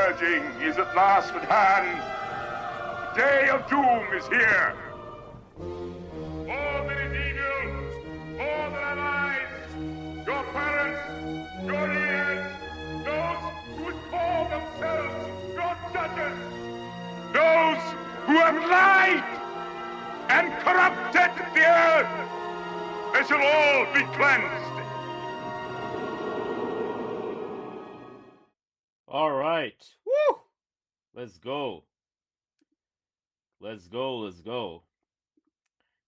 purging is at last at hand. The day of doom is here. All that is evil, all that are lies, your parents, your leaders, those who would call themselves your judges, those who have lied and corrupted the earth, they shall all be cleansed. All right. Woo! Let's go. Let's go.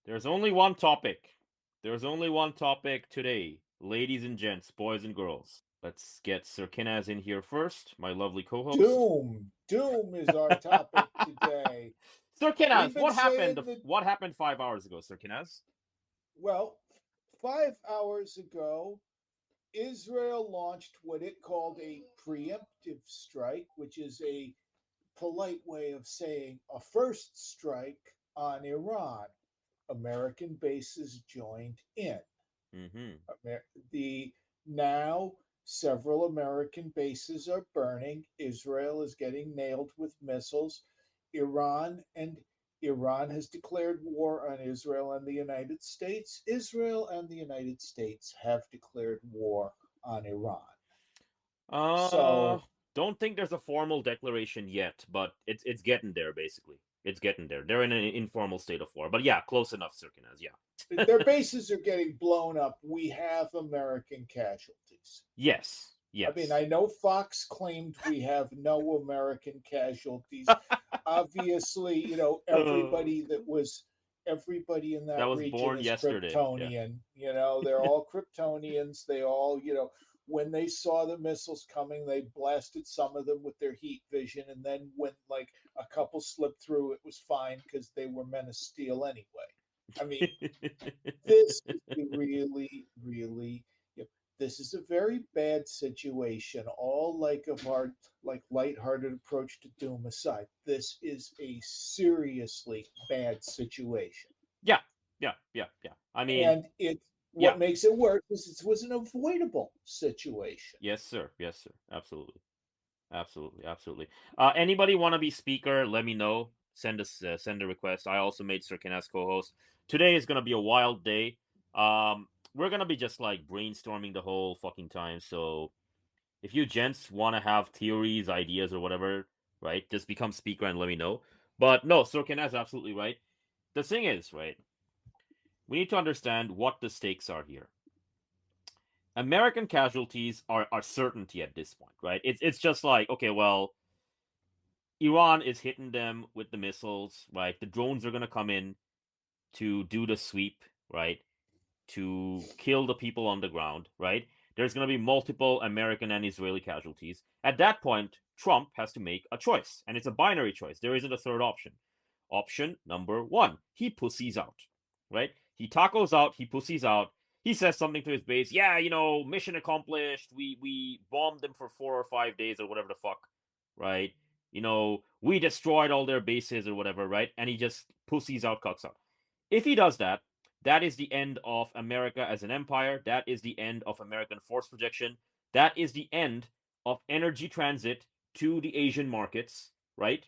There's only one topic. There's only one topic today, ladies and gents, boys and girls. Let's get Sir Kinaz in here first, my lovely co-host. Doom is our topic today. Sir Kinaz, We've been what saying happened? that- What happened 5 hours ago, Sir Kinaz? Well, 5 hours ago, Israel launched what it called a preemptive strike, which is a polite way of saying a first strike on Iran. American bases joined in. The now several American bases are burning. Israel is getting nailed with missiles. Iran has declared war on Israel and the United States. Israel and the United States have declared war on Iran. So don't think there's a formal declaration yet, but it's getting there. Basically, it's getting there. They're in an informal state of war, but yeah, close enough, Sir Kinaz. Yeah, their bases are getting blown up. We have American casualties. Yes. I mean, I know Fox claimed we have no American casualties. Obviously, everybody in that was region born is yesterday. Kryptonian. Yeah. They're all Kryptonians. They all, when they saw the missiles coming, they blasted some of them with their heat vision. And then when like a couple slipped through, it was fine because they were men of steel anyway. I mean, this is really, really, this is a very bad situation. All of our lighthearted approach to doom aside, this is a seriously bad situation. Yeah. I mean, and what makes it worse is it was an avoidable situation. Yes, sir. Absolutely. Anybody want to be speaker? Let me know. Send a request. I also made Sir Ken as co-host. Today is gonna be a wild day. We're gonna be just like brainstorming the whole fucking time. So if you gents want to have theories, ideas, or whatever, right, just become speaker and let me know. But no, Sir Ken is absolutely right. The thing is, right, we need to understand what the stakes are here. American casualties are certainty at this point, right? It's just like, okay, well, Iran is hitting them with the missiles, right? The drones are going to come in to do the sweep, right? To kill the people on the ground, right? There's going to be multiple American and Israeli casualties. At that point, Trump has to make a choice, and it's a binary choice. There isn't a third option. Option number one, he pussies out, right? He tacos out, he pussies out. He says something to his base. Yeah, mission accomplished. We bombed them for 4 or 5 days or whatever the fuck, right? We destroyed all their bases or whatever, right? And he just pussies out, cucks out. If he does that, that is the end of America as an empire. That is the end of American force projection. That is the end of energy transit to the Asian markets, right?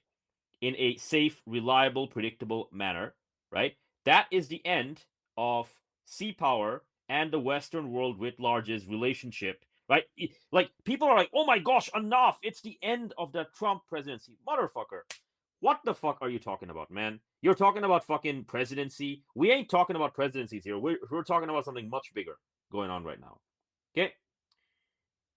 In a safe, reliable, predictable manner, right? That is the end of sea power and the Western world writ large's relationship, right? Like, people are like, oh my gosh, enough! It's the end of the Trump presidency. Motherfucker. What the fuck are you talking about, man? You're talking about fucking presidency? We ain't talking about presidencies here. We're talking about something much bigger going on right now. Okay?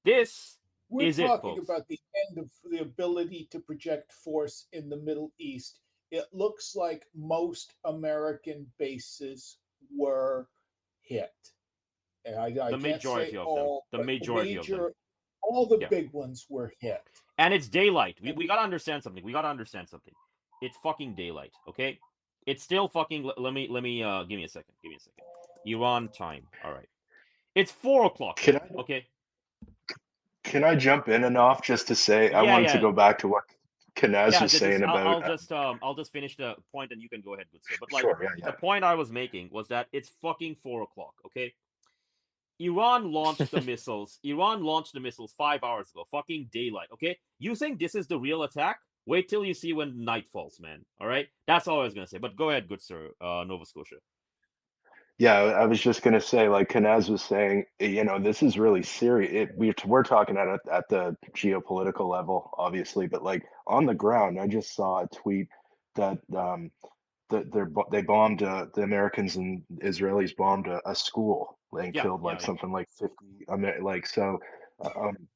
We're talking folks. About the end of the ability to project force in the Middle East. It looks like most American bases were hit. And the majority of them. The majority of them. All the big ones were hit. And it's daylight. We gotta understand something. It's fucking daylight, okay? It's still fucking. Let me. Give me a second. Iran time. All right. It's 4 o'clock. Okay. Can I jump in enough just to say I wanted to go back to what Kinaz was saying about. I'll just finish the point and you can go ahead, good sir. But sure, the point I was making was that it's fucking 4 o'clock. Okay. Iran launched the missiles. Iran launched the missiles 5 hours ago. Fucking daylight. Okay, you think this is the real attack? Wait till you see when night falls, man. All right, that's all I was gonna say. But go ahead, good sir, Nova Scotia. Yeah, I was just gonna say, like Kanaz was saying, this is really serious. We're talking at the geopolitical level, obviously, but like on the ground, I just saw a tweet that they bombed the Americans and Israelis bombed a school and Yeah, killed yeah, like yeah. something like 50. Like so,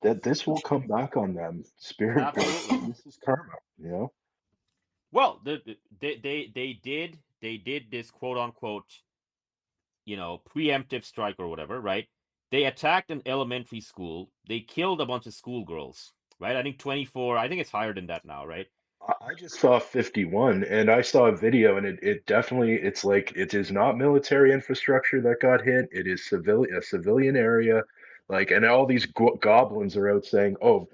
that this will come back on them. Spirit, like Absolutely. this is karma, you know. Well, they did this quote unquote, preemptive strike or whatever, right? They attacked an elementary school. They killed a bunch of schoolgirls, right? I think 24. I think it's higher than that now, right? I just saw 51 and I saw a video and it definitely it's like it is not military infrastructure that got hit. It is a civilian area. Like and all these goblins are out saying, "Oh,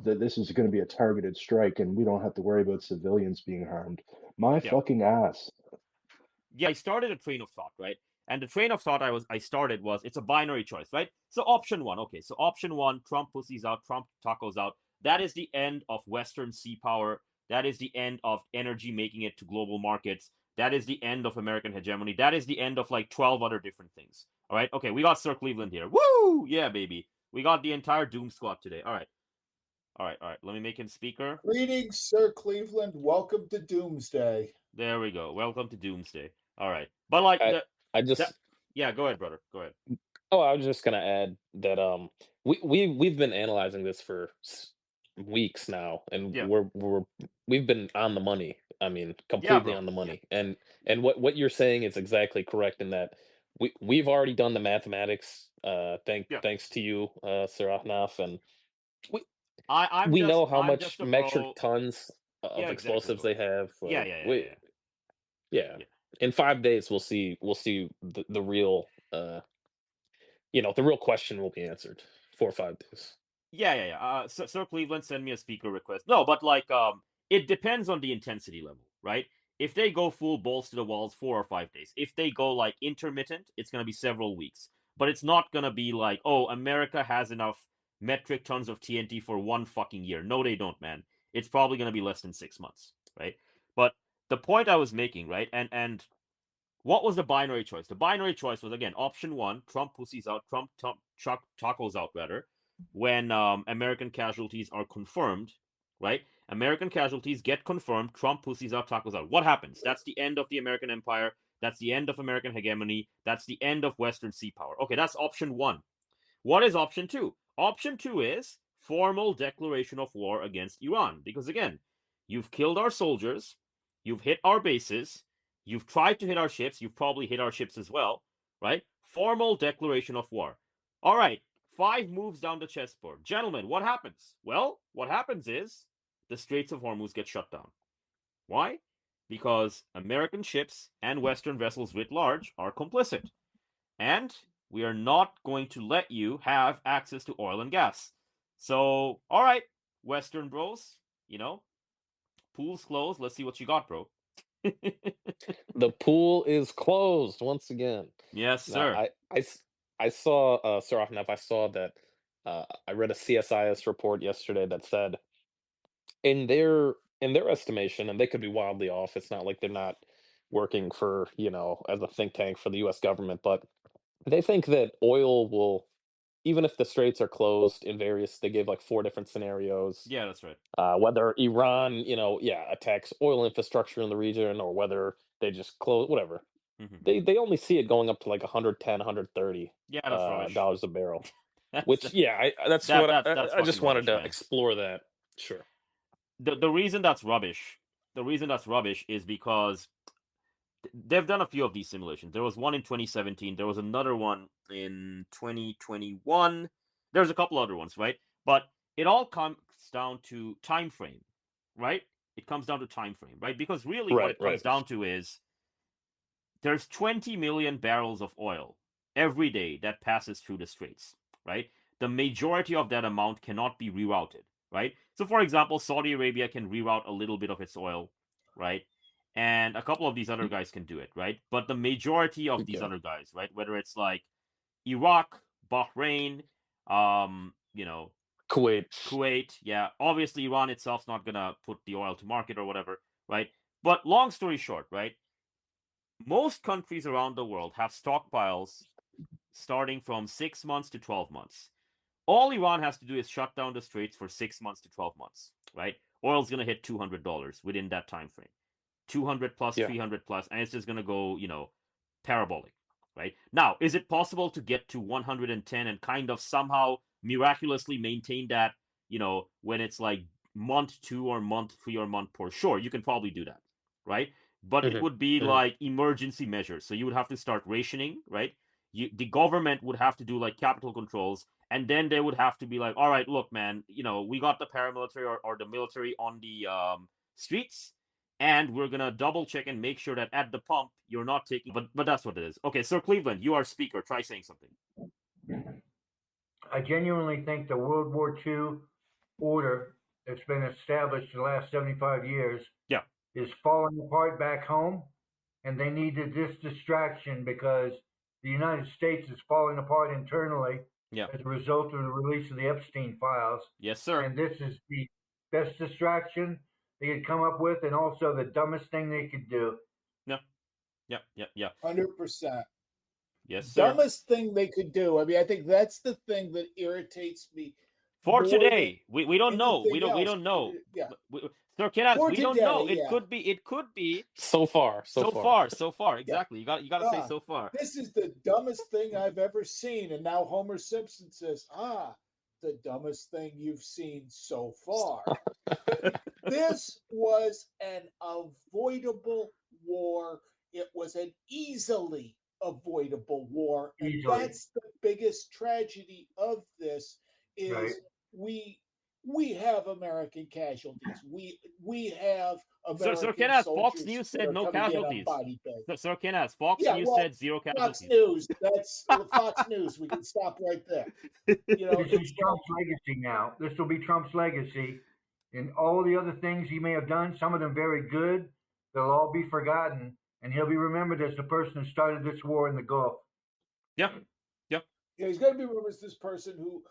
this is going to be a targeted strike and we don't have to worry about civilians being harmed." My Yeah. fucking ass. Yeah, I started a train of thought, right? And the train of thought I started was it's a binary choice, right? So option one, okay. So option one, Trump pussies out, Trump tacos out. That is the end of Western sea power. That is the end of energy making it to global markets. That is the end of American hegemony. That is the end of like 12 other different things. All right. Okay, we got Sir Cleveland here. Woo! Yeah, baby. We got the entire Doom Squad today. All right. All right. All right. Let me make him speaker. Greetings, Sir Cleveland. Welcome to Doomsday. There we go. Welcome to Doomsday. All right. But like I the I that just yeah, go ahead, brother. Go ahead. I was just gonna add that we've been analyzing this for weeks now, and Yeah. we've been on the money. I mean, Yeah, completely bro. on the Yeah. money. And what you're saying is exactly correct in that we've already done the mathematics. Yeah. Thanks to you, Sir Ahnaf, and we I'm we just know how I'm just much a metric bro. tons Yeah, of exactly, explosives bro. they have. Yeah, Like yeah, yeah, we yeah. yeah, Yeah. in 5 days we'll see the real the real question will be answered. 4 or 5 days. Yeah, yeah, yeah. Sir Cleveland send me a speaker request. No, but like it depends on the intensity level, right? If they go full balls to the walls 4 or 5 days. If they go like intermittent, it's gonna be several weeks. But it's not gonna be like, oh, America has enough metric tons of TNT for 1 fucking year. No, they don't, man. It's probably gonna be less than 6 months, right? But the point I was making, right? And what was the binary choice? The binary choice was again option one: Trump pussies out, Trump tacos out, rather. When American casualties are confirmed, right? American casualties get confirmed. Trump pussies out, tacos out. What happens? That's the end of the American empire. That's the end of American hegemony. That's the end of Western sea power. Okay, that's option one. What is option two? Option two is formal declaration of war against Iran. Because again, you've killed our soldiers, you've hit our bases, you've tried to hit our ships, you've probably hit our ships as well, right? Formal declaration of war. All right, 5 moves down the chessboard. Gentlemen, what happens? Well, what happens is the Straits of Hormuz get shut down. Why? Because American ships and Western vessels writ large are complicit. And we are not going to let you have access to oil and gas. So, all right, Western bros, pool's closed. Let's see what you got, bro. The pool is closed once again. Yes, Now, sir. I saw Sir Ahnaf, I saw that I read a CSIS report yesterday that said in their estimation, and they could be wildly off. It's not like they're not working for, as a think tank for the US government, but they think that oil will, even if the straits are closed in various, they gave like 4 different scenarios. Yeah, that's right. Whether Iran, attacks oil infrastructure in the region or whether they just close, whatever. Mm-hmm. They only see it going up to like 110, 130 Yeah, that's rubbish. dollars a barrel. that's Which, yeah, that's that, what that that's I fucking just wanted rubbish, to man. explore that. Sure. The reason that's rubbish, is because they've done a few of these simulations. There was one in 2017. There was another one in 2021. There's a couple other ones, right? But it all comes down to time frame, right? It comes down to time frame, right? Because really what Right, it comes right. down to is there's 20 million barrels of oil every day that passes through the straits, right? The majority of that amount cannot be rerouted, right? So, for example, Saudi Arabia can reroute a little bit of its oil, right? And a couple of these other guys can do it, right? But the majority of these Yeah. other guys, right? Whether it's like Iraq, Bahrain, you know, Kuwait. yeah. Obviously, Iran itself's not gonna put the oil to market or whatever, right? But long story short, right? Most countries around the world have stockpiles starting from 6 months to 12 months. All Iran has to do is shut down the straits for 6 months to 12 months, right? Oil's gonna hit $200 within that time frame. 200 plus, Yeah. 300 plus, and it's just gonna go, parabolic, right? Now, is it possible to get to 110 and kind of somehow miraculously maintain that, when it's like month 2 or month 3 or month 4? Sure, you can probably do that, right? But it Hmm. would be Hmm. like emergency measures. So you would have to start rationing, right? The government would have to do like capital controls, and then they would have to be like, all right, look, man, we got the paramilitary or the military on the streets, and we're gonna double check and make sure that at the pump you're not taking. But that's what it is. Okay, Sir Cleveland, you are speaker. Try saying something. I genuinely think the World War II order that's been established the last 75 years Yeah. is falling apart back home, and they needed this distraction because the United States is falling apart internally Yeah. as a result of the release of the Epstein files. Yes, sir. And this is the best distraction they could come up with, and also the dumbest thing they could do. Yeah. Yeah. Yeah. Yeah. 100%. Yes, sir. Dumbest thing they could do. I mean, I think that's the thing that irritates me For more today, than we don't know. anything We else. don't know. Yeah. Sir Kenas, For we don't know. today, It yeah. could be So far. so far. Exactly. You got to say Ah, so far. This is the dumbest thing I've ever seen. And now Homer Simpson says, the dumbest thing you've seen so far. This was an avoidable war. It was an easily avoidable war. And Easily. that's the biggest tragedy of this is Right. we have American casualties. We have American Sir Kenas, soldiers Fox News that said are no coming in on casualties. body bags. Sir Kenas, Fox Yeah, News well, said zero Fox casualties. News. That's Fox News. We can stop right there. This is It's Trump's legacy now. This will be Trump's legacy. And all the other things he may have done, some of them very good, they'll all be forgotten. And he'll be remembered as the person who started this war in the Gulf. Yeah. Yeah, he's going to be remembered as this person who,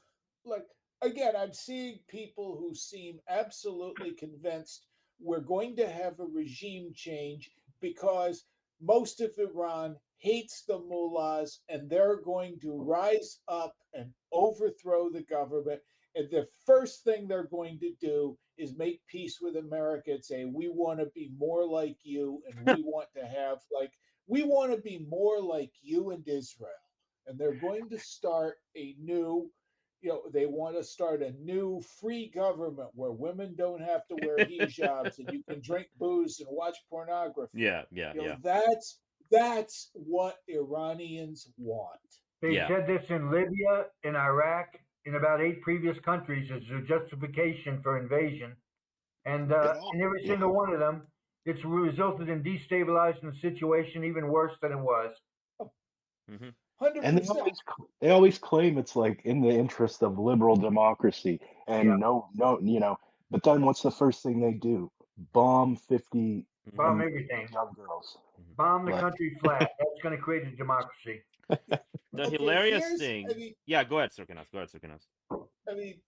like, again, I'm seeing people who seem absolutely convinced we're going to have a regime change because most of Iran hates the mullahs and they're going to rise up and overthrow the government. And the first thing they're going to do is make peace with America and say, we want to be more like you and we want to have, we want to be more like you and Israel. And they're going to start a new, they want to start a new free government where women don't have to wear hijabs and you can drink booze and watch pornography. Yeah. That's what Iranians want. They Yeah. said this in Libya, in Iraq, in about 8 previous countries as a justification for invasion. And in every single one of them, it's resulted in destabilizing the situation even worse than it was. 100%. And they always claim it's like in the interest of liberal democracy and Yeah. no, but then what's the first thing they do? Bomb 50 Bomb women, everything. young girls. Bomb the Like- country flat. That's going to create a democracy. The Okay, hilarious thing. Yeah, go ahead, Sir Kenas. I mean,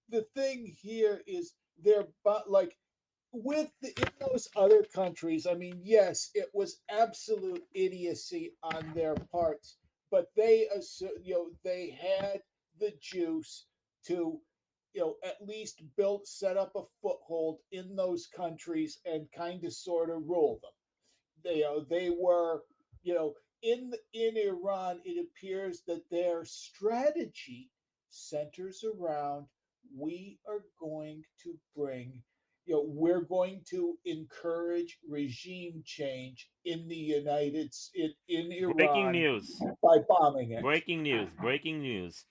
the thing here is they're like in those other countries. I mean, yes, it was absolute idiocy on their parts, but they they had the juice to at least set up a foothold in those countries and kind of sort of rule them. They were in Iran. It appears that their strategy centers around we are going to bring we're going to encourage regime change in the in Iran Breaking news. by bombing it. Breaking news.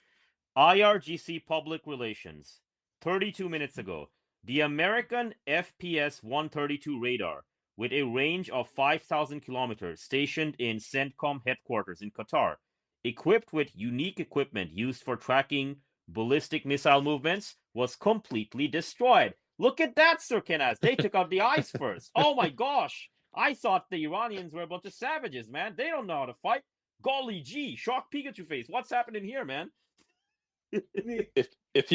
IRGC Public Relations. 32 minutes ago, the American FPS-132 radar with a range of 5,000 kilometers stationed in CENTCOM headquarters in Qatar, equipped with unique equipment used for tracking ballistic missile movements, was completely destroyed. Look at that, Sir Kenas. They took out the eyes first. Oh my gosh. I thought the Iranians were a bunch of savages, man. They don't know how to fight. golly gee, shock Pikachu face. What's happening here, man? If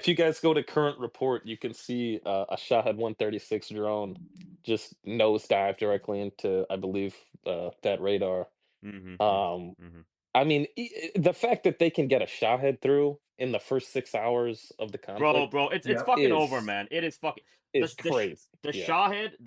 you guys go to current report, you can see a Shahed 136 drone just nosedive directly into, I believe, that radar. I mean, the fact that they can get a Shahed through in the first 6 hours of the conflict, Bro, it's fucking over, is man. It is fucking crazy. the Yeah. Shahed,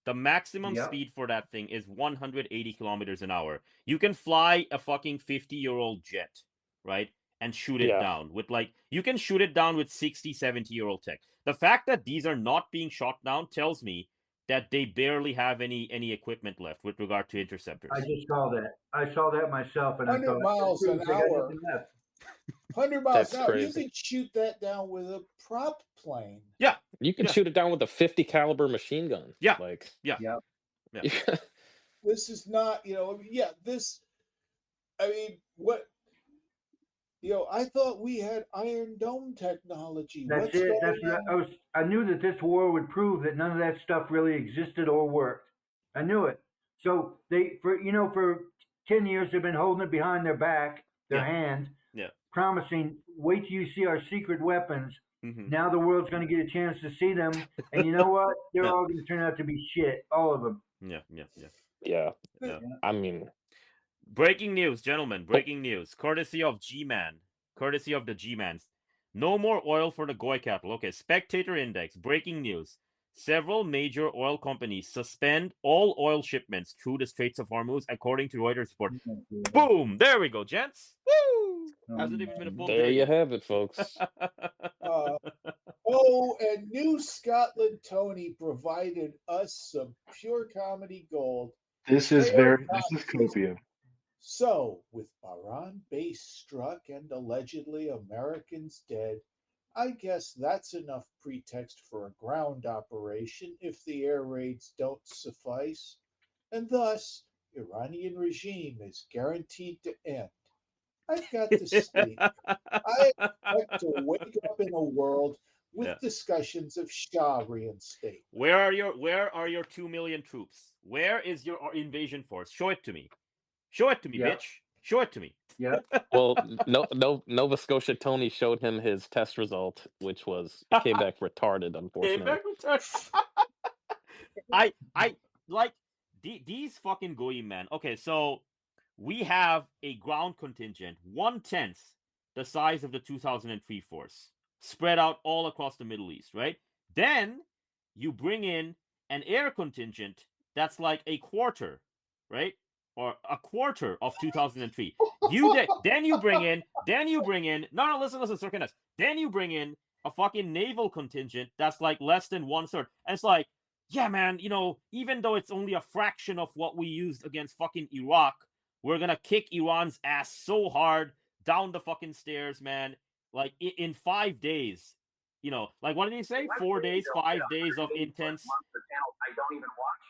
the maximum Yep. speed for that thing is 180 kilometers an hour. You can fly a fucking 50-year-old jet, right? And shoot it Yeah. down with you can shoot it down with 60, 70-year-old tech. The fact that these are not being shot down tells me that they barely have any equipment left with regard to interceptors. I just saw that. I saw that myself, and I 100 thought, miles an they got hour. nothing left. 100 miles That's an hour. You crazy. can shoot that down with a prop plane. Yeah. You can Yeah. shoot it down with a 50 caliber machine gun. Yeah. Like, Yeah. Yep. Yeah. This is not, this, I mean, what, I thought we had Iron Dome technology. That's What's it. going That's what on? I knew that this war would prove that none of that stuff really existed or worked. I knew it. So for 10 years they've been holding it behind their back, their Yeah. hand, Yeah. promising, wait till you see our secret weapons. Mhm. Now the world's going to get a chance to see them, and you know what? They're Yeah. all going to turn out to be shit, all of them. Yeah. I mean, Breaking news, gentlemen. Breaking news. Courtesy of G-Man. Courtesy of the G-Mans. No more oil for the Goy cattle. Okay, Spectator Index. Breaking news. Several major oil companies suspend all oil shipments through the Straits of Hormuz, according to Reuters report. Boom! There we go, gents. Woo! Hasn't even been a full there day you yet. have it, folks. And New Scotland Tony provided us some pure comedy gold. This is copium. So, with Bahrain base struck and allegedly Americans dead, I guess that's enough pretext for a ground operation if the air raids don't suffice, and thus Iranian regime is guaranteed to end. I've got to sleep. I expect to wake up in a world with discussions of Shah reinstatement. Where are your 2 million troops? Where is your invasion force? Show it to me. Show it to me, bitch. Show it to me. Yeah. Well, Nova Scotia Tony showed him his test result, which came back retarded, unfortunately. I like these fucking goyim, man. Okay, so we have a ground contingent 1/10 the size of the 2003 force, spread out all across the Middle East, right? Then you bring in an air contingent that's like a quarter, right? Or a quarter of 2003. Then you bring in no, listen, Sir Kenneth. Then you bring in a fucking naval contingent that's like less than 1/3. And it's like, yeah, man, even though it's only a fraction of what we used against fucking Iraq, we're gonna kick Iran's ass so hard down the fucking stairs, man. Like in 5 days, like what did he say? 4 days, 5 days of intense. I don't even watch.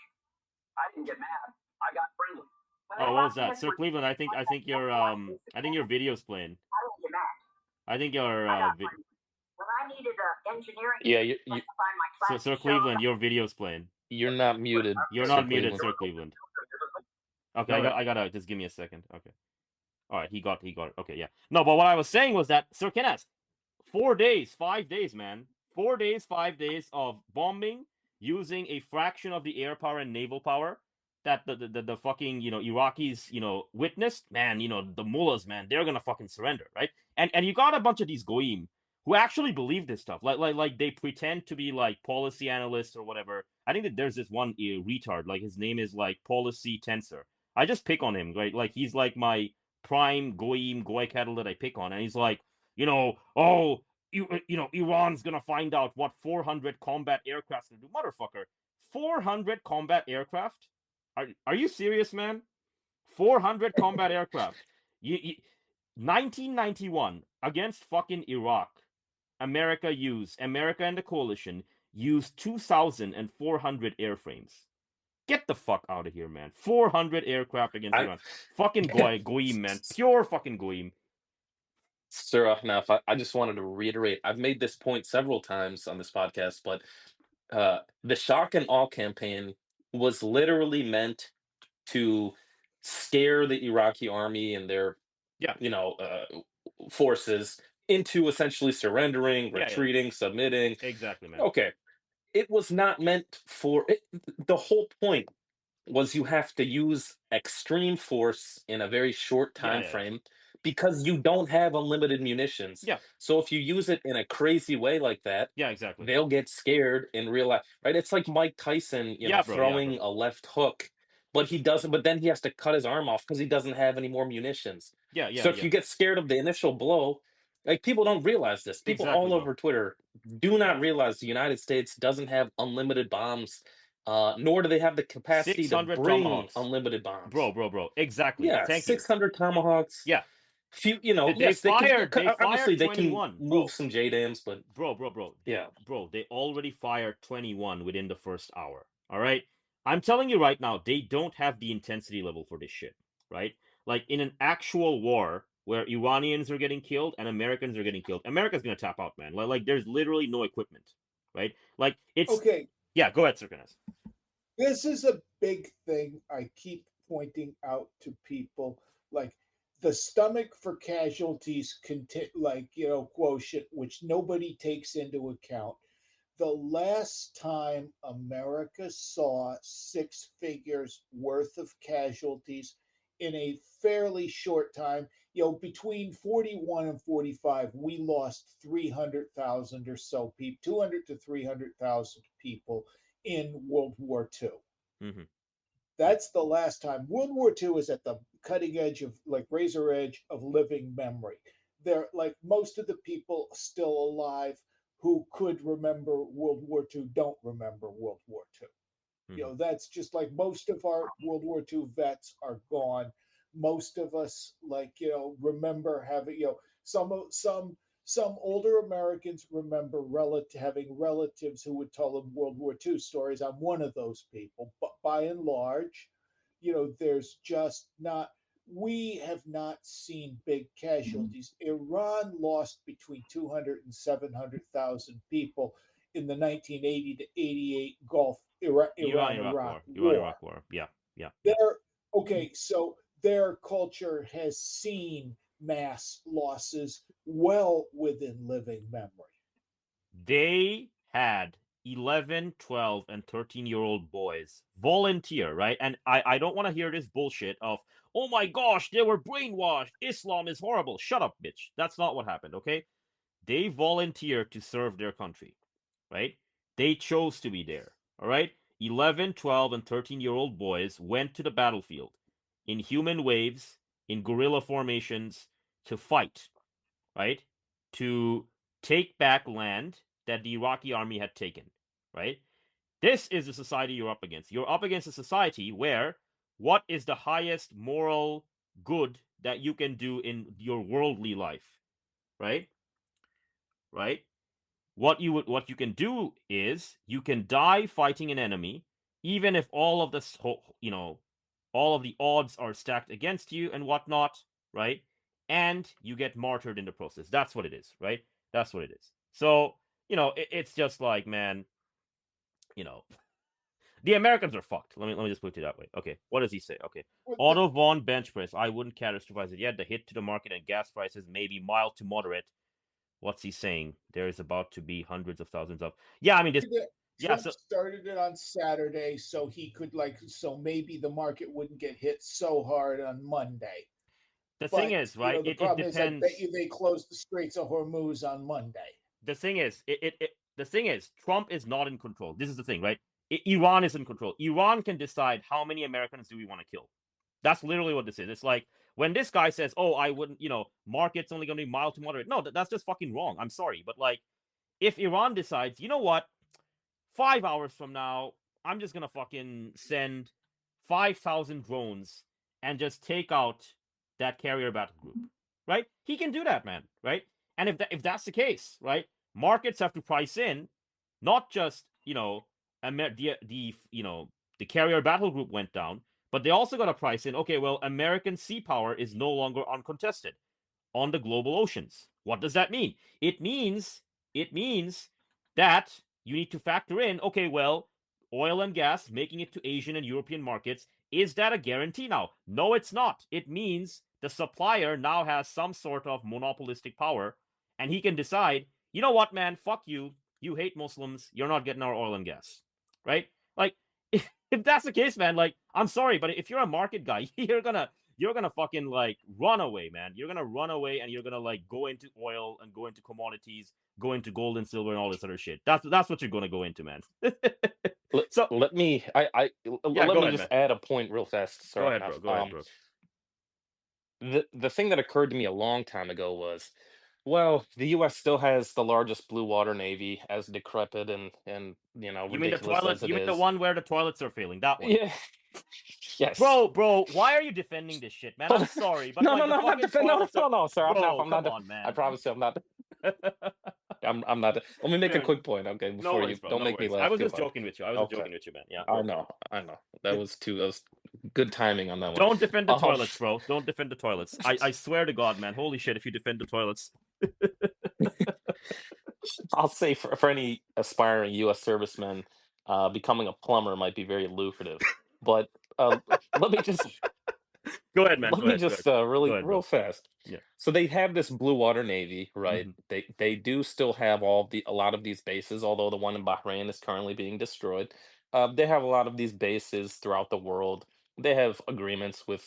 I didn't get mad. I got friendly. Oh, what was that, Sir Cleveland? I think your video's playing. I don't get mad. I think your when I needed engineering, yeah, so Sir Cleveland, your video's playing. You're not muted. You're not muted, Sir Cleveland. Okay, I gotta just give me a second. Okay. All right, he got it. Okay, yeah. No, but what I was saying was that Sir Kenneth, 4 days, 5 days, man. 4 days, 5 days of bombing using a fraction of the air power and naval power that the fucking Iraqis witnessed. Man, the mullahs, man, they're gonna fucking surrender, right? And you got a bunch of these goyim who actually believe this stuff. Like they pretend to be like policy analysts or whatever. I think that there's this one retard, like his name is like Policy Tensor. I just pick on him, right? Like he's like my prime goy cattle that I pick on, and he's like, Iran's gonna find out what 400 combat aircraft can do. Motherfucker, 400 combat aircraft? Are you serious, man? 400 combat aircraft. 1991 against fucking Iraq. America and the coalition used 2,400 airframes. Get the fuck out of here, man. 400 aircraft against Iran. Fucking goyim, man. Pure fucking goyim. Sir Ahnaf, I just wanted to reiterate, I've made this point several times on this podcast, but the shock and awe campaign was literally meant to scare the Iraqi army and their, Yeah. you know, forces into essentially surrendering, Yeah. retreating, submitting. Exactly, man. Okay, it was not meant for it. The whole point was you have to use extreme force in a very short Yeah. time frame because you don't have unlimited munitions. Yeah. So if you use it in a crazy way like that, Yeah. Exactly. they'll get scared in real life, right? It's like Mike Tyson, Yeah, bro. Yeah, throwing bro. a left hook, but he doesn't. But then he has to cut his arm off because he doesn't have any more munitions. Yeah. So Yeah. if Yeah. you get scared of the initial blow, like people don't realize this. People Exactly, all bro. over Twitter do not realize the United States doesn't have unlimited bombs, nor do they have the capacity to 600 bring tomahawks. unlimited bombs. Bro. Exactly. Yeah, Thank you. 600 tomahawks. Yeah. Few, They yes, they can. fired. They Obviously, fired they can 21, move bro. some JDAMs, but Bro. yeah. Bro, they already fired 21 within the first hour. All right? I'm telling you right now, they don't have the intensity level for this shit, right? Like in an actual war where Iranians are getting killed and Americans are getting killed, America's going to tap out, man. Like there's literally no equipment, right? Like it's Okay, Yeah, go ahead, Sirkanas. this is a big thing I keep pointing out to people. Like the stomach for casualties, quotient, which nobody takes into account. The last time America saw six figures worth of casualties in a fairly short time, between 41 and 45, we lost 300,000 or so people, 200 to 300,000 people in World War II. Mm-hmm. That's the last time. World War II is at the cutting edge of, like, razor edge of living memory. They're like most of the people still alive who could remember World War II don't remember World War II. Mm-hmm. That's just like most of our World War II vets are gone. Most of us, remember having, some older Americans remember having relatives who would tell them World War II stories. I'm one of those people, but by and large, there's just not. We have not seen big casualties. Iran lost between 200 and 700,000 people in the 1980 to 88 Gulf Iran-Iraq war. Iran-Iraq war. Yeah. Their Okay, so their culture has seen mass losses well within living memory. They had 11, 12, and 13-year-old boys volunteer, right? And I don't want to hear this bullshit of, oh my gosh, they were brainwashed. Islam is horrible. Shut up, bitch. That's not what happened, okay? They volunteered to serve their country, right? They chose to be there, all right? 11, 12, and 13-year-old boys went to the battlefield in human waves, in guerrilla formations, to fight, right? To take back land that the Iraqi army had taken, right? This is the society you're up against. You're up against a society where what is the highest moral good that you can do in your worldly life, right? Right? What you can do is you can die fighting an enemy, even if all of the all of the odds are stacked against you and whatnot, right? And you get martyred in the process. That's what it is, right? That's what it is. So it's just like, man, you know, the Americans are fucked. Let me just put it that way. Okay, what does he say? Okay, Otto von bench press. I wouldn't catastrophize it yet. The hit to the market and gas prices may be mild to moderate. What's he saying? There is about to be hundreds of thousands of. Yeah, I mean this. Yeah, Trump so started it on Saturday, so he could so maybe the market wouldn't get hit so hard on Monday. the thing But is, right? the It problem is, I bet depends. you they closed the Straits of Hormuz on Monday. The thing is, the thing is, Trump is not in control. This is the thing, right? Iran is in control. Iran can decide how many Americans do we want to kill. That's literally what this is. It's like when this guy says, "Oh, I wouldn't," market's only going to be mild to moderate. No, that's just fucking wrong. I'm sorry, but like, if Iran decides, you know what, 5 hours from now, I'm just gonna fucking send 5,000 drones and just take out that carrier battle group, right? He can do that, man, right? And if that's the case, right, markets have to price in not just the carrier battle group went down, but they also got to price in. Okay, well, American sea power is no longer uncontested on the global oceans. What does that mean? It means that you need to factor in, okay, well, oil and gas making it to Asian and European markets Is that a guarantee now? No, it's not. It means the supplier now has some sort of monopolistic power, and he can decide, you know what, man, fuck you. You hate Muslims. You're not getting our oil and gas, right? Like, if that's the case, man, like, I'm sorry, but if you're a market guy, you're gonna fucking like run away, man. You're gonna run away, and you're gonna like go into oil and go into commodities, go into gold and silver and all this other shit. That's what you're gonna go into, man. So let me go ahead, just man. add a point real fast, Go Sir ahead, bro. Go ahead, bro. The thing that occurred to me a long time ago was, well, the U.S. still has the largest blue water navy, as decrepit and You mean the ridiculous toilet? as it You mean the is. one where the toilets are failing? That one. Yeah. Yes. Bro, why are you defending this shit, man? I'm sorry, but No, like the I'm not fucking defending. No, toilets are... no, sir. I'm Bro, not. come on, man. I promise you, I'm not. I'm not. Let me make a quick point, okay? No Before worries, you bro. don't No make me worries. laugh I was too just hard. joking with you. I was just joking with you, man. Yeah. I know. That was good timing on that one. Don't defend the toilets, bro. Don't defend the toilets. I swear to God, man. Holy shit, if you defend the toilets. I'll say for any aspiring U.S. servicemen, becoming a plumber might be very lucrative. But let me just Go ahead, man. let Go me ahead. just Go really ahead, real bro. fast. Yeah. So they have this blue water navy, right? They do still have a lot of these bases, although the one in Bahrain is currently being destroyed. They have a lot of these bases throughout the world. They have agreements with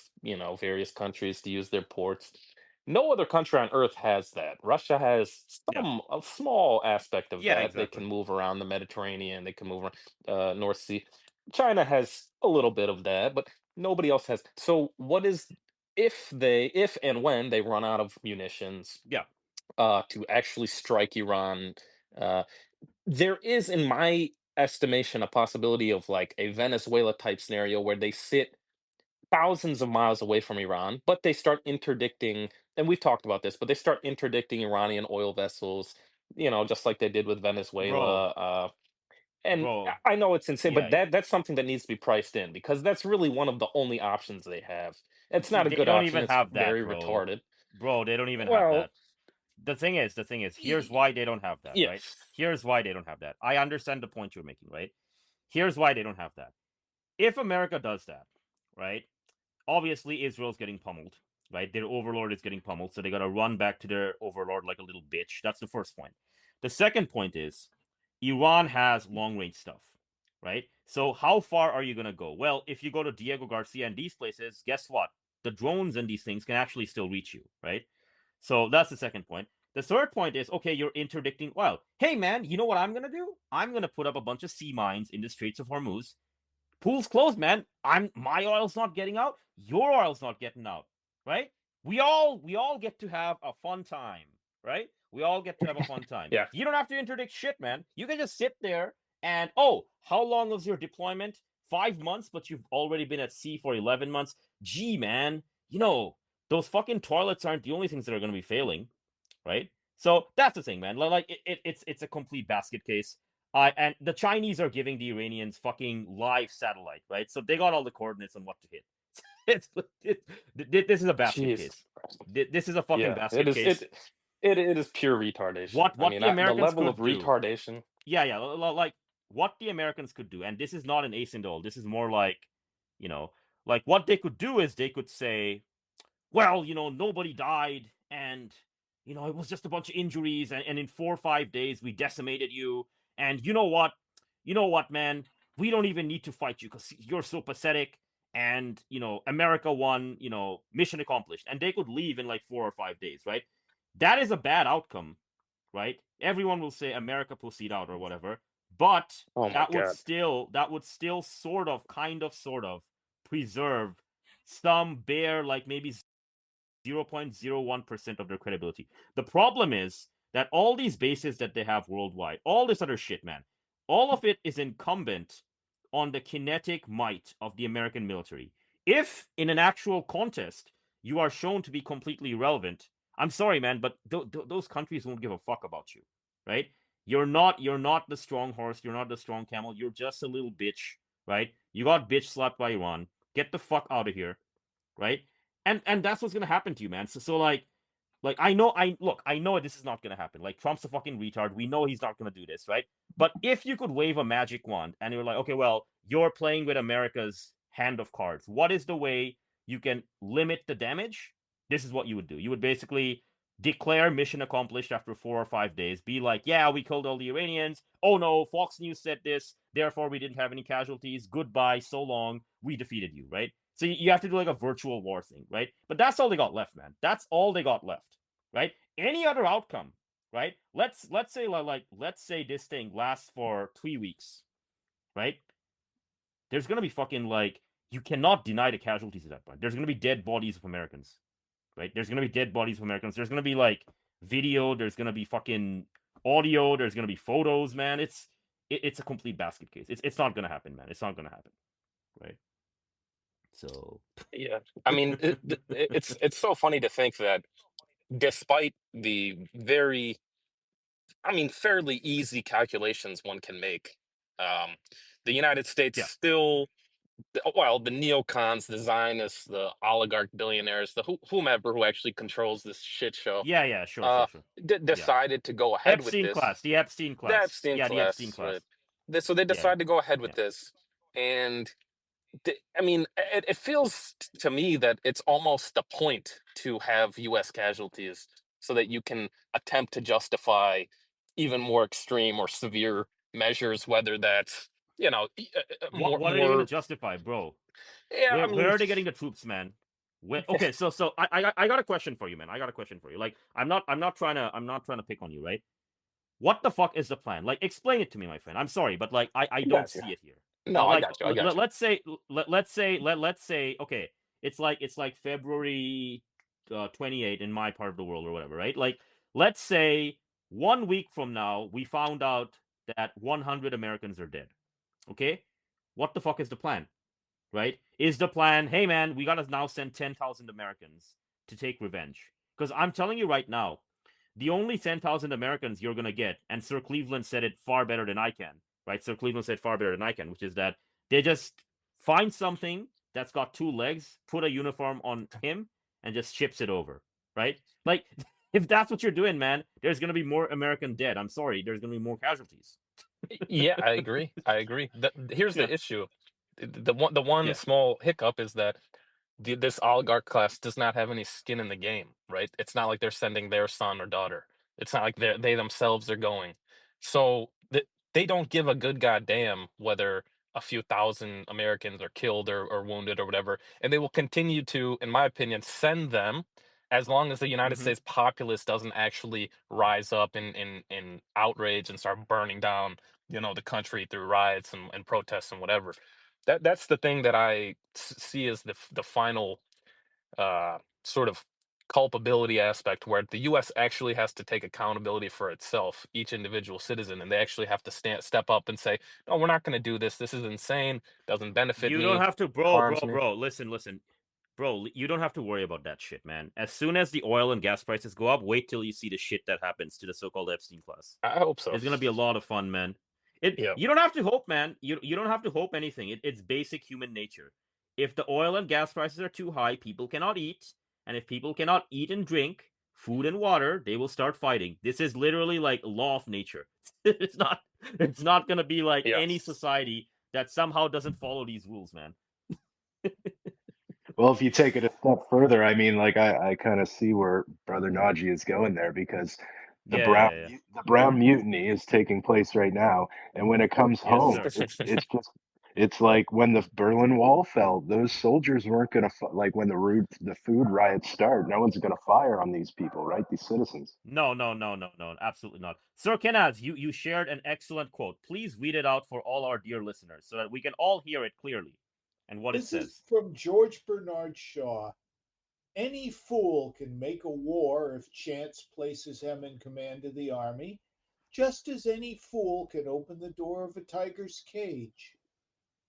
various countries to use their ports. No other country on earth has that. Russia has a small aspect of Yeah, that. They can exactly. move around the Mediterranean. They can move around North Sea. China has a little bit of that, but nobody else has. So what is if and when they run out of munitions Yeah. to actually strike Iran, uh, there is, in my estimation, a possibility of like a Venezuela type scenario where they sit thousands of miles away from Iran, but they start interdicting, and we've talked about this, but they start interdicting Iranian oil vessels, just like they did with Bro. Venezuela. And Bro. I know it's insane, but Yeah. that's something that needs to be priced in because that's really one of the only options they have. It's not a They good don't option. even It's have that, very bro. retarded. Bro, they don't even have Well, that. The thing is, here's y- why they don't have that, yeah, right? Here's why they don't have that. I understand the point you're making, right? Here's why they don't have that. If America does that, right? Obviously, Israel's getting pummeled, right? Their overlord is getting pummeled, so they gotta run back to their overlord like a little bitch. That's the first point. The second point is Iran has long range stuff, right? So how far are you gonna go? Well, if you go to Diego Garcia and these places, guess what? The drones and these things can actually still reach you, right? So that's the second point. The third point is, okay, you're interdicting oil. Hey man, you know what I'm gonna do? I'm gonna put up a bunch of sea mines in the Straits of Hormuz. Pool's closed, man. My oil's not getting out. Your oil's not getting out, right? We all get to have a fun time, right? We all get to have a fun time. yeah. You don't have to interdict shit, man. You can just sit there and how long was your deployment? 5 months, but you've already been at sea for 11 months. Gee, man, those fucking toilets aren't the only things that are going to be failing, right? So that's the thing, man. Like it's a complete basket case. And the Chinese are giving the Iranians fucking live satellite, right? So they got all the coordinates on what to hit. This is a basket Jeez. case. This is a fucking Yeah, basket case. it is pure retardation. What I mean, the the Americans level of could do. retardation. Yeah, like what the Americans could do, and this is not an ace in the hole. This is more like, like what they could do is they could say, well, nobody died, and it was just a bunch of injuries, and in 4 or 5 days we decimated you, and you know what, man, we don't even need to fight you because you're so pathetic, and America won, mission accomplished, and they could leave in like 4 or 5 days, right? That is a bad outcome, right? Everyone will say America pussied out or whatever, but Oh my that would God. still sort of preserve some bare, like maybe 0.01% of their credibility. The problem is that all these bases that they have worldwide, all this other shit, man, all of it is incumbent on the kinetic might of the American military. If in an actual contest you are shown to be completely irrelevant, I'm sorry, man, but those countries won't give a fuck about you, right? You're not the strong horse. You're not the strong camel. You're just a little bitch, right? You got bitch slapped by Iran. Get the fuck out of here, right? And that's what's gonna happen to you, man. So like I know this is not gonna happen. Like Trump's a fucking retard. We know he's not gonna do this, right? But if you could wave a magic wand and you're like, okay, well, you're playing with America's hand of cards. What is the way you can limit the damage? This is what you would do. You would basically declare mission accomplished after 4 or 5 days. Be like, yeah, we killed all the Iranians. Oh no, Fox News said this. Therefore, we didn't have any casualties. Goodbye, so long. We defeated you, right? So you have to do like a virtual war thing, right? But that's all they got left, man. That's all they got left, right? Any other outcome, right? Let's say let's say this thing lasts for 3 weeks, right? There's gonna be fucking like you cannot deny the casualties at that point. There's gonna be dead bodies of Americans, right? There's gonna be dead bodies of Americans. There's gonna be like video. There's gonna be fucking audio. There's gonna be photos, man. It's a complete basket case. It's not gonna happen, man. It's not gonna happen, right? So Yeah, I mean, it's so funny to think that despite the very, I mean, fairly easy calculations one can make, um, the United States yeah, still, well, the neocons, the Zionists, the oligarch billionaires, the whomever who actually controls this shit show, yeah, sure. Yeah, decided to go ahead with Epstein this. class, the Epstein The class. Epstein Yeah, the Epstein class, right? class. So they Yeah, decided to go ahead with yeah. this, and I mean, it feels to me that it's almost the point to have U.S. casualties so that you can attempt to justify even more extreme or severe measures, whether that's, What are they gonna more. justify, bro? Yeah, I Where mean, are they getting the troops, man? Okay, so I got a question for you, man. I got a question for you. Like I'm not trying to pick on you, right? What the fuck is the plan? Like explain it to me, my friend. I'm sorry, but like I I don't got you. see it here. No, I Like got you. I got you. let's say okay, it's like February 28 in my part of the world or whatever, right? Like let's say 1 week from now we found out that 100 Americans are dead. Okay? What the fuck is the plan? Right? Is the plan, hey man, we gotta now send 10,000 Americans to take revenge? Because I'm telling you right now, the only 10,000 Americans you're gonna get, and Sir Cleveland said it far better than I can, right? Sir Cleveland said far better than I can, which is that they just find something that's got two legs, put a uniform on him, and just ships it over, right? Like, if that's what you're doing, man, there's gonna be more American dead. I'm sorry, there's gonna be more casualties. Yeah, I agree. I agree. Here's Yeah, the issue. The one yeah. small hiccup is that this oligarch class does not have any skin in the game, right? It's not like they're sending their son or daughter. It's not like they themselves are going. So they don't give a good goddamn whether a few thousand Americans are killed or wounded or whatever, and they will continue to, in my opinion, send them as long as the United Mm-hmm. States populace doesn't actually rise up in outrage and start burning down, the country through riots and protests and whatever. That's the thing that I see as the final sort of culpability aspect, where the U.S. actually has to take accountability for itself, each individual citizen, and they actually have to step up and say, "No, we're not going to do this. This is insane. Doesn't benefit You don't me. have to, Harms me." bro. Listen, bro. You don't have to worry about that shit, man. As soon as the oil and gas prices go up, wait till you see the shit that happens to the so-called Epstein class. I hope so. It's gonna be a lot of fun, man. Yeah. You don't have to hope, man. You don't have to hope anything. It's basic human nature. If the oil and gas prices are too high, people cannot eat, and if people cannot eat and drink food and water, they will start fighting. This is literally like law of nature. it's not. It's not gonna be like Yeah. any society that somehow doesn't follow these rules, man. Well, if you take it a step further, I mean, like I kind of see where Brother Najee is going there because Yeah. the Brown Mutiny is taking place right now, and when it comes Yes, home, sir. it's like when the Berlin Wall fell, those soldiers weren't gonna like when the food riots start, no one's gonna fire on these people, right? These citizens. No, absolutely not. Sir Kenaz, you shared an excellent quote. Please read it out for all our dear listeners so that we can all hear it clearly and what it This is says. from George Bernard Shaw. Any fool can make a war if chance places him in command of the army, just as any fool can open the door of a tiger's cage.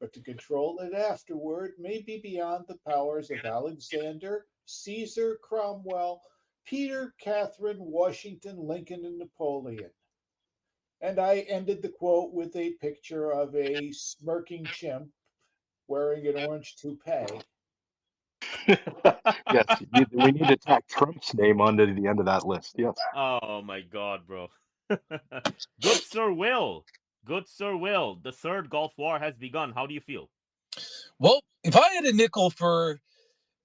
But to control it afterward may be beyond the powers of Alexander, Caesar, Cromwell, Peter, Catherine, Washington, Lincoln, and Napoleon. And I ended the quote with a picture of a smirking chimp wearing an orange toupee. Yes, we need to tack Trump's name onto the end of that list. Yes. Oh my god, bro. Good Sir Will. The third Gulf War has begun. How do you feel? Well, if I had a nickel for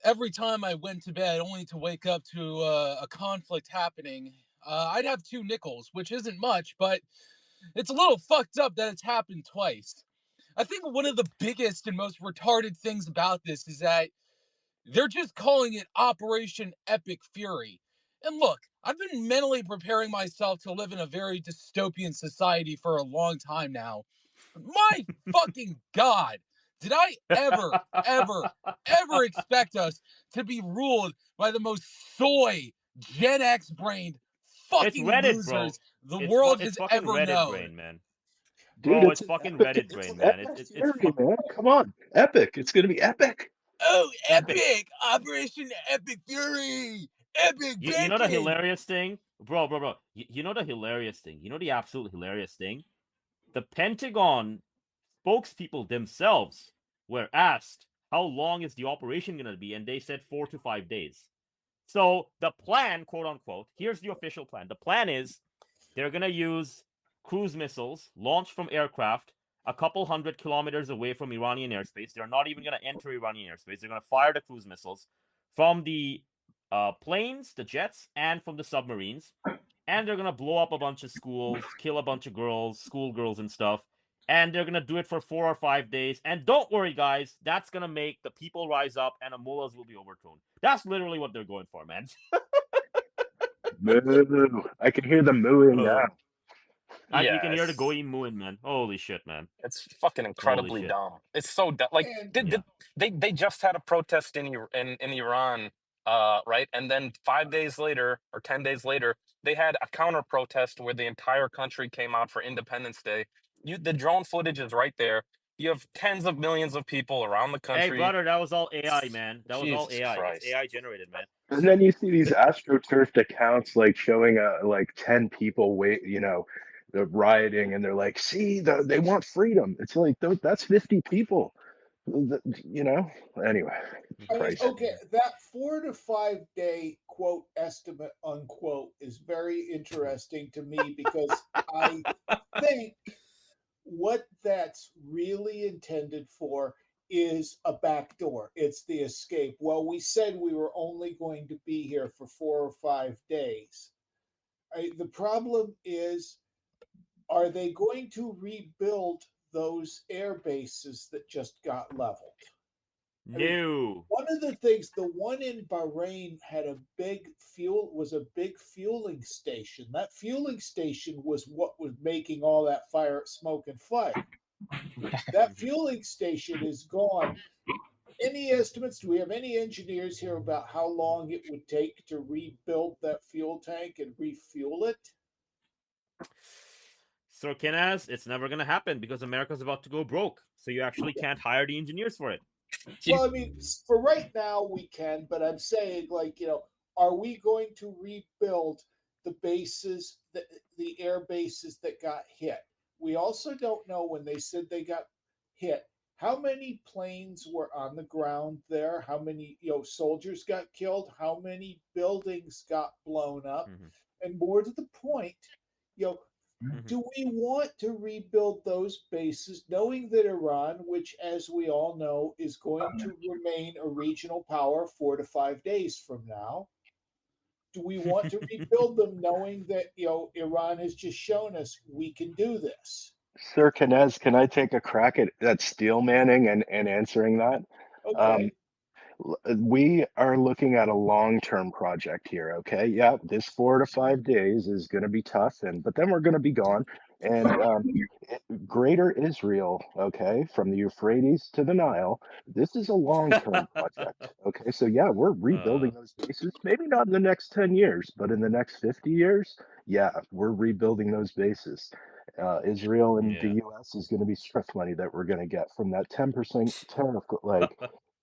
every time I went to bed only to wake up to a conflict happening, I'd have 2 nickels, which isn't much, but it's a little fucked up that it's happened twice. I think one of the biggest and most retarded things about this is that they're just calling it Operation Epic Fury. And look, I've been mentally preparing myself to live in a very dystopian society for a long time now. But my fucking God, did I ever expect us to be ruled by the most soy, Gen X brained It's fucking Reddit, bro. losers the world It's has fucking ever Reddit known? brain, man. Dude, Bro, it's it's an fucking epic. Reddit It's brain, an man. epic It's fury, man. Come on, epic. It's gonna be epic. Oh, epic. epic! Operation Epic Fury! Epic You know the bacon! hilarious thing, bro. You know the hilarious thing. You know the absolute hilarious thing. The Pentagon spokespeople themselves were asked how long is the operation going to be, and they said 4 to 5 days. So the plan, quote unquote, here's the official plan. The plan is they're going to use cruise missiles launched from aircraft a couple 100 kilometers away from Iranian airspace. They're not even going to enter Iranian airspace. They're going to fire the cruise missiles from the planes, the jets, and from the submarines. And they're going to blow up a bunch of schools, kill a bunch of girls, schoolgirls, and stuff. And they're going to do it for 4 or 5 days. And don't worry, guys, that's going to make the people rise up and the mullahs will be overthrown. That's literally what they're going for, man. Moo. I can hear the mooing now. You Yeah, can hear the goyim mooing, man. Holy shit, man. it's fucking Holy incredibly shit. dumb. It's so dumb. Like And did, Yeah. they just had a protest in Iran, right? And then 5 days later or 10 days later, they had a counter protest where the entire country came out for Independence Day. The drone footage is right there. You have tens of millions of people around the Hey, country. brother, that was all AI, man. That was all Jesus AI. It's Christ. AI generated, man. And then you see these astroturfed accounts like showing like 10 people they're rioting and they're like, see, they want freedom. It's like that's 50 people. You know? Anyway, I mean, Christ. okay, that 4 to 5 day quote estimate unquote is very interesting to me because I think what that's really intended for is a backdoor. It's the escape. Well, we said we were only going to be here for 4 or 5 days. The problem is, are they going to rebuild those air bases that just got leveled? I mean, No. one of the things, the one in Bahrain had a big fueling station. That fueling station was what was making all that fire, smoke, and flame. That fueling station is gone. Any estimates? Do we have any engineers here about how long it would take to rebuild that fuel tank and refuel it? Sir Kenaz, it's never going to happen because America's about to go broke. So you actually can't hire the engineers for it. Well, I mean, for right now we can, but I'm saying, are we going to rebuild the bases, the air bases that got hit? We also don't know when they said they got hit, how many planes were on the ground there, how many, soldiers got killed, how many buildings got blown up, Mm-hmm. and more to the point, you know, Mm-hmm. do we want to rebuild those bases knowing that Iran, which, as we all know, is going to remain a regional power 4 to 5 days from now? Do we want to rebuild them knowing that, Iran has just shown us we can do this? Sir Canez, can I take a crack at steel manning and answering that? Um, Okay. we are looking at a long-term project here, okay? Yeah, this 4 to 5 days is going to be tough, but then we're going to be gone. And Greater Israel, okay, from the Euphrates to the Nile, this is a long-term project, okay? So yeah, we're rebuilding those bases. Maybe not in the next 10 years, but in the next 50 years, yeah, we're rebuilding those bases. Israel and the Yeah. U.S. is going to be stress money that we're going to get from that 10% tariff, like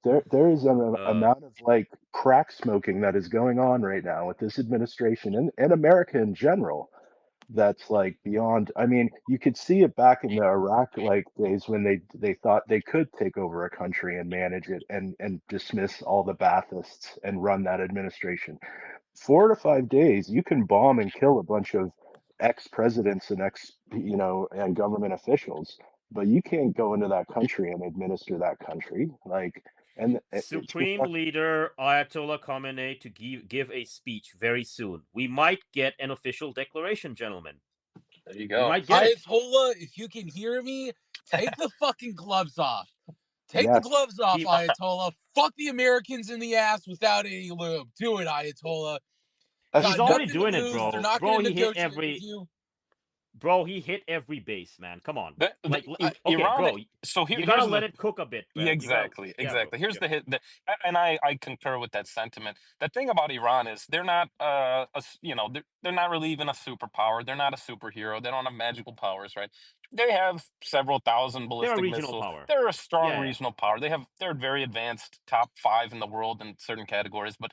there is an amount of like crack smoking that is going on right now with this administration and America in general that's like beyond. I mean, you could see it back in the Iraq like days when they thought they could take over a country and manage it and dismiss all the Baathists and run that administration. 4 to 5 days, you can bomb and kill a bunch of ex-presidents and and government officials but you can't go into that country and administer that country. Like, and it's Supreme Leader Ayatollah Khamenei to give a speech very soon. We might get an official declaration, gentlemen. There you We go. might get it. Ayatollah, if you can hear me, take the fucking gloves off. Take the gloves off, Ayatollah. Fuck the Americans in the ass without any lube. Do it, Ayatollah. He's already doing it, bro. They're not going to negotiate with you. Bro, he hit every base, man. Come on. Okay, Iran, bro. So you gotta let it cook a bit, man. Exactly. Here's the hit, and I concur with that sentiment. The thing about Iran is they're not, they're not really even a superpower. They're not a superhero. They don't have magical powers, right? They have several thousand ballistic They're a regional missiles. power. They're a strong regional power. They're very advanced, top 5 in the world in certain categories, but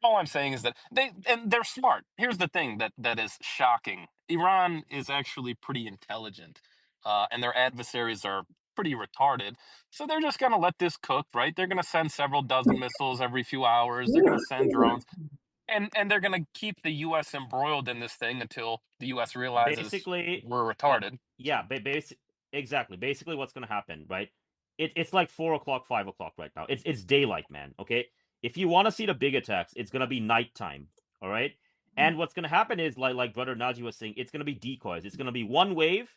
all I'm saying is that they're smart. Here's the thing that is shocking. Iran is actually pretty intelligent, and their adversaries are pretty retarded. So they're just gonna let this cook, right? They're gonna send several dozen missiles every few hours. They're gonna send drones, and they're gonna keep the U.S. embroiled in this thing until the U.S. realizes basically we're retarded. Exactly. Basically, what's gonna happen, right? It's like 4 o'clock, 5 o'clock right now. It's daylight, man. Okay. If you want to see the big attacks, it's gonna be nighttime. All right. And what's gonna happen is like Brother Naji was saying, it's gonna be decoys. It's gonna be one wave,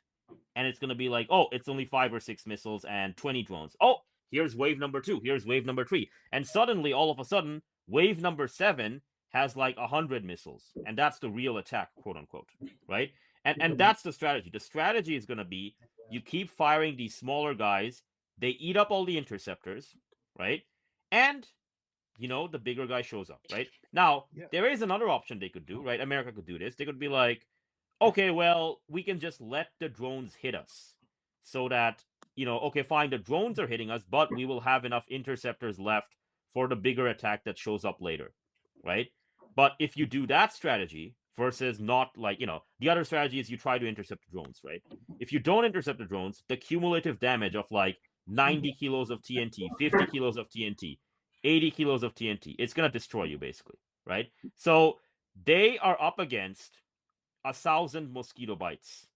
and it's gonna be like, oh, it's only 5 or 6 missiles and 20 drones. Oh, here's wave number 2. Here's wave number 3, and suddenly, all of a sudden, wave number 7 has like 100 missiles, and that's the real attack, quote unquote, right? And that's the strategy. The strategy is gonna be you keep firing these smaller guys. They eat up all the interceptors, right? And the bigger guy shows up, right? Now, there is another option they could do, right? America could do this. They could be like, okay, well, we can just let the drones hit us so that, okay, fine, the drones are hitting us, but we will have enough interceptors left for the bigger attack that shows up later, right? But if you do that strategy versus not like, the other strategy is you try to intercept the drones, right? If you don't intercept the drones, the cumulative damage of like 90 kilos of TNT, 50 kilos of TNT, 80 kilos of TNT, it's going to destroy you basically, right? So they are up against 1,000 mosquito bites,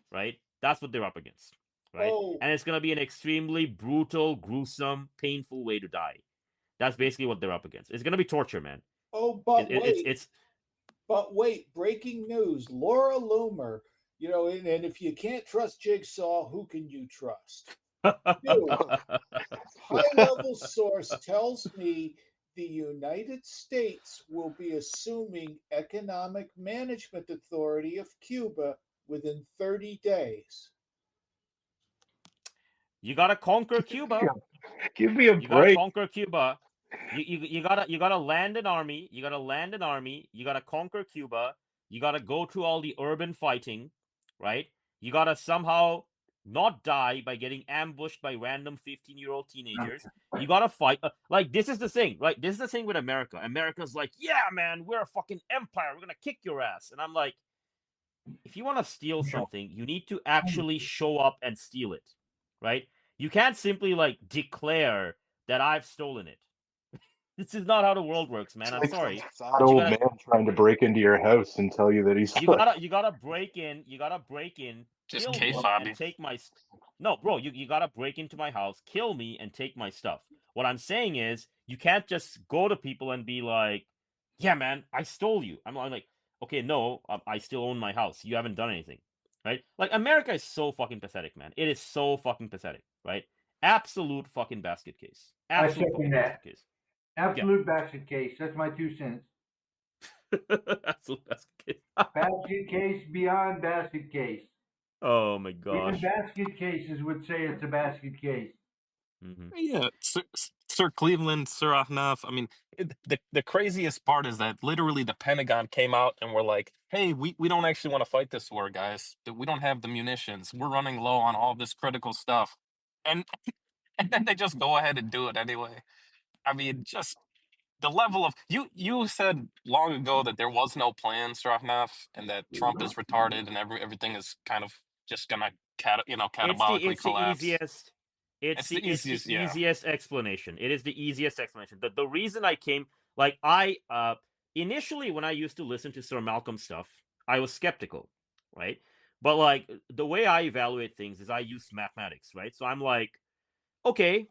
right? That's what they're up against, right? And it's going to be an extremely brutal, gruesome, painful way to die. That's basically what they're up against. It's going to be torture, man. But wait, breaking news. Laura Loomer, and if you can't trust Jigsaw, who can you trust? High-level source tells me the United States will be assuming economic management authority of Cuba within 30 days. You gotta conquer Cuba. Give me a break. You gotta conquer Cuba. You gotta land an army. You gotta land an army. You gotta conquer Cuba. You gotta go through all the urban fighting, right? You gotta somehow not die by getting ambushed by random 15-year-old teenagers. You gotta fight. Like, this is the thing, right? This is the thing with America. America's like, yeah, man, we're a fucking empire. We're gonna kick your ass. And I'm like, if you want to steal something, you need to actually show up and steal it, right? You can't simply like declare that I've stolen it. This is not how the world works, man. I'm sorry. Fat old man trying to break into your house and tell you that he's. You gotta break in. You gotta break in. Just kill me and take my. No, bro. You gotta break into my house, kill me, and take my stuff. What I'm saying is, you can't just go to people and be like, "Yeah, man, I stole you." I'm like, okay, no, I still own my house. You haven't done anything, right? Like, America is so fucking pathetic, man. It is so fucking pathetic, right? Absolute fucking basket case. Absolute fucking basket case. Absolute basket case. That's my 2 cents. Absolute basket case. Basket case beyond basket case. Oh my gosh. Even basket cases would say it's a basket case. Mm-hmm. Yeah, Sir Cleveland, Sir Ahnaf. I mean, the craziest part is that literally the Pentagon came out and were like, "Hey, we don't actually want to fight this war, guys. We don't have the munitions. We're running low on all this critical stuff," and and then they just go ahead and do it anyway. I mean, just the level of you said long ago that there was no plan, Sir Ahnaf, and that Trump is retarded and everything is kind of just gonna catabolically collapse. It's the easiest explanation. It is the easiest explanation. The reason I came, like, initially when I used to listen to Sir Malcolm stuff, I was skeptical, right? But like the way I evaluate things is I use mathematics, right? So I'm like, okay,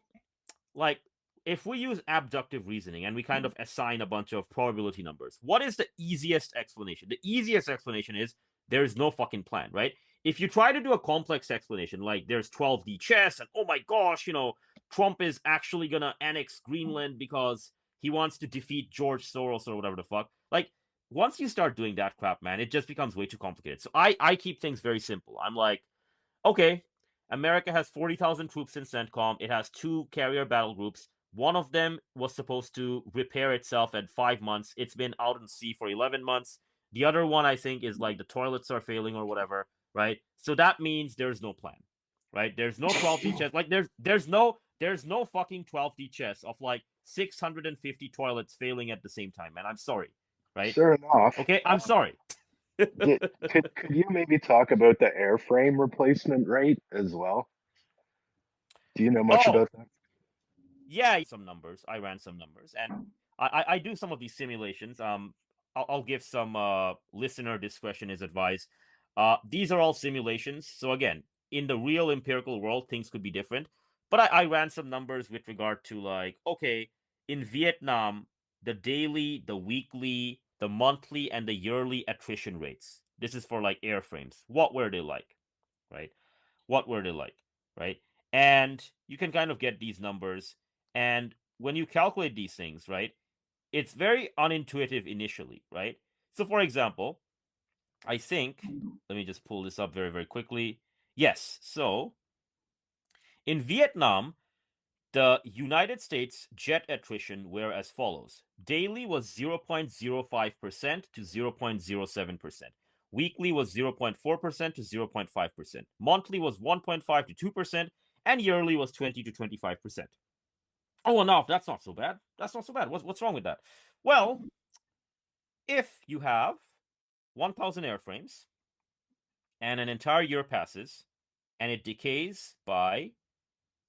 like if we use abductive reasoning and we kind of assign a bunch of probability numbers, what is the easiest explanation? The easiest explanation is there's no fucking plan, right? If you try to do a complex explanation, like there's 12D chess, and oh my gosh, Trump is actually gonna annex Greenland because he wants to defeat George Soros or whatever the fuck. Like, once you start doing that crap, man, it just becomes way too complicated. So I keep things very simple. I'm like, okay, America has 40,000 troops in CENTCOM. It has 2 carrier battle groups. One of them was supposed to repair itself at 5 months. It's been out in sea for 11 months. The other one, I think, is like the toilets are failing or whatever, right? So that means there's no plan, right? There's no 12D chess. Like there's no fucking 12D chess of like 650 toilets failing at the same time, man. I'm sorry, right? Sure enough. Okay, I'm sorry. Could you maybe talk about the airframe replacement rate as well? Do you know much Oh, about that? yeah, some numbers. I ran some numbers, and I do some of these simulations. I'll give some listener discretion is advised. These are all simulations, so again, in the real empirical world, things could be different. But I ran some numbers with regard to like, okay, in Vietnam, the daily, the weekly, the monthly, and the yearly attrition rates. This is for like airframes. What were they like, right? What were they like, right? And you can kind of get these numbers. And when you calculate these things, right, it's very unintuitive initially, right? So, for example, I think, let me just pull this up very, very quickly. Yes, so in Vietnam, the United States jet attrition were as follows. Daily was 0.05% to 0.07%. Weekly was 0.4% to 0.5%. Monthly was 1.5 to 2%. And yearly was 20 to 25%. Oh, no, that's not so bad. That's not so bad. What's wrong with that? Well, if you have 1,000 airframes and an entire year passes and it decays by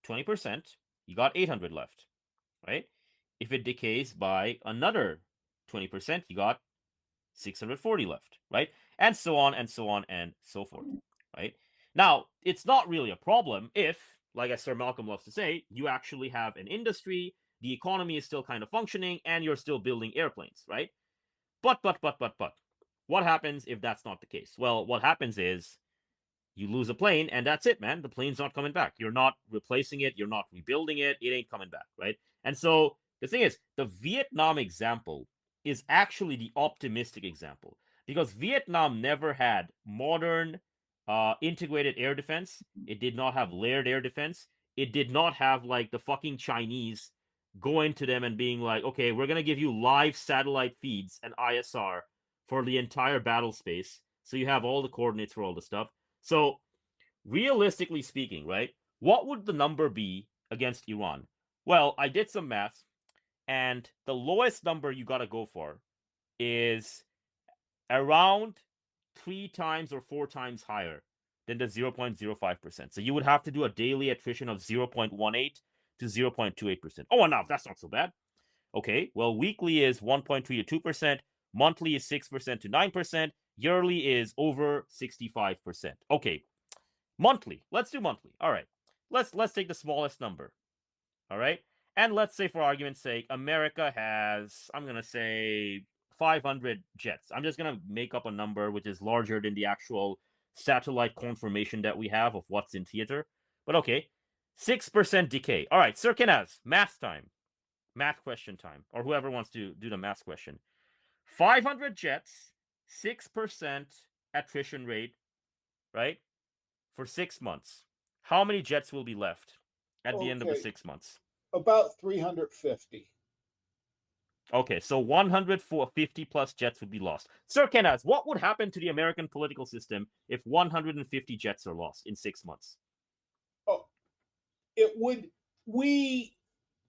20%, you got 800 left, right? If it decays by another 20%, you got 640 left, right? And so on and so on and so forth, right? Now, it's not really a problem if, like as Sir Malcolm loves to say, you actually have an industry, the economy is still kind of functioning, and you're still building airplanes, right? But. What happens if that's not the case? Well, what happens is you lose a plane, and that's it, man. The plane's not coming back. You're not replacing it. You're not rebuilding it. It ain't coming back, right? And so the thing is, the Vietnam example is actually the optimistic example because Vietnam never had modern integrated air defense. It did not have layered air defense. It did not have like the fucking Chinese going to them and being like, okay, we're going to give you live satellite feeds and ISR for the entire battle space. So you have all the coordinates for all the stuff. So, realistically speaking, right, what would the number be against Iran? Well, I did some math, and the lowest number you got to go for is around 3 times or 4 times higher than the 0.05%. So, you would have to do a daily attrition of 0.18 to 0.28%. Oh, enough. That's not so bad. Okay, well, weekly is 1.3 to 2%, monthly is 6% to 9%, yearly is over 65%. Okay, monthly. Let's do monthly. All right. Let's take the smallest number. All right? And let's say for argument's sake, America has, I'm going to say 500 jets. I'm just going to make up a number which is larger than the actual satellite confirmation that we have of what's in theater. But okay. 6% decay. All right, Sir Kinaz, math time. Math question time. Or whoever wants to do the math question. 500 jets, 6% attrition rate, right? For 6 months. How many jets will be left at the end of the Okay, 6 months? about 350. Okay, so 150 plus jets would be lost. Sir Kenaz, what would happen to the American political system if 150 jets are lost in 6 months? Oh, it would. We.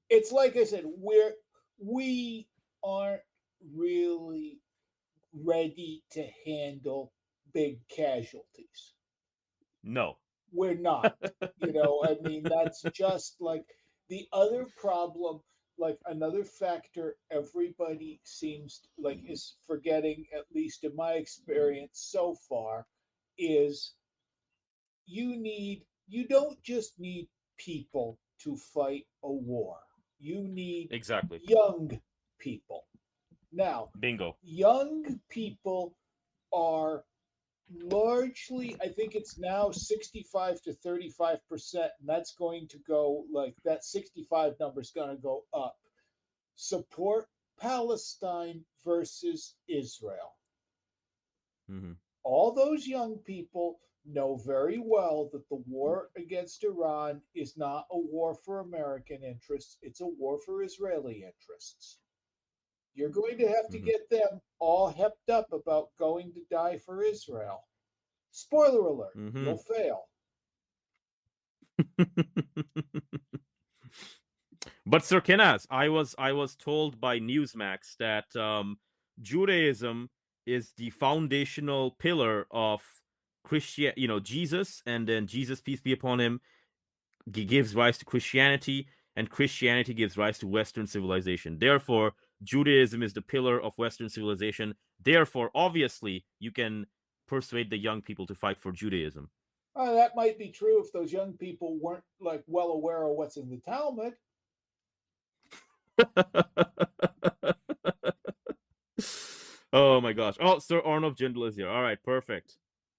It's like I said. We aren't really ready to handle big casualties. No. We're not. I mean, that's just like the other problem. Like another factor everybody seems like is forgetting, at least in my experience so far, is you don't just need people to fight a war. You need Exactly. young people. Now, Bingo. young people are largely, I think it's now 65 to 35%, and that's going to go like that 65 number is going to go up. Support Palestine versus Israel. Mm-hmm. All those young people know very well that the war against Iran is not a war for American interests, it's a war for Israeli interests. You're going to have to Mm-hmm. get them all hepped up about going to die for Israel. Spoiler alert, Mm-hmm. you'll fail. But Sir Kenaz, I was told by Newsmax that Judaism is the foundational pillar of Christian, Jesus, and then Jesus, peace be upon him, gives rise to Christianity, and Christianity gives rise to Western civilization. Therefore, Judaism is the pillar of Western civilization. Therefore, obviously, you can persuade the young people to fight for Judaism. That might be true if those young people weren't like well aware of what's in the Talmud. Oh my gosh. Oh, Sir Arnold Jindal is here. All right, perfect.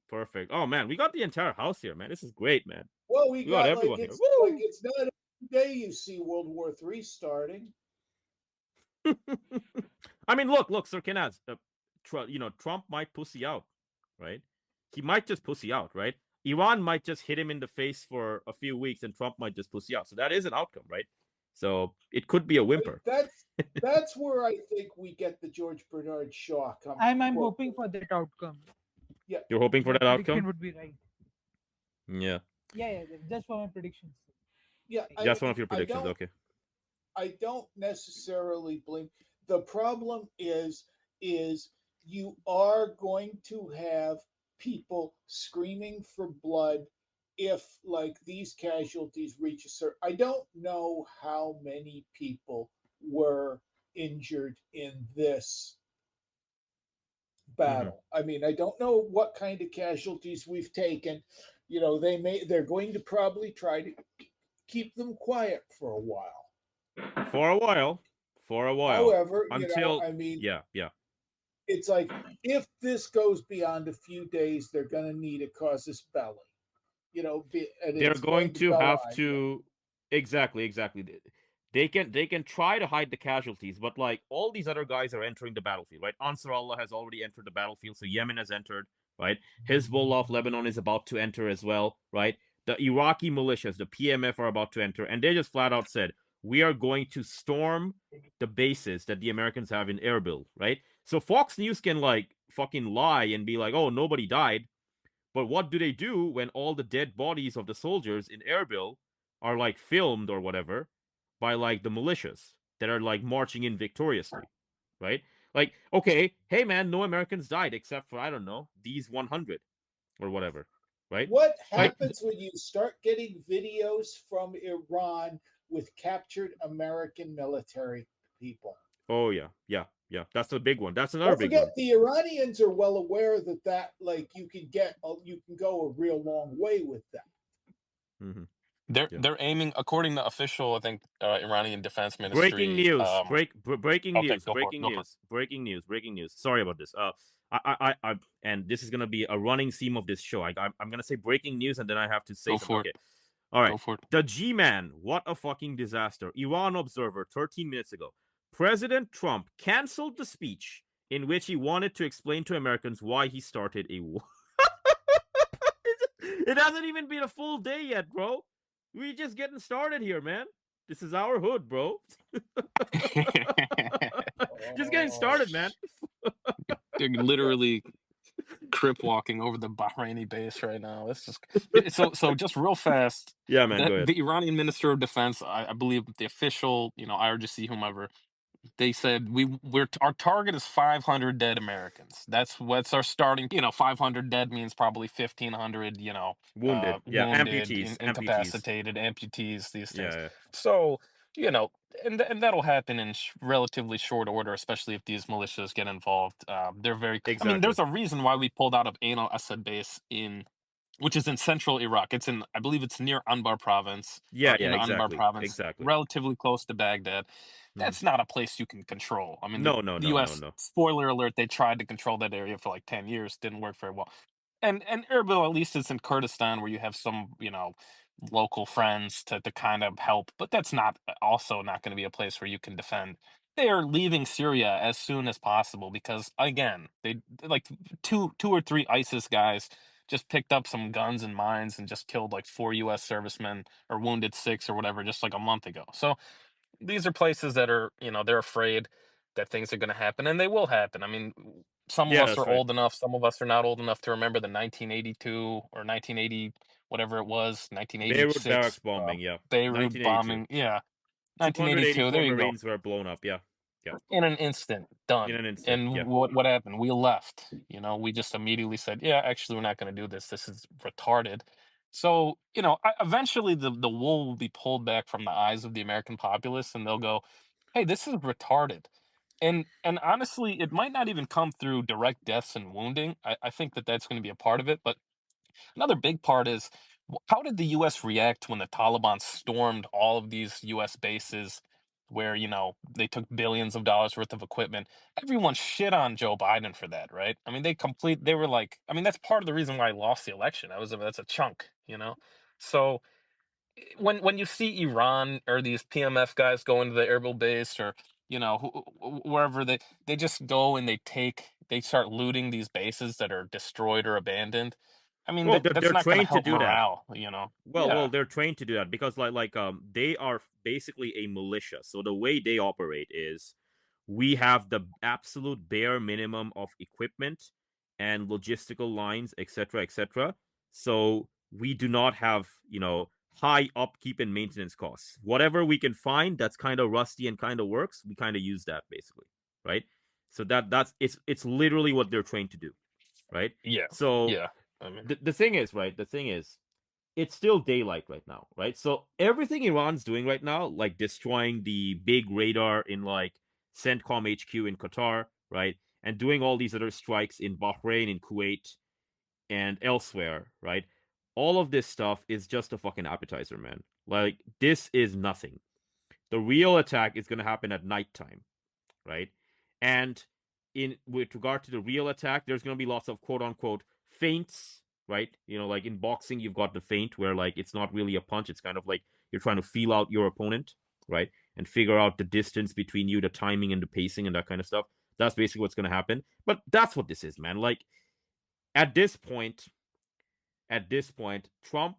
Perfect. Oh man, we got the entire house here, man. This is great, man. Well, We got everyone here. Woo! it's not every day you see World War III starting. I mean, look, Sir Kenaz, Trump might pussy out, right? He might just pussy out, right? Iran might just hit him in the face for a few weeks, and Trump might just pussy out. So that is an outcome, right? So it could be a whimper. That's where I think we get the George Bernard Shaw coming. I'm hoping for that outcome. Yeah, you're hoping for My that outcome. prediction would be right. Yeah. Yeah, just for my predictions. Yeah, that's one of your predictions. Okay. I don't necessarily blame. The problem is you are going to have people screaming for blood if like these casualties reach a certain. I don't know how many people were injured in this battle. I mean, I don't know what kind of casualties we've taken. They're going to probably try to keep them quiet for a while. However, until yeah. It's like if this goes beyond a few days, they're going to need a casus belli. They're going to have to exactly. They can try to hide the casualties, but like all these other guys are entering the battlefield, right? Ansar Allah has already entered the battlefield, so Yemen has entered, right? Hezbollah of Lebanon is about to enter as well, right? The Iraqi militias, the PMF, are about to enter, and they just flat out said, we are going to storm the bases that the Americans have in Erbil, right? So Fox News can like fucking lie and be like, oh, nobody died. But what do they do when all the dead bodies of the soldiers in Erbil are like filmed or whatever by like the militias that are like marching in victoriously, right? Like, okay, hey man, no Americans died except for, I don't know, these 100 or whatever, right? What happens when you start getting videos from Iran with captured American military people? Oh yeah. That's a big one. That's another big one. Don't forget, the Iranians are well aware that like you can go a real long way with that. Mm-hmm. They're aiming, according to official, I think, Iranian Defense Ministry. Breaking news! Breaking okay, news! Breaking news! Sorry about this. I and this is gonna be a running theme of this show. I'm gonna say breaking news, and then I have to say something. Okay. All right. The G-Man, what a fucking disaster. Iran Observer, 13 minutes ago. President Trump canceled the speech in which he wanted to explain to Americans why he started a war. It hasn't even been a full day yet, bro. We just getting started here, man. This is our hood, bro. Just getting started, man. They're literally crip walking over the Bahraini base right now. It's just so just real fast. Yeah, man. Go ahead. The Iranian Minister of Defense, I believe the official, IRGC, whomever, they said our target is 500 dead Americans. That's what's our starting. 500 dead means probably 1,500. Wounded, amputees, incapacitated, amputees. These things. Yeah. So and that'll happen in relatively short order, especially if these militias get involved. They're very. Exactly. I mean, there's a reason why we pulled out of Ain al-Assad base in which is in central Iraq. It's I believe it's near Anbar province. Yeah, In Anbar exactly, province, exactly. relatively close to Baghdad. That's not a place you can control. I mean, No, the U.S. no. Spoiler alert: they tried to control that area for like 10 years, didn't work very well. And Erbil, at least it's in Kurdistan, where you have some local friends to kind of help, but that's not also not going to be a place where you can defend. They are leaving Syria as soon as possible because again, they like two or three ISIS guys just picked up some guns and mines and just killed like 4 U.S. servicemen or wounded 6 or whatever just like a month ago. So these are places that are, they're afraid that things are going to happen, and they will happen. I mean, some of Yeah, us are that's right. old enough, some of us are not old enough to remember the 1982 or 1980, whatever it was, Beirut 1986 barracks bombing, yeah. Beirut 1982. bombing. Yeah, 1982. 284 There you go. Marines were blown up, yeah. Yeah. In an instant, In done. an instant, yeah. And what happened? We left. We just immediately said, "Yeah, actually, we're not going to do this. This is retarded." So, eventually the wool will be pulled back from the eyes of the American populace, and they'll go, "Hey, this is retarded." And honestly, it might not even come through direct deaths and wounding. I think that that's going to be a part of it, but another big part is how did the US react when the Taliban stormed all of these US bases where, they took billions of dollars worth of equipment? Everyone shit on Joe Biden for that, right? I mean, they were like, I mean, that's part of the reason why I lost the election. That's a chunk. So when you see Iran or these PMF guys go into the Erbil base or wherever they just go and they start looting these bases that are destroyed or abandoned. I mean Well, that's they're not going to trained to help do that. morale. Well, Yeah, they're trained to do that because they are basically a militia. So the way they operate is we have the absolute bare minimum of equipment and logistical lines, etc., etc. So we do not have, high upkeep and maintenance costs. Whatever we can find that's kind of rusty and kind of works, we kind of use that basically, right? So it's literally what they're trained to do, right? yeah, So yeah. I mean, the thing is, right? The thing is, it's still daylight right now, right? So everything Iran's doing right now, like destroying the big radar in like CENTCOM HQ in Qatar, right? And doing all these other strikes in Bahrain, in Kuwait, and elsewhere, right? All of this stuff is just a fucking appetizer, man. Like, this is nothing. The real attack is going to happen at nighttime, right? And in with regard to the real attack, there's going to be lots of quote unquote feints, right? Like in boxing, you've got the feint where like it's not really a punch; it's kind of like you're trying to feel out your opponent, right? And figure out the distance between you, the timing and the pacing and that kind of stuff. That's basically what's going to happen. But that's what this is, man. Like at this point, Trump,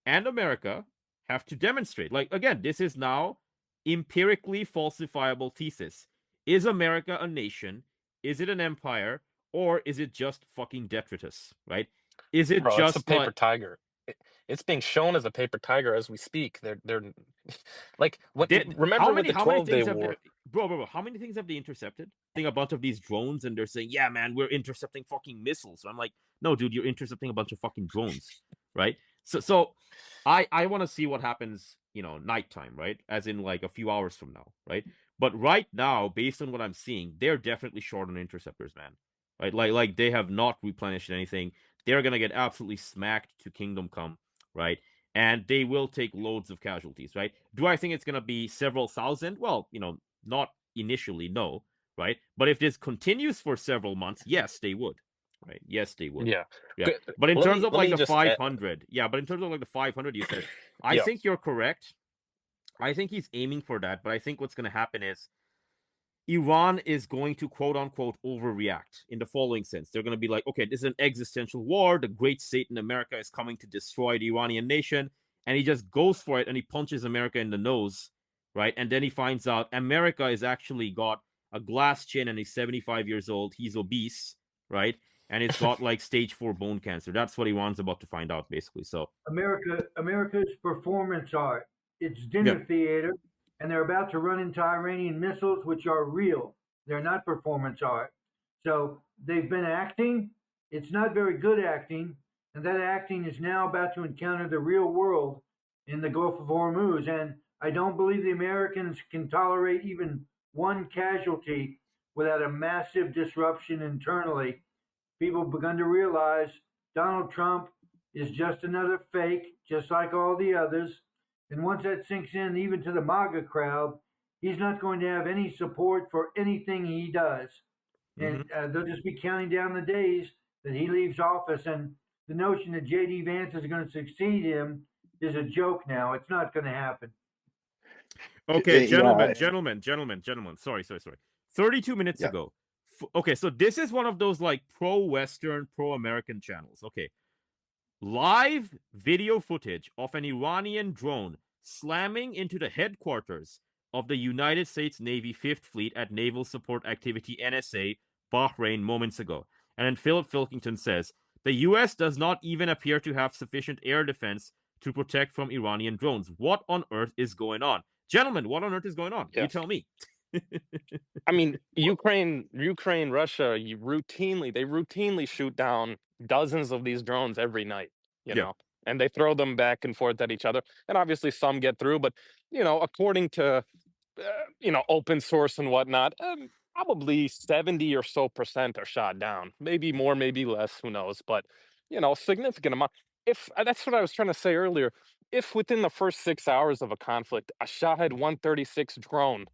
and America have to demonstrate. Like, again, this is now empirically falsifiable thesis. Is America a nation? Is it an empire? Or is it just fucking detritus, right? Is it bro, it's a just paper like tiger. It's being shown as a paper tiger as we speak. They're like how remember with many the how many 12-day things have they war. bro, how many things have they intercepted? I think a bunch of these drones and they're saying, yeah, man, we're intercepting fucking missiles. So I'm like, no, dude, you're intercepting a bunch of fucking drones, right? So I want to see what happens, nighttime, right? As in like a few hours from now, right? But right now, based on what I'm seeing, they're definitely short on interceptors, man. Right? Like they have not replenished anything. They're gonna get absolutely smacked to Kingdom Come, right? And they will take loads of casualties, right? Do I think it's going to be several thousand? Well, not initially, no, right? But if this continues for several months, yes, they would, right? Yes, they would. Yeah. Yeah. Good. But in terms of Let like me the just 500, yeah, but in terms of like the 500 you said, I yeah. think you're correct. I think he's aiming for that, but I think what's going to happen is Iran is going to quote unquote overreact in the following sense. They're going to be like, okay, this is an existential war. The great Satan America is coming to destroy the Iranian nation. And he just goes for it and he punches America in the nose, right? And then he finds out America is actually got a glass chin and he's 75 years old. He's obese, right? And he's got like stage 4 bone cancer. That's what Iran's about to find out, basically. So, America's performance art. It's yeah. dinner theater, and they're about to run into Iranian missiles, which are real. They're not performance art. So they've been acting. It's not very good acting, and that acting is now about to encounter the real world in the Gulf of Hormuz. And I don't believe the Americans can tolerate even one casualty without a massive disruption internally. People have begun to realize Donald Trump is just another fake, just like all the others. And once that sinks in, even to the MAGA crowd, he's not going to have any support for anything he does. And they'll just be counting down the days that he leaves office. And the notion that J.D. Vance is going to succeed him is a joke now. It's not going to happen. Okay, Yeah. gentlemen. Sorry. 32 minutes ago. Okay, so this is one of those like pro-Western, pro-American channels. Okay. Live video footage of an Iranian drone slamming into the headquarters of the United States Navy Fifth Fleet at Naval Support Activity NSA, Bahrain, moments ago. And then Philip Filkington says, the US does not even appear to have sufficient air defense to protect from Iranian drones. What on earth is going on? Gentlemen, what on earth is going on? Yeah. You tell me. I mean, Ukraine, Russia, they routinely shoot down dozens of these drones every night, you know, and they throw them back and forth at each other. And obviously some get through, but, according to, open source and whatnot, probably 70 or so percent are shot down. Maybe more, maybe less, who knows, but, a significant amount. If that's what I was trying to say earlier, if within the first 6 hours of a conflict, a Shahed 136 drone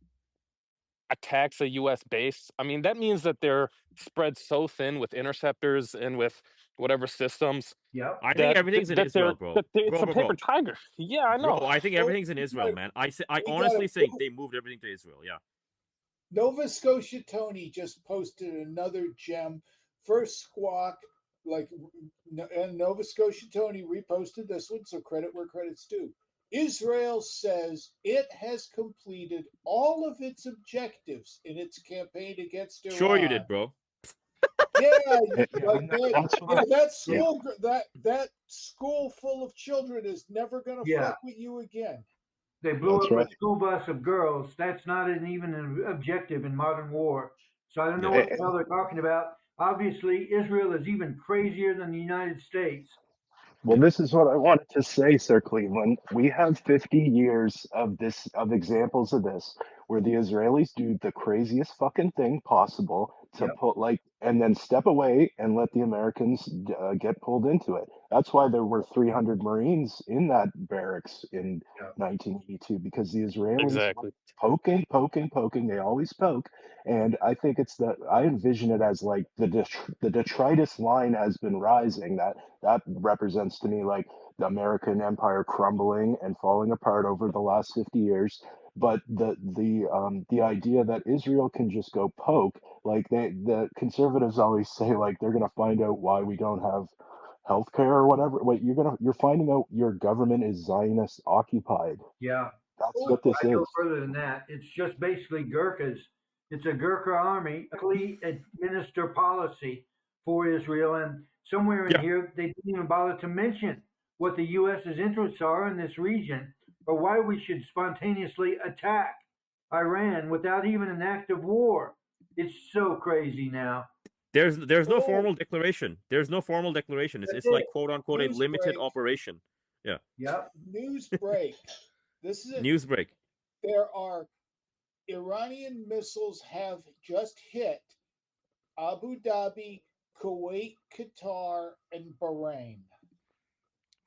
attacks a U.S. base, I mean, that means that they're spread so thin with interceptors and with whatever systems. Yep. I think everything's in Israel, bro. It's a paper tiger. Yeah, I know. Bro, I think everything's in Israel, man. I honestly think they moved everything to Israel. Yeah. Nova Scotia Tony just posted another gem. First squawk, and Nova Scotia Tony reposted this one, so credit where credit's due. Israel says it has completed all of its objectives in its campaign against Iran. Sure you did, bro. That school full of children is never going to fuck with you again. They blew up a school bus of girls. That's not even an objective in modern war. So I don't know what the hell they're talking about. Obviously, Israel is even crazier than the United States. Well, this is what I wanted to say, Sir Cleveland. We have 50 years of examples of this, where the Israelis do the craziest fucking thing possible to put and then step away and let the Americans get pulled into it. That's why there were 300 Marines in that barracks in 1982, because the Israelis were poking. They always poke. And I think I envision it as like the detritus line has been rising. That represents to me like the American empire crumbling and falling apart over the last 50 years. But the idea that Israel can just go poke, like the conservatives always say, like they're gonna find out why we don't have healthcare or whatever. Wait, you're finding out your government is Zionist occupied. Yeah. That's what this is. Go further than that. It's just basically Gurkhas. It's a Gurkha army, administer policy for Israel. And somewhere in here, they didn't even bother to mention what the U.S.'s interests are in this region, or why we should spontaneously attack Iran without even an act of war. It's so crazy now. There's no formal declaration. There's no formal declaration. It's like quote unquote a limited operation. Yeah. Yep. News break. This is it. News break. There are Iranian missiles have just hit Abu Dhabi, Kuwait, Qatar, and Bahrain.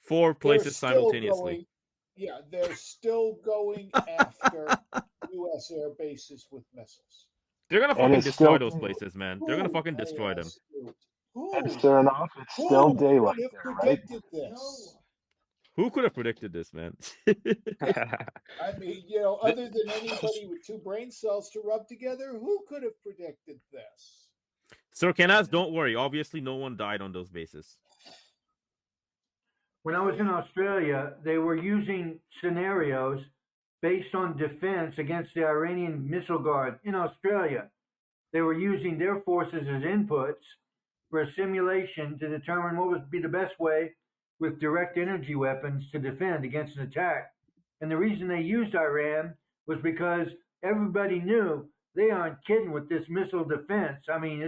4 places simultaneously. They're still going after U.S. air bases with missiles. They're gonna fucking destroy those places, man. They're gonna fucking destroy them. It's still daylight there, right? This? Who could have predicted this, man? I mean, other than anybody with 2 brain cells to rub together, who could have predicted this? Sir Kenaz, don't worry. Obviously, no one died on those bases. When I was in Australia, they were using scenarios based on defense against the Iranian missile guard in Australia. They were using their forces as inputs for a simulation to determine what would be the best way with direct energy weapons to defend against an attack. And the reason they used Iran was because everybody knew they aren't kidding with this missile defense. I mean,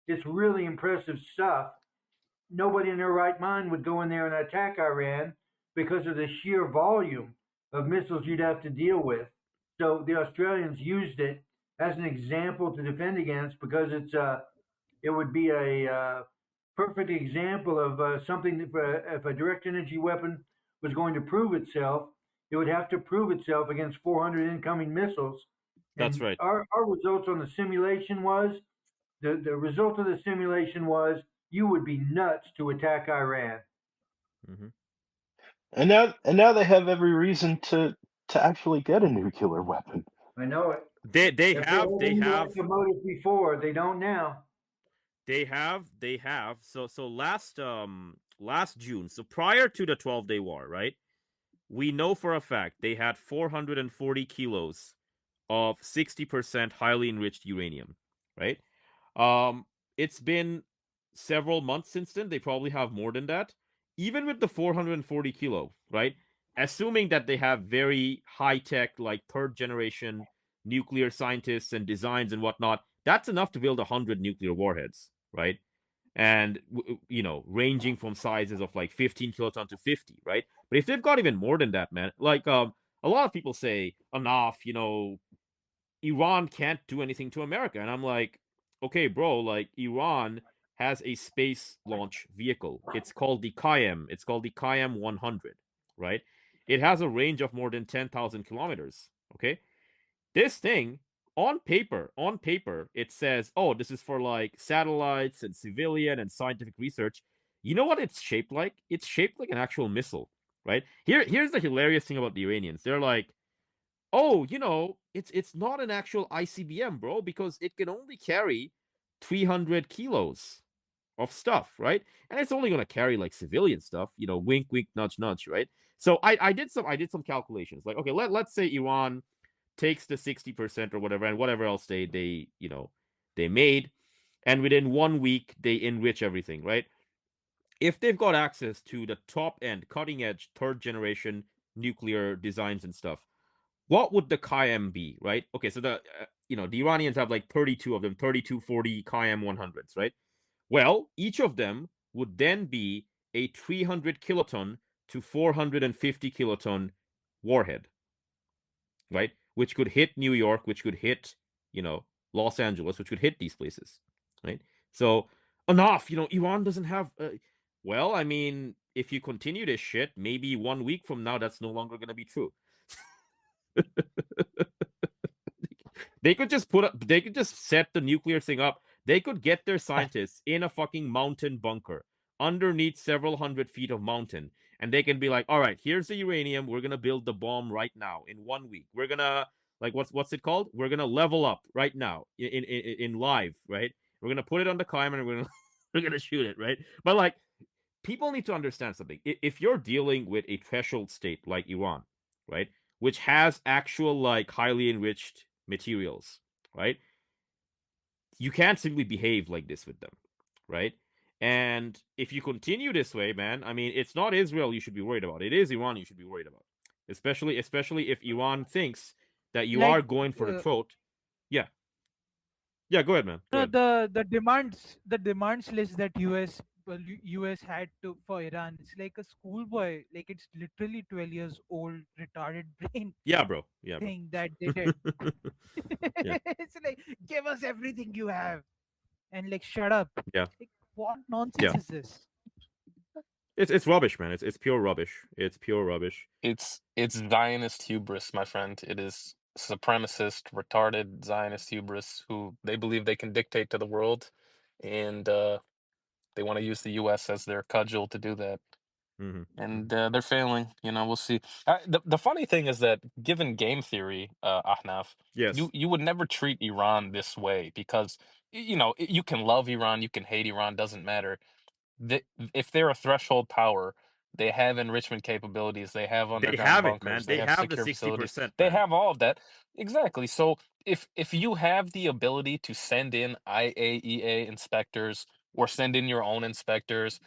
it's really impressive stuff. Nobody in their right mind would go in there and attack Iran because of the sheer volume of missiles you'd have to deal with. So the Australians used it as an example to defend against, because it would be a perfect example of something that if a direct energy weapon was going to prove itself, it would have to prove itself against 400 incoming missiles. That's And right. our results on the simulation was the result of the simulation was you would be nuts to attack Iran. Mm-hmm. And now they have every reason to actually get a nuclear weapon. I know it. They If they had they any have locomotive before, they don't now. they have so last June, so prior to the 12-day war, right? We know for a fact they had 440 kilos of 60% highly enriched uranium, right? Um, it's been several months since then. They probably have more than that. Even with the 440 kilo, right? Assuming that they have very high tech, like third generation nuclear scientists and designs and whatnot, that's enough to build 100 nuclear warheads, right? And ranging from sizes of like 15 kiloton to 50, right? But if they've got even more than that, man, like a lot of people say enough, Iran can't do anything to America. And I'm like, okay, bro, like Iran has a space launch vehicle. It's called the Qaem. It's called the Qaem 100, right? It has a range of more than 10,000 kilometers, okay? This thing on paper, it says, oh, this is for like satellites and civilian and scientific research. You know what it's shaped like? It's shaped like an actual missile, right? Here's the hilarious thing about the Iranians. They're like, oh, it's not an actual ICBM, bro, because it can only carry 300 kilos of stuff, right? And it's only going to carry like civilian stuff, wink, wink, nudge, nudge, right? So I did some calculations. Like, okay, let's say Iran takes the 60% or whatever, and whatever else they made, and within 1 week they enrich everything, right? If they've got access to the top end, cutting edge, third generation nuclear designs and stuff, what would the Qaem be, right? Okay, so the Iranians have like 32 of them, 3240 Qaem 100s, right? Well, each of them would then be a 300 kiloton to 450 kiloton warhead, right? Which could hit New York, which could hit, Los Angeles, which could hit these places, right? So enough, Iran doesn't have. Well, I mean, if you continue this shit, maybe 1 week from now, that's no longer going to be true. They could just they could just set the nuclear thing up. They could get their scientists in a fucking mountain bunker underneath several hundred feet of mountain, and they can be like, all right, here's the uranium. We're gonna build the bomb right now in 1 week. We're gonna, like, what's it called? We're gonna level up right now in live, right? We're gonna put it on the climber and we're gonna we're gonna shoot it, right? But like, people need to understand something. If you're dealing with a threshold state like Iran, right, which has actual like highly enriched materials, right, you can't simply behave like this with them, right? And if you continue this way, man, I mean, it's not Israel you should be worried about. It is Iran you should be worried about, especially if Iran thinks that you Like are going for the throat. Yeah, yeah. Go ahead, man. Go ahead. the demands list that US had to for Iran. It's like a schoolboy. Like it's literally 12 years old, retarded brain Yeah, bro. Yeah, bro. thing that they did. Yeah, It's like give us everything you have and like shut up. yeah, Like what nonsense yeah. is this? It's rubbish, man. It's pure rubbish. It's pure rubbish. It's Zionist hubris, my friend. It is supremacist, retarded Zionist hubris who they believe they can dictate to the world, and they want to use the U.S. as their cudgel to do that. Mm-hmm. And they're failing. We'll see. The funny thing is that given game theory, Ahnaf, Yes. you would never treat Iran this way because you can love Iran, you can hate Iran, doesn't matter. They, if they're a threshold power, they have enrichment capabilities, they have They underground have it, man. bunkers, they They have have the secure facilities, 60%, they man. have all of that. Exactly. So if you have the ability to send in IAEA inspectors or send in your own inspectors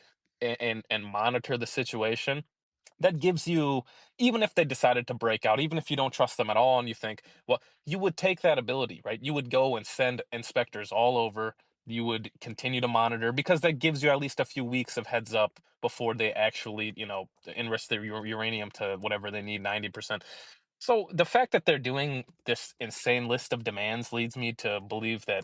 and monitor the situation, that gives you, even if they decided to break out, even if you don't trust them at all and you think, well, you would take that ability, right? You would go and send inspectors all over. You would continue to monitor because that gives you at least a few weeks of heads up before they actually, enrich their uranium to whatever they need, 90%. So the fact that they're doing this insane list of demands leads me to believe that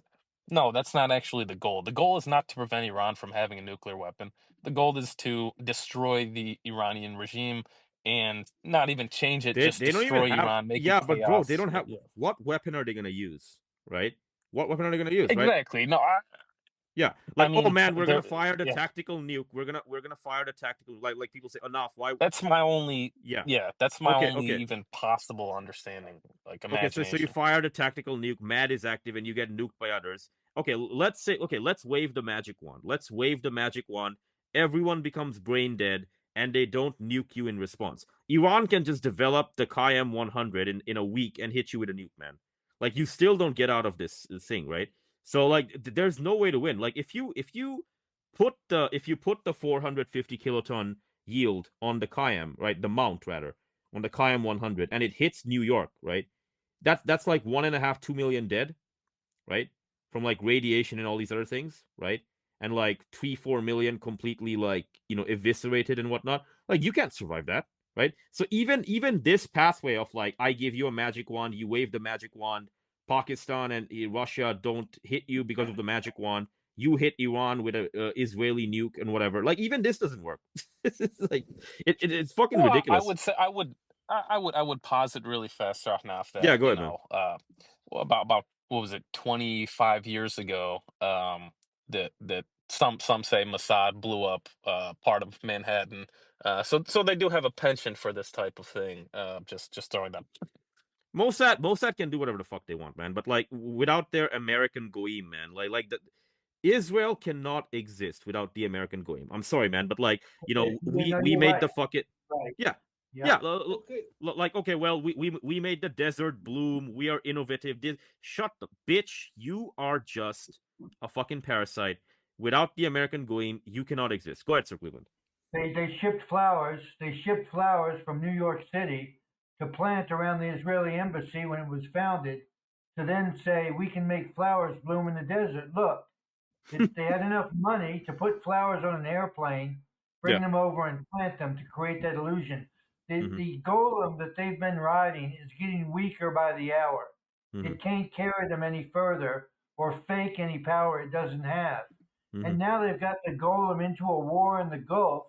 No, that's not actually the goal. The goal is not to prevent Iran from having a nuclear weapon. The goal is to destroy the Iranian regime and not even change it, just They don't even destroy have. Iran, make it Yeah, but bro, they chaos. don't have. Yeah. What weapon are they gonna use? Right? What weapon are they gonna use? Right? Exactly. No, Yeah, I like, oh mean, man, we're gonna there. fire the Yeah, tactical nuke. We're gonna fire the tactical, like people say, enough. Why? that's my only. Yeah. Yeah, that's my Okay. only Okay. even possible understanding, like Okay. So you imagination. fire the tactical nuke. Mad is active, and you get nuked by others. Okay. Let's say. Okay. Let's wave the magic wand. Let's wave the magic wand. Everyone becomes brain dead, and they don't nuke you in response. Iran can just develop the Qayyam 100 in a week and hit you with a nuke, man. Like, you still don't get out of this thing, right? So like, there's no way to win. Like, if you put the 450 kiloton yield on the Qayyam, right, the mount rather, on the Qayyam 100, and it hits New York, right, that's like 1.5 2 million dead, right, from like radiation and all these other things, right, and like 3 4 million completely, like, eviscerated and whatnot. Like, you can't survive that, right? So even this pathway of, like, I give you a magic wand, you wave the magic wand, Pakistan and Russia don't hit you because of the magic wand, you hit Iran with a Israeli nuke and whatever. Like, even this doesn't work. It's like, it's fucking Well, I ridiculous. would say I would posit really fast, Rafnaf, Yeah, that go ahead, man. well, about what was it, 25 years ago, that some say Mossad blew up part of Manhattan. So they do have a penchant for this type of thing. Just throwing that. Mossad can do whatever the fuck they want, man. But like, without their American goyim, man, like the Israel cannot exist without the American goyim. I'm sorry, man, but like, No, we you're made right. the fuck it. Right. Yeah, Yeah. yeah. Okay. Like, okay, well, we made the desert bloom. We are innovative. Shut the bitch. You are just a fucking parasite. Without the American goyim, you cannot exist. Go ahead, Sir Cleveland. They shipped flowers. They shipped flowers from New York City to plant around the Israeli embassy when it was founded, to then say we can make flowers bloom in the desert. Look, they had enough money to put flowers on an airplane, bring Yeah. them over, and plant them to create that illusion. Mm-hmm. The golem that they've been riding is getting weaker by the hour. Mm-hmm. It can't carry them any further or fake any power it doesn't have. Mm-hmm. And now they've got the golem into a war in the Gulf.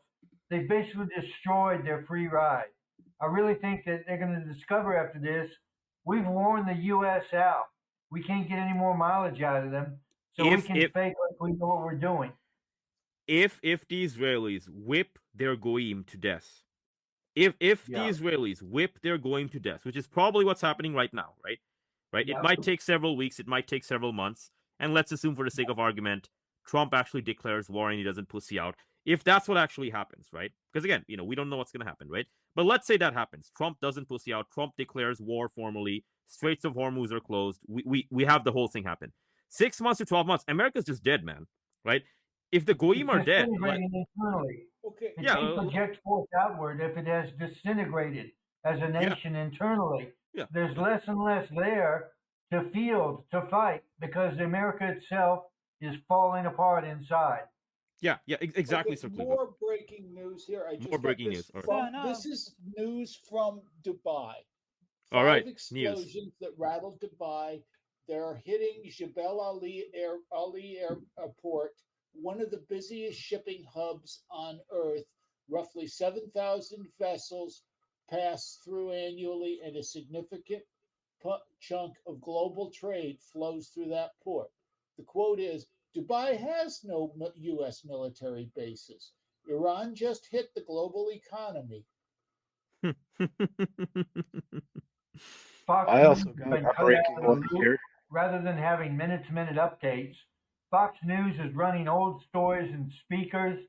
They've basically destroyed their free ride. I really think that they're going to discover after this, we've worn the U.S. out. We can't get any more mileage out of them, so we If can if fake like we know what we're doing. if the Israelis whip their goyim to death, if the Yeah, Israelis whip their goyim to death, which is probably what's happening right now, right? Right? It yeah. might take several weeks, it might take several months, and let's assume, for the sake of argument, Trump actually declares war and he doesn't pussy out. If that's what actually happens, right? Because again, we don't know what's going to happen, right? But let's say that happens. Trump doesn't pussy out. Trump declares war formally. Straits of Hormuz are closed. We have the whole thing happen. 6 months to 12 months, America's just dead, man. Right? If the goyim It's are dead, like, disintegrating internally. Okay. It yeah, can't project forth outward if it has disintegrated as a yeah, nation internally. yeah, There's yeah, less and less there to field, to fight, because America itself is falling apart inside. yeah, yeah, exactly, Okay, Sir Cleveland. more breaking news here. I More just got breaking this news. All right. Yeah, from no. this is news from Dubai. All 5 right. News. explosions that rattled Dubai. They're hitting Jebel Ali Airport, one of the busiest shipping hubs on Earth. Roughly 7,000 vessels pass through annually, and a significant chunk of global trade flows through that port. The quote is, Dubai has no U.S. military bases. Iran just hit the global economy. Fox I News also has got been a cut out breaking of one the loop. here. Rather than having minute-to-minute updates, Fox News is running old stories and speakers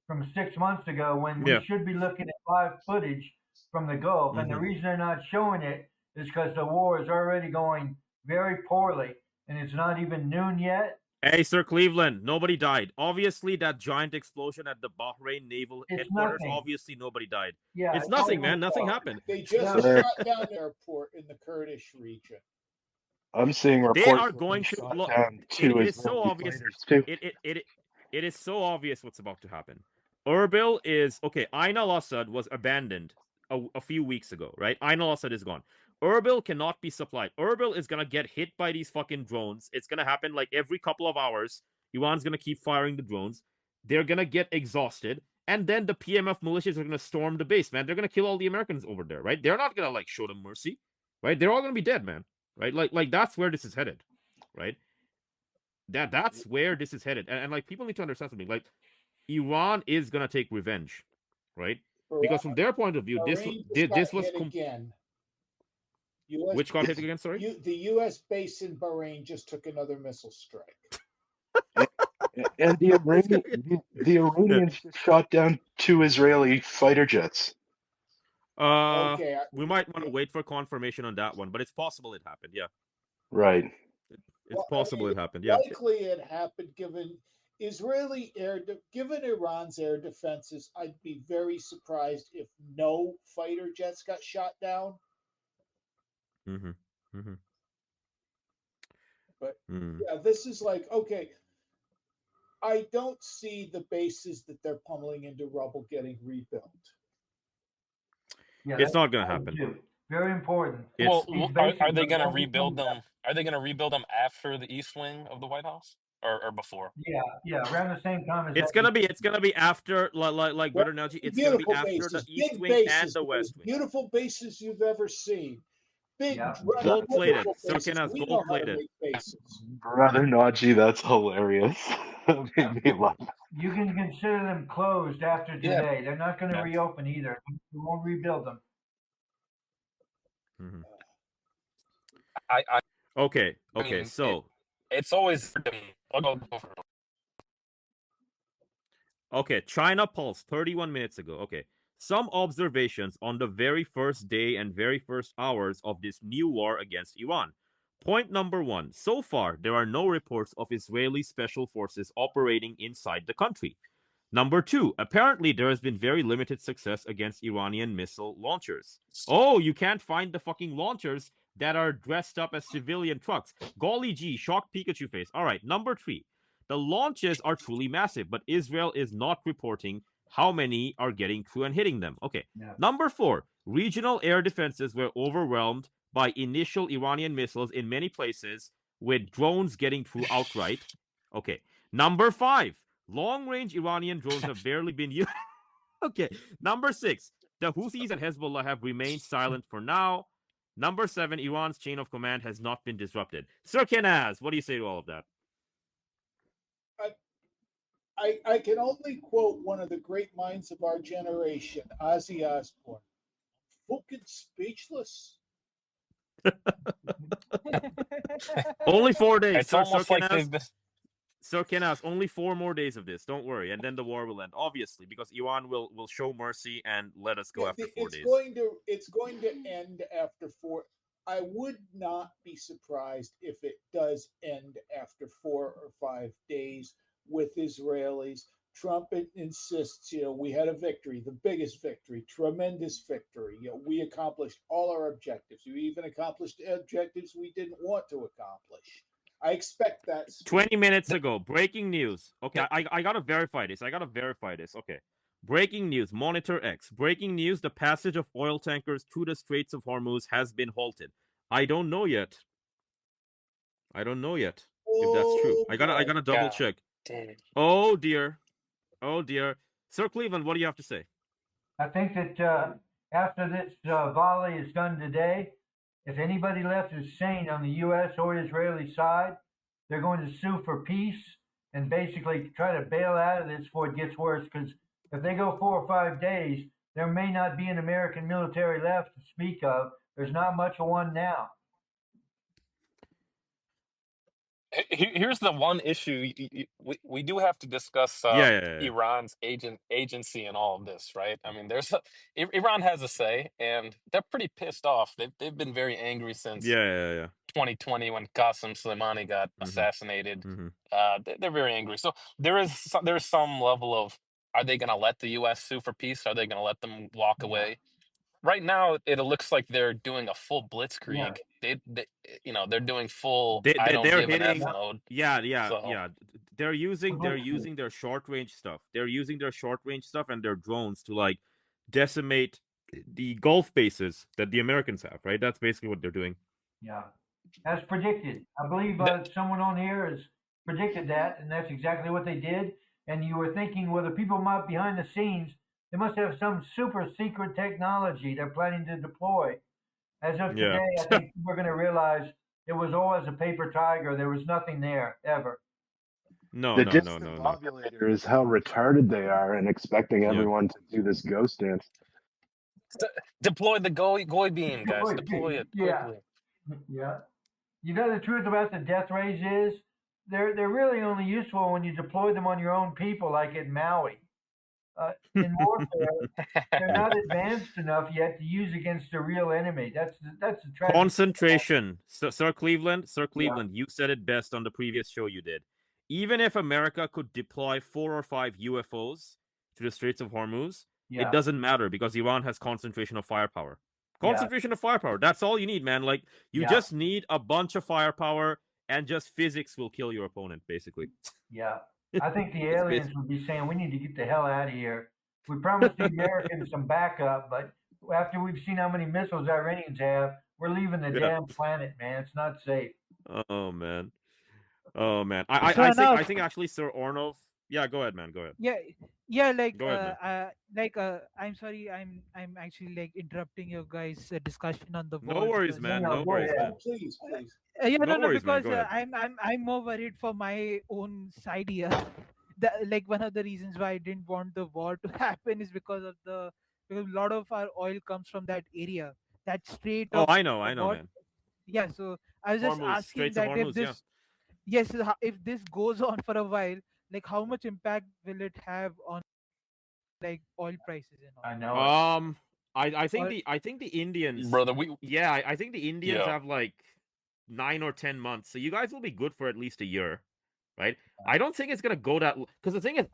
from 6 months ago when Yeah. we should be looking at live footage from the Gulf. And the Mhm. reason they're not showing it is because the war is already going very poorly, and it's not even noon yet. Hey, Sir Cleveland, nobody died. Obviously, that giant explosion at the Bahrain Naval It's Headquarters, nothing. obviously nobody died. Yeah, It's it's nothing, paper man. Nothing talk. happened. They just No, Sir, shut down an airport in the Kurdish region. I'm seeing They reports are that they going to shot look. down It, 2 it is so Israeli obvious. fighters too. It is so obvious what's about to happen. Erbil is okay. Ain al Assad was abandoned a few weeks ago, right? Ain al Assad is gone. Erbil cannot be supplied. Erbil is gonna get hit by these fucking drones. It's gonna happen like every couple of hours. Iran's gonna keep firing the drones. They're gonna get exhausted, and then the PMF militias are gonna storm the base, man. They're gonna kill all the Americans over there, right? They're not gonna like show them mercy, right? They're all gonna be dead, man, right? Like that's where this is headed, right? That's where this is headed, and like people need to understand something. Like Iran is gonna take revenge, right? Because from their point of view, this was again. US, which got hit again. Sorry, the U.S. base in Bahrain just took another missile strike. And the Iranians just shot down 2 Israeli fighter jets. Okay, we might want to wait for confirmation on that one, but it's possible it happened. Yeah, right. It's possible it happened. Yeah, likely it happened given given Iran's air defenses. I'd be very surprised if no fighter jets got shot down. But yeah, this is like, okay, I don't see the bases that they're pummeling into rubble getting rebuilt. Yeah, it's not going to happen. Too. Very important. Well, are they going to rebuild them? Are they going to rebuild them after the East Wing of the White House, or before? Yeah, around the same time as it's gonna be after like better analogy. It's gonna be after bases, the East Wing bases, and the West Wing. Beautiful bases you've ever seen. Big gold plated. Sirkenas, gold plated. Brother Naji, that's hilarious. You can consider them closed after today. Yeah. They're not going to reopen either. We won't rebuild them. Okay. I mean, so it's always. I'll go for it. Okay, China Pulse, 31 minutes ago. Okay. Some observations on the very first day and very first hours of this new war against Iran. Point number 1. So far, there are no reports of Israeli special forces operating inside the country. Number 2, apparently there has been very limited success against Iranian missile launchers. Oh, you can't find the fucking launchers that are dressed up as civilian trucks. Golly gee, shocked Pikachu face. All right, number 3. The launches are truly massive, but Israel is not reporting how many are getting through and hitting them. Okay. Yeah. Number 4, regional air defenses were overwhelmed by initial Iranian missiles in many places, with drones getting through outright. Okay. Number 5, long-range Iranian drones have barely been used. Okay. Number 6, the Houthis and Hezbollah have remained silent for now. Number 7, Iran's chain of command has not been disrupted. Sirkenas, what do you say to all of that? I can only quote one of the great minds of our generation, Ozzy Osbourne. Fucking speechless. Only 4 days. It's almost like they've been... Sirkenas, only 4 more days of this. Don't worry, and then the war will end. Obviously, because Iran will show mercy and let us go after 4 days. It's going to end after 4. I would not be surprised if it does end after 4 or 5 days with Israelis. Trump insists, we had a victory, the biggest victory, tremendous victory. We accomplished all our objectives. We even accomplished objectives we didn't want to accomplish. I expect that. 20 minutes ago, breaking news. Okay, I gotta verify this. Okay. Breaking news, Monitor X. Breaking news, the passage of oil tankers through the Straits of Hormuz has been halted. I don't know yet if that's true. I gotta double check. Damn. Oh dear. Sir Cleveland, what do you have to say? I think that after this volley is done today, if anybody left is sane on the U.S. or Israeli side, they're going to sue for peace and basically try to bail out of this before it gets worse. Because if they go 4 or 5 days, there may not be an American military left to speak of. There's not much of one now. Here's the one issue we do have to discuss. Iran's agency and all of this, right? I mean, Iran has a say, and they're pretty pissed off. They've been very angry since 2020 when Qasem Soleimani got assassinated. They're very angry. So there's some level of, are they going to let the U.S. sue for peace? Are they going to let them walk away? Right now, it looks like they're doing a full blitzkrieg. Yeah. They're doing full. I don't give an F mode. Yeah. They're using their short range stuff. They're using their short range stuff and their drones to like decimate the Gulf bases that the Americans have, right? That's basically what they're doing. Yeah, as predicted. I believe someone on here has predicted that, and that's exactly what they did. And you were thinking, well, the people behind the scenes, they must have some super secret technology they're planning to deploy. As of Yeah. today, I think we're going to realize it was always a paper tiger. There was nothing there ever. No, The no, no, no, no. discombobulator is how retarded they are and expecting Yeah. everyone to do this ghost dance. Deploy the Goy beam, guys. Deploy it Yeah, quickly. yeah. You know the truth about the death rays is they're really only useful when you deploy them on your own people, like at Maui. In warfare, they're not advanced enough yet to use against a real enemy. That's the tragic. Concentration. Sir Cleveland, Yeah. you said it best on the previous show you did. Even if America could deploy 4 or 5 UFOs to the Straits of Hormuz, Yeah. it doesn't matter because Iran has concentration of firepower. Yeah. Concentration of firepower. That's all you need, man. Like, you Yeah. just need a bunch of firepower, and just physics will kill your opponent, basically. Yeah. I think the aliens would be saying, we need to get the hell out of here. We promised the Americans some backup, but after we've seen how many missiles Iranians have, we're leaving the damn planet, man. It's not safe. Oh man. I think actually Sir Ornov. Yeah, go ahead, man. Go ahead. Yeah, like Go ahead, man. I'm sorry, I'm actually like interrupting your guys' discussion on the No wars. worries, man. No worries, man. Please. Yeah, No no, worries, man. because Go ahead. I'm more worried for my own side here. Like one of the reasons why I didn't want the war to happen is because a lot of our oil comes from that area, that Strait Oh, of I know, what? man. Yeah, so I was just Hormuz, asking Straits of that if Hormuz, yeah. this, yes, if this goes on for a while, like how much impact will it have on like oil prices and all? I know. I think the Indians, brother. I think the Indians Yeah. have like 9 or 10 months, so you guys will be good for at least a year, right? I don't think it's gonna go that, because the thing is,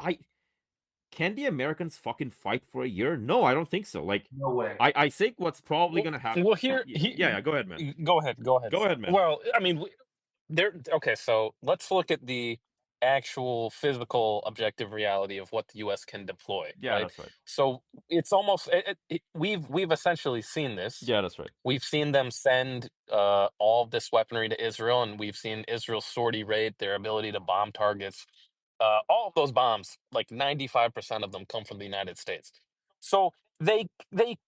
can the Americans fucking fight for a year? No, I don't think so. Like, no way. I think what's probably gonna happen. Well, go ahead, man. Go ahead. Go ahead, man. Well, I mean, okay, so let's look at the actual physical objective reality of what the US can deploy. Yeah, right? that's right. So it's almost we've essentially seen this. Yeah, that's right. We've seen them send all of this weaponry to Israel, and we've seen Israel sortie rate their ability to bomb targets. All of those bombs, like 95% of them, come from the United States. So they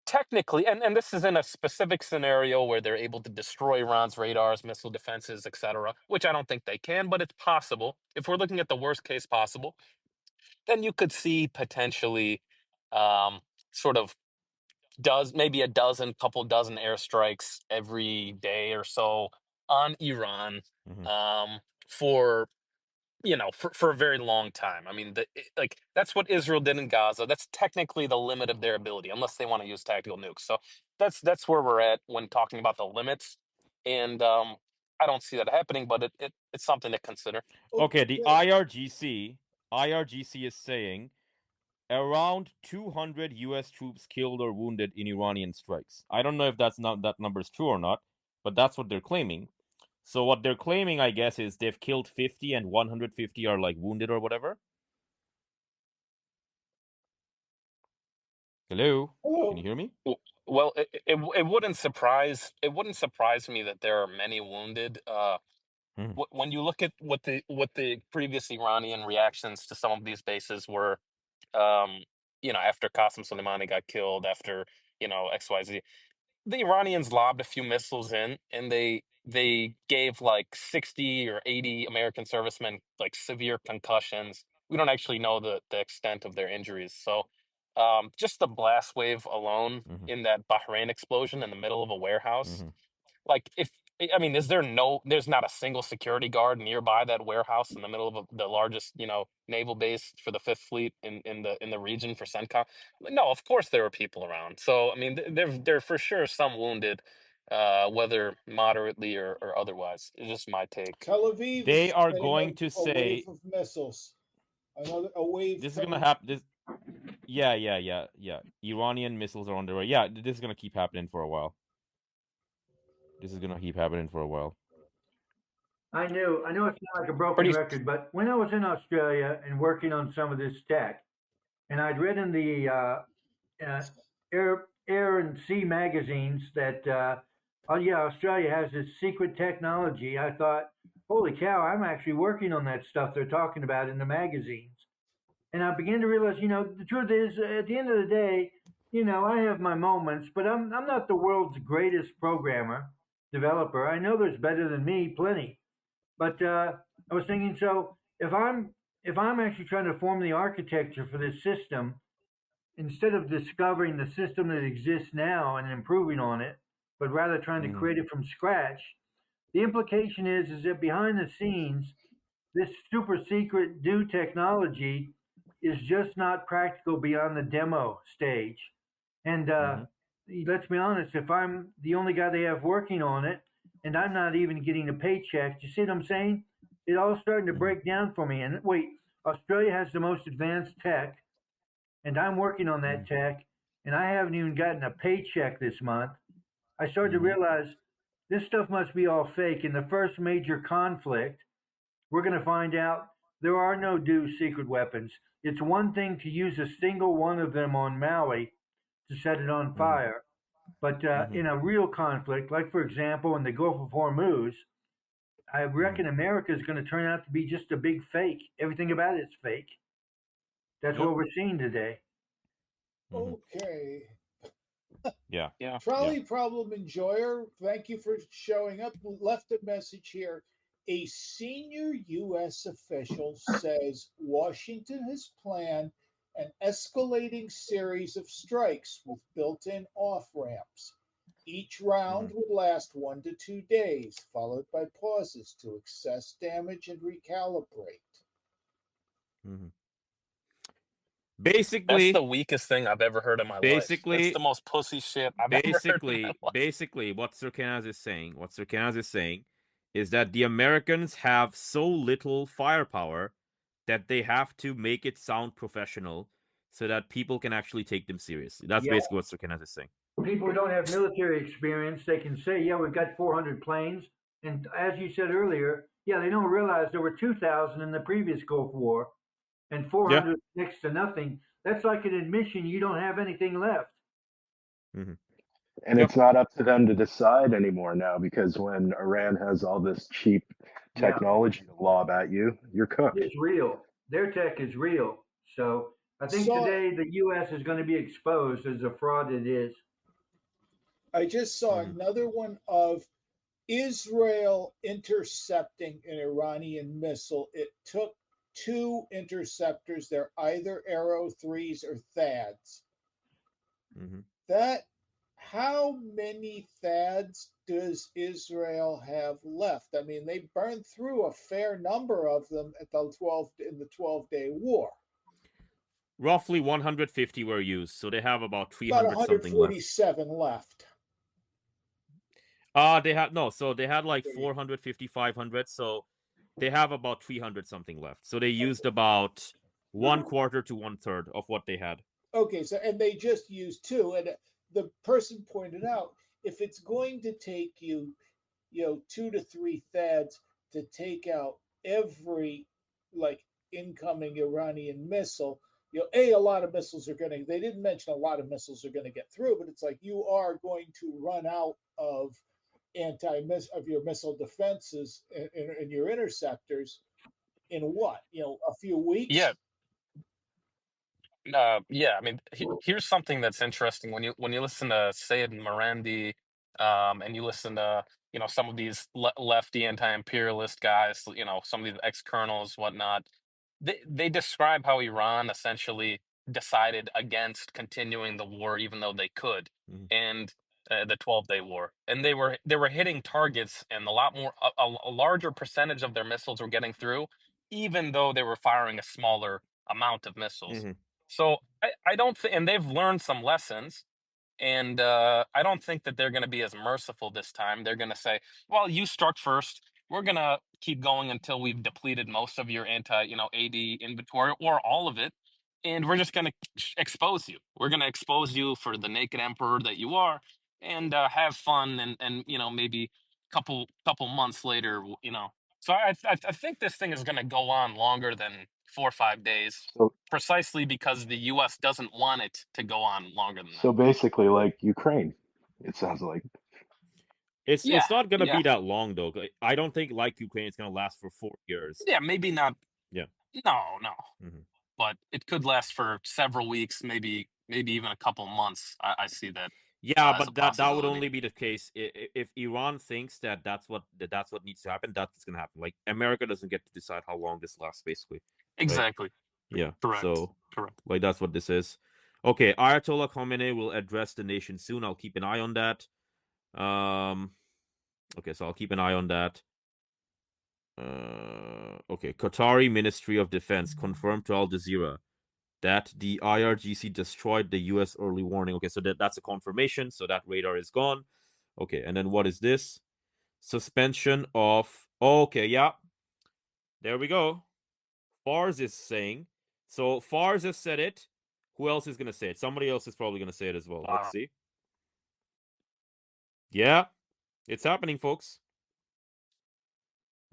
technically, and this is in a specific scenario where they're able to destroy Iran's radars, missile defenses, etc., which I don't think they can, but it's possible. If we're looking at the worst case possible, then you could see potentially sort of maybe a couple dozen airstrikes every day or so on Iran for for a very long time. I mean, that's what Israel did in Gaza. That's technically the limit of their ability, unless they want to use tactical nukes. So that's where we're at when talking about the limits, and I don't see that happening, but it's something to consider. Okay, the IRGC is saying around 200 U.S. troops killed or wounded in Iranian strikes. I don't know if that number is true or not, but that's what they're claiming. So what they're claiming, I guess, is they've killed 50 and 150 are like wounded or whatever. Hello, can you hear me? Well, it wouldn't surprise me that there are many wounded. When you look at what the previous Iranian reactions to some of these bases were, after Qasem Soleimani got killed, after XYZ, the Iranians lobbed a few missiles in, and they gave like 60 or 80 American servicemen like severe concussions. We don't actually know the extent of their injuries. So just the blast wave alone in that Bahrain explosion in the middle of a warehouse, like there's not a single security guard nearby that warehouse in the middle of the largest naval base for the Fifth Fleet in the region for CENTCOM. No, of course there were people around. So I mean, there for sure some wounded, whether moderately or otherwise. It's just my take. Tel Aviv They is are getting going to a say wave of missiles. A wave. This is gonna happen. Yeah. Iranian missiles are on the way. Yeah, this is gonna keep happening for a while. I know it's not like a broken record, but when I was in Australia and working on some of this tech, and I'd read in the air and sea magazines that, oh yeah, Australia has this secret technology. I thought, holy cow, I'm actually working on that stuff they're talking about in the magazines. And I began to realize, the truth is, at the end of the day, I have my moments, but I'm not the world's greatest programmer, developer. I know there's better than me, plenty. But I was thinking, so if I'm actually trying to form the architecture for this system, instead of discovering the system that exists now and improving on it, but rather trying to create it from scratch, the implication is that behind the scenes, this super secret new technology is just not practical beyond the demo stage. And let's be honest, if I'm the only guy they have working on it, and I'm not even getting a paycheck, you see what I'm saying? It all starting to break down for me. And wait, Australia has the most advanced tech, and I'm working on that tech, and I haven't even gotten a paycheck this month. I started to realize this stuff must be all fake. In the first major conflict, we're going to find out there are no new secret weapons. It's one thing to use a single one of them on Maui to set it on fire. But in a real conflict, like for example in the Gulf of Hormuz, I reckon America is going to turn out to be just a big fake. Everything about it's fake. That's what we're seeing today. Okay. Yeah. Trolley Problem Enjoyer, thank you for showing up. Left a message here. A senior U.S. official says Washington has planned an escalating series of strikes with built-in off-ramps. Each round would last 1 to 2 days, followed by pauses to assess damage and recalibrate. Basically, that's the weakest thing I've ever heard in my life. That's the most pussy shit I've ever heard in my life. Basically, what Sir Kenneth is saying is that the Americans have so little firepower that they have to make it sound professional so that people can actually take them seriously. That's basically what Sir Kenneth is saying. People who don't have military experience, they can say, yeah, we've got 400 planes. And as you said earlier, yeah, they don't realize there were 2,000 in the previous Gulf War and 400 next to nothing. That's like an admission you don't have anything left. And it's not up to them to decide anymore now, because when Iran has all this cheap technology to lob at you, you're cooked. It's real. Their tech is real. So I think today the U.S. is going to be exposed as a fraud it is. I just saw another one of Israel intercepting an Iranian missile. It took 2 interceptors. They're either Arrow 3s or THAADs. How many THAADs does Israel have left? I mean, they burned through a fair number of them in the 12-day war. Roughly 150 were used, so they have about 300 about something 147 left. They had like 450, 500, so they have about 300 something left. So they used about 1/4 to 1/3 of what they had. Okay, so and they just used 2, and the person pointed out if it's going to take you, 2 to 3 THAADs to take out every incoming Iranian missile, a lot of missiles are going to. They didn't mention a lot of missiles are going to get through, but it's like you are going to run out of your missile defenses and your interceptors in what, a few weeks. I mean, here's something that's interesting when you listen to Sayed Marandi, and you listen to some of these lefty anti-imperialist guys, some of these ex-colonels, whatnot. They describe how Iran essentially decided against continuing the war, even though they could, and the 12-day war, and they were hitting targets, and a larger percentage of their missiles were getting through, even though they were firing a smaller amount of missiles. So I don't think, and they've learned some lessons, and I don't think that they're going to be as merciful this time. They're going to say, "Well, you struck first. We're going to keep going until we've depleted most of your AD inventory or all of it, and we're just going to expose you. We're going to expose you for the naked emperor that you are, and have fun, and maybe couple months later, So I think this thing is going to go on longer than 4 or 5 days, So precisely because the U.S. doesn't want it to go on longer than so that. basically, like Ukraine, it sounds like. It's Yeah, not gonna yeah, be that long though. I don't think like Ukraine, it's gonna last for 4 years. yeah. Maybe not. Yeah. No, Mhm. but it could last for several weeks, maybe even a couple months. I see that Yeah, as a but that would possibility. only be the case if Iran thinks that that's what needs to happen. That's gonna happen. Like America doesn't get to decide how long this lasts, basically. Right? Exactly. Yeah. Correct. So Correct. like that's what this is. Okay, Ayatollah Khamenei will address the nation soon. I'll keep an eye on that. Okay, so I'll keep an eye on that. Okay, Qatari Ministry of Defense confirmed to Al Jazeera that the IRGC destroyed the U.S. early warning. Okay, so that's a confirmation. So that radar is gone. Okay, and then what is this? Suspension of. Okay, yeah. There we go. Fars is saying. So Fars has said it. Who else is going to say it? Somebody else is probably going to say it as well. Let's see. Yeah, it's happening, folks.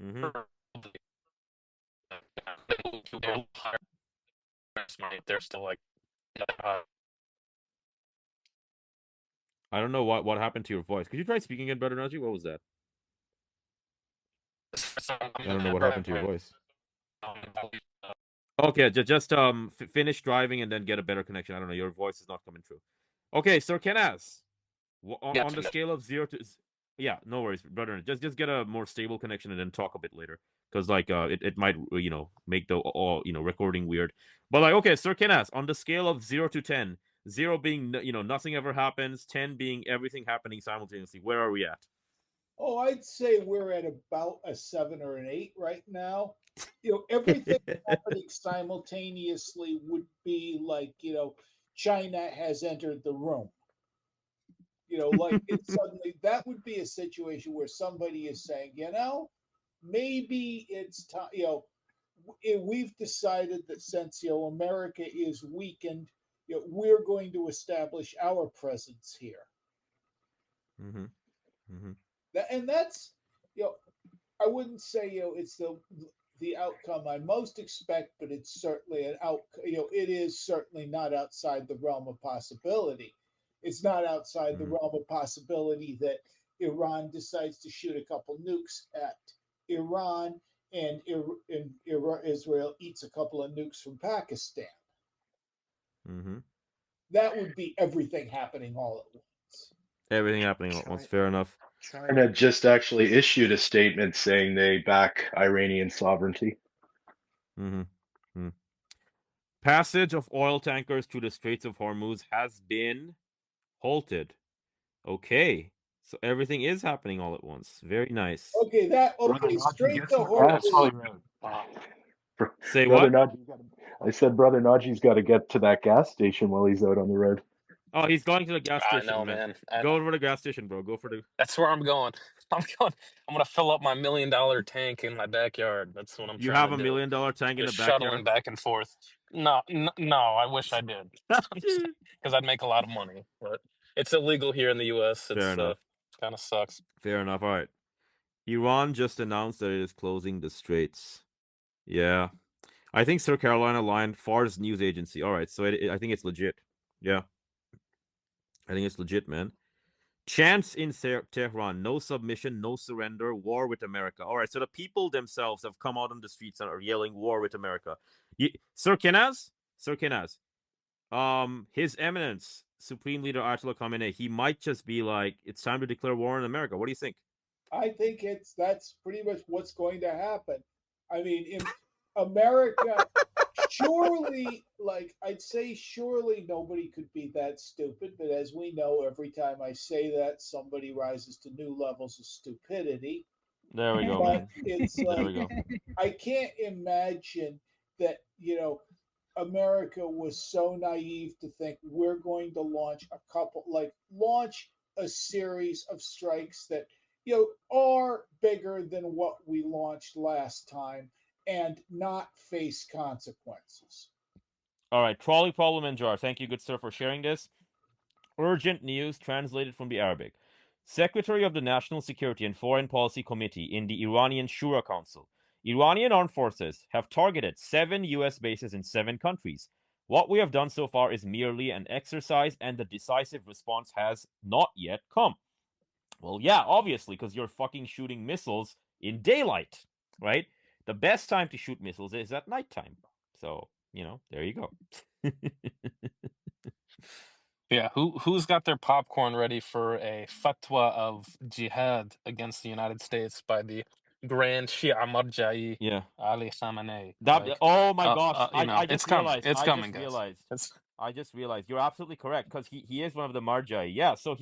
Mm-hmm. They're still like. I don't know what happened to your voice. Could you try speaking again, Brother Najee? What was that? I don't know what happened to your voice. Okay, just finish driving and then get a better connection. I don't know. Your voice is not coming through. Okay, Sir Kenaz, on the scale of 0 to yeah, no worries, brother. Just get a more stable connection and then talk a bit later, because like it might make the all recording weird. But like okay, Sir Kenaz, on the scale of 0 to 10, 0 being nothing ever happens, 10 being everything happening simultaneously. Where are we at? Oh, I'd say we're at about a 7 or an 8 right now. Everything happening simultaneously would be like, China has entered the room. Like it suddenly that would be a situation where somebody is saying, maybe it's time, we've decided that since America is weakened, we're going to establish our presence here. Mm-hmm. Mm-hmm. And that's I wouldn't say it's the outcome I most expect, but it's certainly an out. It is certainly not outside the realm of possibility. It's not outside the realm of possibility that Iran decides to shoot a couple nukes at Iran, and Israel eats a couple of nukes from Pakistan. Mm-hmm. That would be everything happening all at once. Everything happening all at once. Fair enough. China just actually issued a statement saying they back Iranian sovereignty. Mm-hmm. Mm-hmm. Passage of oil tankers through the Straits of Hormuz has been halted. Okay, so everything is happening all at once. Very nice. Okay, straight to Hormuz. Say Brother what? Najee's I said Brother Najee's got to get to that gas station while he's out on the road. Oh, he's going to the gas I station, know, man. man. Go for the gas station, bro. Go for the. That's where I'm going. I'm gonna fill up my $1 million tank in my backyard. That's what I'm You trying have to $1 do. million tank in the Just backyard. shuttling back and forth. No, I wish I did, because I'd make a lot of money. But it's illegal here in the U.S. Fair It's enough. kind of sucks. Fair enough. All right. Iran just announced that it is closing the straits. Yeah, I think Sir Carolina Line, Fars news agency. All right, so I think it's legit. Yeah, I think it's legit, man. Chants in Tehran: no submission, no surrender, war with America. All right, so the people themselves have come out on the streets and are yelling war with America. Sir Kenaz, His Eminence, Supreme Leader Ayatollah Khamenei, he might just be like, it's time to declare war on America. What do you think? I think that's pretty much what's going to happen. I mean, in America, surely, I'd say, surely nobody could be that stupid. But as we know, every time I say that, somebody rises to new levels of stupidity. There we go, But man. it's There like we go. I can't imagine that America was so naive to think we're going to launch a series of strikes that are bigger than what we launched last time and not face consequences. All right, trolley problem in jar. Thank you, good sir, for sharing this. Urgent news translated from the Arabic. Secretary of the National Security and Foreign Policy Committee in the Iranian Shura Council, Iranian armed forces have targeted 7 US bases in 7 countries. What we have done so far is merely an exercise, and the decisive response has not yet come. Well, yeah, obviously, because you're fucking shooting missiles in daylight, right? The best time to shoot missiles is at nighttime. So, there you go. Yeah, who's got their popcorn ready for a fatwa of jihad against the United States by the Grand Shia Marja'i Yeah. Ali Khamenei? Oh my gosh! I it's just coming. realized. It's I coming, just guys. realized. I just realized. You're absolutely correct, because he is one of the Marjai. Yeah, so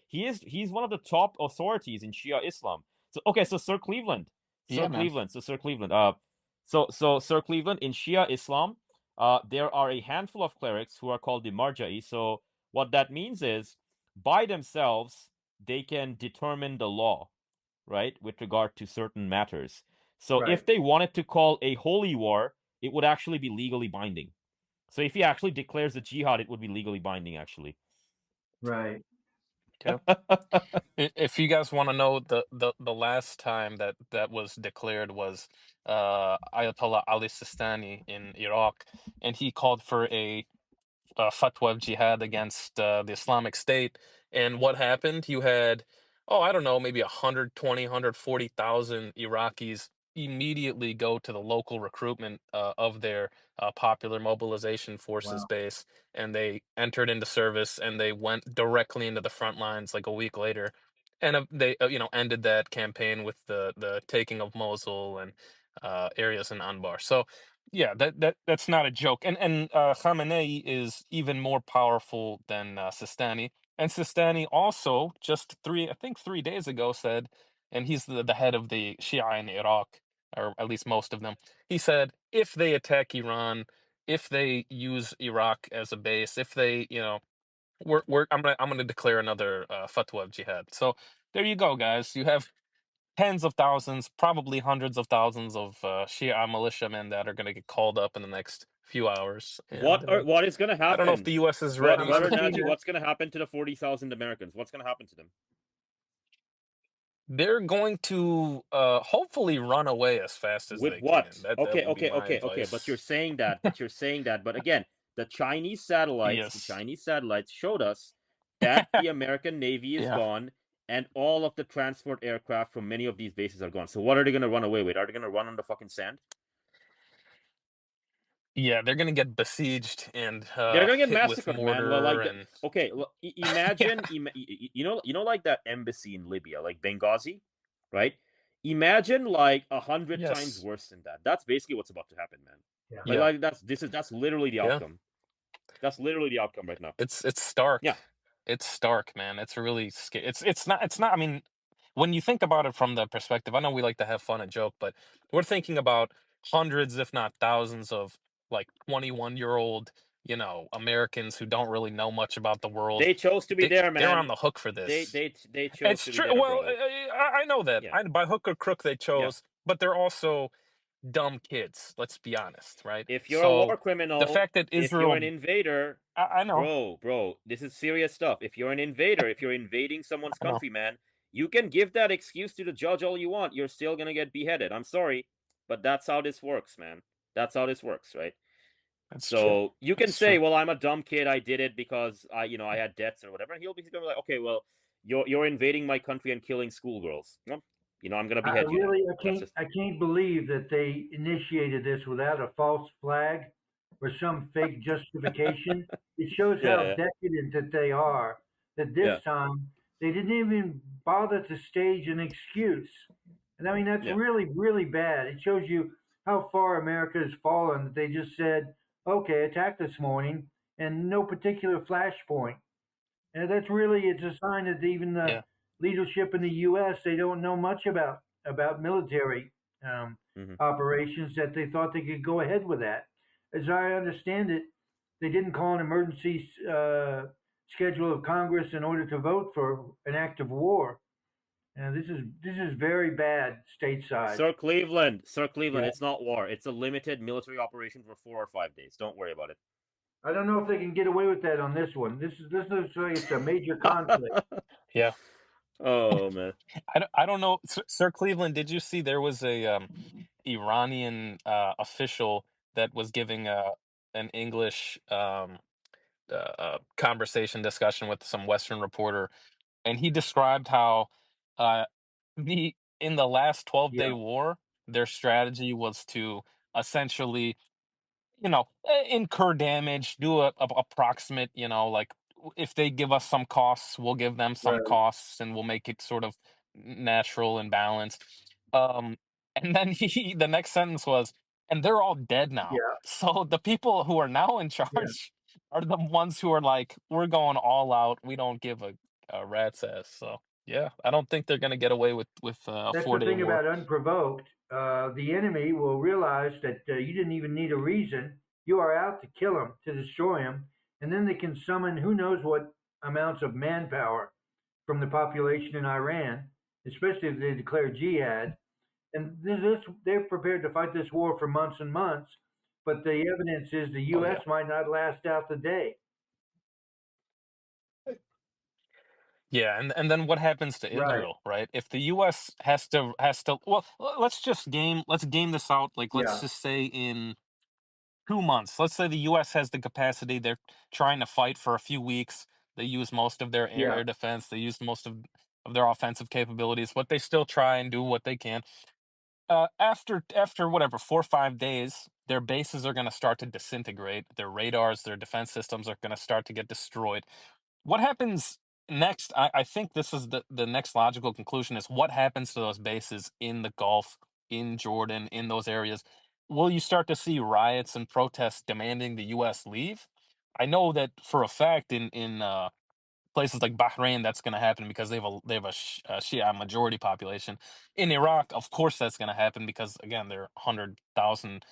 he's one of the top authorities in Shia Islam. So okay, so Sir Cleveland, Yeah, man. Sir Cleveland. So Sir Cleveland, in Shia Islam, there are a handful of clerics who are called the Marjai. So what that means is, by themselves, they can determine the law, right, with regard to certain matters. So Right. if they wanted to call a holy war, it would actually be legally binding. So if he actually declares a jihad, it would be legally binding, actually. Right. Yeah. If you guys want to know, the last time that was declared was Ayatollah Ali Sistani in Iraq, and he called for a fatwa of jihad against the Islamic State. And what happened? You had, I don't know, maybe 120, 140,000 Iraqis immediately go to the local recruitment of their popular mobilization forces Wow. base, and they entered into service, and they went directly into the front lines like a week later. And they ended that campaign with the taking of Mosul and areas in Anbar. So yeah, that's not a joke. And Khamenei is even more powerful than Sistani. And Sistani also just 3 days ago said, and he's the head of the Shia in Iraq, or at least most of them. He said, if they attack Iran, if they use Iraq as a base, if they, I'm gonna declare another fatwa of jihad. So there you go, guys. You have tens of thousands, probably hundreds of thousands of Shia militiamen that are going to get called up in the next few hours. And What is going to happen? I don't know if the U.S. is ready. Brother Naji, what's going to happen to the 40,000 Americans? What's going to happen to them? They're going to hopefully run away as fast as they what? can. That Okay. would be my advice. Okay. But you're saying that. But again, the Chinese satellites showed us that the American Navy is gone, and all of the transport aircraft from many of these bases are gone. So what are they going to run away with? Are they going to run on the fucking sand? Yeah, they're gonna get besieged and they're gonna get hit massacred, with mortar, man. Well, and okay, well, imagine, like that embassy in Libya, like Benghazi, right? Imagine like 100 times worse than that. That's basically what's about to happen, man. Yeah. Like that's literally the outcome. That's literally the outcome right now. It's stark. Yeah, it's stark, man. It's really scary. It's not. I mean, when you think about it from the perspective, I know we like to have fun and joke, but we're thinking about hundreds, if not thousands, of like 21-year-old, Americans who don't really know much about the world. They chose to be there, man. They're on the hook for this. They chose it's to true. be there. Well, I know that. Yeah. By hook or crook they chose, but they're also dumb kids. Let's be honest, right? If you're a war criminal, the fact that Israel, if you're an invader, I know, bro, this is serious stuff. If you're an invader, if you're invading someone's country, man, you can give that excuse to the judge all you want. You're still gonna get beheaded. I'm sorry, but that's how this works, man. That's how this works, right? That's so true. You can say, well, I'm a dumb kid. I did it because I had debts or whatever. And he's gonna be like, okay, well, you're invading my country and killing schoolgirls. Well, I'm gonna behead you. I can't believe that they initiated this without a false flag or some fake justification. It shows how decadent that they are. That this time they didn't even bother to stage an excuse. And I mean, that's really, really bad. It shows you how far America has fallen. That they just said, okay, attack this morning, and no particular flashpoint. And that's really, it's a sign that even the leadership in the U.S., they don't know much about military operations, that they thought they could go ahead with that. As I understand it, they didn't call an emergency schedule of Congress in order to vote for an act of war. And this is very bad stateside. Sir Cleveland, it's not war. It's a limited military operation for 4 or 5 days. Don't worry about it. I don't know if they can get away with that on this one. This looks like it's a major conflict. Oh man. I don't know, Sir Cleveland. Did you see there was a Iranian official that was giving an English conversation discussion with some Western reporter, and he described how uh, in the last 12-day Yeah. war, their strategy was to essentially, incur damage, do a approximate, like if they give us some costs, we'll give them some Right. costs, and we'll make it sort of natural and balanced. Um, and then the next sentence was, and they're all dead now. Yeah. So the people who are now in charge are the ones who are like, we're going all out. We don't give a rat's ass. So yeah, I don't think they're gonna get away with a That's the 4-day thing war. about unprovoked. The enemy will realize that you didn't even need a reason. You are out to kill him, to destroy him, and then they can summon who knows what amounts of manpower from the population in Iran, especially if they declare jihad. And they're prepared to fight this war for months and months. But the evidence is the Oh U.S. yeah. might not last out the day. Yeah, and then what happens to Right. Israel, right? If the US has to well, let's game this out. Like let's Yeah. just say in 2 months. Let's say the US has the capacity, they're trying to fight for a few weeks. They use most of their Yeah. air defense, they use most of their offensive capabilities, but they still try and do what they can. After whatever 4 or 5 days, their bases are going to start to disintegrate. Their radars, their defense systems are going to start to get destroyed. What happens next? I think this is the next logical conclusion is what happens to those bases in the Gulf, in Jordan, in those areas. Will you start to see riots and protests demanding the U.S. leave? I know that for a fact in places like Bahrain, that's going to happen because they have a Shia majority population. In Iraq, of course, that's going to happen because again, there are 100,000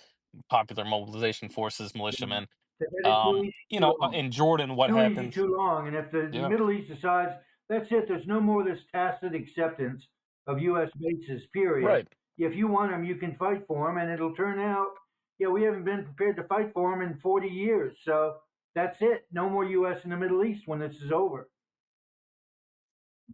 popular mobilization forces, militiamen. They've had it too easy too long. In Jordan, what Too easy happens? too long. And if the Yeah, Middle East decides that's it, there's no more of this tacit acceptance of U.S. bases, period. right. If you want them, you can fight for them, and it'll turn out, yeah, we haven't been prepared to fight for them in 40 years. So that's it. No more U.S. in the Middle East when this is over.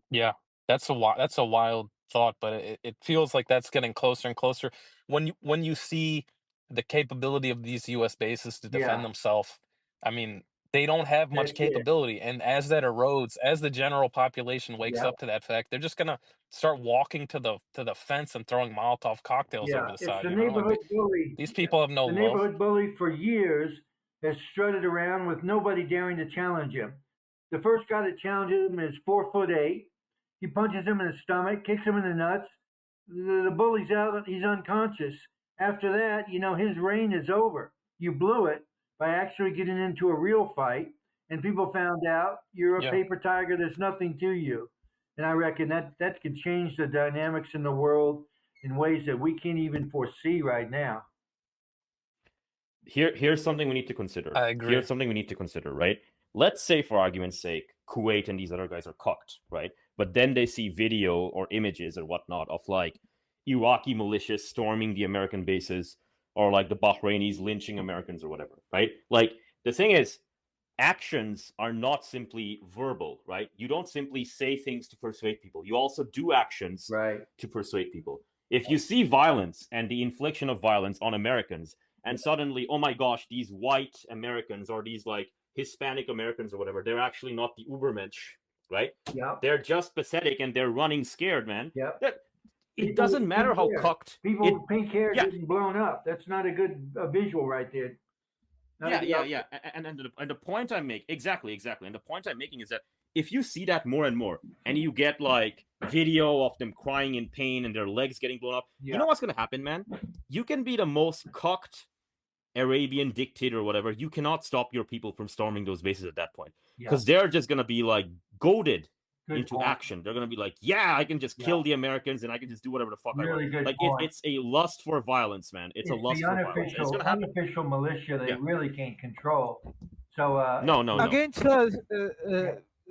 Yeah, that's a wild thought, but it feels like that's getting closer and closer. When you see the capability of these U.S. bases to defend Yeah, themselves, I mean, they don't have much that's it. capability, and as that erodes, as the general population wakes Yeah, up to that fact, they're just gonna start walking to the fence and throwing Molotov cocktails yeah. over the It's side. the Like neighborhood bully. these people have no The love. neighborhood bully for years has strutted around with nobody daring to challenge him. The first guy that challenges him is 4'8". He punches him in the stomach, kicks him in the nuts. The bully's out. He's unconscious. After that, his reign is over. You blew it by actually getting into a real fight, and people found out you're a Yeah. paper tiger. There's nothing to you. And I reckon that could change the dynamics in the world in ways that we can't even foresee right now. Here's something we need to consider. I agree. Here's something we need to consider, right? Let's say, for argument's sake, Kuwait and these other guys are cocked, right? But then they see video or images or whatnot of like Iraqi militias storming the American bases or like the Bahrainis lynching Americans or whatever, right? Like the thing is, actions are not simply verbal, right? You don't simply say things to persuade people. You also do actions Right. to persuade people. If you see violence and the infliction of violence on Americans, and suddenly, oh my gosh, these white Americans or these like Hispanic Americans or whatever, they're actually not the Ubermensch, right? Yep. They're just pathetic and they're running scared, man. Yep. It People doesn't with matter pink how hair. cocked. People with pink hair Yeah. getting blown up. That's not a good visual right there. Yeah. And the point I make exactly. And the point I'm making is that if you see that more and more, and you get like video of them crying in pain and their legs getting blown up, you know what's gonna happen, man? You can be the most cocked Arabian dictator or whatever. You cannot stop your people from storming those bases at that point because they're just gonna be like goaded into action. They're gonna be like, yeah, I can just kill the Americans and I can just do whatever the fuck I want. Like it's a lust for violence, man. It's a lust the for violence. It's gonna happen. unofficial militia they really can't control. So No. Again, sir,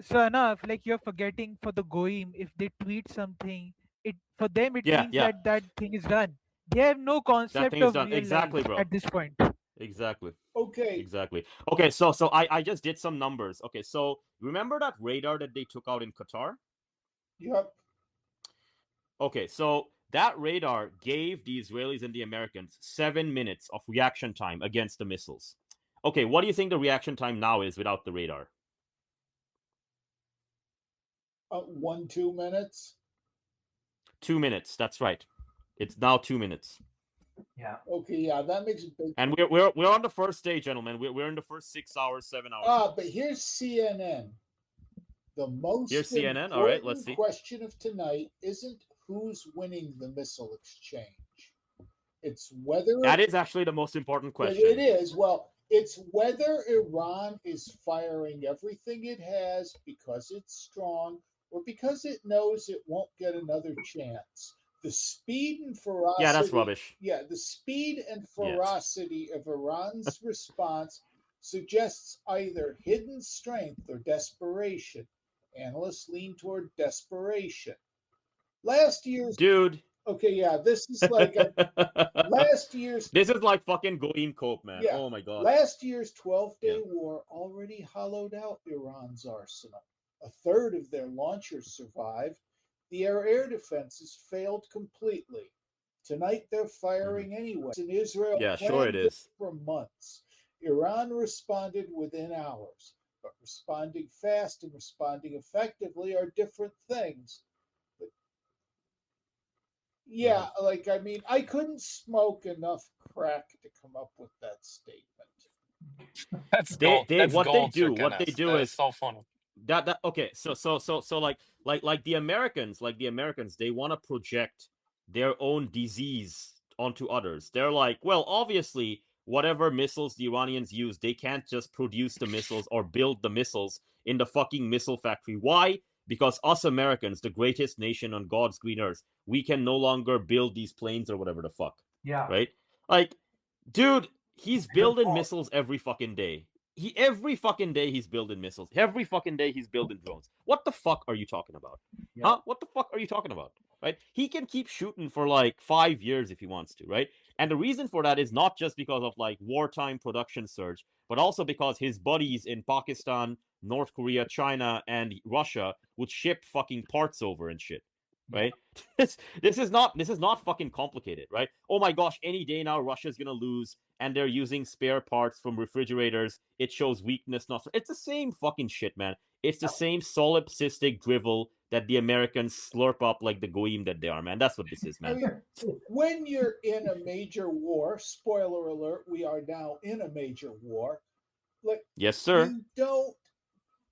so enough. Like you're forgetting for the goyim, if they tweet something, it for them it means that thing is done. They have no concept thing is of done. real Exactly, life bro. at this point. Exactly. Okay. So I just did some numbers. Okay, so remember that radar that they took out in Qatar? Yep. Okay, so that radar gave the Israelis and the Americans 7 minutes of reaction time against the missiles. Okay, what do you think the reaction time now is without the radar? 2 minutes. 2 minutes. That's right. It's now 2 minutes. Yeah. Okay, yeah, that makes a big. And we're on the first day, gentlemen. We're in the first 6 hours, 7 hours. But here's CNN. The most Here's CNN. important All right, let's see. question of tonight isn't who's winning the missile exchange. It's whether that is actually the most important question. It is. Well, it's whether Iran is firing everything it has because it's strong or because it knows it won't get another chance. The speed and ferocity. Yeah, that's rubbish. Yeah, the speed and ferocity of Iran's response suggests either hidden strength or desperation. Analysts lean toward desperation. Last year's dude. Okay, yeah, this is like last year's. This is like fucking Goyim Cope, man. Yeah, oh my god. Last year's 12-day war already hollowed out Iran's arsenal. A third of their launchers survived. The air defenses failed completely. Tonight they're firing anyway. In Israel, sure it is. For months. Iran responded within hours, but responding fast and responding effectively are different things. Yeah, like, I mean, I couldn't smoke enough crack to come up with that statement. That's gold. What gold, they do is so funny. That okay, so like the Americans, they want to project their own disease onto others. They're like, well, obviously, whatever missiles the Iranians use, they can't just produce the missiles or build the missiles in the fucking missile factory. Why? Because us Americans, the greatest nation on God's green earth, we can no longer build these planes or whatever the fuck. Yeah. Right? Like, dude, he's building missiles every fucking day. Every fucking day he's building missiles. Every fucking day he's building drones. What the fuck are you talking about? Yeah. Huh? What the fuck are you talking about? Right? He can keep shooting for like 5 years if he wants to, right? And the reason for that is not just because of like wartime production surge, but also because his buddies in Pakistan, North Korea, China, and Russia would ship fucking parts over and shit. Right? This is not fucking complicated, right? Oh my gosh, any day now Russia's gonna lose, and they're using spare parts from refrigerators. It shows weakness. It's the same fucking shit, man. It's the same solipsistic drivel that the Americans slurp up like the goyim that they are, man. That's what this is, man. I mean, when you're in a major war, spoiler alert, we are now in a major war. Like, yes, sir.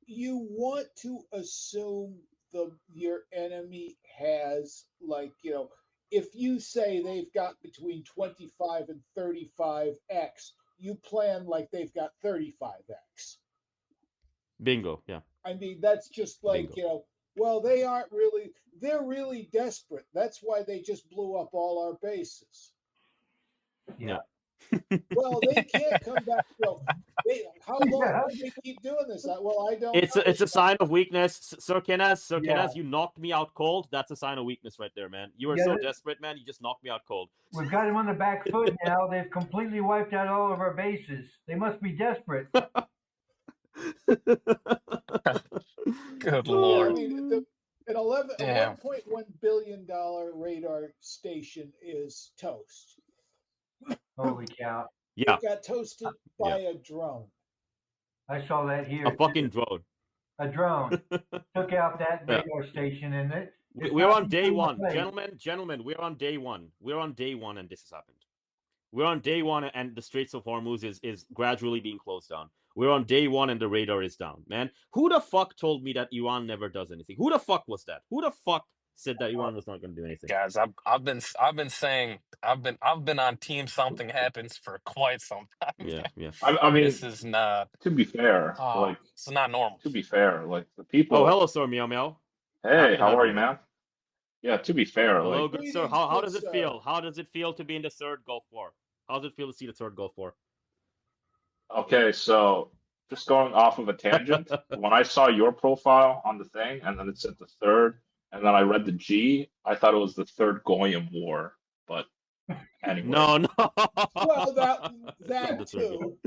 You want to assume your enemy has, like, you know, if you say they've got between 25 and 35x, you plan like they've got 35x. Bingo, yeah. I mean, that's just like, Bingo. you know, well, they're really desperate. That's why they just blew up all our bases. Yeah. Well, they can't come back. How long do they keep doing this? Well, I don't. It's a sign of weakness, Sir Kenneth. You knocked me out cold. That's a sign of weakness right there, man. You were so desperate, man. You just knocked me out cold. We've got them on the back foot now. They've completely wiped out all of our bases. They must be desperate. Good Lord. I mean, an $1.1 billion radar station is toast. Holy cow. Yeah. It got toasted by a drone. I saw that here. A fucking drone. A drone took out that radar station, and we're on day one. Gentlemen, we're on day one. We're on day one, and this has happened. We're on day one, and the Straits of Hormuz is gradually being closed down. We're on day one, and the radar is down, man. Who the fuck told me that Iran never does anything? Who the fuck was that? Who the fuck said that Iran was not going to do anything? Guys, I've been saying I've been on team something happens for quite some time. Yeah. I mean, this is not. To be fair, it's not normal. To be fair, like the people. Oh, hello, sir, Meow Meow. Hey, how are you, man? Yeah, to be fair, hello, like, good sir. How does it feel? How does it feel to be in the third Gulf War? How does it feel to see the third Gulf War? Okay, so just going off of a tangent, when I saw your profile on the thing, and then it said the third, and then I read the G, I thought it was the third Goyim War, but anyway. No. Well, that too.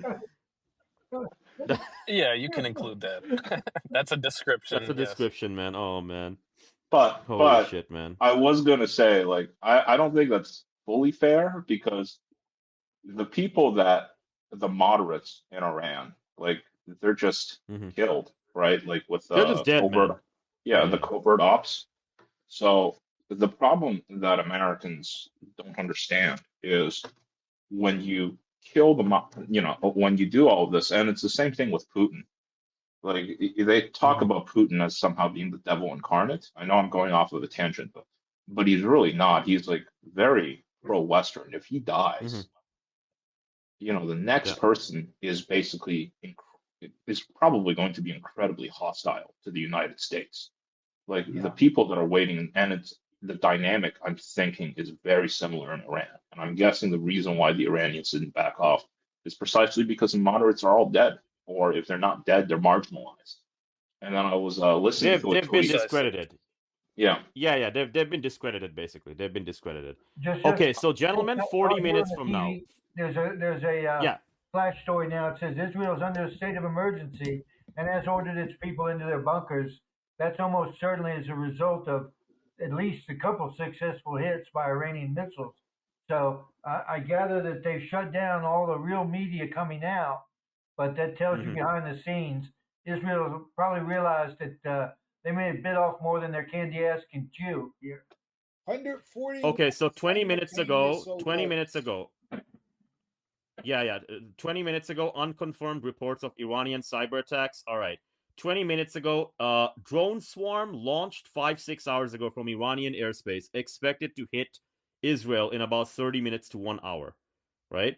Yeah, you can include that. That's a description. That's a description, man. Oh, man. But shit, man. I was gonna say, like, I don't think that's fully fair because the people that the moderates in Iran, like, they're just killed, right? Like with They're just dead, man. the covert ops. So the problem that Americans don't understand is when you kill when you do all of this, and it's the same thing with Putin. Like they talk about Putin as somehow being the devil incarnate. I know I'm going off of a tangent, but he's really not. He's like very pro-Western. If he dies, the next person is basically is probably going to be incredibly hostile to the United States. Like the people that are waiting, and it's the dynamic I'm thinking is very similar in Iran. And I'm guessing the reason why the Iranians didn't back off is precisely because the moderates are all dead, or if they're not dead, they're marginalized. And then I was listening to a They've been tweet. discredited. Yeah. Yeah. They've been discredited basically. They've been discredited. Just Okay, so gentlemen, just 40 here on minutes the from now. TV, there's a Yeah. flash story now. It says Israel is under a state of emergency and has ordered its people into their bunkers. That's almost certainly as a result of at least a couple successful hits by Iranian missiles. So I gather that they've shut down all the real media coming out, but that tells you behind the scenes, Israel probably realized that they may have bit off more than their candy ass can chew here. 140. Okay, so 20 minutes ago, Yeah, 20 minutes ago, unconfirmed reports of Iranian cyber attacks. All right. 20 minutes ago, drone swarm launched 5-6 hours ago from Iranian airspace, expected to hit Israel in about 30 minutes to 1 hour, right?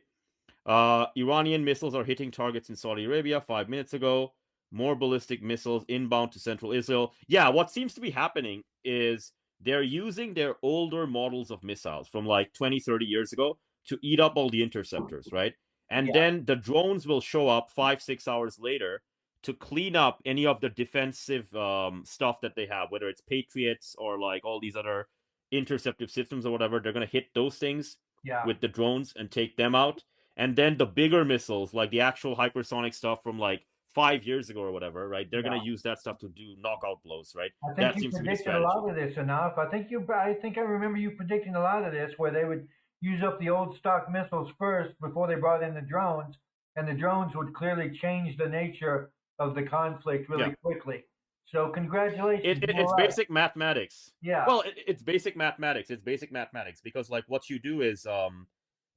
Iranian missiles are hitting targets in Saudi Arabia 5 minutes ago. More ballistic missiles inbound to central Israel. Yeah, what seems to be happening is they're using their older models of missiles from like 20, 30 years ago to eat up all the interceptors, right? And then the drones will show up 5-6 hours later to clean up any of the defensive stuff that they have, whether it's Patriots or like all these other interceptive systems or whatever. They're going to hit those things with the drones and take them out. And then the bigger missiles, like the actual hypersonic stuff from like 5 years ago or whatever, right? They're going to use that stuff to do knockout blows, right? I think That you seems to be the predicted a strategy. lot of this enough. I think I remember you predicting a lot of this where they would use up the old stock missiles first before they brought in the drones, and the drones would clearly change the nature of the conflict really quickly. So congratulations. It's basic mathematics. Yeah. Well, it's basic mathematics. It's basic mathematics because like what you do is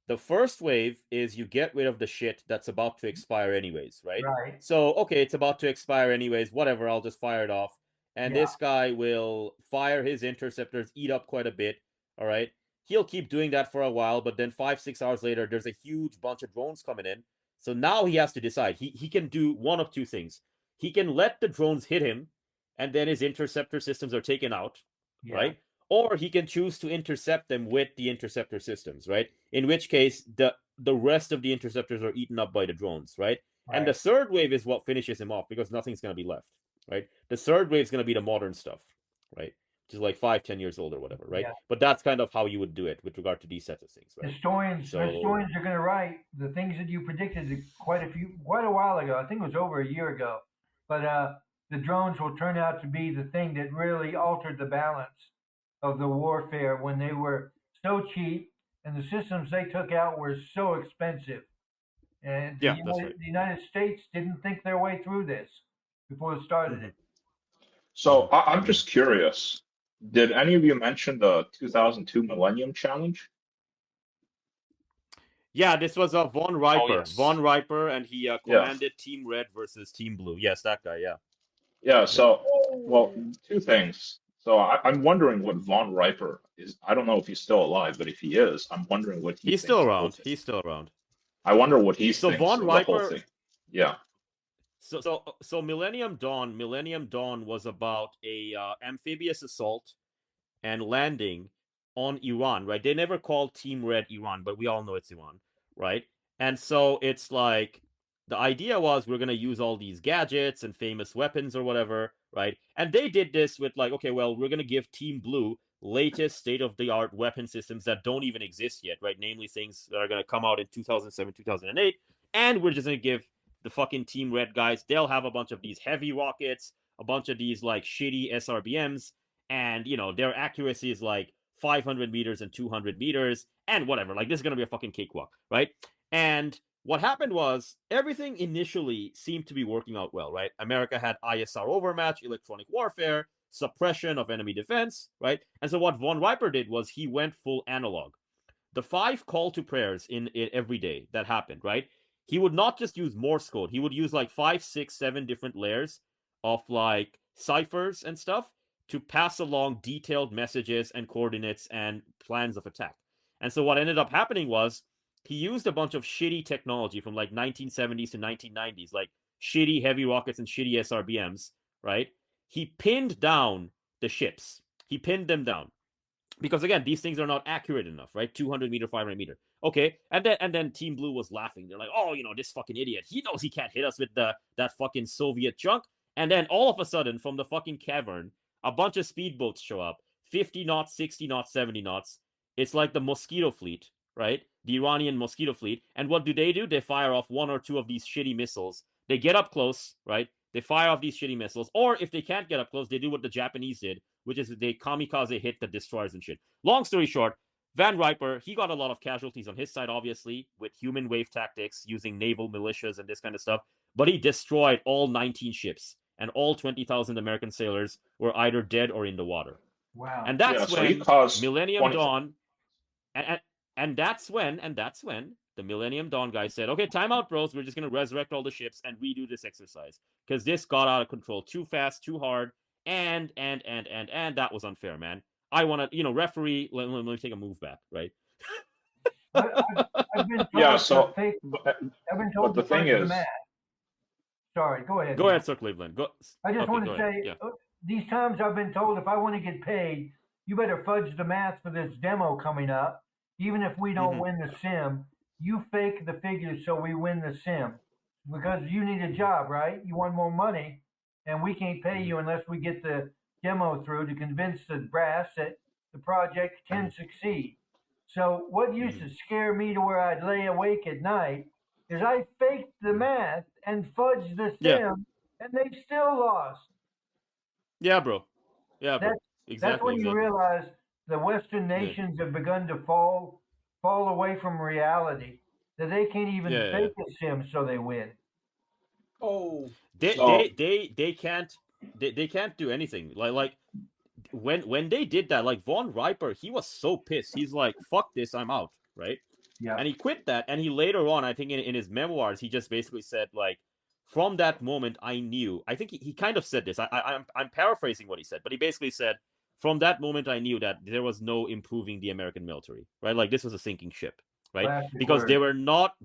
the first wave is you get rid of the shit that's about to expire anyways, right? Right. So, okay, it's about to expire anyways, whatever, I'll just fire it off. And this guy will fire his interceptors, eat up quite a bit, all right? He'll keep doing that for a while, but then 5-6 hours later, there's a huge bunch of drones coming in. So now he has to decide. He can do one of two things. He can let the drones hit him, and then his interceptor systems are taken out, right? Or he can choose to intercept them with the interceptor systems, right? In which case, the rest of the interceptors are eaten up by the drones, right? And the third wave is what finishes him off because nothing's going to be left, right? The third wave is going to be the modern stuff, right? Which is like 5-10 years old or whatever, right? Yeah. But that's kind of how you would do it with regard to these sets of things, right? Historians are going to write the things that you predicted quite a while ago. I think it was over a year ago. But the drones will turn out to be the thing that really altered the balance of the warfare when they were so cheap and the systems they took out were so expensive. And the United States didn't think their way through this before it started it. So I'm just curious. Did any of you mention the 2002 Millennium Challenge? Yeah, this was Von Riper. Oh, yes. Von Riper, and he commanded Team Red versus Team Blue. Yes, that guy, yeah. Yeah, so, well, two things. So I'm wondering what Von Riper is. I don't know if he's still alive, but if he is, I'm wondering what he He's thinks still of the around. whole thing. He's still around. I wonder what he So thinks Von of Riper, the whole thing. Yeah. So Millennium Dawn was about a amphibious assault and landing on Iran, right? They never called Team Red Iran, but we all know it's Iran, right? And so it's like the idea was we're going to use all these gadgets and famous weapons or whatever, right? And they did this with like, okay, well, we're going to give Team Blue latest state-of-the-art weapon systems that don't even exist yet, right? Namely things that are going to come out in 2007, 2008. And we're just going to give the fucking Team Red guys, they'll have a bunch of these heavy rockets, a bunch of these like shitty SRBMs, and their accuracy is like 500 meters and 200 meters and whatever. Like, this is gonna be a fucking cakewalk, right? And what happened was everything initially seemed to be working out well, right? America had ISR overmatch, electronic warfare, suppression of enemy defense, right? And so what von Riper did was he went full analog. The 5 call to prayers in every day that happened, right? He would not just use Morse code. He would use like 5, 6, 7 different layers of like ciphers and stuff to pass along detailed messages and coordinates and plans of attack. And so what ended up happening was he used a bunch of shitty technology from like 1970s to 1990s, like shitty heavy rockets and shitty SRBMs, right? He pinned down the ships. He pinned them down. Because again, these things are not accurate enough, right? 200 meter, 500 meter. Okay, and then Team Blue was laughing. They're like, "Oh, this fucking idiot. He knows he can't hit us with that fucking Soviet junk." And then all of a sudden, from the fucking cavern, a bunch of speedboats show up, 50 knots, 60 knots, 70 knots. It's like the Mosquito fleet, right? The Iranian Mosquito fleet. And what do? They fire off 1 or 2 of these shitty missiles. They get up close, right? They fire off these shitty missiles. Or if they can't get up close, they do what the Japanese did, which is they kamikaze hit the destroyers and shit. Long story short, Van Riper, he got a lot of casualties on his side, obviously, with human wave tactics, using naval militias and this kind of stuff. But he destroyed all 19 ships, and all 20,000 American sailors were either dead or in the water. Wow. And that's so he when caused Millennium 20 Dawn, and that's when the Millennium Dawn guy said, "Okay, time out, bros. We're just gonna resurrect all the ships and redo this exercise because this got out of control too fast, too hard, and that was unfair, man. I want to, referee. Let me take a move back, right?" I've been told Yeah, to so fake. I've been told but to the thing fudge the is, math. Sorry, go ahead. Go Neil. ahead, Sir Cleveland. Go. I just Okay, want go to ahead. say, Yeah. these times I've been told if I want to get paid, you better fudge the math for this demo coming up. Even if we don't win the sim, you fake the figures so we win the sim. Because you need a job, right? You want more money, and we can't pay you unless we get the demo through to convince the brass that the project can succeed. So what used to scare me to where I'd lay awake at night is I faked the math and fudged the Yeah. sim, and they still lost. Yeah, bro. Yeah, bro. That's Exactly. when you Exactly. realize the Western Yeah. nations have begun to fall away from reality. That they can't even Yeah. fake a sim so they win. Oh, They can't do anything. Like when they did that, like Von Riper, he was so pissed. He's like, "Fuck this, I'm out," right? Yeah. And he quit that. And he later on, I think in his memoirs, he just basically said like, "From that moment, I knew." I think he kind of said this. I'm paraphrasing what he said, but he basically said, "From that moment, I knew that there was no improving the American military, right? Like this was a sinking ship, right? Classic Because they word. were not,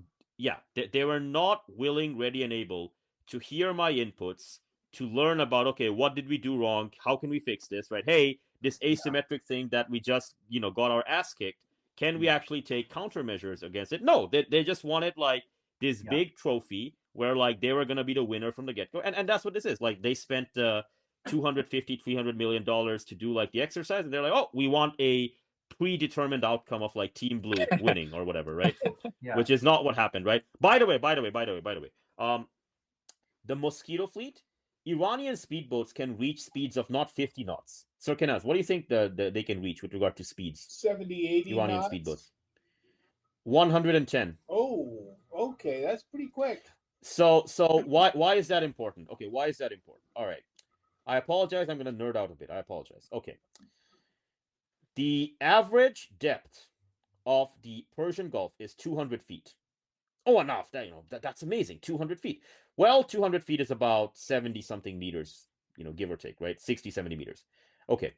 they were not willing, ready, and able to hear my inputs, to learn about, okay, what did we do wrong? How can we fix this, right? Hey, this asymmetric thing that we just, got our ass kicked, can we actually take countermeasures against it? No, they just wanted like this Yeah. big trophy where like they were going to be the winner from the get-go. And that's what this is. Like they spent 250, $300 million to do like the exercise. And they're like, "Oh, we want a predetermined outcome of like Team Blue winning or whatever," right? Yeah. Which is not what happened, right? By the way, the Mosquito fleet, Iranian speedboats can reach speeds of not 50 knots. Sir Kenaz, what do you think they can reach with regard to speeds? 70, 80 Iranian knots. speedboats. 110. Oh, okay, that's pretty quick. So why is that important? Okay, why is that important? All right. I apologize. I'm going to nerd out a bit. I apologize. Okay. The average depth of the Persian Gulf is 200 feet. Oh, enough. That's amazing. 200 feet. Well, 200 feet is about 70 something meters, give or take, right? 60, 70 meters. Okay.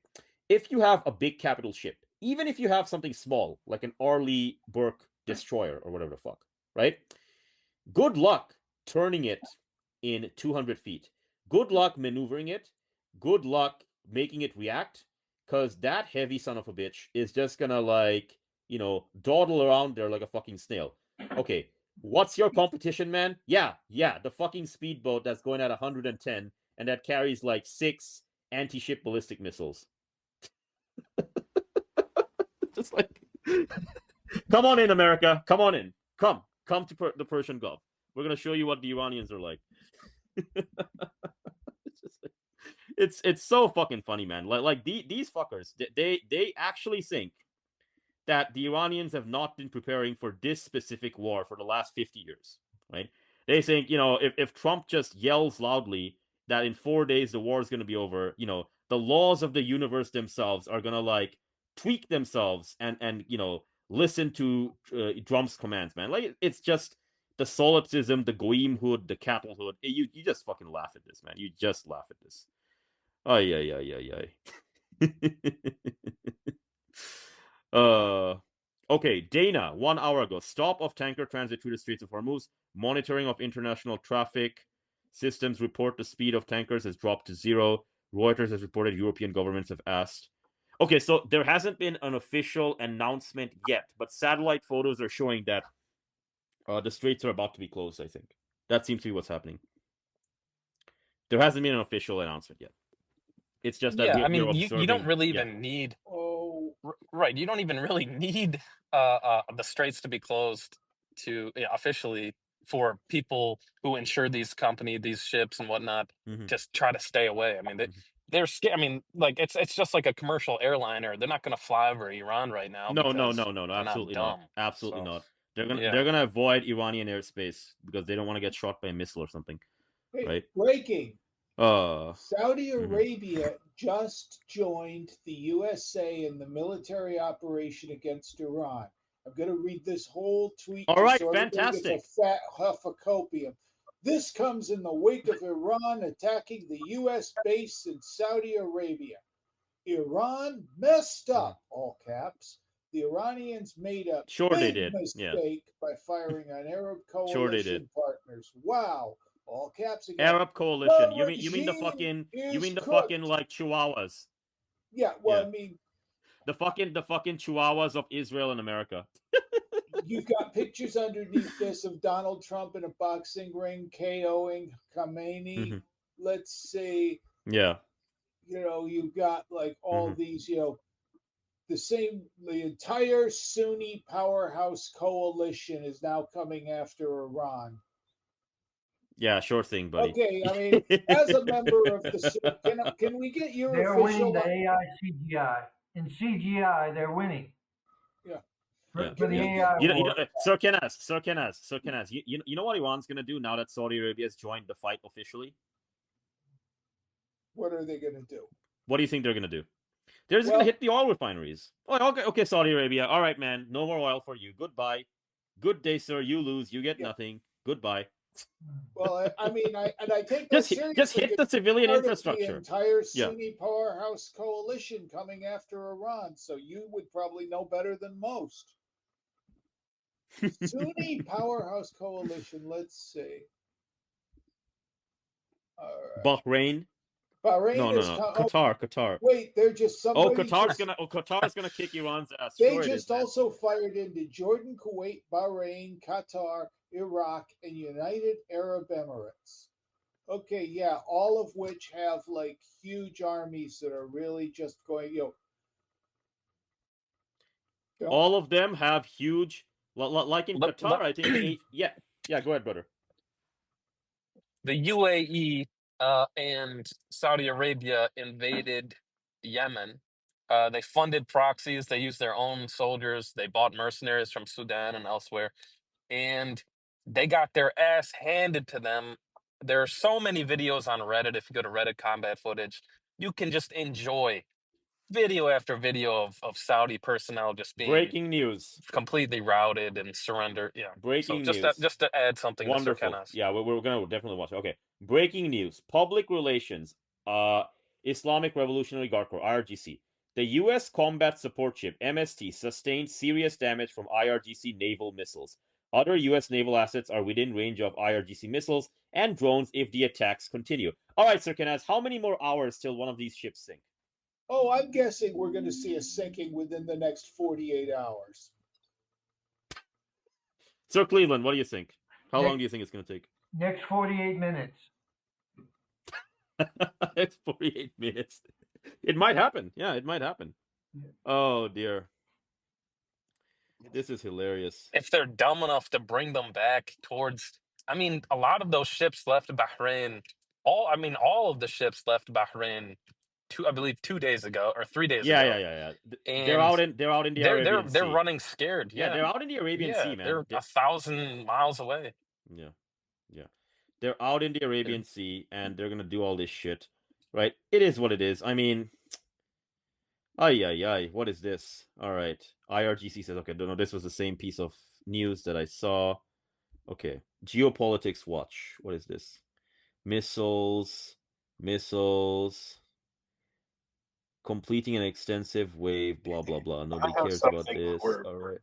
If you have a big capital ship, even if you have something small, like an Arleigh Burke destroyer or whatever the fuck, right? Good luck turning it in 200 feet. Good luck maneuvering it. Good luck making it react, because that heavy son of a bitch is just gonna like, dawdle around there like a fucking snail. Okay. What's your competition, man? Yeah, the fucking speedboat that's going at 110 and that carries like 6 anti-ship ballistic missiles. Just like, come on in, America. Come on in. Come to the Persian Gulf. We're gonna show you what the Iranians are like. It's just like, It's so fucking funny, man. Like these fuckers, they actually think that the Iranians have not been preparing for this specific war for the last 50 years, right? They think, if Trump just yells loudly that in 4 days the war is going to be over, the laws of the universe themselves are going to like tweak themselves and listen to Trump's commands, man. Like it's just the solipsism, the goyimhood, the cattlehood. You just fucking laugh at this, man. You just laugh at this. Ay, ay, ay, ay, ay. Okay, Dana, 1 hour ago. Stop of tanker transit through the Straits of Hormuz. Monitoring of international traffic systems report the speed of tankers has dropped to 0. Reuters has reported European governments have asked. Okay, so there hasn't been an official announcement yet, but satellite photos are showing that the straits are about to be closed, I think. That seems to be what's happening. There hasn't been an official announcement yet. It's just that I we're mean, observing. you don't really even need right. You don't even really need the straits to be closed to officially for people who insure these these ships and whatnot. Just try to stay away. I mean, they're scared. I mean, like it's just like a commercial airliner. They're not going to fly over Iran right now. No, because absolutely they're not. dumb. Absolutely So, not. They're gonna avoid Iranian airspace because they don't want to get shot by a missile or something. Hey, right? Breaking. Saudi mhm. Arabia just joined the USA in the military operation against Iran. I'm going to read this whole tweet All just right, so everybody fantastic. gets a fat huff of copium. This comes in the wake of Iran attacking the U.S. base in Saudi Arabia. Iran messed up, all caps. The Iranians made a Sure they big did. Yeah. mistake by firing on Arab Sure they coalition did. partners. Wow. All caps again. Arab coalition. You mean the regime fucking is fucking cooked. like chihuahuas. Yeah, well, Yeah. I mean, The fucking chihuahuas of Israel and America. you've got pictures underneath this of Donald Trump in a boxing ring KOing Khamenei. Mhm. Let's see. Yeah. You've got like all these, the entire Sunni powerhouse coalition is now coming after Iran. Yeah, sure thing, buddy. Okay, I mean, as a member of the, can we get your They're official? winning the AI CGI. In CGI, they're winning. Yeah. For the AI war. Sir Kenas. You know what Iran's gonna do now that Saudi Arabia has joined the fight officially? What are they gonna do? What do you think they're gonna do? They're just gonna hit the oil refineries. Oh, okay, Saudi Arabia. All right, man. No more oil for you. Goodbye. Good day, sir. You lose. You get nothing. Goodbye. Well, I mean, I take that just seriously. Just hit the civilian part infrastructure. Of the entire Sunni powerhouse coalition coming after Iran, so you would probably know better than most. Sunni powerhouse coalition. Let's see. All right. Bahrain. Bahrain is Qatar. Wait, they're just somebody. Qatar's gonna kick Iran's ass. They sure just also fired into Jordan, Kuwait, Bahrain, Qatar, Iraq, and United Arab Emirates. Okay, yeah, all of which have like huge armies that are really just going, all of them have huge, like in Qatar, I think. Yeah, go ahead, brother. The UAE and Saudi Arabia invaded Yemen. They funded proxies. They used their own soldiers. They bought mercenaries from Sudan and elsewhere. And they got their ass handed to them. There are so many videos on Reddit. If you go to Reddit combat footage, you can just enjoy video after video of Saudi personnel just being breaking news, completely routed and surrendered. Yeah, breaking news. Just to add something. Wonderful. To Sir Kenas. Yeah, we're gonna definitely watch it. Okay, breaking news: public relations. Islamic Revolutionary Guard Corps (IRGC). The U.S. Combat Support Ship (MST) sustained serious damage from IRGC naval missiles. Other U.S. naval assets are within range of IRGC missiles and drones if the attacks continue. All right, Sir Kenas, how many more hours till one of these ships sink? Oh, I'm guessing we're going to see a sinking within the next 48 hours. Sir Cleveland, what do you think? How long do you think it's going to take? Next 48 minutes. It's 48 minutes. It might happen. Yeah, it might happen. Yeah. Oh, dear. This is hilarious. If they're dumb enough to bring them back towards... I mean, a lot of those ships left Bahrain all of the ships left Bahrain I believe 2 days ago or 3 days Yeah, ago. yeah, yeah, yeah. And They're out in the Arabian they're Sea. running scared. Yeah, Yeah. they're out in the Arabian Yeah. Sea, man. They're 1,000 miles away. Yeah, yeah. They're out in the Arabian Sea, and they're gonna do all this shit, right? It is what it is. I mean, ay. What is this? All right. IRGC says, okay, no, this was the same piece of news that I saw. Okay. Geopolitics Watch. What is this? Missiles. Completing an extensive wave, blah, blah, blah. Nobody cares about this. All right.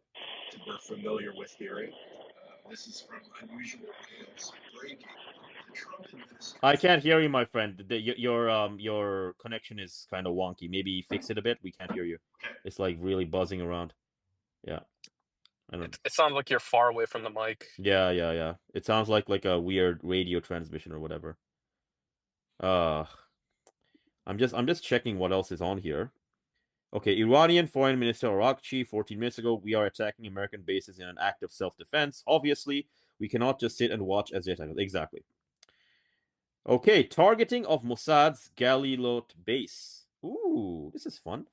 We're familiar with hearing. This is from Unusual Tales Breaking. The Trump administration. I can't hear you, my friend. Your connection is kind of wonky. Maybe fix it a bit. We can't hear you. It's like really buzzing around. Yeah. I don't. It sounds like you're far away from the mic. Yeah. It sounds like a weird radio transmission or whatever. I'm just checking what else is on here. Okay, Iranian Foreign Minister Arakchi, 14 minutes ago, we are attacking American bases in an act of self-defense. Obviously, we cannot just sit and watch as they attack. Exactly. Okay, targeting of Mossad's Galilot base. Ooh, this is fun.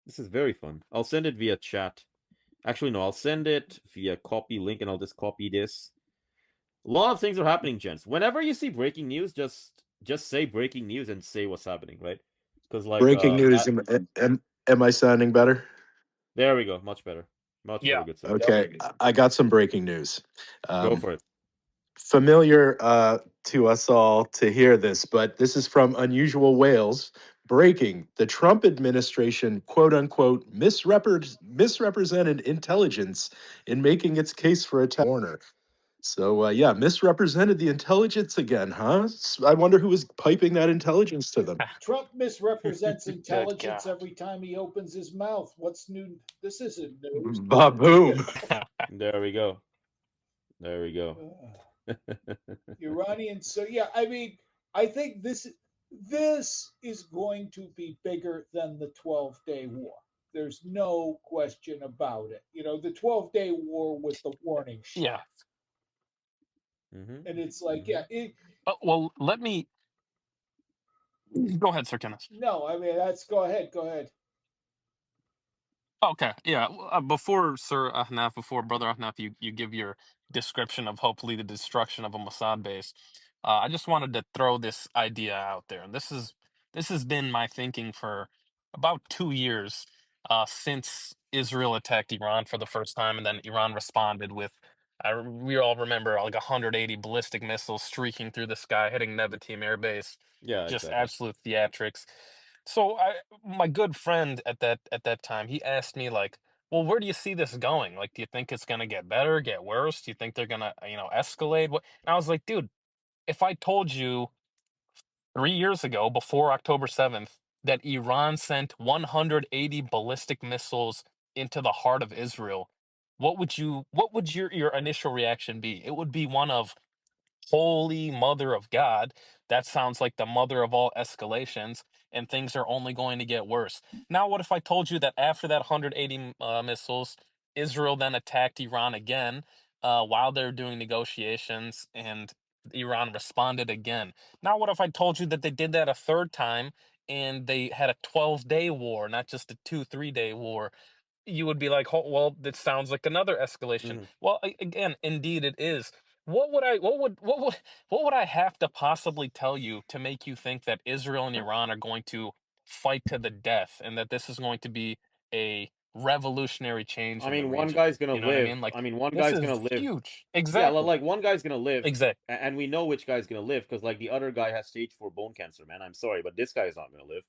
This is very fun. I'll send it via chat. Actually, no, I'll send it via copy link, and I'll just copy this. A lot of things are happening, gents. Whenever you see breaking news, just say breaking news and say what's happening, right? Because like Breaking news. Am I sounding better? There we go. Much better. Much better, good sir. Okay, I got some breaking news. Go for it. Familiar to us all to hear this, but this is from Unusual Wales. Breaking: the Trump administration, quote unquote, misrepresented intelligence in making its case for attack on Warner. So, yeah, misrepresented the intelligence again, huh? I wonder who was piping that intelligence to them. Trump misrepresents Good intelligence God. every time he opens his mouth. What's new? This isn't news. Ba-boom. There we go. There we go. Iranian. So yeah, I mean, I think this is going to be bigger than the 12-day war. There's no question about it. You know, the 12-day war was the warning shot. Yeah. And it's like, yeah. Well, let me go ahead, Sir Kenneth. No, I mean, go ahead. Okay, yeah. Before Brother Ahnaf, you give your description of hopefully the destruction of a Mossad base. I just wanted to throw this idea out there, and this has been my thinking for about 2 years since Israel attacked Iran for the first time, and then Iran responded with, we all remember, like 180 ballistic missiles streaking through the sky, hitting Nevatim Air Base. Yeah, Just exactly. absolute theatrics. So my good friend at that time, he asked me like, "Well, where do you see this going? Like, do you think it's gonna get better, get worse? Do you think they're gonna, escalate?" What? And I was like, "Dude, if I told you 3 years ago, before October 7th, that Iran sent 180 ballistic missiles into the heart of Israel, what would your initial reaction be? It would be one of, Holy Mother of God, that sounds like the mother of all escalations, and things are only going to get worse. Now, what if I told you that after that 180 missiles, Israel then attacked Iran again while they're doing negotiations, and Iran responded again? Now, what if I told you that they did that a third time and they had a 12-day war, not just a 2-3 day war? You would be like, "Oh, well, that sounds like another escalation." Well, again, indeed it is. What would I have to possibly tell you to make you think that Israel and Iran are going to fight to the death, and that this is going to be a revolutionary change I in the mean, one region? guy's gonna You know what I live. mean? Like, One this guy's is gonna live. huge. Yeah, Exactly. like one guy's gonna live. Exactly. And we know which guy's gonna live because like the other guy has stage 4 bone cancer, man. I'm sorry, but this guy is not gonna live.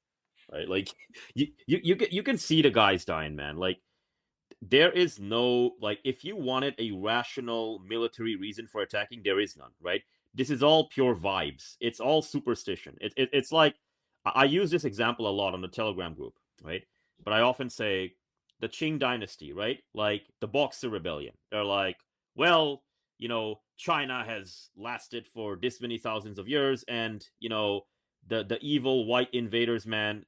Right? Like you can see the guys dying, man. Like there is no, like, if you wanted a rational military reason for attacking, there is none, right? This is all pure vibes. It's all superstition. It's like, I use this example a lot on the Telegram group, right? But I often say the Qing dynasty, right? Like the Boxer Rebellion. They're like, well, China has lasted for this many thousands of years, and the evil white invaders, man,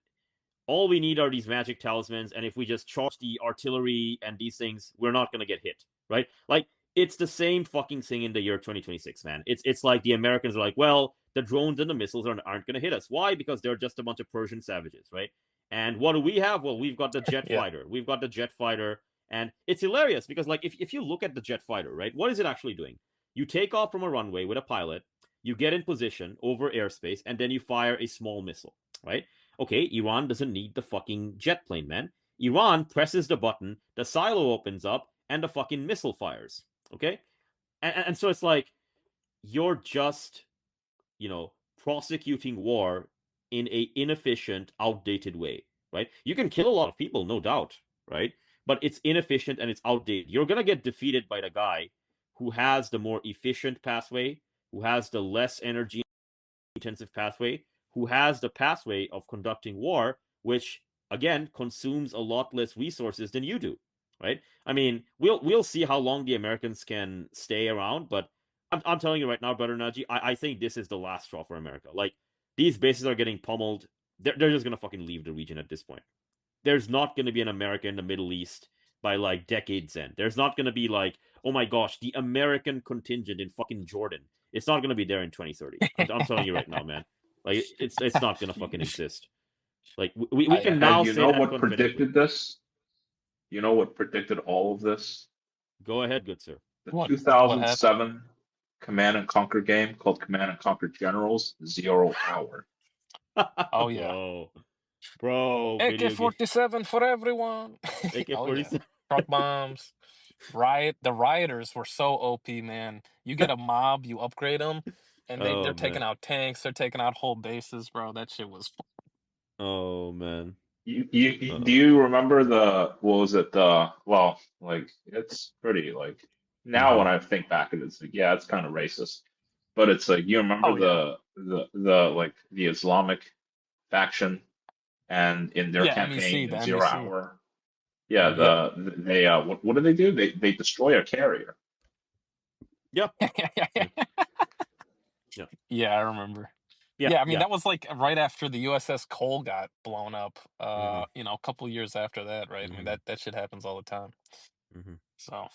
all we need are these magic talismans, and if we just charge the artillery and these things, we're not gonna get hit, right? Like, it's the same fucking thing in the year 2026, man. It's like the Americans are like, well, the drones and the missiles aren't going to hit us. Why? Because they're just a bunch of Persian savages, right? And what do we have? Well, we've got the jet fighter. We've got the jet fighter. And it's hilarious because, like, if you look at the jet fighter, right, what is it actually doing? You take off from a runway with a pilot, you get in position over airspace, and then you fire a small missile, right? Okay, Iran doesn't need the fucking jet plane, man. Iran presses the button, the silo opens up, and the fucking missile fires, okay? And so it's like, you're just, prosecuting war in a inefficient, outdated way, right? You can kill a lot of people, no doubt, right? But it's inefficient and it's outdated. You're going to get defeated by the guy who has the more efficient pathway, who has the less energy intensive pathway, who has the pathway of conducting war, which again consumes a lot less resources than you do, right? I mean, we'll see how long the Americans can stay around, but I'm telling you right now, brother Naji, I think this is the last straw for America. Like, these bases are getting pummeled. They're just gonna fucking leave the region at this point. There's not gonna be an America in the Middle East by like decades end. There's not gonna be like, oh my gosh, the American contingent in fucking Jordan. It's not gonna be there in 2030. I'm telling you right now, man. Like, it's not gonna fucking exist. Like, we can now say that what confidently. predicted this? You know what predicted all of this? Go ahead, good sir. The 2007 Command and Conquer game called Command and Conquer Generals 0 Hour. Oh yeah, bro. AK-47 for everyone. AK-47 truck bombs. The rioters were so OP, man. You get a mob, you upgrade them, and they're taking out tanks. They're taking out whole bases, bro. That shit was. Oh man. Do you remember it's pretty like now when I think back at it, it's like, yeah, it's kind of racist, but it's like, you remember the Islamic faction and in their campaign MEC, the 0 MEC. Hour, they what do they do? They destroy a carrier. Yeah. Yeah, I remember. Yeah, I mean that was like right after the USS Cole got blown up. A couple years after that, right? I mean that shit happens all the time. So.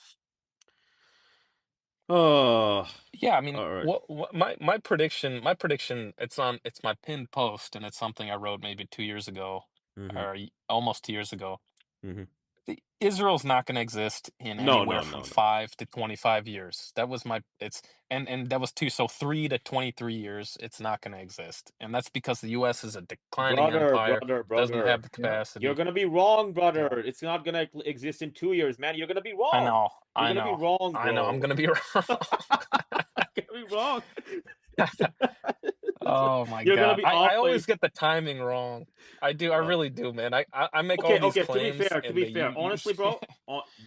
Oh. Yeah, I mean, right. what my prediction? It's my pinned post, and it's something I wrote maybe 2 years ago, or almost 2 years ago. Israel's not going to exist in anywhere from 5 to 25 years. That was and that was 2, so 3 to 23 years. It's not going to exist, and that's because the U.S. is a declining empire. Doesn't have the capacity. You're gonna be wrong, brother. Yeah. It's not gonna exist in 2 years, man. You're gonna be wrong. I know. You're gonna be wrong, bro. I know. I'm gonna be wrong. I'm gonna be wrong. Oh my god! I always get the timing wrong. I do. I really do, man. I make all these claims. To be fair, honestly, bro,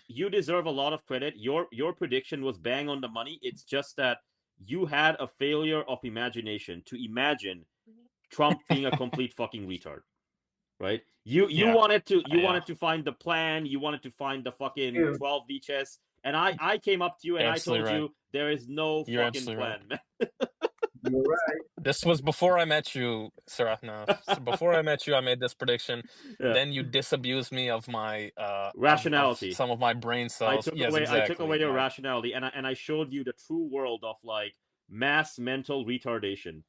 you deserve a lot of credit. Your prediction was bang on the money. It's just that you had a failure of imagination to imagine Trump being a complete fucking retard, right? You wanted to find the plan. You wanted to find the fucking 12 VHS, and I came up to you and I told you there is no fucking plan, man. You're right. This was before I met you, Sarathna. So before I met you, I made this prediction. Yeah. Then you disabused me of my rationality, of some of my brain cells. I took away your rationality, and I showed you the true world of like mass mental retardation.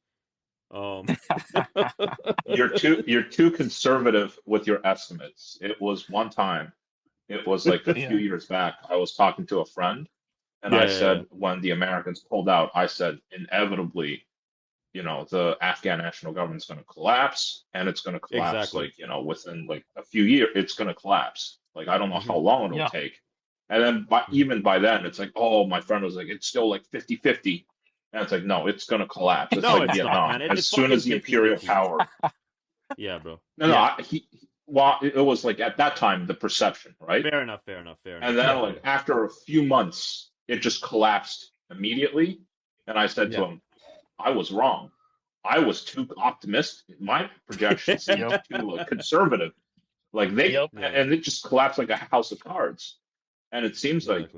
You're too conservative with your estimates. It was one time. It was like a few years back. I was talking to a friend. And I said, when the Americans pulled out, I said, inevitably, the Afghan national government's going to collapse, and it's going to collapse within like a few years. It's going to collapse. Like, I don't know how long it'll take. And then even by then, it's like, oh, my friend was like, it's still like 50-50. And it's like, no, it's going to collapse. It's like Vietnam. As soon as the imperial power. Yeah, bro. It was like at that time the perception, right? Fair enough. And then like after a few months, it just collapsed immediately. And I said to him, I was wrong. I was too optimistic. My projections seemed too conservative. Like and it just collapsed like a house of cards. And it seems like,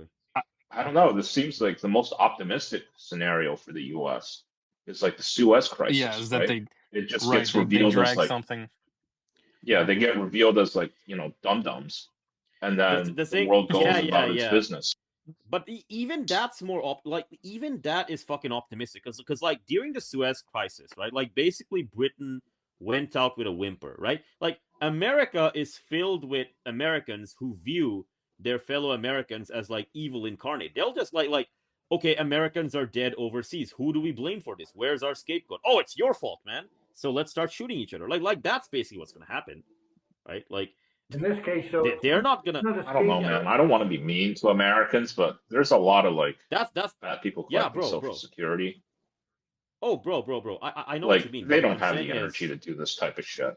I don't know, this seems like the most optimistic scenario for the U.S. is like the Suez crisis. Yeah, is that it just gets revealed as like something. Yeah, they get revealed as like, dum-dums. And then the world goes about its business. But even that's more even that is fucking optimistic because like during the Suez Crisis, right? Like basically Britain went out with a whimper, right? Like America is filled with Americans who view their fellow Americans as like evil incarnate. They'll just like okay, Americans are dead overseas. Who do we blame for this? Where's our scapegoat? Oh, it's your fault, man. So let's start shooting each other. Like that's basically what's gonna happen, right? Like In this case, so they're not it's gonna. not a I don't know, Yeah, man. I don't want to be mean to Americans, but there's a lot of like that's bad people yeah, collecting bro, Social bro. Security. Oh, bro. I know what you Like mean, they but what don't I'm have saying the energy is, to do this type of shit.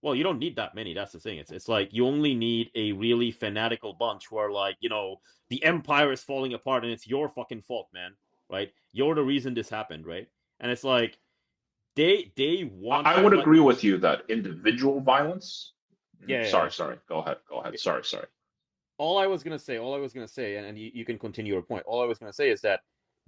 well, you don't need that many. That's the thing. It's like you only need a really fanatical bunch who are like, the empire is falling apart and it's your fucking fault, man. Right? You're the reason this happened, right? And it's like they want I would like agree with you that individual violence. yeah. Sorry. Go ahead. Sorry. All I was gonna say, and you can continue your point. All I was gonna say is that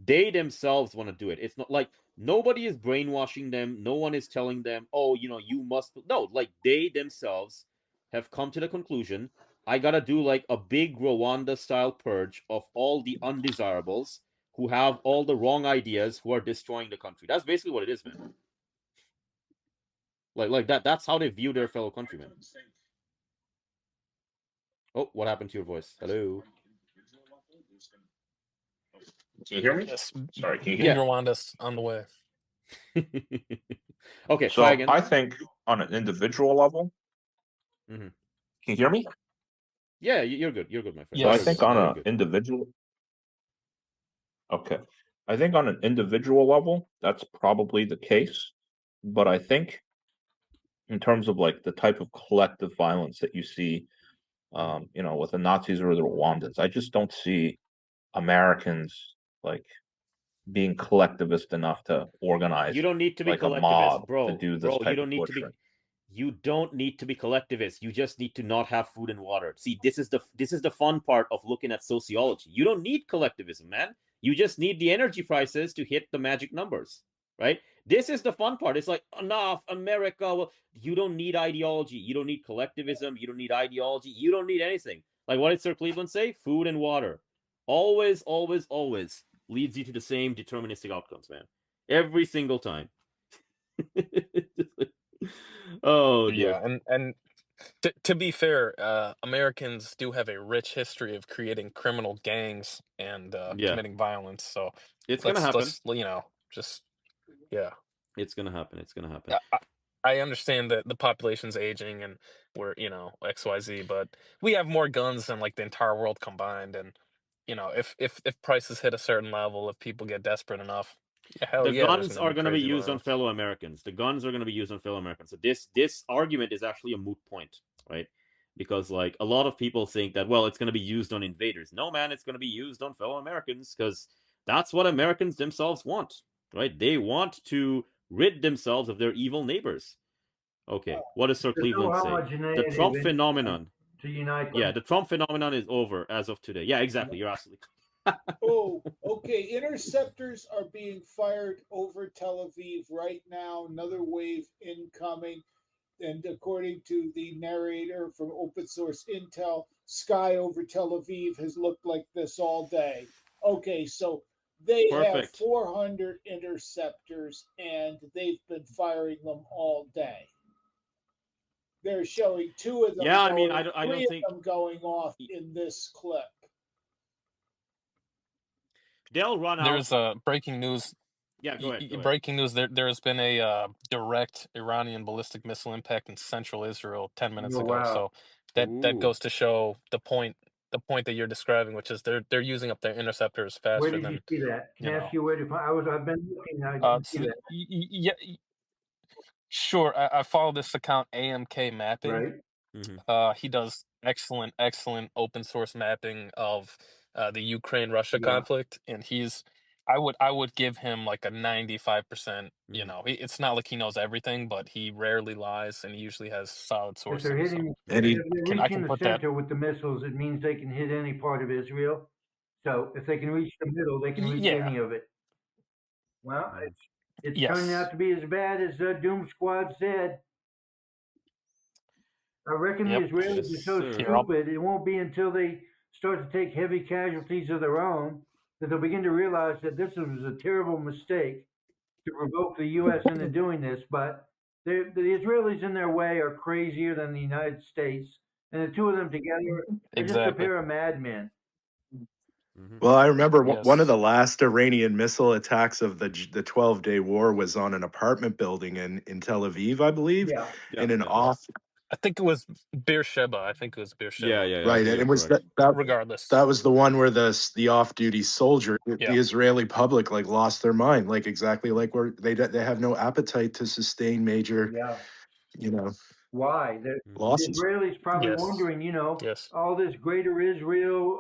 they themselves want to do it. It's not like nobody is brainwashing them. No one is telling them, oh, you must. No, like they themselves have come to the conclusion. I gotta do like a big Rwanda style purge of all the undesirables who have all the wrong ideas who are destroying the country. That's basically what it is, man. Like that. That's how they view their fellow countrymen. Oh, what happened to your voice? Hello. Can you hear me? Yes, Sorry, can you hear Big me? Yeah. Rwanda's on the way. Okay, try So again. I think on an individual level, Mm-hmm. can you hear me? Yeah, you're good. You're good, my friend. So I You're Yes. think good. on Now you're an good. individual, okay. I think on an individual level, that's probably the case. But I think in terms of like the type of collective violence that you see, with the Nazis or the Rwandans, I just don't see Americans like being collectivist enough to organize You don't need to be like a collectivist, mob to bro. do this Bro, you type don't of need to be butchering. you don't need to be collectivist. You just need to not have food and water. See, this is the fun part of looking at sociology. You don't need collectivism, man. You just need the energy prices to hit the magic numbers, right? This is the fun part. It's like enough America. Well, you don't need ideology. You don't need collectivism. You don't need ideology. You don't need anything. Like what did Sir Cleveland say? Food and water. Always, always, always leads you to the same deterministic outcomes, man. Every single time. Oh, dude. Yeah, and to be fair, Americans do have a rich history of creating criminal gangs and Yeah, committing violence. So it's gonna let's happen. just yeah. It's gonna happen. It's gonna happen. I understand that the population's aging and we're XYZ, but we have more guns than like the entire world combined. And if prices hit a certain level, if people get desperate enough, yeah, hell The yeah, there's guns gonna be are gonna be crazy used on violence. fellow Americans. The guns are gonna be used on fellow Americans. So this argument is actually a moot point, right? Because like a lot of people think that it's gonna be used on invaders. No, man, it's gonna be used on fellow Americans because that's what Americans themselves want, right? They want to rid themselves of their evil neighbors. Okay, what does Sir there's no Cleveland say? The homogeneity of Trump anyone phenomenon. to unite Yeah, them. the Trump phenomenon is over as of today. Yeah, exactly. You're absolutely. Oh, okay. Interceptors are being fired over Tel Aviv right now. Another wave incoming. And according to the narrator from open source intel, sky over Tel Aviv has looked like this all day. Okay, so they have Perfect. 400 interceptors and they've been firing them all day. They're showing two of them Yeah, I mean, going, I three don't of think them going off in this clip. they'll run out. There's breaking news. Yeah, go ahead. Go ahead. Breaking news. There has been a direct Iranian ballistic missile impact in central Israel 10 minutes Oh ago. wow! So that Ooh, goes to show the point that you're describing, which is they're using up their interceptors Where faster did you than see that? Can I ask you where to find? I've been looking. I didn't see so that. yeah, sure. I follow this account AMK Mapping. Right. mm-hmm. He does excellent open source mapping of the Ukraine-Russia Yeah. conflict, and I would give him like a 95%. Mm-hmm. It's not like he knows everything, but he rarely lies, and he usually has solid If they're sourcing. So hitting, Eddie, if they're I reaching can the put that. center with the missiles, it means they can hit any part of Israel. So if they can reach the middle, they can reach Yeah. any of it. Well, it's turning Yes. out to be as bad as Doom Squad said. I reckon the Yep. Israelis Yes, are so sir. Here, I'll. stupid. It won't be until they start to take heavy casualties of their own, that they'll begin to realize that this was a terrible mistake to provoke the U.S. into doing this. But the Israelis in their way are crazier than the United States, and the two of them together are just a Exactly. pair of madmen. Well, I remember one of Yes. the last Iranian missile attacks of the 12-day war was on an apartment building in Tel Aviv, I believe, Yeah. in an Yeah. off. I think it was Beersheba. I think it was Beersheba. Yeah. I Right, think and you're it was correct. Regardless. that was the one where the off-duty soldier, the Yeah. Israeli public, like lost their mind, like exactly like where they have no appetite to sustain major, Yeah. you know, Why? The losses. Israelis probably Yes. wondering, Yes. all this greater Israel,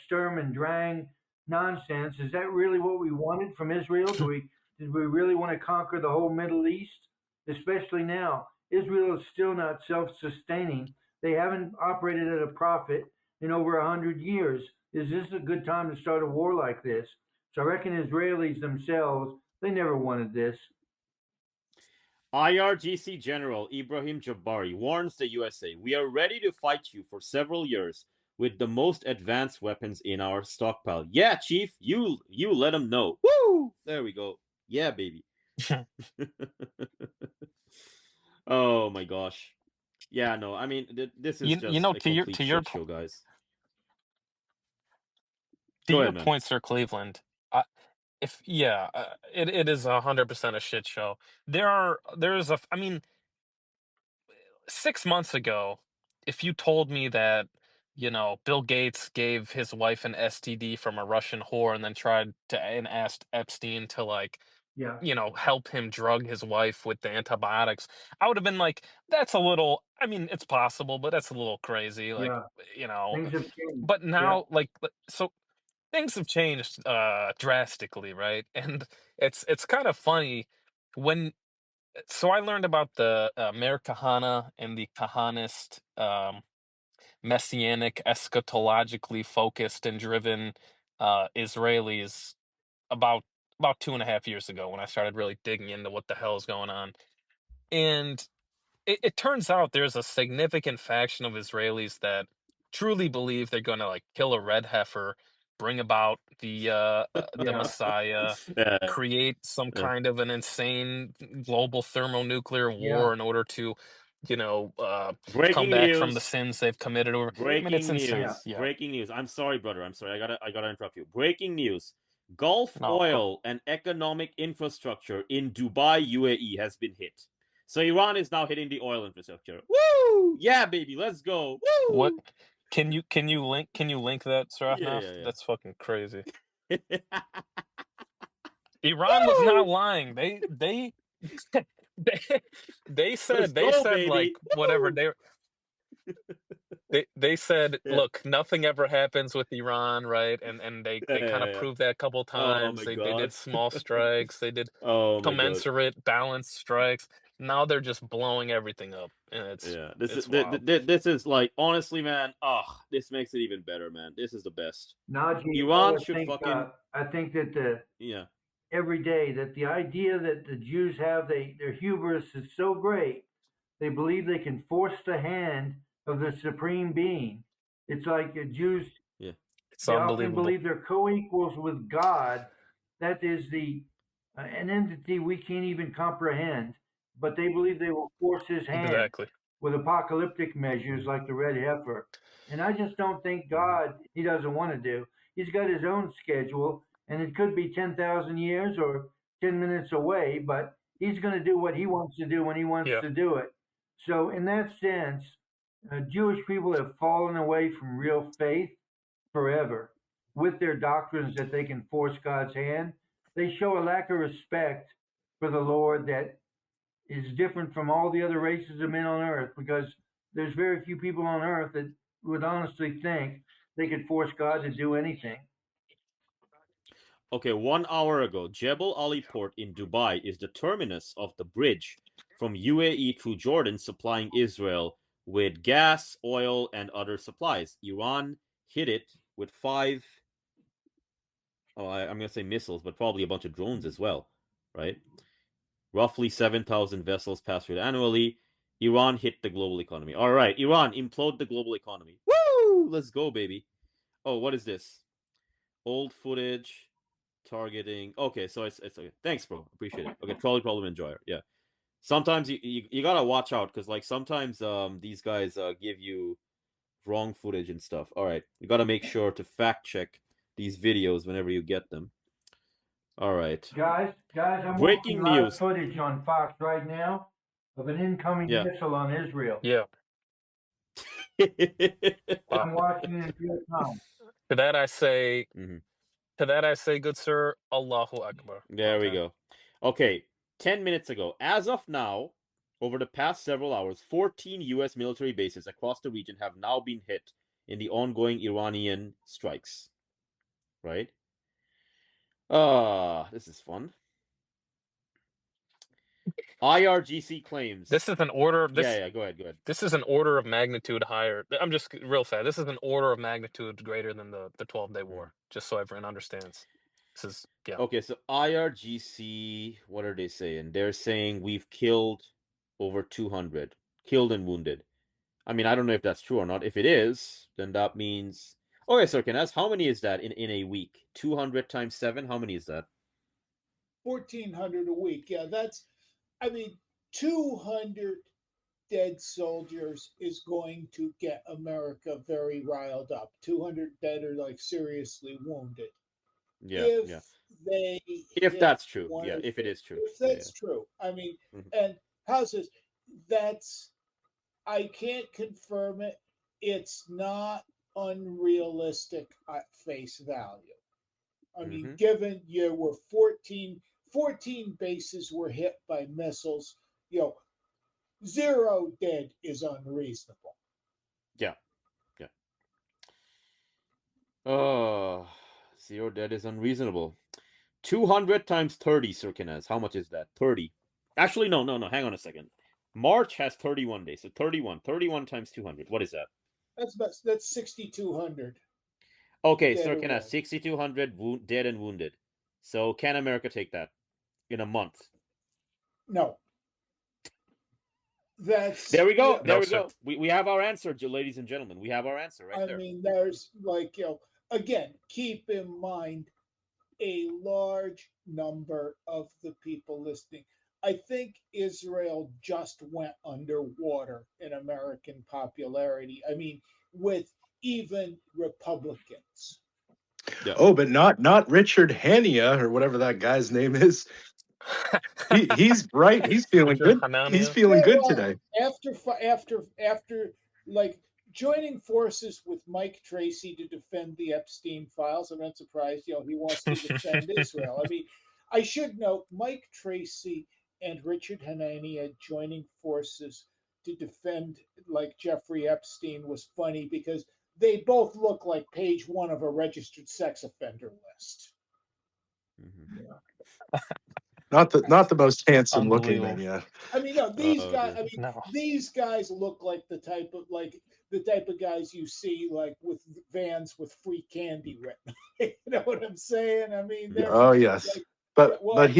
Sturm and Drang nonsense. Is that really what we wanted from Israel? Did we really want to conquer the whole Middle East? Especially now, Israel is still not self-sustaining. They haven't operated at a profit in over 100 years. Is this a good time to start a war like this? So I reckon Israelis themselves, they never wanted this. IRGC General Ibrahim Jabari warns the USA, "We are ready to fight you for several years with the most advanced weapons in our stockpile." Yeah, Chief, you let them know. Woo! There we go. Yeah, baby. Oh my gosh. Yeah, no, I mean, this is You just know, a complete to your shit show, guys. to Go your ahead, man. point, Sir Cleveland. If yeah, it is 100% a shit show. There's a. I mean, 6 months ago, if you told me that, Bill Gates gave his wife an STD from a Russian whore and then tried to and asked Epstein to like, Yeah. help him drug his wife with the antibiotics, I would have been like, that's a little, I mean, it's possible, but that's a little crazy. Like, Yeah. Things have changed. but Yeah. now, so things have changed drastically, right? And it's kind of funny when so I learned about the Mer Kahana and the Kahanist messianic, eschatologically focused and driven Israelis about 2.5 years ago when I started really digging into what the hell is going on. And it turns out there's a significant faction of Israelis that truly believe they're going to like kill a red heifer, bring about the Yeah. Messiah, Yeah. create some kind of an insane global thermonuclear Yeah. war in order to, you know, uh, come Breaking back from the news. sins they've committed over. I mean, it's Breaking insane. Yeah. news. Yeah. Breaking news. I'm sorry, brother. I'm sorry. I gotta interrupt you. Breaking news. Gulf No. oil and economic infrastructure in Dubai, UAE has been hit. So Iran is now hitting the oil infrastructure. Woo! Yeah, baby, let's go. What Woo! can you link that, Sarathnath? Yeah. That's fucking crazy. Iran was not Woo! lying. They they Let's said go, like baby. whatever Woo! they said, Yeah. look, nothing ever happens with Iran, right? And they kind of Yeah. proved that a couple Oh times. my They did god. small strikes, they did Oh my god. commensurate balanced strikes. Now they're just blowing everything up, and Yeah, this is it's wild. this is like, honestly, man. Oh, this makes it even better, man. This is the best. Najee, Iran should fucking, I think that the yeah. every day that the idea that the Jews have, their hubris is so great. They believe they can force the hand of the supreme being. It's like Jews, Yeah. It's they often unbelievable. believe they're co-equals with God. That is an entity we can't even comprehend. But they believe they will force his hand Exactly. with apocalyptic measures Mm-hmm. like the red heifer. And I just don't think Mm-hmm. God, he doesn't want to do. He's got his own schedule, and it could be 10,000 years or 10 minutes away, but he's going to do what he wants to do when he wants Yeah. to do it. So, in that sense, Jewish people have fallen away from real faith forever. With their doctrines that they can force God's hand, they show a lack of respect for the Lord that is different from all the other races of men on earth, because there's very few people on earth that would honestly think they could force God to do anything. Okay, 1 hour ago, Jebel Ali Port in Dubai is the terminus of the bridge from UAE through Jordan, supplying Israel with gas, oil, and other supplies. Iran hit it with five, I'm going to say missiles, but probably a bunch of drones as well, right? Roughly 7,000 vessels pass through it annually. Iran hit the global economy. All right, Iran, implode the global economy. Woo! Let's go, baby. Oh, what is this? Old footage targeting. Okay, so it's okay. Thanks, bro. Appreciate it. Okay, trolley problem enjoyer. Yeah. Sometimes you gotta watch out because like sometimes these guys give you wrong footage and stuff. All right, you gotta make sure to fact check these videos whenever you get them. All right. Guys, I'm Breaking watching live news. footage on Fox right now of an incoming Yeah. missile on Israel. Yeah. I'm watching it in real time. To that I say, Mhm. good sir, Allahu Akbar. There we go. Okay, 10 minutes ago. As of now, over the past several hours, 14 U.S. military bases across the region have now been hit in the ongoing Iranian strikes. Right? This is fun. IRGC claims. This is an order. Yeah, go ahead. This is an order of magnitude higher. I'm just real fast. This is an order of magnitude greater than the 12-day war. Just so everyone understands. This is Okay, so IRGC, what are they saying? They're saying we've killed over 200, killed and wounded. I mean, I don't know if that's true or not. If it is, then that means. Okay, so can I ask how many is that in a week? 200 times 7. How many is that? 1,400 a week. Yeah, that's. I mean, 200 dead soldiers is going to get America very riled up. 200 dead are like seriously wounded. Yeah. If that's true. Yeah, if it is true. If that's true. I mean, Mhm. and how's this? That's. I can't confirm it. It's not unrealistic at face value. I mean, given you were 14 bases were hit by missiles, 0 dead is unreasonable. Yeah. 0 dead is unreasonable. 200 times 30, Sir Kinez. How much is that? 30. Actually, no. Hang on a second. March has 31 days, so 31. 31 times 200. What is that? That's 6,200. Okay, Sir Kinez, 6,200 dead and wounded. So can America take that in a month? No. That's there we go. No, there we go. We have our answer, ladies and gentlemen. We have our answer right there. I mean, there's like again, keep in mind a large number of the people listening. I think Israel just went underwater in American popularity. I mean, with even Republicans. Yeah. Oh, but not Richard Hania or whatever that guy's name is. He's right. He's feeling good. He's feeling good today. After like joining forces with Mike Tracy to defend the Epstein files, I'm not surprised. He wants to defend Israel. I mean, I should note Mike Tracy and Richard Hanania joining forces to defend like Jeffrey Epstein was funny because they both look like page 1 of a registered sex offender list. Not the most handsome looking man, yeah. I mean, no, these guys look like the type of guys you see like with vans with free candy written. You know what I'm saying? I mean, Oh yes, like, but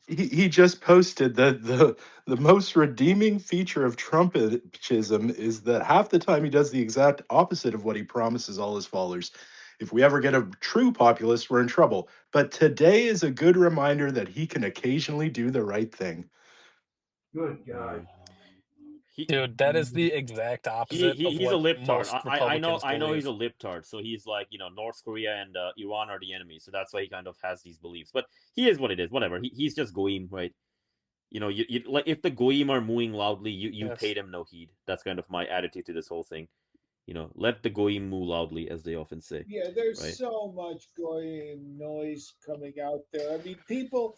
he just posted that the most redeeming feature of Trumpism is that half the time he does the exact opposite of what he promises all his followers. If we ever get a true populist, we're in trouble. But today is a good reminder that he can occasionally do the right thing. Good God. Dude, that is the exact opposite of he's what a libtard. most Republicans I know believe. he's a libtard. So he's like, North Korea and Iran are the enemy. So that's why he kind of has these beliefs. But he is what it is. Whatever. He's just goyim, right? You like if the goyim are mooing loudly, you pay them no heed. That's kind of my attitude to this whole thing. Let the goyim moo loudly, as they often say. Yeah, there's right? so much goyim noise coming out there. I mean, people.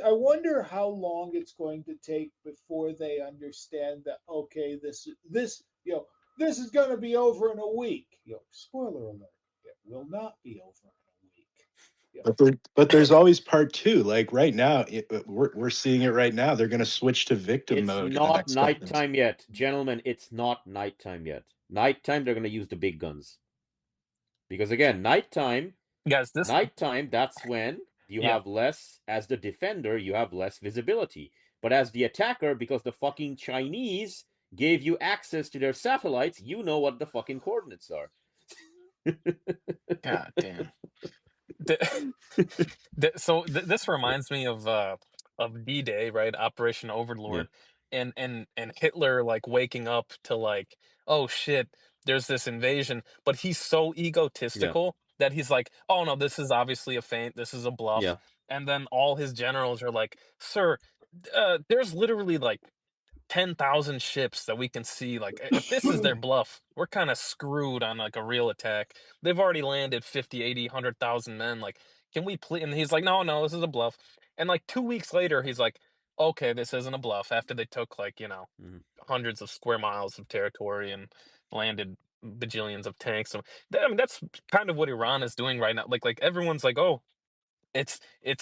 I wonder how long it's going to take before they understand that. Okay, this is going to be over in a week. Spoiler alert: it will not be over in a week. But there's always part 2. Like right now, we're seeing it right now. They're going to switch to victim mode. It's not nighttime yet, gentlemen. It's not nighttime yet. Nighttime, they're going to use the big guns. Because again, nighttime, that's when you have less, as the defender, you have less visibility. But as the attacker, because the fucking Chinese gave you access to their satellites, you know what the fucking coordinates are. God damn. So this reminds me of D-Day, right? Operation Overlord, and Hitler like waking up to like, oh shit, there's this invasion, but he's so egotistical that he's like, oh no, this is obviously a feint, this is a bluff, Yeah. and then all his generals are like, sir, there's literally like 10,000 ships that we can see. Like, if this is their bluff, we're kind of screwed on like a real attack. They've already landed 50, 80, 100,000 men. Like, can we please? And he's like, no, this is a bluff. And like 2 weeks later, he's like, okay, this isn't a bluff. After they took like, hundreds of square miles of territory and landed bajillions of tanks. So, I mean, that's kind of what Iran is doing right now. Like everyone's like, oh, it's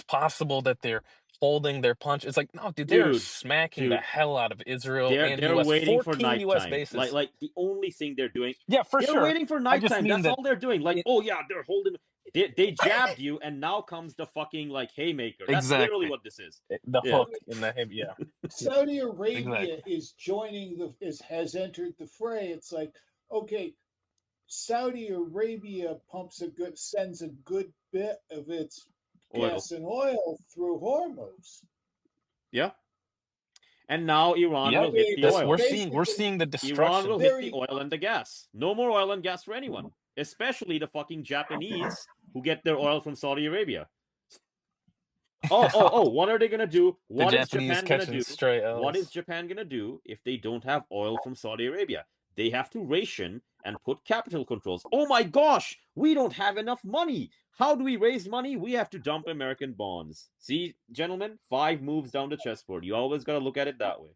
possible that they're holding their punch. It's like, no, dude, they are smacking the hell out of Israel and They're US. waiting for 14 US nighttime. bases. Like the only thing they're doing. Yeah, for they're sure. waiting for I just nighttime. mean That's that all they're doing. Like, oh yeah, they're holding. They jabbed you, and now comes the fucking like haymaker. That's literally exactly what this is. the hook in the head. Yeah, Saudi Arabia exactly. is joining has entered the fray. It's like, okay, Saudi Arabia sends a good bit of its gas and oil through Hormuz. Yeah. And now Iran will hit the oil. We're seeing the destruction. Iran will hit the oil and the gas. No more oil and gas for anyone, especially the fucking Japanese who get their oil from Saudi Arabia. What are they gonna do? What is Japan gonna do? What is Japan gonna do if they don't have oil from Saudi Arabia? They have to ration and put capital controls. Oh my gosh, we don't have enough money. How do we raise money? We have to dump American bonds. See, gentlemen, 5 moves down the chessboard. You always got to look at it that way.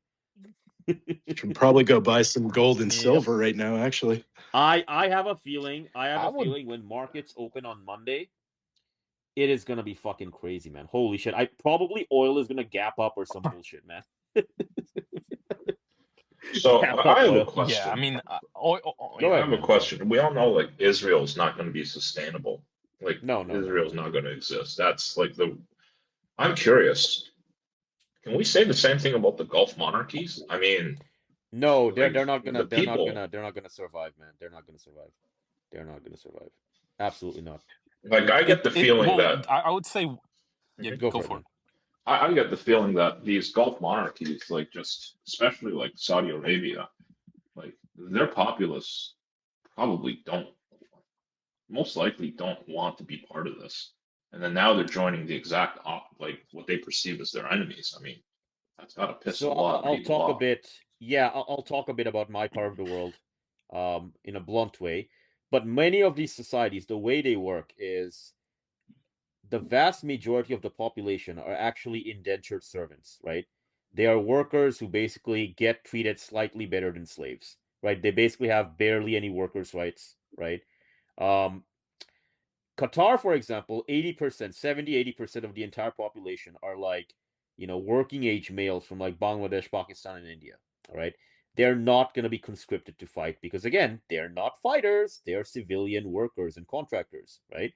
Should probably go buy some gold and silver right now, actually. I have a feeling. Feeling when markets open on Monday, it is gonna be fucking crazy, man. Holy shit! Probably oil is gonna gap up or some bullshit, man. So I have a question. Yeah, I mean, I have a question. We all know like Israel's not going to be sustainable. Like Israel's not going to exist. That's like I'm curious. Can we say the same thing about the Gulf monarchies? I mean, no, they're not gonna survive, man. They're not gonna survive. They're not gonna survive. Absolutely not. Like I get the feeling that I would say, go for it. I get the feeling that these Gulf monarchies, like just especially like Saudi Arabia, like their populace probably most likely don't want to be part of this. And then now they're joining the exact like what they perceive as their enemies. I mean, that's gotta piss a lot of people off. I'll talk a bit about my part of the world, in a blunt way. But many of these societies, the way they work is the vast majority of the population are actually indentured servants, right? They are workers who basically get treated slightly better than slaves, right? They basically have barely any workers' rights, right? Qatar, for example, 80% of the entire population are like, working age males from like Bangladesh, Pakistan, and India, all right? They're not going to be conscripted to fight because, again, they're not fighters. They're civilian workers and contractors, right?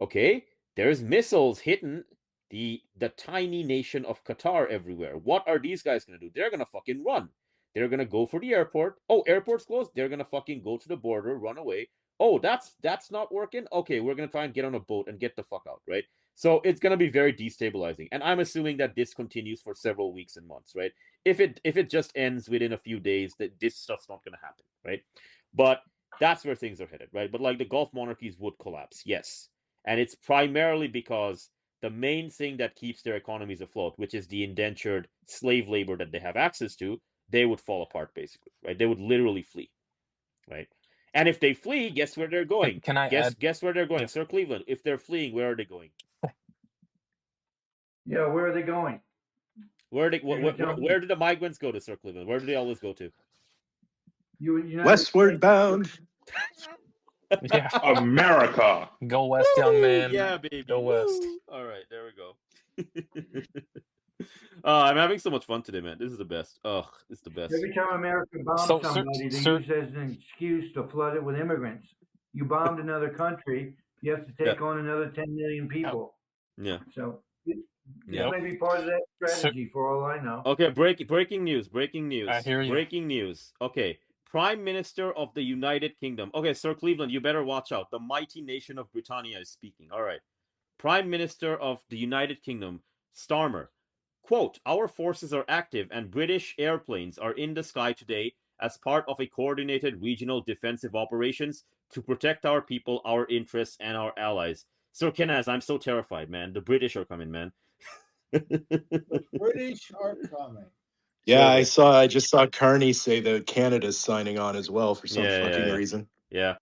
Okay, there's missiles hitting the tiny nation of Qatar everywhere. What are these guys going to do? They're going to fucking run. They're going to go for the airport. Oh, airport's closed. They're going to fucking go to the border, run away. Oh, that's not working. Okay, we're going to try and get on a boat and get the fuck out, right? So it's going to be very destabilizing. And I'm assuming that this continues for several weeks and months, right? If it just ends within a few days, that this stuff's not going to happen, right? But that's where things are headed, right? But like the Gulf monarchies would collapse, yes. And it's primarily because the main thing that keeps their economies afloat, which is the indentured slave labor that they have access to, they would fall apart, basically, right? They would literally flee, right? And if they flee, guess where they're going? Guess where they're going? Yeah. Sir Cleveland, if they're fleeing, where are they going? Yeah, where are they going? Where did the migrants go to, Sir Cleveland? Where do they always go to? Westward bound. Yeah. America. Go west, young man. Yeah, baby. Go west. All right, there we go. I'm having so much fun today, man. This is the best. Oh, it's the best. Every time America bombs somebody, they use as an excuse to flood it with immigrants. You bombed another country, you have to take on another 10 million people. Yeah. So this may be part of that strategy, for all I know. Okay, breaking news. I hear you. Breaking news. Okay, Prime Minister of the United Kingdom. Okay, Sir Cleveland, you better watch out. The mighty nation of Britannia is speaking. All right. Prime Minister of the United Kingdom, Starmer. Quote, our forces are active and British airplanes are in the sky today as part of a coordinated regional defensive operations to protect our people, our interests, and our allies. Sir Kenaz, I'm so terrified, man. The British are coming, man. The British are coming. Yeah, So I just saw Carney say that Canada's signing on as well for some fucking yeah. reason. Yeah.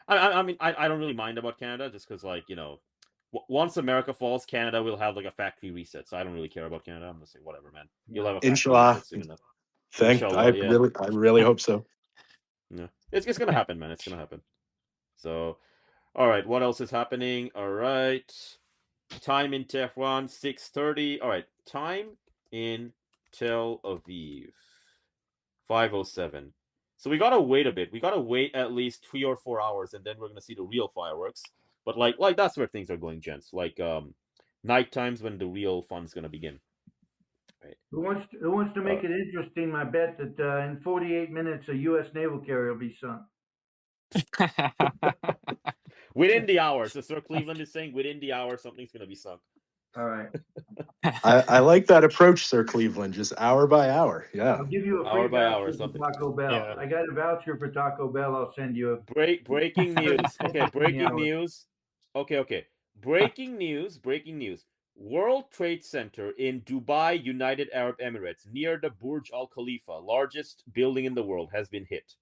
I mean, I don't really mind about Canada just because, like, you know, once America falls, Canada will have like a factory reset. So I don't really care about Canada. I'm gonna say whatever, man. You'll have a factory Inshallah. reset soon enough. I Inshallah, yeah. really hope so. Yeah. It's gonna happen, man. It's gonna happen. So, all right. What else is happening? All right. Time in Tehran, 6:30. All right. Time in Tel Aviv, 5:07. So we gotta wait a bit. We gotta wait at least 3 or 4 hours, and then we're gonna see the real fireworks. But like that's where things are going, gents. Like night times when the real fun's gonna begin. Right. Who wants to make it interesting? I bet that in 48 minutes a U.S. naval carrier will be sunk. Within the hour. So Sir Cleveland is saying within the hour something's gonna be sunk. All right. I like that approach, Sir Cleveland, just hour by hour. Yeah. I'll give you a free Hour by voucher hour, for something. Taco Bell. Yeah. I got a voucher for Taco Bell. I'll send you a Breaking news. Okay, breaking hours. news. Okay. Breaking news. World Trade Center in Dubai, United Arab Emirates, near the Burj Al Khalifa, largest building in the world, has been hit.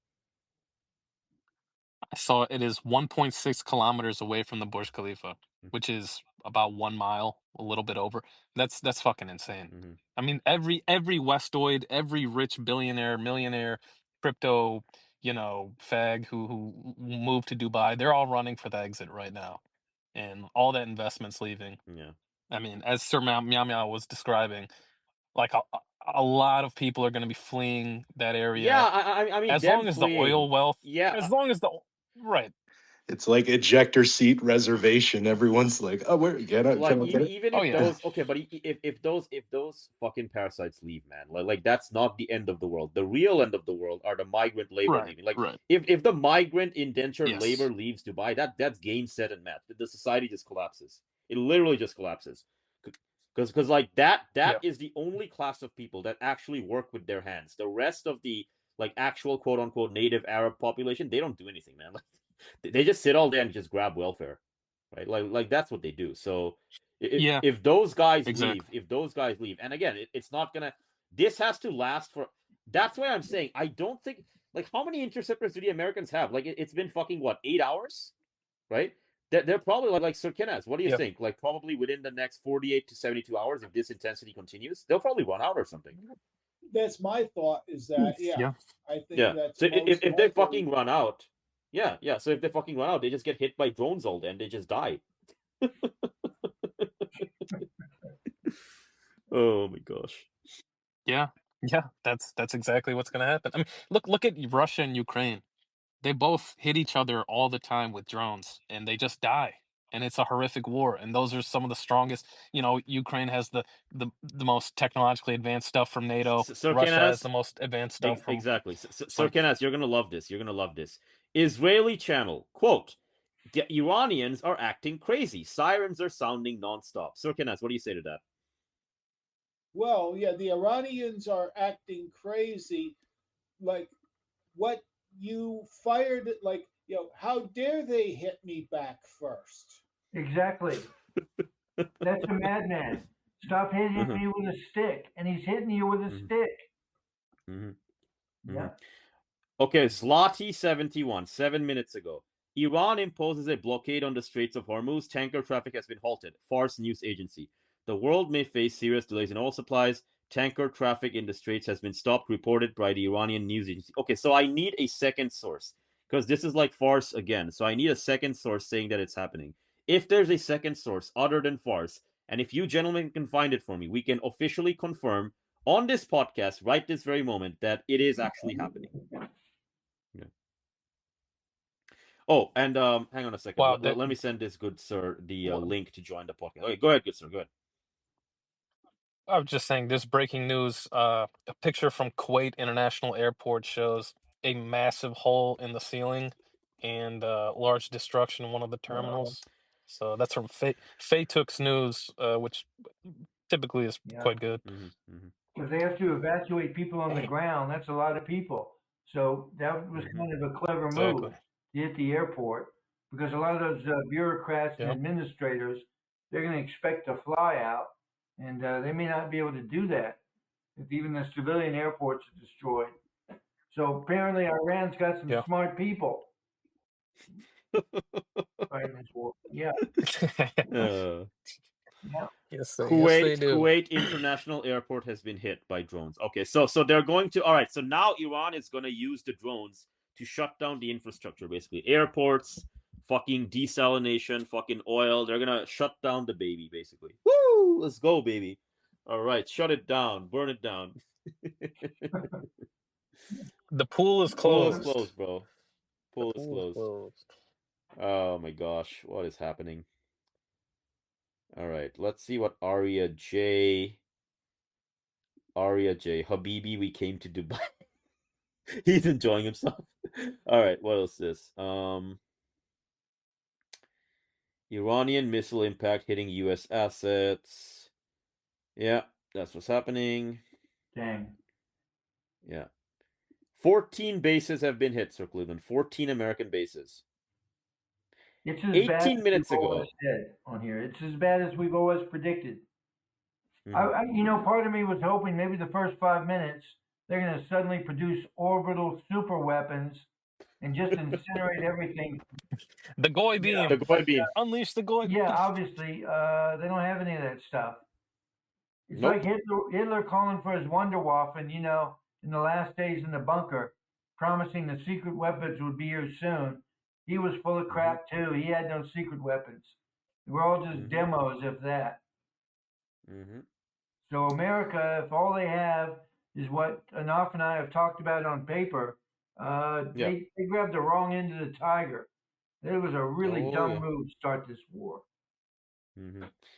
I saw it is 1.6 kilometers away from the Burj Khalifa, which is about 1 mile, a little bit over. That's fucking insane. Mhm. I mean, every Westoid, every rich billionaire, millionaire, crypto, fag who moved to Dubai, they're all running for the exit right now, and all that investment's leaving. Yeah. I mean, as Sir Meow Meow was describing, like a lot of people are going to be fleeing that area. Yeah, I mean, as them long as fleeing, the oil wealth, yeah, as long as the right. It's like ejector seat reservation. Everyone's like, "Oh, where get it? like Can I get it?" even Oh, if yeah. those okay, but if those fucking parasites leave, man, like that's not the end of the world. The real end of the world are the migrant labor Right, leaving. Like right. if the migrant indentured Yes. labor leaves Dubai, that's game set and match. The society just collapses. It literally just collapses. Because like that Yeah. is the only class of people that actually work with their hands. The rest of the like actual quote unquote native Arab population, they don't do anything, man. Like they just sit all day and just grab welfare, right? Like that's what they do. So if those guys exactly. leave, and again, it's not gonna. This has to last for. That's why I'm saying I don't think like how many interceptors do the Americans have? Like it's been fucking what 8 hours, right? They're probably like Sir Kenneth. What do you think? Like probably within the next 48 to 72 hours, if this intensity continues, they'll probably run out or something. That's my thought. Is that I think that's so most if they likely. fucking run out, yeah. So if they fucking run out, they just get hit by drones all day and they just die. Oh my gosh. Yeah, that's exactly what's gonna happen. I mean, look at Russia and Ukraine. They both hit each other all the time with drones, and they just die. And it's a horrific war. And those are some of the strongest. Ukraine has the most technologically advanced stuff from NATO. Sir Russia has Kenas, the most advanced stuff from. exactly. Sir Kenas, you're gonna love this. You're gonna love this. Israeli channel quote: "The Iranians are acting crazy. Sirens are sounding nonstop." Sir Kenas, what do you say to that? Well, yeah, the Iranians are acting crazy. Like, what you fired, like, how dare they hit me back first? Exactly. That's a madman. Stop hitting me with a stick, and he's hitting you with a stick. Yeah. Okay, Zloty71, 7 minutes ago. Iran imposes a blockade on the Straits of Hormuz. Tanker traffic has been halted. Fars news agency. The world may face serious delays in oil supplies. Tanker traffic in the Straits has been stopped, reported by the Iranian news agency. Okay, so I need a second source because this is like Fars again. So I need a second source saying that it's happening. If there's a second source other than Fars, and if you gentlemen can find it for me, we can officially confirm on this podcast right this very moment that it is actually happening. Yeah. Oh, and hang on a second. Wow, Let me send this good sir the link to join the podcast. Okay, go ahead, good sir. Go ahead. I was just saying, this breaking news. A picture from Kuwait International Airport shows a massive hole in the ceiling and large destruction in one of the terminals. So that's from Faytook's news, which typically is quite good. If they have to evacuate people on the ground, that's a lot of people. So that was kind of a clever Exactly. move to hit the airport, because a lot of those bureaucrats and Yep. administrators, they're going to expect to fly out, and they may not be able to do that if even the civilian airports are destroyed. So apparently Iran's got some Yeah. smart people fighting this war. Yeah, yeah. Yes, Kuwait they do. Kuwait International Airport has been hit by drones. Okay, so they're going to, all right. So now Iran is going to use the drones to shut down the infrastructure, basically airports, fucking desalination, fucking oil. They're gonna shut down the baby, basically. Woo! Let's go, baby. All right, shut it down, burn it down. The pool is Pool is closed. closed, bro. Pool is Pool is closed. closed. Oh my gosh, what is happening? All right, let's see what Aria J. Habibi, we came to Dubai. He's enjoying himself. All right, what else is this? Iranian missile impact hitting U.S. assets. Yeah, that's what's happening. Dang. Yeah. 14 bases have been hit, Sir Cleveland. 14 American bases. It's as 18 minutes ago. Always said on here. It's as bad as we've always predicted. Mhm. Part of me was hoping maybe the first 5 minutes they're going to suddenly produce orbital super weapons and just incinerate everything. The Goy beam. The Goy beam. Unleash the Goy beam. Yeah, obviously, they don't have any of that stuff. It's Nope. like Hitler calling for his Wunderwaffen, in the last days in the bunker, promising the secret weapons would be here soon. He was full of crap too. He had no secret weapons. They were all just demos, if that. So America, if all they have is what Anaf and I have talked about on paper, they grabbed the wrong end of the tiger. It was a really dumb move to start this war.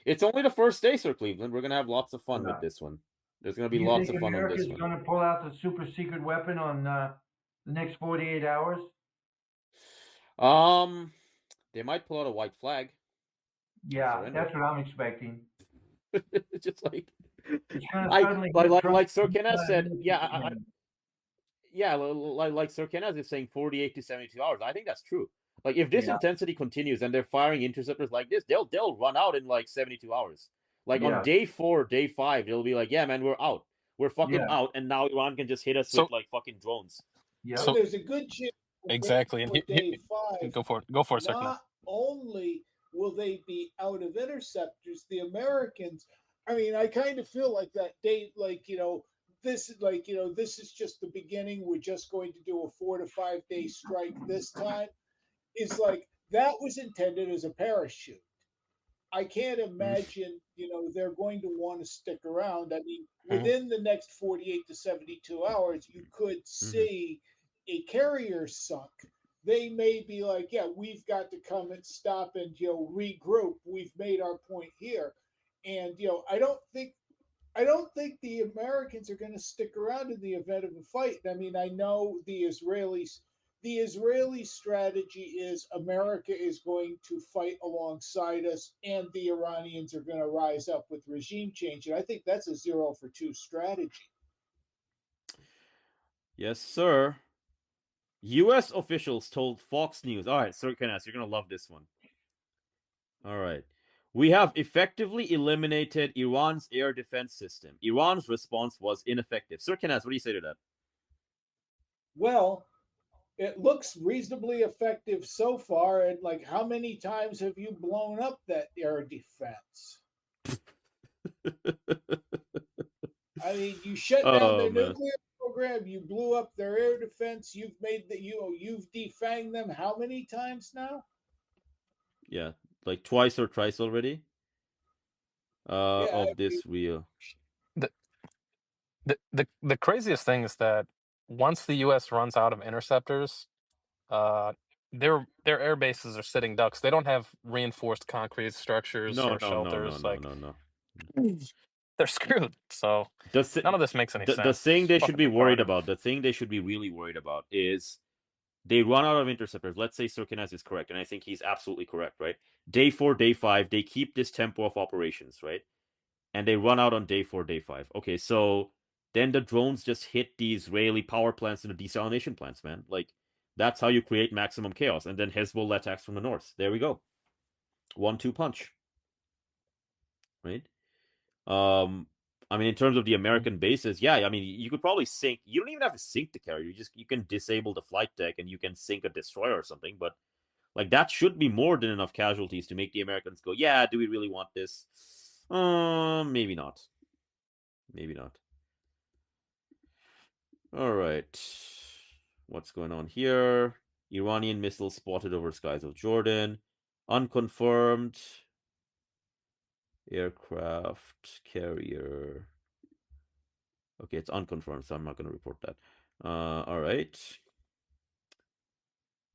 It's only the first day, Sir Cleveland. We're gonna have lots of fun with this one. There's gonna be Do you lots think of fun on this America's one. going to pull out the super secret weapon on the next 48 hours? They might pull out a white flag. Yeah, that's what I'm expecting. Just like It's going to suddenly like Sir Kenneth said, like Sir Kenneth is saying 48 to 72 hours. I think that's true. Like if this intensity continues and they're firing interceptors like this, they'll run out in like 72 hours. Like on day 4, day 5, they'll be like, yeah, man, we're out. We're fucking out, and now Iran can just hit us with like fucking drones. Yeah. So there's a good chance exactly. for day 5. Go for it. Not only will they be out of interceptors, the Americans. I mean, I kind of feel like that day, this is just the beginning. We're just going to do a 4 to 5 day strike this time. Is like that was intended as a parachute. I can't imagine, they're going to want to stick around. I mean, within the next 48 to 72 hours, you could see a carrier sunk. They may be like, yeah, we've got to come and stop and, regroup. We've made our point here. And, I don't think the Americans are going to stick around in the event of a fight. I mean, I know the Israeli strategy is America is going to fight alongside us, and the Iranians are going to rise up with regime change. And I think that's a 0 for 2 strategy. Yes, sir. U.S. officials told Fox News. All right, Sir Kenneth, you're going to love this one. All right. We have effectively eliminated Iran's air defense system. Iran's response was ineffective. Sir Kenneth, what do you say to that? Well, it looks reasonably effective so far. And like, how many times have you blown up that air defense? I mean, you shut down their nuclear program. You blew up their air defense. You've made you've defanged them. How many times now? Yeah, like twice or thrice already. This wheel. The craziest thing is that once the U.S. runs out of interceptors, their air bases are sitting ducks. They don't have reinforced concrete structures or shelters. No. they're screwed. So none of this makes any sense. The thing they It's should be fucking worried retarded. about, the thing they should be really worried about is they run out of interceptors. Let's say Sirkinaz is correct, and I think he's absolutely correct, right? Day 4, day 5, they keep this tempo of operations, right? And they run out on day 4, day 5. Okay, so then the drones just hit the Israeli power plants and the desalination plants, man. Like, that's how you create maximum chaos. And then Hezbollah attacks from the north. There we go. 1-2 punch. Right? I mean, in terms of the American bases, yeah, I mean, you could probably sink. You don't even have to sink the carrier. You can disable the flight deck and you can sink a destroyer or something. But like that should be more than enough casualties to make the Americans go, yeah, do we really want this? Maybe not. Maybe not. All right. What's going on here? Iranian missiles spotted over skies of Jordan. Unconfirmed. Aircraft carrier. Okay, it's unconfirmed, so I'm not going to report that. All right.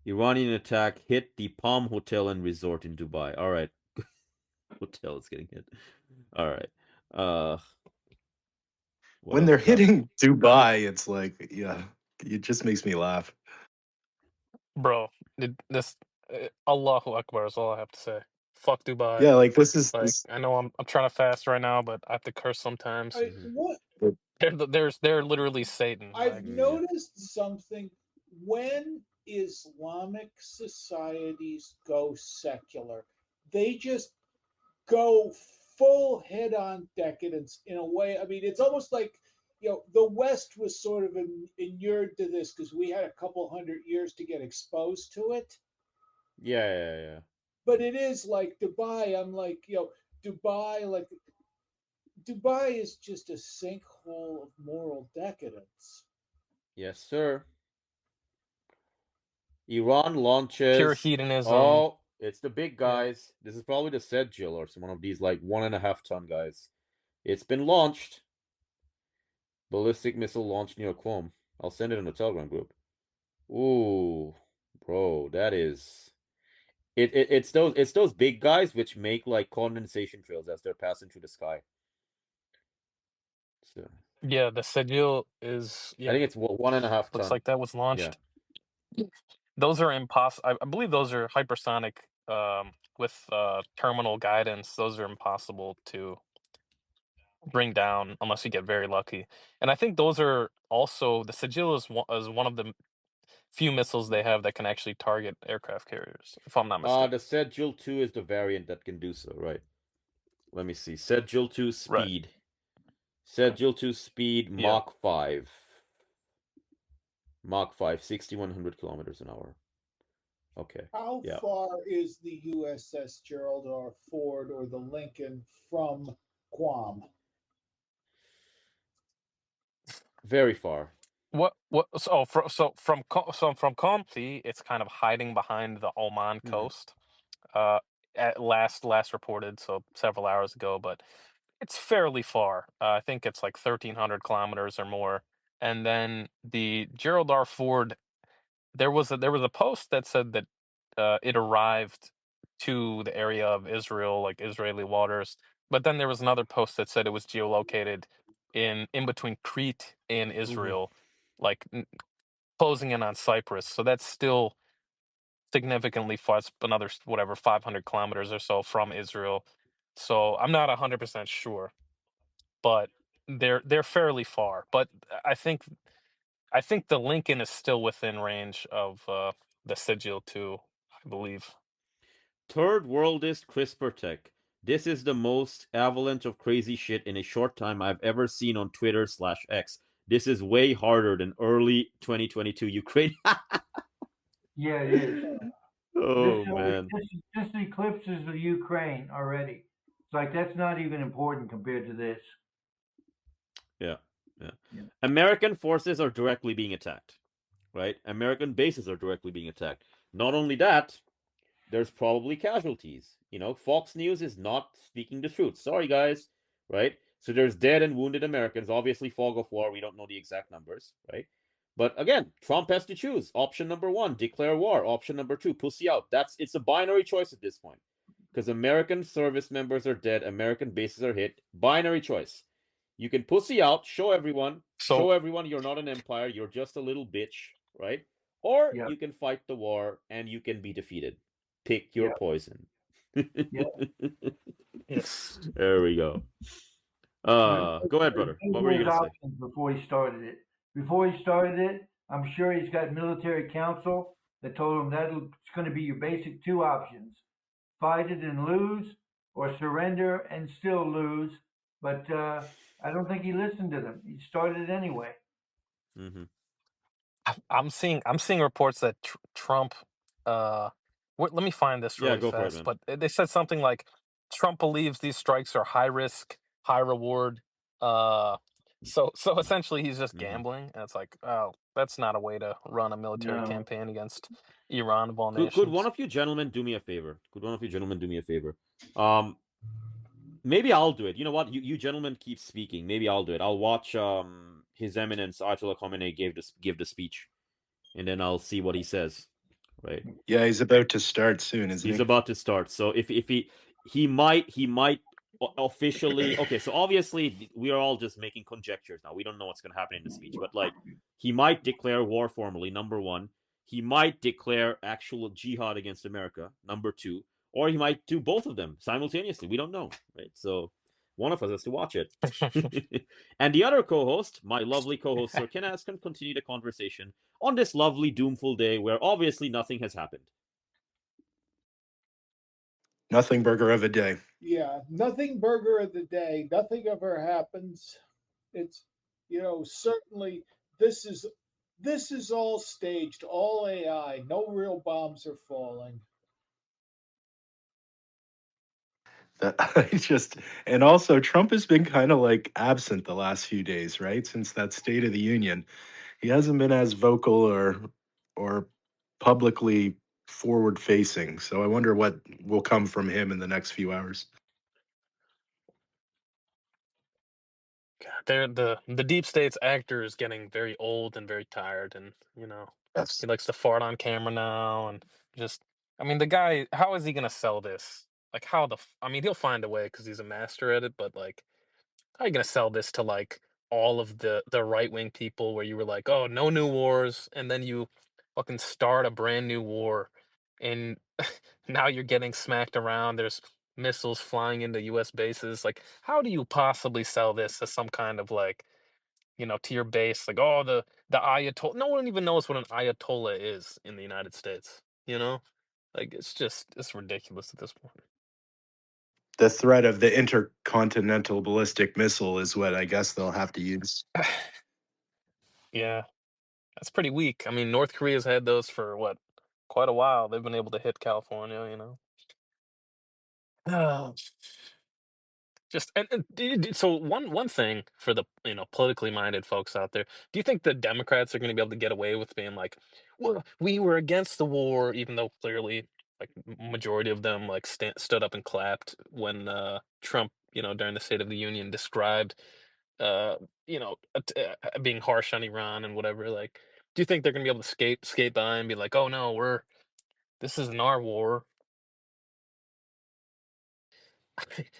Iranian attack hit the Palm Hotel and Resort in Dubai. All right. Hotel is getting hit. All right. When they're hitting Dubai, it's like, yeah, it just makes me laugh. Bro, Allahu Akbar is all I have to say. Fuck Dubai. Yeah, like this is like I know I'm trying to fast right now, but I have to curse sometimes. What They're literally Satan. I've noticed something when Islamic societies go secular, they just go full head on decadence in a way. I mean, it's almost like, the West was sort of inured to this because we had a couple hundred years to get exposed to it. Yeah. But it is like Dubai. I'm like, Dubai is just a sinkhole of moral decadence. Yes, sir. Iran launches pure hedonism. Oh, it's the big guys. This is probably the Sedgil or some one of these like 1.5 ton guys. It's been launched. Ballistic missile launched near Qom. I'll send it in the Telegram group. Ooh, bro, that is it's those big guys which make like condensation trails as they're passing through the sky. So, yeah, the Sedgil is. Yeah, I think it's 1.5 ton. Looks like that was launched. Yeah. Those are impossible. I believe those are hypersonic with terminal guidance. Those are impossible to bring down unless you get very lucky. And I think those are also the Sigil is one of the few missiles they have that can actually target aircraft carriers, if I'm not mistaken. The Sedgil 2 is the variant that can do so, right? Let me see. Sedgil 2 speed. Right. Sedgil 2 speed Mach 5. Mach 5, 6,100 kilometers an hour. Okay. How far is the USS Gerald R. Ford or the Lincoln from Guam? Very far. So from Qom, it's kind of hiding behind the Oman coast. At last reported, so several hours ago, but it's fairly far. I think it's like 1,300 kilometers or more. And then the Gerald R. Ford, there was a post that said that it arrived to the area of Israel, like Israeli waters. But then there was another post that said it was geolocated in between Crete and Israel, like closing in on Cyprus. So that's still significantly far. It's another 500 kilometers or so from Israel. So I'm not 100% sure, but they're fairly far. But I think the Lincoln is still within range of the Sigil 2, I believe. Third worldist CRISPR tech. This is the most avalanche of crazy shit in a short time I've ever seen on Twitter/X. This is way harder than early 2022 Ukraine. Yeah, it is. Oh, man. This eclipses the Ukraine already. It's like that's not even important compared to this. Yeah. American forces are directly being attacked, right? American bases are directly being attacked. Not only that, there's probably casualties. Fox News is not speaking the truth. Sorry, guys, right? So there's dead and wounded Americans. Obviously, fog of war. We don't know the exact numbers, right? But again, Trump has to choose. Option number 1, declare war. Option number 2, pussy out. It's a binary choice at this point. Because American service members are dead, American bases are hit. Binary choice. You can pussy out, show everyone So you're not an empire, you're just a little bitch, right? Or Yeah, you can fight the war and you can be defeated. Pick your yeah, poison. yeah. yes. There we go. Go ahead, brother. Those What were were you his gonna say? options before he started it. Before he started it, I'm sure he's got military counsel that told him that it's going to be your basic two options: fight it and lose, or surrender and still lose. But I don't think he listened to them. He started it anyway. Mm-hmm. I'm seeing reports that Trump let me find this Yeah, really go for it, fast, man. but they said something like Trump believes these strikes are high risk, high reward. Uh so essentially he's just Mm-hmm. gambling, and it's like, oh, that's not a way to run a military No, campaign against Iran of all Could one nations. of you gentlemen do me a favor? Could one of you gentlemen do me a favor? Um, maybe I'll do it. You know what? You gentlemen keep speaking. Maybe I'll do it. I'll watch His Eminence Ayatollah Khamenei give the speech, and then I'll see what he says. Right? Yeah, he's about to start soon, isn't He's he? about to start. So if he might officially, okay, so obviously we are all just making conjectures now. We don't know what's going to happen in the speech, but like he might declare war formally, number 1. He might declare actual jihad against America, number 2, or he might do both of them simultaneously. We don't know, right? So one of us has to watch it. And the other co-host, my lovely co-host Sir Kinas, can continue the conversation on this lovely doomful day where obviously nothing has happened. Nothing burger of a day. Yeah, nothing burger of the day. Nothing ever happens. It's, certainly this is all staged, all AI. No real bombs are falling. That I just and also Trump has been kind of like absent the last few days, right? Since that State of the Union, he hasn't been as vocal or publicly forward facing. So I wonder what will come from him in the next few hours. God, the deep state's actor is getting very old and very tired, and Yes. he likes to fart on camera now, and just, I mean, the guy, how is he gonna sell this? Like, I mean, he'll find a way because he's a master at it, but like, how are you gonna sell this to like all of the right wing people where you were like, oh, no new wars, and then you fucking start a brand new war, and now you're getting smacked around. There's missiles flying into U.S. bases. Like, how do you possibly sell this as some kind of like, to your base? Like, oh, the Ayatollah. No one even knows what an Ayatollah is in the United States. Like, it's ridiculous at this point. The threat of the intercontinental ballistic missile is what I guess they'll have to use. Yeah, that's pretty weak. I mean, North Korea's had those for what, quite a while. They've been able to hit California. Oh, just and so one thing for the politically minded folks out there, do you think the Democrats are going to be able to get away with being like, well, we were against the war, even though clearly like majority of them like stood up and clapped when Trump, during the State of the Union described being harsh on Iran and whatever. Like, do you think they're going to be able to skate by and be like, oh no, this isn't our war?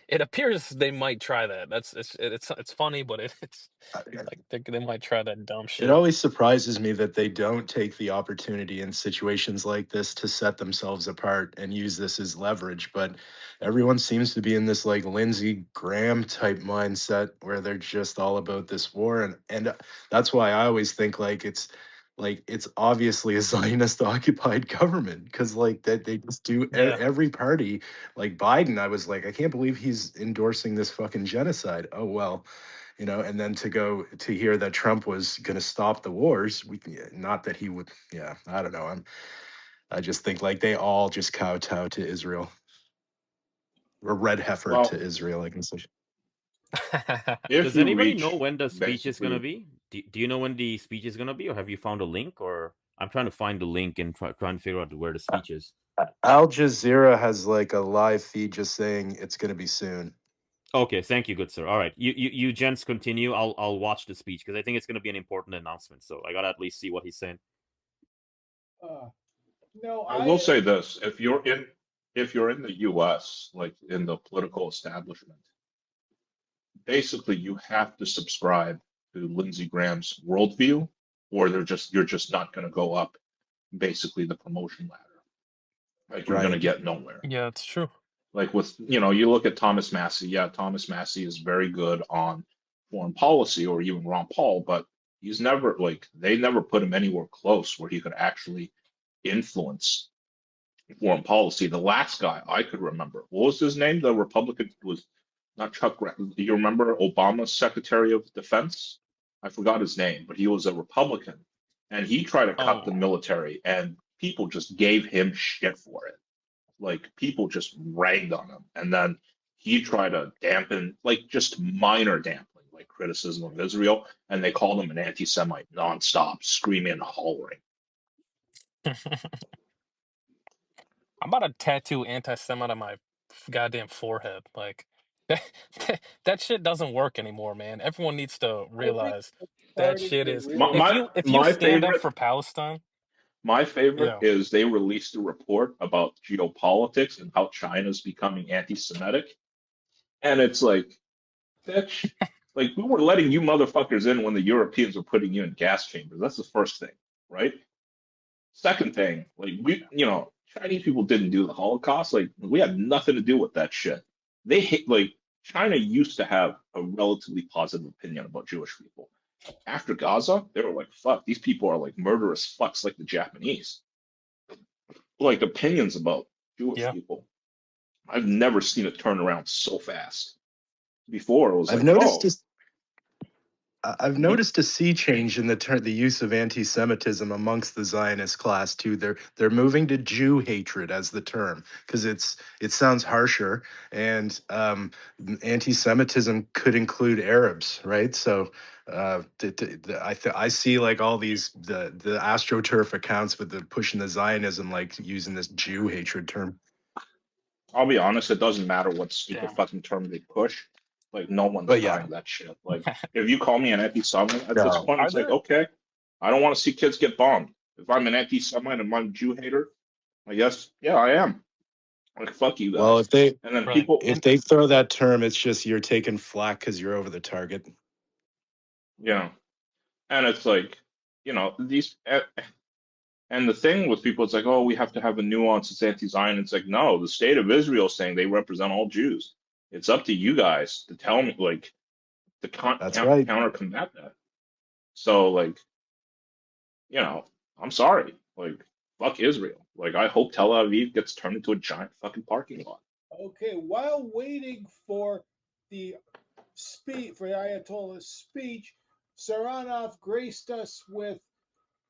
It appears they might try that. It's funny, but it's Uh, like they might try that dumb It shit. always surprises me that they don't take the opportunity in situations like this to set themselves apart and use this as leverage. But everyone seems to be in this like Lindsey Graham type mindset where they're just all about this war, and that's why I always think like it's obviously a Zionist occupied government because like that they just do Yeah, every party like Biden. I was like, I can't believe he's endorsing this fucking genocide. Oh well, and then to go to hear that Trump was going to stop the wars, not that he would. Yeah, I don't know. I just think like they all just kowtow to Israel or red heifer to Well, Israel. I can say. if Does you anybody know reach when the speech is gonna basically, be? Do you know when the speech is gonna be, or have you found a link? Or I'm trying to find the link and trying to figure out where the speech is. Al Jazeera has like a live feed just saying it's going to be soon. Okay, thank you, good sir. All right, you gents continue. I'll watch the speech because I think it's gonna be an important announcement. So I gotta at least see what he's saying. Uh, no, I will say this: if you're in the U.S., like in the political establishment, basically you have to subscribe to Lindsey Graham's worldview, or you're just not going to go up basically the promotion ladder. Like you're going to Right. get nowhere. Yeah, it's true. Like with, you look at Thomas Massey. Yeah, Thomas Massey is very good on foreign policy, or even Ron Paul, but he's never they never put him anywhere close where he could actually influence foreign policy. The last guy I could remember, what was his name? The Republican was not Chuck. Do you remember Obama's Secretary of Defense? I forgot his name, but he was a Republican, and he tried to cut the Oh, military, and people just gave him shit for it. Like people just ragged on him, and then he tried to dampen, just minor dampening, like criticism of Israel, and they called him an anti-Semite nonstop, screaming and hollering. I'm about to tattoo anti-Semite on my goddamn forehead. Like that shit doesn't work anymore, man. Everyone needs to I think realize it's that starting shit to is My really. my, if you my stand up favorite for Palestine, my favorite yeah. is they released a report about geopolitics and how China's becoming anti-Semitic, and it's like, bitch, like we were letting you motherfuckers in when the Europeans were putting you in gas chambers. That's the first thing, right? Second thing, Chinese people didn't do the Holocaust. Like, we had nothing to do with that shit. They hate, China used to have a relatively positive opinion about Jewish people. After Gaza, they were like, fuck, these people are like murderous fucks like the Japanese. Like, opinions about Jewish Yeah. people. I've never seen it turn around so fast. Before, it was I've like, noticed oh, this. I've noticed a sea change in the use of anti-Semitism amongst the Zionist class too. They're moving to Jew hatred as the term because it sounds harsher, and anti-Semitism could include Arabs, right? So I see like all the AstroTurf accounts with the pushing the Zionism, like using this Jew hatred term. I'll be honest, it doesn't matter what stupid Damn. fucking term they push. Like, no one's But yeah, buying that shit. Like, if you call me an anti-Semite at this no. point, Are it's like, there okay, I don't want to see kids get bombed. If I'm an anti-Semite and I'm a Jew hater, I guess, yeah, I am. Like, fuck you Well, guys. And then right? people, if they throw that term, it's just you're taking flack because you're over the target. you know, and it's like, and the thing with people, it's like, oh, we have to have a nuance. It's anti-Zion. It's like, no, the state of Israel is saying they represent all Jews. It's up to you guys to tell me, like, to That's right. counter combat that. So, like, I'm sorry. Like, fuck Israel. Like, I hope Tel Aviv gets turned into a giant fucking parking lot. Okay, while waiting for the for Ayatollah's speech, Saranov graced us with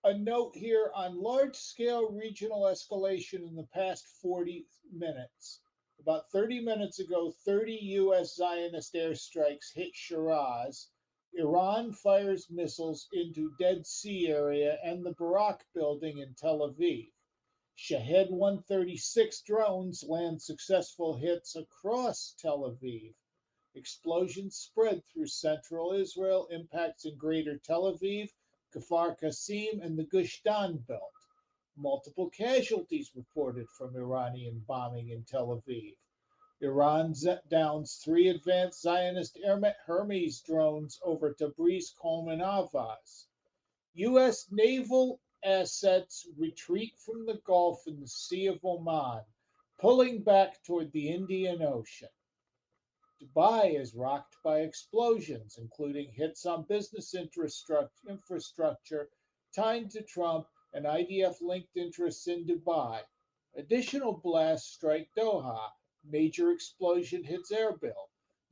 a note here on large-scale regional escalation in the past 40 minutes. About 30 minutes ago, 30 U.S. Zionist airstrikes hit Shiraz. Iran fires missiles into Dead Sea area and the Barak building in Tel Aviv. Shahed 136 drones land successful hits across Tel Aviv. Explosions spread through central Israel, impacts in greater Tel Aviv, Kfar Qasim, and the Gush Dan belt. Multiple casualties reported from Iranian bombing in Tel Aviv. Iran downs 3 advanced Zionist Hermes drones over Tabriz, Qom, and Avaz. U.S. naval assets retreat from the Gulf in the Sea of Oman, pulling back toward the Indian Ocean. Dubai is rocked by explosions, including hits on business infrastructure tied to Trump and IDF-linked interests in Dubai. Additional blasts strike Doha. Major explosion hits Erbil.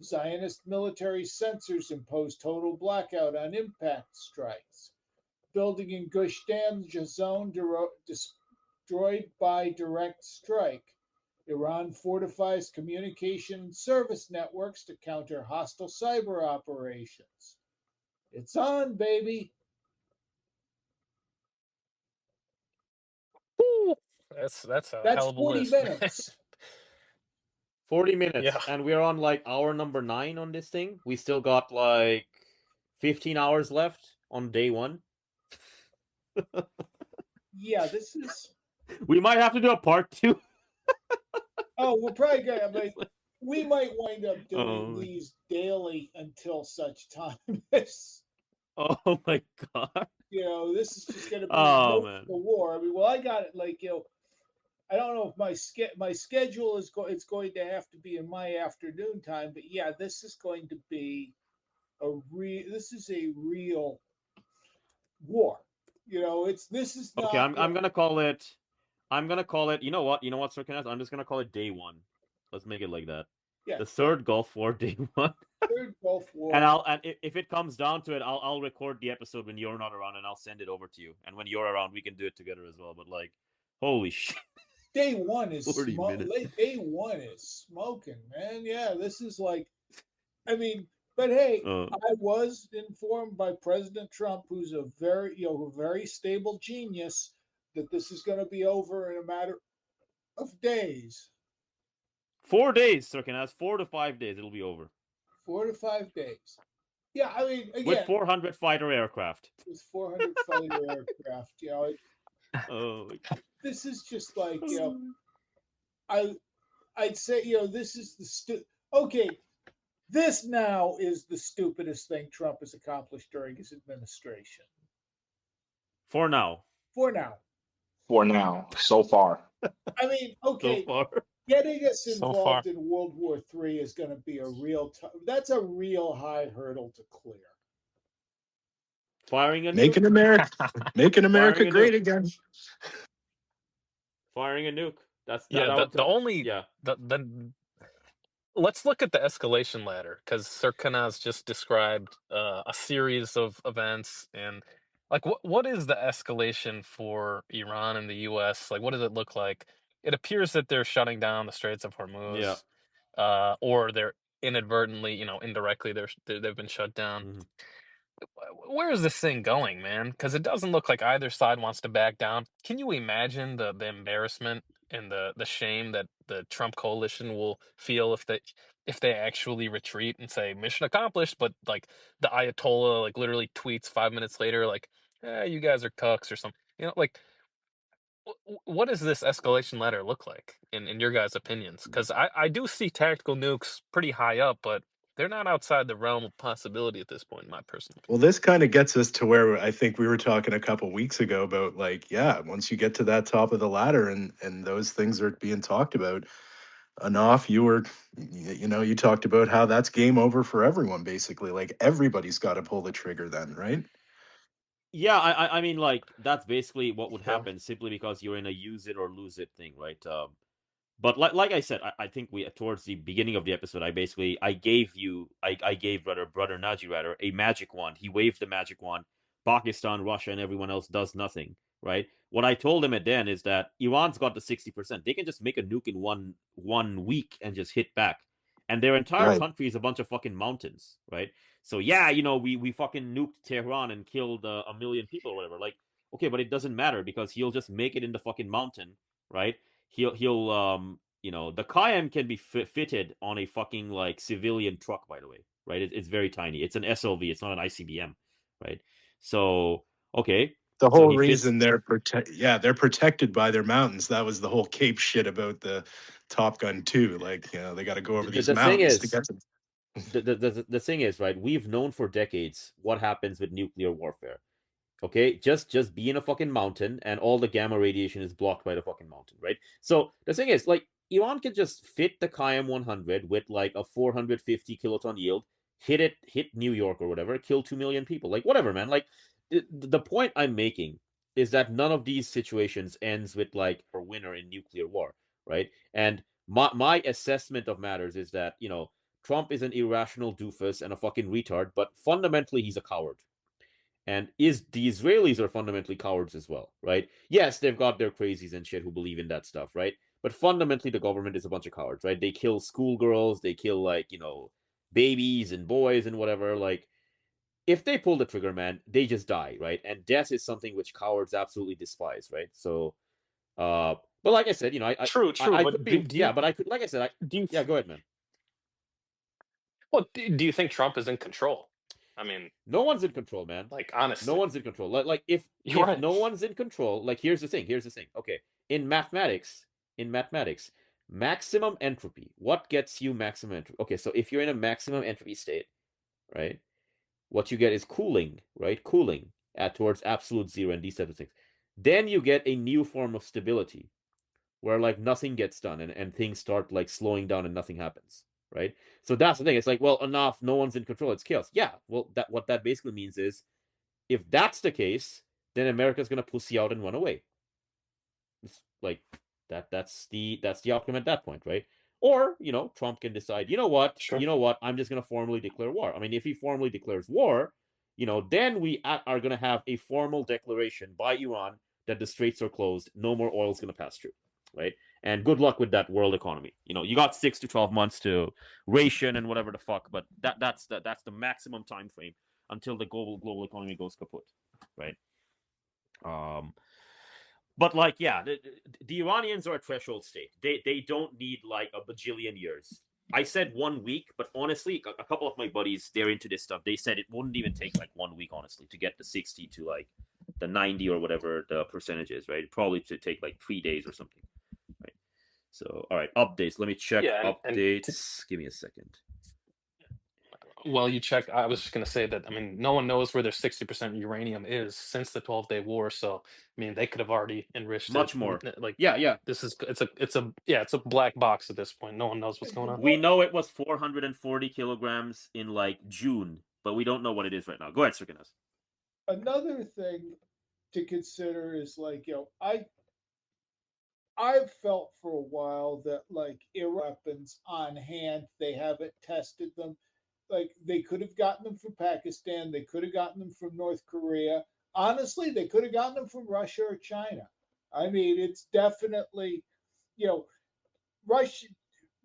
Zionist military censors impose total blackout on impact strikes. Building in Gush Dan zone destroyed by direct strike. Iran fortifies communication and service networks to counter hostile cyber operations. It's on, baby. Woo! That's a That's hell of a 40 list, man. minutes. 40 minutes, Yeah. and we're on like hour number 9 on this thing. We still got like 15 hours left on day 1. Yeah, this is. We might have to do a part 2. Oh, we're probably going to. we might wind up doing these daily until such time as Oh my god. this is just going to be Oh milk man. the war. I mean, well, I got it. Like, I don't know if my schedule is it's going to have to be in my afternoon time, but yeah, this is going to be this is a real war. This is Okay, not. I'm gonna call it. I'm gonna call it. You know what? Sir Kenneth? I'm just gonna call it day one. Let's make it like that. Yeah, The third Gulf War, day one. third Gulf War. And if it comes down to it, I'll record the episode when you're not around, and I'll send it over to you. And when you're around, we can do it together as well. But like, holy shit! Day one is 40 minutes. Day one is smoking, man. Yeah, this is like, I mean, but hey, I was informed by President Trump, who's a very stable genius, that this is going to be over in a matter of days. 4 days, Sir Kenneth. 4 to 5 days, it'll be over. 4 to 5 days. Yeah, I mean, again, with 400 fighter aircraft. With 400 fighter aircraft, this is just like, I'd say, this is okay. This now is the stupidest thing Trump has accomplished during his administration. For now. For now. For now, so far. I mean, okay. So far. Getting us involved in World War III is going to be that's a real high hurdle to clear. Firing a making nuke. America great again. Firing a nuke. Let's look at the escalation ladder, because Sir Kanaz just described a series of events, and like what is the escalation for Iran and the U.S.? Like, what does it look like? It appears that they're shutting down the Straits of Hormuz, or they're inadvertently, indirectly, they've been shut down. Mm-hmm. Where is this thing going, man? Because it doesn't look like either side wants to back down. Can you imagine the embarrassment and the shame that the Trump coalition will feel if they actually retreat and say mission accomplished, but like the Ayatollah like literally tweets 5 minutes later like, you guys are cucks or something. Like what does this escalation ladder look like in your guys' opinions? Because I do see tactical nukes pretty high up, but they're not outside the realm of possibility at this point, in my personal opinion. Well, this kind of gets us to where I think we were talking a couple weeks ago about, like, yeah, once you get to that top of the ladder and those things are being talked about enough, you talked about how that's game over for everyone, basically. Like, everybody's got to pull the trigger then, right? Yeah, I mean, like, that's basically what would happen, simply because you're in a use it or lose it thing, right? But like I said, I think towards the beginning of the episode, I gave brother Naji a magic wand. He waved the magic wand. Pakistan, Russia, and everyone else does nothing, right? What I told him at then is that Iran's got the 60%. They can just make a nuke in one week and just hit back, and their entire country is a bunch of fucking mountains, right? So yeah, we fucking nuked Tehran and killed 1 million people or whatever. Like, okay, but it doesn't matter, because he'll just make it in the fucking mountain, right? He'll the Cayenne can be fitted on a fucking like civilian truck, by the way, right? It's very tiny. It's an SLV. It's not an ICBM, right? So okay, the whole reason they're protected by their mountains. That was the whole Cape shit about the Top Gun 2. Like, they got to go over these mountains to get to the thing is, right, we've known for decades what happens with nuclear warfare. Okay, just be in a fucking mountain, and all the gamma radiation is blocked by the fucking mountain, right? So the thing is, like, Iran can just fit the Qayyam 100 with like a 450 kiloton yield, hit New York or whatever, kill 2 million people, like whatever, man. Like, the point I'm making is that none of these situations ends with like a winner in nuclear war, right? And my assessment of matters is that Trump is an irrational doofus and a fucking retard, but fundamentally he's a coward. And the Israelis are fundamentally cowards as well, right? Yes, they've got their crazies and shit who believe in that stuff, right? But fundamentally, the government is a bunch of cowards, right? They kill schoolgirls, they kill, like, babies and boys and whatever. Like, if they pull the trigger, man, they just die, right? And death is something which cowards absolutely despise, right? So, but like I said, True. But I could, like I said, go ahead, man. Well, do you think Trump is in control? I mean, no one's in control, man. Like, honestly, no one's in control. Like if no one's in control, like, here's the thing. Okay, in mathematics, Maximum entropy. What gets you maximum entropy? Okay, so if you're in a maximum entropy state, right, what you get is cooling, right? Cooling towards absolute zero and these types of things. Then you get a new form of stability where like nothing gets done and things start like slowing down and nothing happens, right? So that's the thing. It's like, well, enough, no one's in control, it's chaos. Yeah, well, that what that basically means is if that's the case, then America's gonna pussy out and run away. It's like that's the outcome at that point, right? Or Trump can decide, Sure. I'm just gonna formally declare war. I mean, if he formally declares war, then we are gonna have a formal declaration by Iran that the straits are closed, no more oil is gonna pass through, right? And good luck with that world economy. You got 6 to 12 months to ration and whatever the fuck, but that's the maximum time frame until the global economy goes kaput, right? But like, yeah, the Iranians are a threshold state. They don't need like a bajillion years. I said 1 week, but honestly, a couple of my buddies, they're into this stuff. They said it wouldn't even take like 1 week, honestly, to get the 60 to like the 90 or whatever the percentage is, right? It probably should take like 3 days or something, right? So, all right, updates. Let me check Yeah, updates. Give me a second. Well, you check. I was just gonna say that. I mean, no one knows where their 60% uranium is since the 12-day war. So, I mean, they could have already enriched Much it. more. Like, Yeah. it's a black box at this point. No one knows what's going on. We know it was 440 kilograms in like June, but we don't know what it is right now. Go ahead, Sirkinas. Another thing to consider is like, I've felt for a while that like weapons on hand, they haven't tested them. Like they could have gotten them from Pakistan, they could have gotten them from North Korea. Honestly, they could have gotten them from Russia or China. I mean, it's definitely, you know, Russia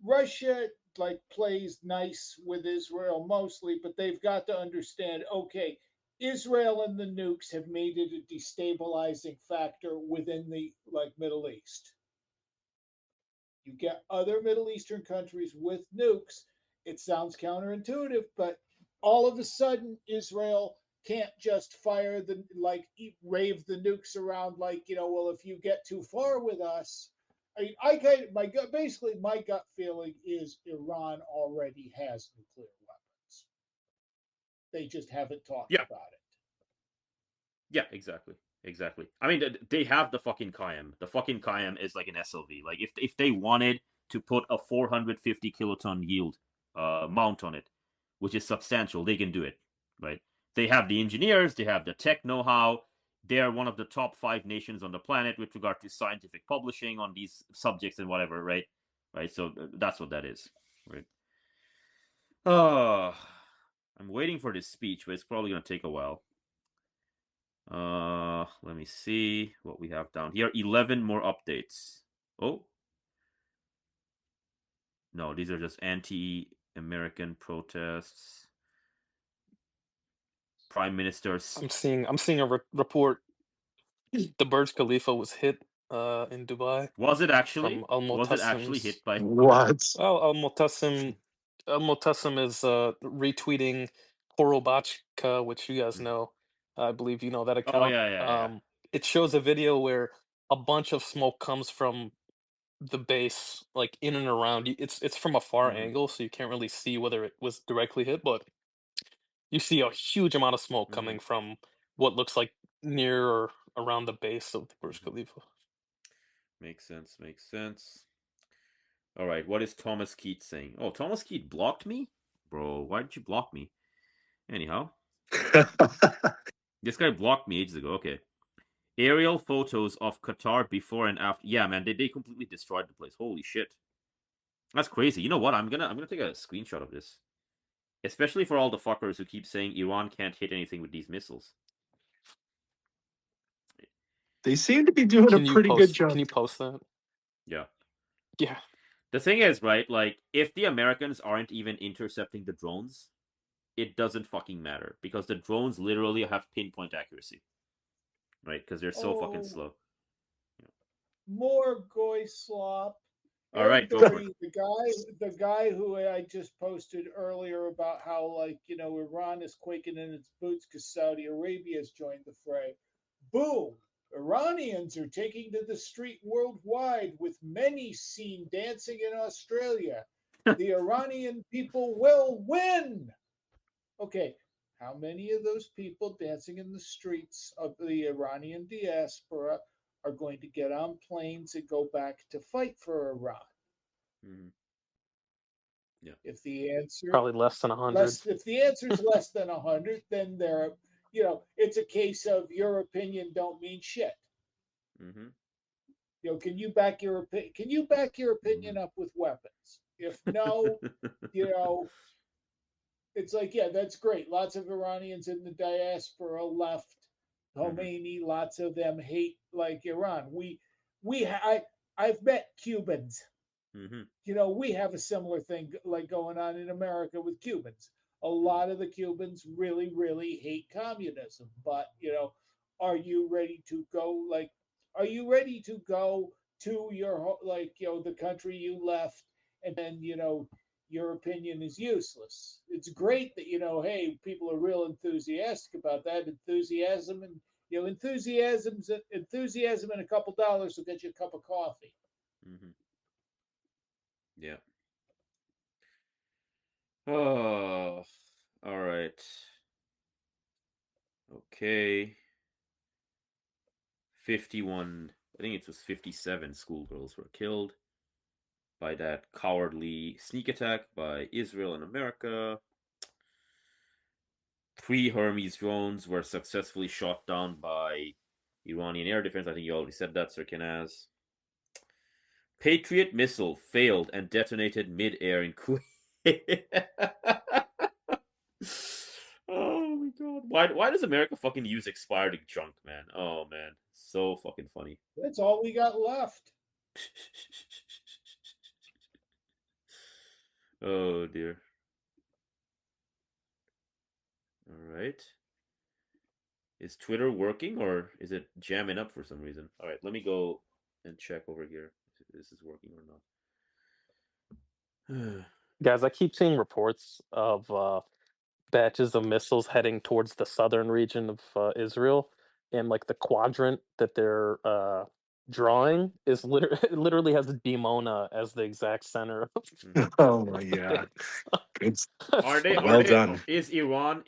Russia like plays nice with Israel mostly, but they've got to understand, okay, Israel and the nukes have made it a destabilizing factor within the like Middle East. You get other Middle Eastern countries with nukes. It sounds counterintuitive, but all of a sudden Israel can't just fire the like rave the nukes around like, well, if you get too far with us. I kind of, basically my gut feeling is Iran already has nuclear weapons. They just haven't talked Yeah. about it. Yeah, exactly. I mean, they have the fucking Qaem. The fucking Qaem is like an SLV. Like if they wanted to put a 450 kiloton yield mount on it, which is substantial, they can do it, right? They have the engineers, they have the tech know-how. They are one of the top 5 nations on the planet with regard to scientific publishing on these subjects and whatever, right? Right. So that's what that is, right? I'm waiting for this speech, but it's probably gonna take a while. Let me see what we have down here. 11 more updates. Oh. No, these are just anti-American protests. Prime Ministers. I'm seeing a report. The Burj Khalifa was hit in Dubai. Was it actually? From Al Was it actually hit by What? Well, Al Mutassim is retweeting Korobachka, which you guys know. I believe you know that Oh account. yeah. It shows a video where a bunch of smoke comes from the base, like in and around. It's from a far angle, so you can't really see whether it was directly hit, but you see a huge amount of smoke coming from what looks like near or around the base of the Burj Khalifa. Makes sense. All right, what is Thomas Keat saying? Oh, Thomas Keat blocked me? Bro, why did you block me? Anyhow. This guy blocked me ages ago. Okay. Aerial photos of Qatar before and after. Yeah, man, they completely destroyed the place. Holy shit. That's crazy. You know what? I'm gonna take a screenshot of this. Especially for all the fuckers who keep saying Iran can't hit anything with these missiles. They seem to be doing a pretty good job. Can you post that? Yeah. Yeah. The thing is, right, like, if the Americans aren't even intercepting the drones, it doesn't fucking matter. Because the drones literally have pinpoint accuracy. Right? Because they're so fucking slow. More goy slop. All right, go for it. The guy who I just posted earlier about how, like, Iran is quaking in its boots because Saudi Arabia has joined the fray. Boom! Iranians are taking to the street worldwide, with many seen dancing in Australia. The Iranian people will win. Okay, how many of those people dancing in the streets of the Iranian diaspora are going to get on planes and go back to fight for Iran? Mm-hmm. Yeah. If the answer Probably less than 100. if the answer is less than 100, then it's a case of your opinion don't mean shit. Mm-hmm. Can you back your opinion up with weapons? If no, it's like, yeah, that's great. Lots of Iranians in the diaspora left Khomeini. Mm-hmm. Lots of them hate like Iran. I've met Cubans. Mm-hmm. We have a similar thing like going on in America with Cubans. A lot of the Cubans really, really hate communism. But are you ready to go? Are you ready to go to your the country you left, and then your opinion is useless? It's great that hey, people are real enthusiastic about that. Enthusiasm and enthusiasm and a couple dollars will get you a cup of coffee. Mm-hmm. Yeah. Oh, all right. Okay. 51, I think it was 57 schoolgirls were killed by that cowardly sneak attack by Israel and America. 3 Hermes drones were successfully shot down by Iranian air defense. I think you already said that, Sir Kenaz. Patriot missile failed and detonated mid-air in Kuwait. Oh my god. Why does America fucking use expired junk, man? Oh man. So fucking funny. That's all we got left. Oh dear. All right. Is Twitter working or is it jamming up for some reason? All right, let me go and check over here if this is working or not. Guys, I keep seeing reports of batches of missiles heading towards the southern region of Israel, and like the quadrant that they're drawing is literally has Dimona as the exact center. Oh my god! It's Well done. Is Iran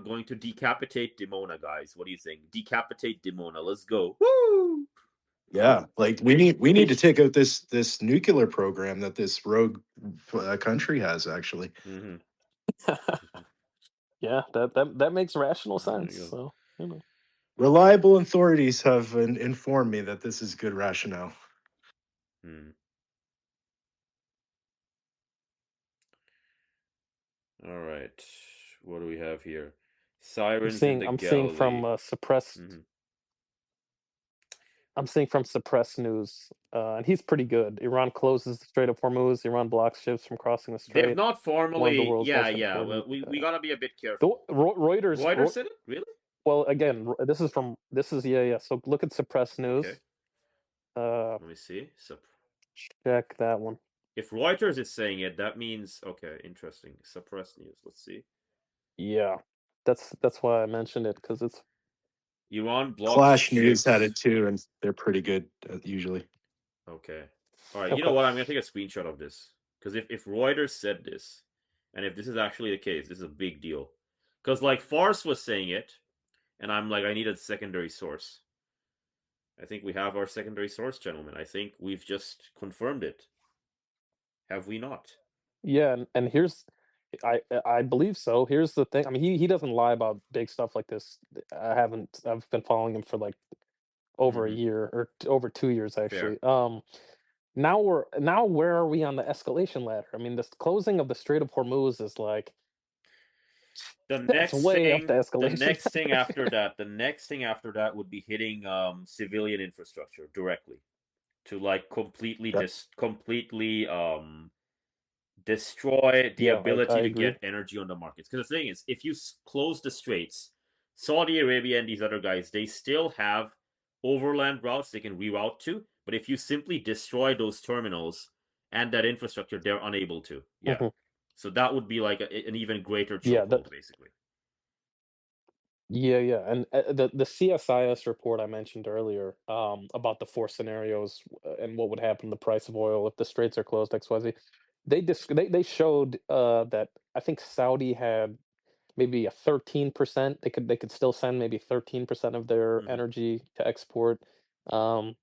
going to decapitate Dimona, guys? What do you think? Decapitate Dimona. Let's go. Woo! Yeah, like we need to take out this nuclear program that this rogue country has actually. Mm-hmm. Yeah, that makes rational sense. So reliable authorities have informed me that this is good rationale. All right, what do we have here? Sirens I'm seeing from suppressed. Mm-hmm. I'm seeing from suppressed news, and he's pretty good. Iran closes the Strait of Hormuz. Iran blocks ships from crossing the strait. They've not formally. Well, we gotta be a bit careful. Reuters said it, really? Well, again, this is yeah. So look at suppressed news. Okay. Let me see. Check that one. If Reuters is saying it, that means okay. Interesting. Suppressed news. Let's see. Yeah, that's why I mentioned it, because it's Iran blocks Flash ships. News had it too, and they're pretty good usually. Okay. All right. You know what? I'm gonna take a screenshot of this, because if Reuters said this, and if this is actually the case, this is a big deal. Because like Fars was saying it, and I'm like, I need a secondary source. I think we have our secondary source, gentlemen. I think we've just confirmed it. Have we not? Yeah, and here's, I believe so. Here's the thing. I mean, he doesn't lie about big stuff like this. I've been following him for like over a year, or over 2 years actually. Fair. Now where are we on the escalation ladder? I mean, this closing of the Strait of Hormuz is like that's way up the escalation. The next thing after that would be hitting civilian infrastructure directly, to like completely destroy the ability to get energy on the markets. Because the thing is, if you close the straits, Saudi Arabia and these other guys, they still have overland routes they can reroute to, but if you simply destroy those terminals and that infrastructure, they're unable to. Yeah. So that would be like an even greater chokehold, basically. Yeah, and the CSIS report I mentioned earlier, about the four scenarios and what would happen to the price of oil if the straits are closed, XYZ. They showed that I think Saudi had maybe a 13%. They could still send maybe 13% of their Mhm. energy to export. Um,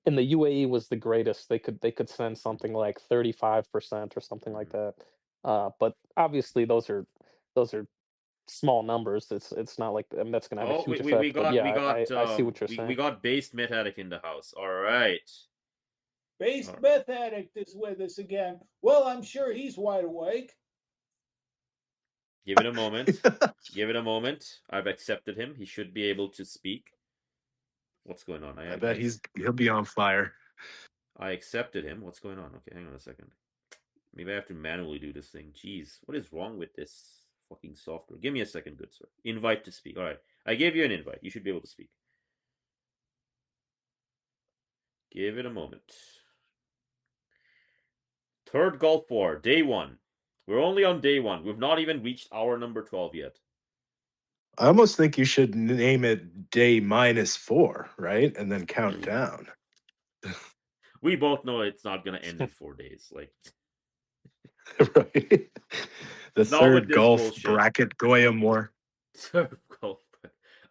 and the UAE was the greatest. They could send something like 35% or something like Mhm. that. But obviously those are small numbers. It's not like that's gonna have a Oh, huge effect. But yeah, I see what you're we saying. got based meth addict in the house. All right. Based All right. meth addict is with us again. Well, I'm sure he's wide awake. Give it a moment. Give it a moment. I've accepted him. He should be able to speak. What's going on? I bet he'll be on fire. I accepted him. What's going on? Okay, hang on a second. Maybe I have to manually do this thing. Jeez, what is wrong with this fucking software? Give me a second, good sir. Invite to speak. All right, I gave you an invite. You should be able to speak. Give it a moment. Third Gulf War, day 1. We're only on day 1. We've not even reached hour number 12 yet. I almost think you should name it day -4, right? And then count down. We both know it's not going to end in 4 days. Like, Right? The not with third this Gulf bullshit. bracket Goyim War. Third Gulf.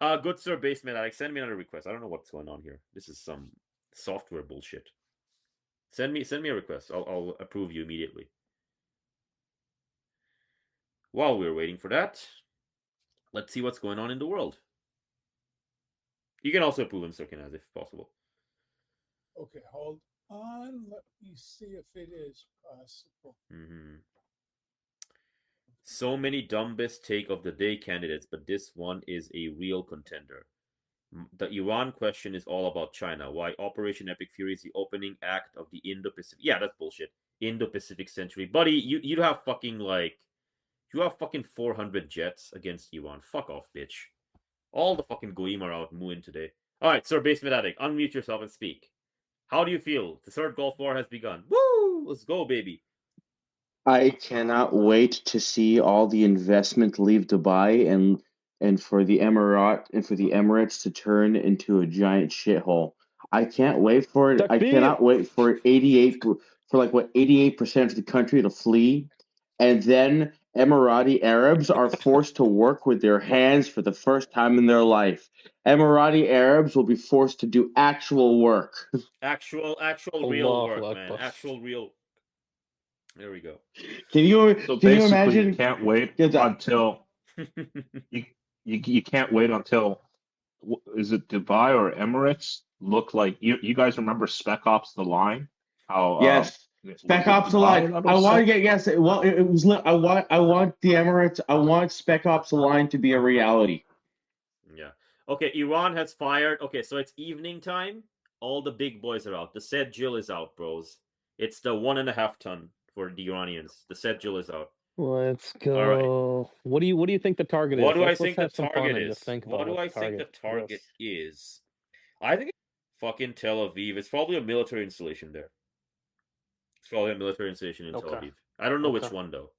Good sir, basement Alex, send me another request. I don't know what's going on here. This is some software bullshit. Send me a request. I'll approve you immediately. While we're waiting for that, let's see what's going on in the world. You can also approve him, Sir Kinaz, if possible. Okay, hold on. Let me see if it is possible. So many dumbest take of the day candidates, but this one is a real contender. The Iran question is all about China. Why Operation Epic Fury is the opening act of the Indo-Pacific. Yeah, that's bullshit. Indo-Pacific century, buddy. You have fucking 400 jets against Iran. Fuck off, bitch. All the fucking goyim are out mooing today. All right, Sir Basement Attic, unmute yourself and speak. How do you feel? The third Gulf War has begun. Woo! Let's go, baby. I cannot wait to see all the investment leave Dubai and for the Emirates to turn into a giant shithole. I can't wait for it. I Takbir! cannot wait for 88% of the country to flee, and then Emirati Arabs are forced to work with their hands for the first time in their life. Emirati Arabs will be forced to do actual work. Actual real Allahu work, man. Akbar. Actual real. There we go. Can you So can you basically, you imagine? can't wait Yeah, until you can't wait until is it Dubai or Emirates look like you guys remember Spec Ops: The Line? How Yes, was Spec it Ops Dubai Align. that I was want to set? get yes. Well, it was. I want the Emirates. I want Spec Ops Align to be a reality. Yeah. Okay, Iran has fired. Okay, so it's evening time. All the big boys are out. The Set Jill is out, bros. It's the 1.5 ton for the Iranians. The Set Jill is out. Let's All right. go. What do you think the target What is? do I Let's think the have some fun target and just is? think What about do what I the think the target target is. is? I think it's fucking Tel Aviv. It's probably a military installation there. It's probably a military installation in Tel Okay. Aviv. I don't know which Okay. one though.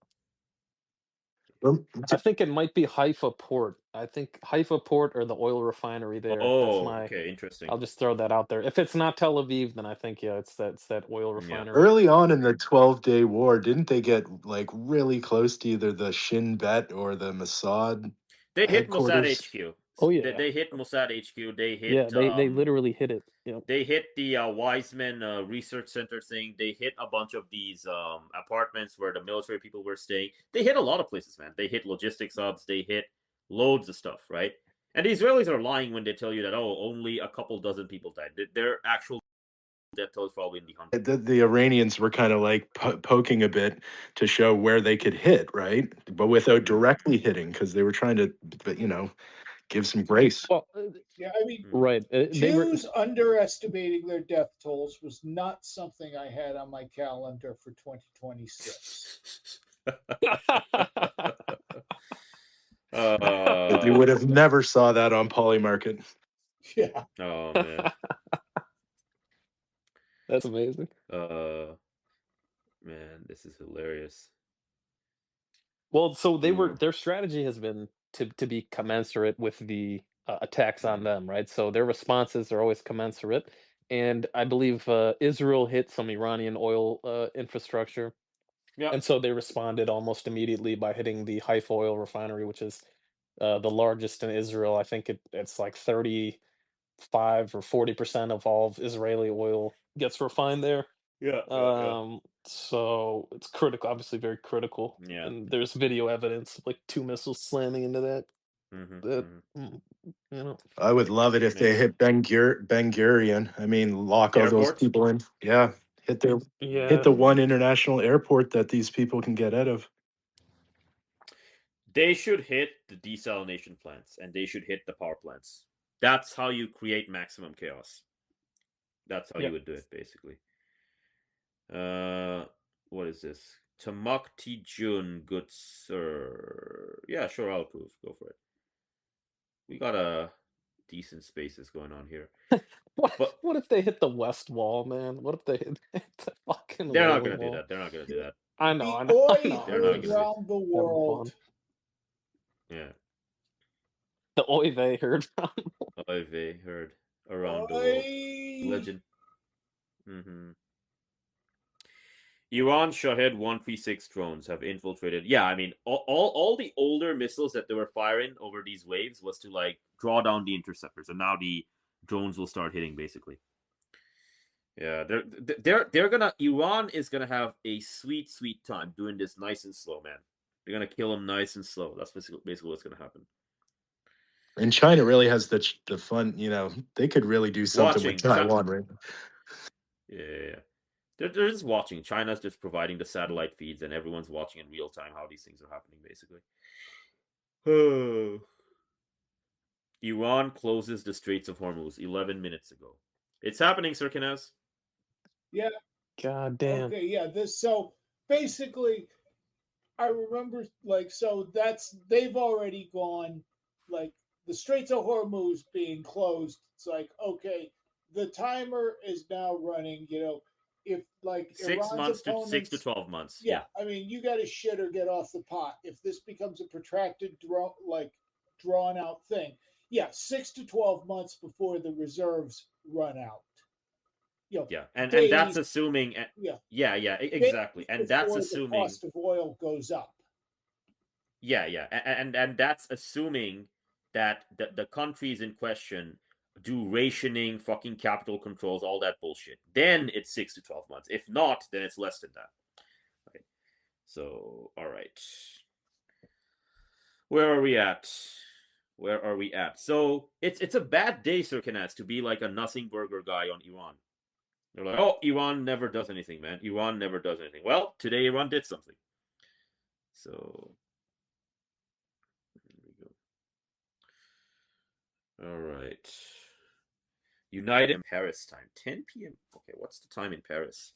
I think it might be Haifa Port. I think Haifa Port or the oil refinery there. That's Oh, my. okay, interesting. I'll just throw that out there. If it's not Tel Aviv, then I think it's that oil Yeah. refinery. Early on in the 12-day war, didn't they get like really close to either the Shin Bet or the Mossad They hit Mossad headquarters? HQ. Oh yeah. They hit Mossad HQ. They hit Yeah, they literally hit it. Yeah. they hit the Wiseman Research Center thing. They hit a bunch of these apartments where the military people were staying. They hit a lot of places, man. They hit logistics hubs. They hit loads of stuff, right? And the Israelis are lying when they tell you that, oh, only a couple dozen people died. Their actual death toll is probably in the hundreds. The Iranians were kind of like poking a bit to show where they could hit, right? But without directly hitting, because they were trying to, give some grace. Well, Yeah, I mean, right. They were. Jews underestimating their death tolls was not something I had on my calendar for 2026. You would have never saw that on Polymarket. Yeah. Oh man. That's amazing. Man, this is hilarious. Well, so their strategy has been to be commensurate with the attacks on them, right? So their responses are always commensurate. And I believe Israel hit some Iranian oil infrastructure, Yeah. and so they responded almost immediately by hitting the Haifa oil refinery, which is the largest in Israel. I think it's like 35 or 40% of all of Israeli oil gets refined there. Yeah. So it's critical, obviously very critical. Yeah. And there's video evidence of like 2 missiles slamming into that. That you know, I would love it if they Makes- hit Ben Gurion. I mean, lock all those Airport? people in. Yeah, hit the yeah. one international airport that these people can get out of. They should hit the desalination plants and they should hit the power plants. That's how you create maximum chaos. That's how Yeah. you would do it, basically. What is this? Tamak Tijun, good sir. Yeah, sure, I'll approve. Go for it. We got a decent spaces going on here. But What if they hit the West Wall, man? What if they hit the fucking they're not Wailing gonna do Wall? that. They're not gonna do that. I The know, I know, I oi know. They're not heard gonna do it. round the Having world. fun. Yeah. The Oy vey heard. I've heard around the world. Oi. Legend. Mm-hmm. Iran Shahed 136 drones have infiltrated. Yeah, I mean, all the older missiles that they were firing over these waves was to like draw down the interceptors, and now the drones will start hitting basically. Yeah, they're gonna. Iran is gonna have a sweet time doing this nice and slow, man. They're gonna kill them nice and slow. That's basically what's gonna happen. And China really has the fun. You know, they could really do something with Watching. Taiwan, right? Yeah. They're just watching. China's just providing the satellite feeds, and everyone's watching in real time how these things are happening, basically. Iran closes the Straits of Hormuz 11 minutes ago. It's happening, Sir Kinez. Yeah. God damn. Okay. Yeah. So basically, I remember so they've already gone like the Straits of Hormuz being closed. It's like, okay, the timer is now running. If like 6 Iran's months to 6 to opponents, 12 months. yeah, I mean, you got to shit or get off the pot. If this becomes a protracted, drawn out thing, yeah, 6 to 12 months before the reserves run out. Yeah, and days, that's assuming. Yeah, exactly, and that's before the assuming. cost of oil goes up. Yeah, and that's assuming that the countries in question do rationing, fucking capital controls, all that bullshit. Then it's 6 to 12 months. If not, then it's less than that. Okay. So, all right. Where are we at? So it's a bad day, Sir Kenneth, to be like a nothing burger guy on Iran. They're like, oh, Iran never does anything, man. Iran never does anything. Well, today Iran did something. So here we go. All right. United in Paris time, 10 p.m. Okay, what's the time in Paris?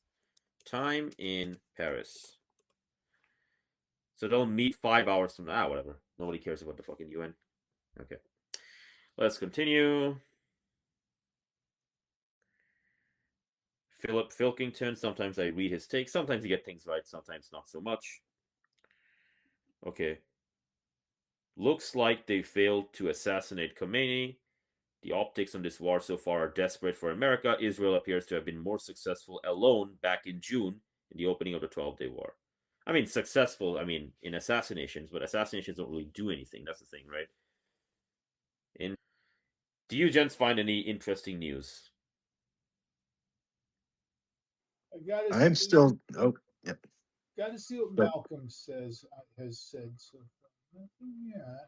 Time in Paris. So they'll meet 5 hours from now. Whatever. Nobody cares about the fucking UN. Okay. Let's continue. Philip Filkington. Sometimes I read his takes. Sometimes you get things right. Sometimes not so much. Okay. Looks like they failed to assassinate Khomeini. The optics on this war so far are desperate for America. Israel appears to have been more successful alone back in June in the opening of the 12-day war. I mean, successful, in assassinations, but assassinations don't really do anything. That's the thing, right? Do you gents find any interesting news? I'm still. Oh, yeah. Got to see what Malcolm has said so far. Nothing yet.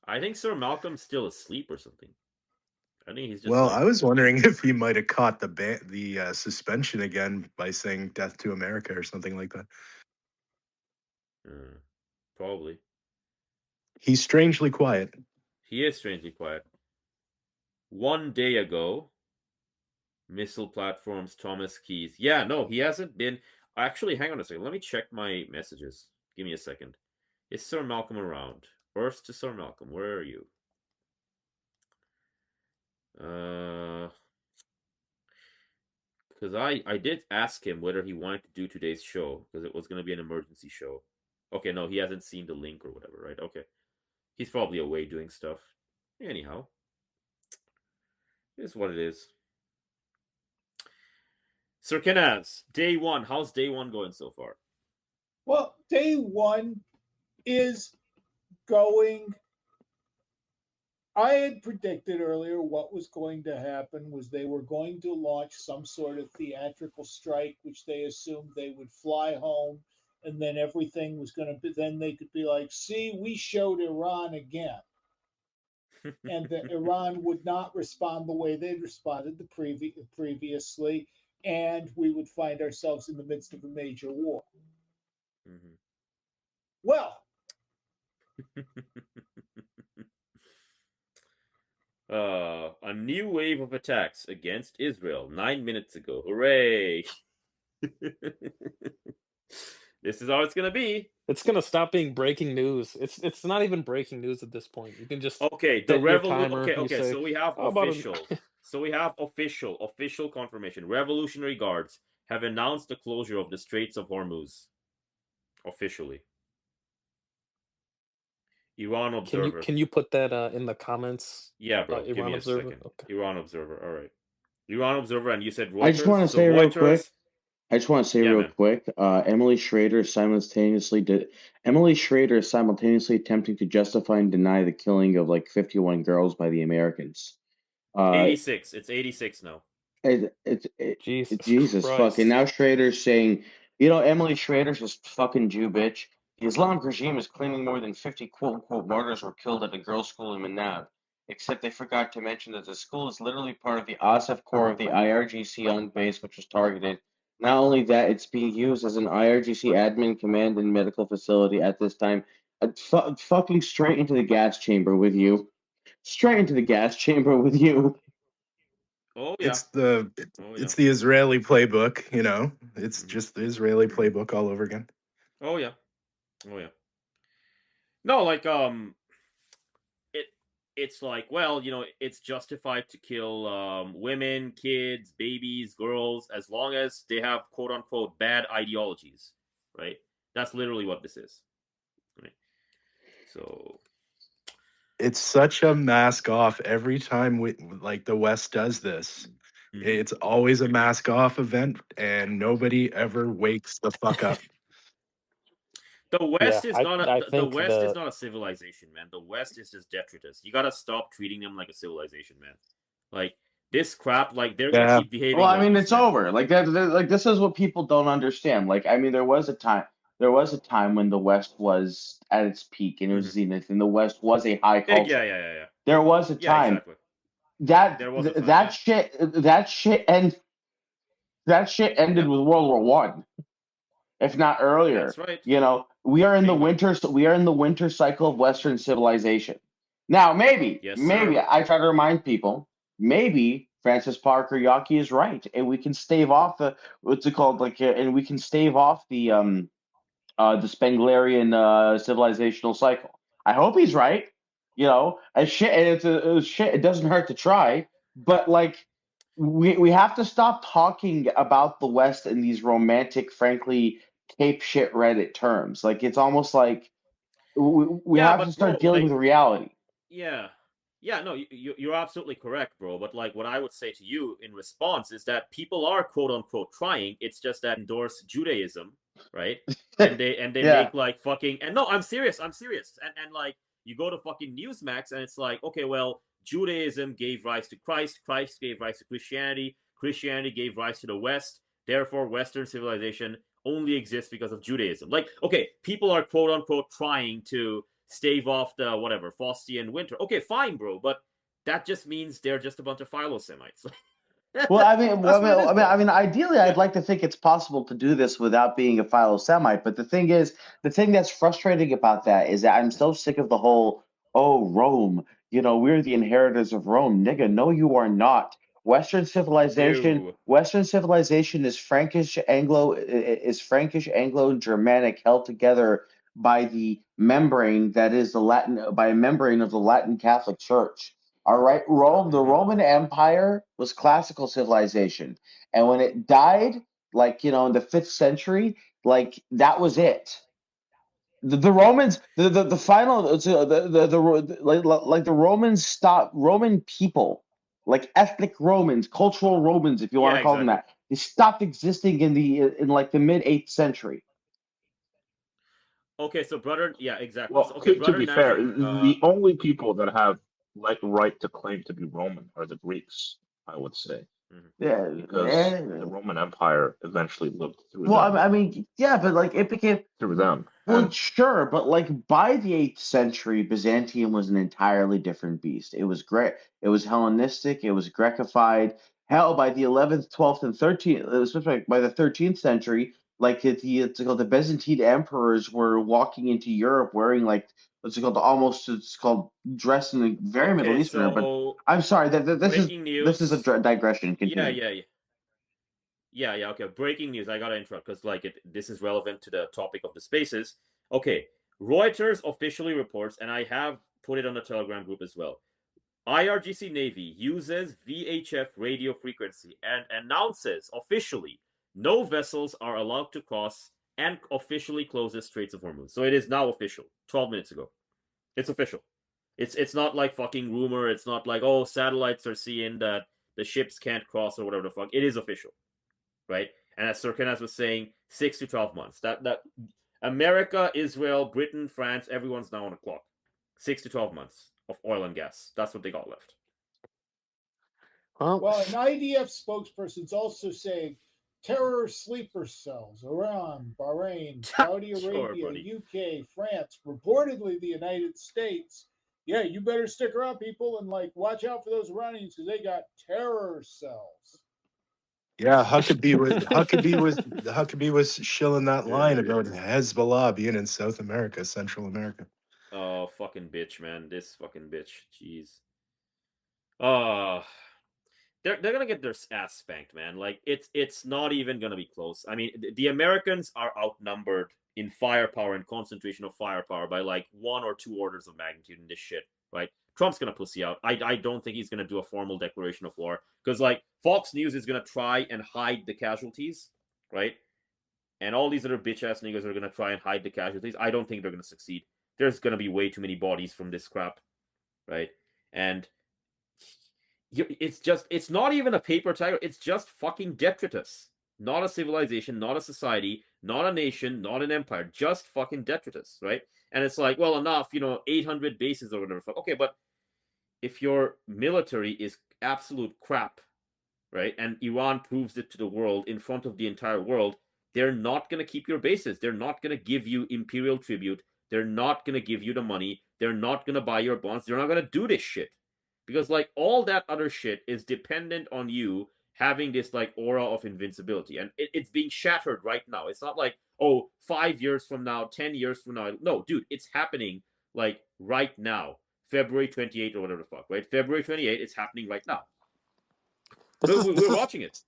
I think Sir Malcolm's still asleep or something. I think he's just. Well, I was wondering if he might have caught the suspension again by saying "Death to America" or something like that. Probably. He's strangely quiet. He is strangely quiet. 1 day ago, missile platforms, Thomas Keys. Yeah, no, he hasn't been. Actually, hang on a second. Let me check my messages. Give me a second. Is Sir Malcolm around? Earth to Sir Malcolm. Where are you? Because I did ask him whether he wanted to do today's show because it was going to be an emergency show. Okay, no, he hasn't seen the link or whatever, right? Okay. He's probably away doing stuff. Anyhow, it's what it is. Sir Kenaz, day one. How's day one going so far? Well, day one is going. I had predicted earlier what was going to happen was they were going to launch some sort of theatrical strike, which they assumed they would fly home, and then everything was going to be. Then they could be like, "See, we showed Iran again," and that Iran would not respond the way they'd responded previously, and we would find ourselves in the midst of a major war. Mm-hmm. Well. A new wave of attacks against Israel 9 minutes ago. Hooray! This is how it's gonna be. It's gonna stop being breaking news. It's not even breaking news at this point. You can just Okay, the set your timer. Okay, You okay. say, So we have "How about official. So we have official confirmation. Revolutionary Guards have announced the closure of the Straits of Hormuz. Officially. Iran Observer. Can you put that in the comments? Yeah, bro. Give Iran me a Observer. second. Okay. Iran Observer. All right. Iran Observer, and you said Reuters. I just want to So say real Reuters. quick. I just want to say Yeah, real man. quick. Emily Schrader simultaneously attempting to justify and deny the killing of like 51 girls by the Americans. 86. It's 86 now. Jesus Jesus Christ. fucking now Schrader's saying, Emily Schrader's this fucking Jew bitch. The Islamic regime is claiming more than 50 quote-unquote martyrs were killed at a girls' school in Manab. Except they forgot to mention that the school is literally part of the Asaf core of the IRGC young base, which was targeted. Not only that, it's being used as an IRGC admin command and medical facility at this time. Fucking straight into the gas chamber with you. Straight into the gas chamber with you. Oh yeah. It's the Israeli playbook, It's just the Israeli playbook all over again. Oh yeah. No, like it's like, well, it's justified to kill women, kids, babies, girls, as long as they have quote unquote bad ideologies, right? That's literally what this is. Right? So it's such a mask off every time the West does this. Mm-hmm. It's always a mask off event, and nobody ever wakes the fuck up. The West Yeah, is not I the think West is not a civilization, man. The West is just detritus. You gotta stop treating them like a civilization, man. Like this crap, like they're gonna keep behaving. Well, I like mean, this, it's man. over. Like that. Like this is what people don't understand. Like, I mean, there was a time. There was a time when the West was at its peak and it was zenith, and the West was a high culture. Yeah. There was a Yeah, time exactly. that There was a time, that shit ended Yeah. with World War One, if not earlier. That's right. We are in the Bingo. winter. We are in the winter cycle of Western civilization. Now, maybe Yes, sir. I try to remind people. Maybe Francis Parker Yockey is right, and we can stave off the what's it called, and we can stave off the Spenglerian civilizational cycle. I hope he's right. As shit, and it's shit. It doesn't hurt to try, but like we have to stop talking about the West in these romantic, frankly, cape shit Reddit terms. Like it's almost like we Yeah, have to but bro, start dealing like, with reality. yeah. Yeah, no, you're absolutely correct, bro. But like, what I would say to you in response is that people are quote unquote trying. It's just that endorse Judaism, right? And they Yeah. make like fucking, and no, I'm serious. And like, you go to fucking Newsmax and it's like, okay, well, Judaism gave rise to Christ. Christ gave rise to Christianity. Christianity gave rise to the West. Therefore, Western civilization only exists because of Judaism. Like, okay, people are quote unquote trying to stave off the whatever Faustian winter. Okay, fine, bro, but that just means they're just a bunch of philo-Semites. Well, ideally, I'd like to think it's possible to do this without being a philo-Semite. But the thing that's frustrating about that is that I'm so sick of the whole, oh, Rome, we're the inheritors of Rome. Nigga, no, you are not. Western civilization is Frankish, Anglo-Germanic, held together by the membrane that is by a membrane of the Latin Catholic Church. All right, the Roman Empire was classical civilization, and when it died, in the 5th century, that was it. The Romans, the final, like the Romans stopped Roman people, like ethnic Romans, cultural Romans, if you want Yeah, to call them exactly. that. They stopped existing in like the mid 8th century. Okay, so brother, yeah, exactly. Well, So, okay, to brother be fair, Najim, the only people that have like right to claim to be Roman are the Greeks, I would say, mhm. Yeah, because the Roman Empire eventually lived through well, them, I mean, yeah, but like it became. Well, and sure, but like by the 8th century, Byzantium was an entirely different beast. It was great. It was Hellenistic. It was Grekified. Hell, by the 11th, 12th, and 13th, especially by the 13th century, like it's called the Byzantine emperors were walking into Europe wearing like what's it called almost it's called dressed in a very Middle Okay, Eastern. But so I'm sorry that breaking this is a news. digression. Yeah, Continue. yeah, yeah. Yeah, okay. Breaking news. I gotta interrupt because like this is relevant to the topic of the spaces. Okay, Reuters officially reports, and I have put it on the Telegram group as well. IRGC Navy uses VHF radio frequency and announces officially no vessels are allowed to cross and officially closes Straits of Hormuz. So it is now official. 12 minutes ago, it's official. It's not like fucking rumor. It's not like, oh, satellites are seeing that the ships can't cross or whatever the fuck. It is official, right? And as Sir Kenneth was saying, 6 to 12 months. That America, Israel, Britain, France, everyone's now on the clock. 6 to 12 months of oil and gas. That's what they got left. Well, an IDF spokesperson's also saying terror sleeper cells, Iran, Bahrain, Saudi Sure, Arabia, buddy. UK, France, reportedly the United States. Yeah, you better stick around, people, and like watch out for those Iranians because they got terror cells. Yeah, Huckabee was shilling that line about Hezbollah being in South America, Central America. Oh, fucking bitch, man. This fucking bitch. Jeez. Oh, they're gonna get their ass spanked, man. Like it's not even gonna be close. I mean, the Americans are outnumbered in firepower and concentration of firepower by like 1 or 2 orders of magnitude in this shit, right? Trump's gonna pussy out. I don't think he's gonna do a formal declaration of war because like Fox News is gonna try and hide the casualties, right? And all these other bitch ass niggas are gonna try and hide the casualties. I don't think they're gonna succeed. There's gonna be way too many bodies from this crap, right? And it's not even a paper tiger. It's just fucking detritus. Not a civilization, not a society, not a nation, not an empire. Just fucking detritus, right? And it's like, well, enough, 800 bases or whatever. Okay, but if your military is absolute crap, right? And Iran proves it to the world in front of the entire world, they're not going to keep your bases. They're not going to give you imperial tribute. They're not going to give you the money. They're not going to buy your bonds. They're not going to do this shit. Because like all that other shit is dependent on you having this like aura of invincibility. And it's being shattered right now. It's not like, oh, 5 years from now, 10 years from now. No, dude, it's happening like right now. February 28th or whatever the fuck, right? February 28th, it's happening right now. We're watching it.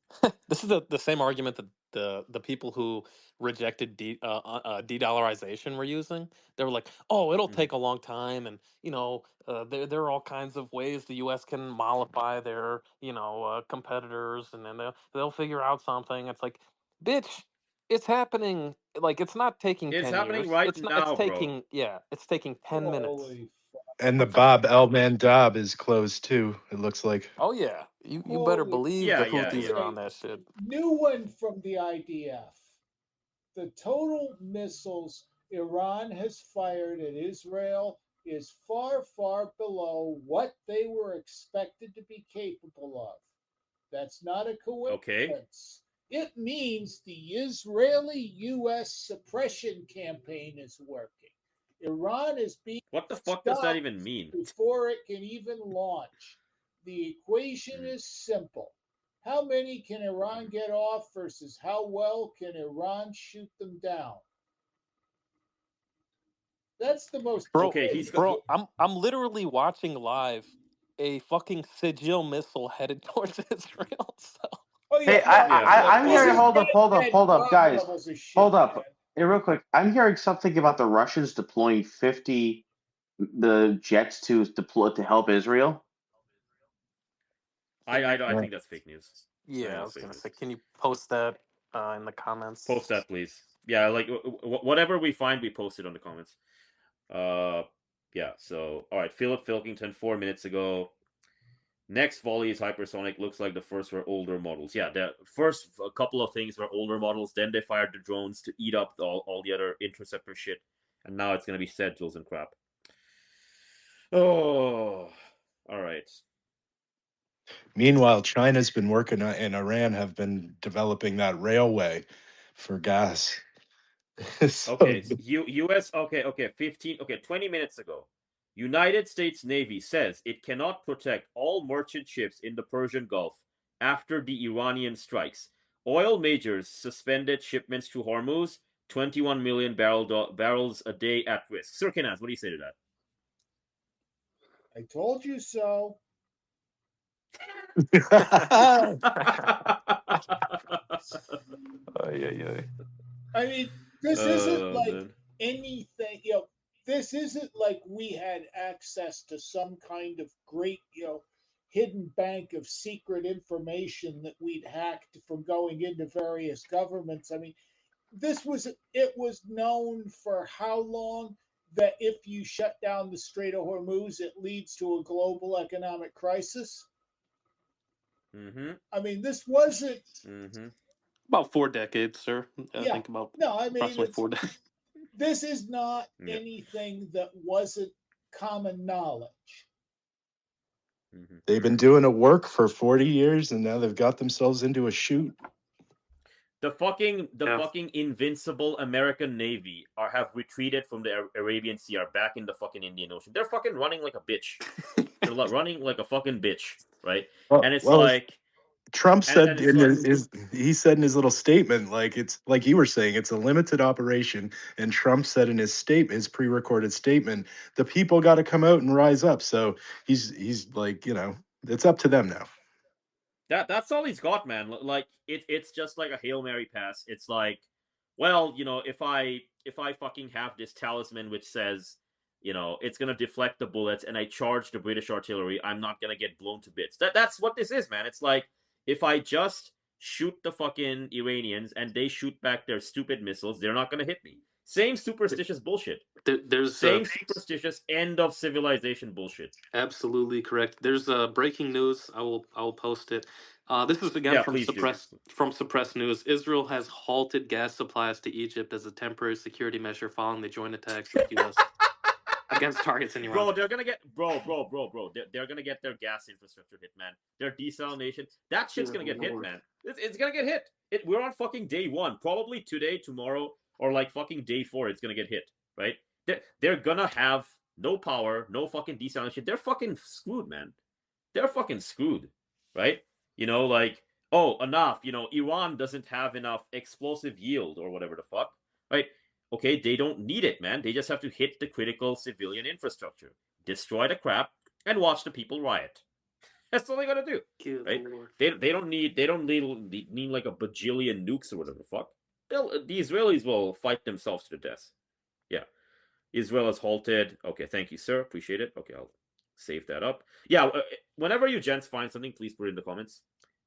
This is the same argument that the people who rejected de-dollarization were using. They were like, "Oh, it'll take a long time, and there are all kinds of ways the U.S. can mollify their competitors, and then they'll figure out something." It's like, bitch, it's happening. Like it's not taking It's 10 happening years. right It's not. It's now, bro. taking it's taking 10 minutes. Holy fuck. And the Bob El Mandab is closed too, it looks like. Oh yeah, you better Holy. believe Yeah, the yeah, Houthis yeah. are on that shit. New one from the IDF. The total missiles Iran has fired at Israel is far, far below what they were expected to be capable of. That's not a Okay. coincidence. It means the Israeli US suppression campaign is working. Iran is being What the fuck does that stopped even mean? before it can even launch. The equation is simple. How many can Iran get off versus how well can Iran shoot them down? That's the most. Okay, he's got. Bro, I'm literally watching live a fucking Sigil missile headed towards Israel. So Oh Hey, yeah, no, I'm this hearing. is Hold up, hold up, hold up, bomb guys. levels of shit, Hold up. man. Hey, real quick. I'm hearing something about the Russians deploying 50 the jets to deploy to help Israel. I think that's fake news. I think yeah, I that's was fake gonna news. say, can you post that in the comments? Post that, please. Yeah, like whatever we find, we post it on the comments. Yeah. So all right, Philip Filkington 4 minutes ago. Next volley is hypersonic. Looks like the first were older models. Yeah, the first a couple of things were older models. Then they fired the drones to eat up all the other interceptor shit, and now it's gonna be schedules and crap. Oh, all right. Meanwhile, China's been working and Iran have been developing that railway for gas. So Okay, U.S. Okay, 15. Okay, 20 minutes ago, United States Navy says it cannot protect all merchant ships in the Persian Gulf after the Iranian strikes. Oil majors suspended shipments to Hormuz. 21 million barrels a day at risk. Sir Kinaz, what do you say to that? I told you so. I mean, this isn't like man. anything, this isn't like we had access to some kind of great, hidden bank of secret information that we'd hacked from going into various governments. I mean, it was known for how long that if you shut down the Strait of Hormuz, it leads to a global economic crisis. Mm-hmm. I mean, this wasn't. Mm-hmm. About 4 decades, sir. I Yeah. think about No, I mean, approximately 4 decades. this is not Yeah. anything that wasn't common knowledge. Mm-hmm. They've been doing a work for 40 years, and now they've got themselves into a shoot. The fucking invincible American Navy have retreated from the Arabian Sea, are back in the fucking Indian Ocean. They're fucking running like a bitch. They're running like a fucking bitch, right? And it's like Trump said and it's like, he said in his little statement, like it's like you were saying, it's a limited operation. And Trump said in his statement, his pre-recorded statement, the people got to come out and rise up. So he's like, it's up to them now. that's all he's got, man. Like it's just like a Hail Mary pass. It's like, well, if I fucking have this talisman which says, it's gonna deflect the bullets, and I charge the British artillery, I'm not gonna get blown to bits. That's what this is, man. It's like, if I just shoot the fucking Iranians and they shoot back their stupid missiles, they're not gonna hit me. Same superstitious bullshit. There's Same superstitious end of civilization bullshit. absolutely correct. There's breaking news. I will post it. This is again Yeah, from please do. suppressed news. Israel has halted gas supplies to Egypt as a temporary security measure following the joint attacks of the U.S. against targets in Iran. Bro, they're gonna get They're gonna get their gas infrastructure hit, man. Their desalination, that shit's gonna get hit, man. It's gonna get hit. We're on fucking day 1, probably today, tomorrow, or like fucking day 4. It's gonna get hit, right? They're gonna have no power, no fucking desalination. They're fucking screwed, man. They're fucking screwed, right? Like, oh, enough. Iran doesn't have enough explosive yield or whatever the fuck, right? Okay, they don't need it, man. They just have to hit the critical civilian infrastructure, destroy the crap, and watch the people riot. That's all they gotta do, right? They don't need like a bajillion nukes or whatever the fuck. The Israelis will fight themselves to the death. Yeah, Israel has halted. Okay, thank you, sir. Appreciate it. Okay, I'll save that up. Yeah, whenever you gents find something, please put it in the comments,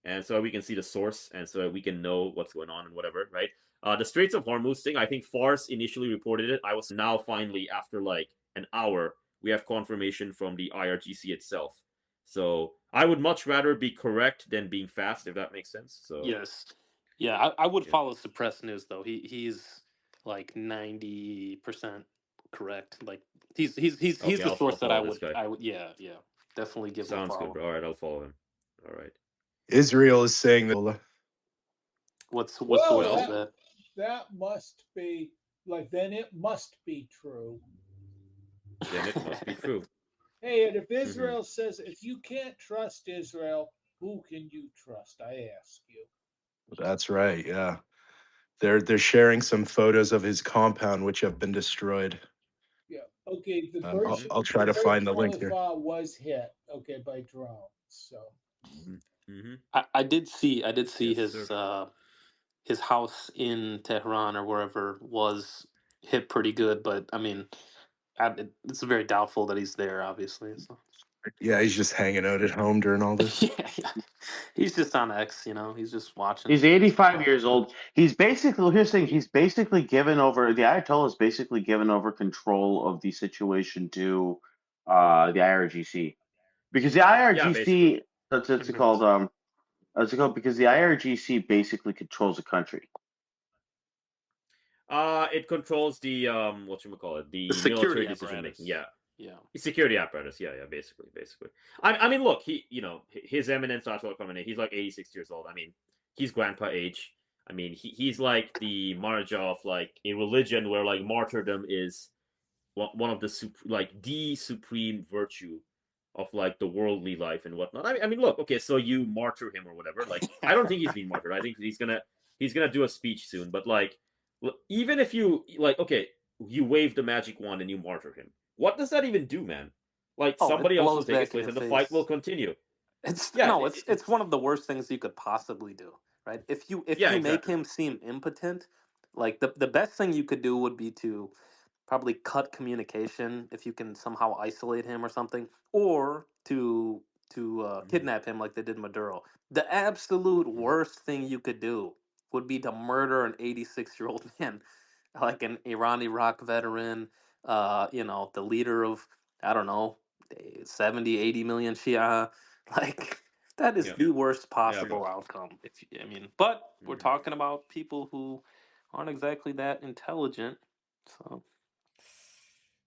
and so we can see the source, and so we can know what's going on and whatever, right? The Straits of Hormuz thing, I think Fars initially reported it. I was now finally, after like an hour, we have confirmation from the IRGC itself. So I would much rather be correct than being fast, if that makes sense. So yes, yeah, I would follow suppressed news though. He's like 90% correct. Like he's okay, the I'll source that follow this guy. I would yeah definitely give him a Sounds follow. good. All right, I'll follow him. All right. Israel is saying that. What source Well, is that? that must be then it must be true. Then it must be true. Hey, and if Israel says, if you can't trust Israel, who can you trust? I ask you. That's right. Yeah, they're sharing some photos of his compound, which have been destroyed. Yeah. Okay. The I'll try to find the link here. Was hit. Okay, by drones. So. I did see Yes, his house in Tehran or wherever was hit pretty good, but I mean, it's very doubtful that he's there. Obviously, so. Yeah, he's just hanging out at home during all this. Yeah, he's just on X. He's just watching. He's 85 years old. He's basically, here's the thing, he's basically given over, the Ayatollah has basically given over control of the situation to the IRGC. Because the Yeah, basically. IRGC, it's called, what's it called? Because the IRGC basically controls the country. It controls the whatchamacallit, the security military decision making. Yeah. Yeah. Security apparatus. Yeah, basically. I mean, look, his Eminence Ayatollah Khamenei, he's like 86 years old. I mean, he's grandpa age. I mean, he's like the Maharaja of like a religion where like martyrdom is one of the the supreme virtue of like the worldly life and whatnot. I mean, look, okay, so you martyr him or whatever. Like, I don't think he's being martyred. I think he's gonna do a speech soon. But like, even if you like, okay, you wave the magic wand and you martyr him, what does that even do, man? Like, somebody else will take his place and the fight will continue. It's one of the worst things you could possibly do, right? If you make him seem impotent, like the best thing you could do would be to probably cut communication if you can somehow isolate him or something, or to kidnap him like they did Maduro. The absolute worst thing you could do would be to murder an 86-year-old man, like an Iran-Iraq veteran, the leader of, I don't know, 70, 80 million Shia. Like, that is the worst possible outcome. But we're talking about people who aren't exactly that intelligent, so.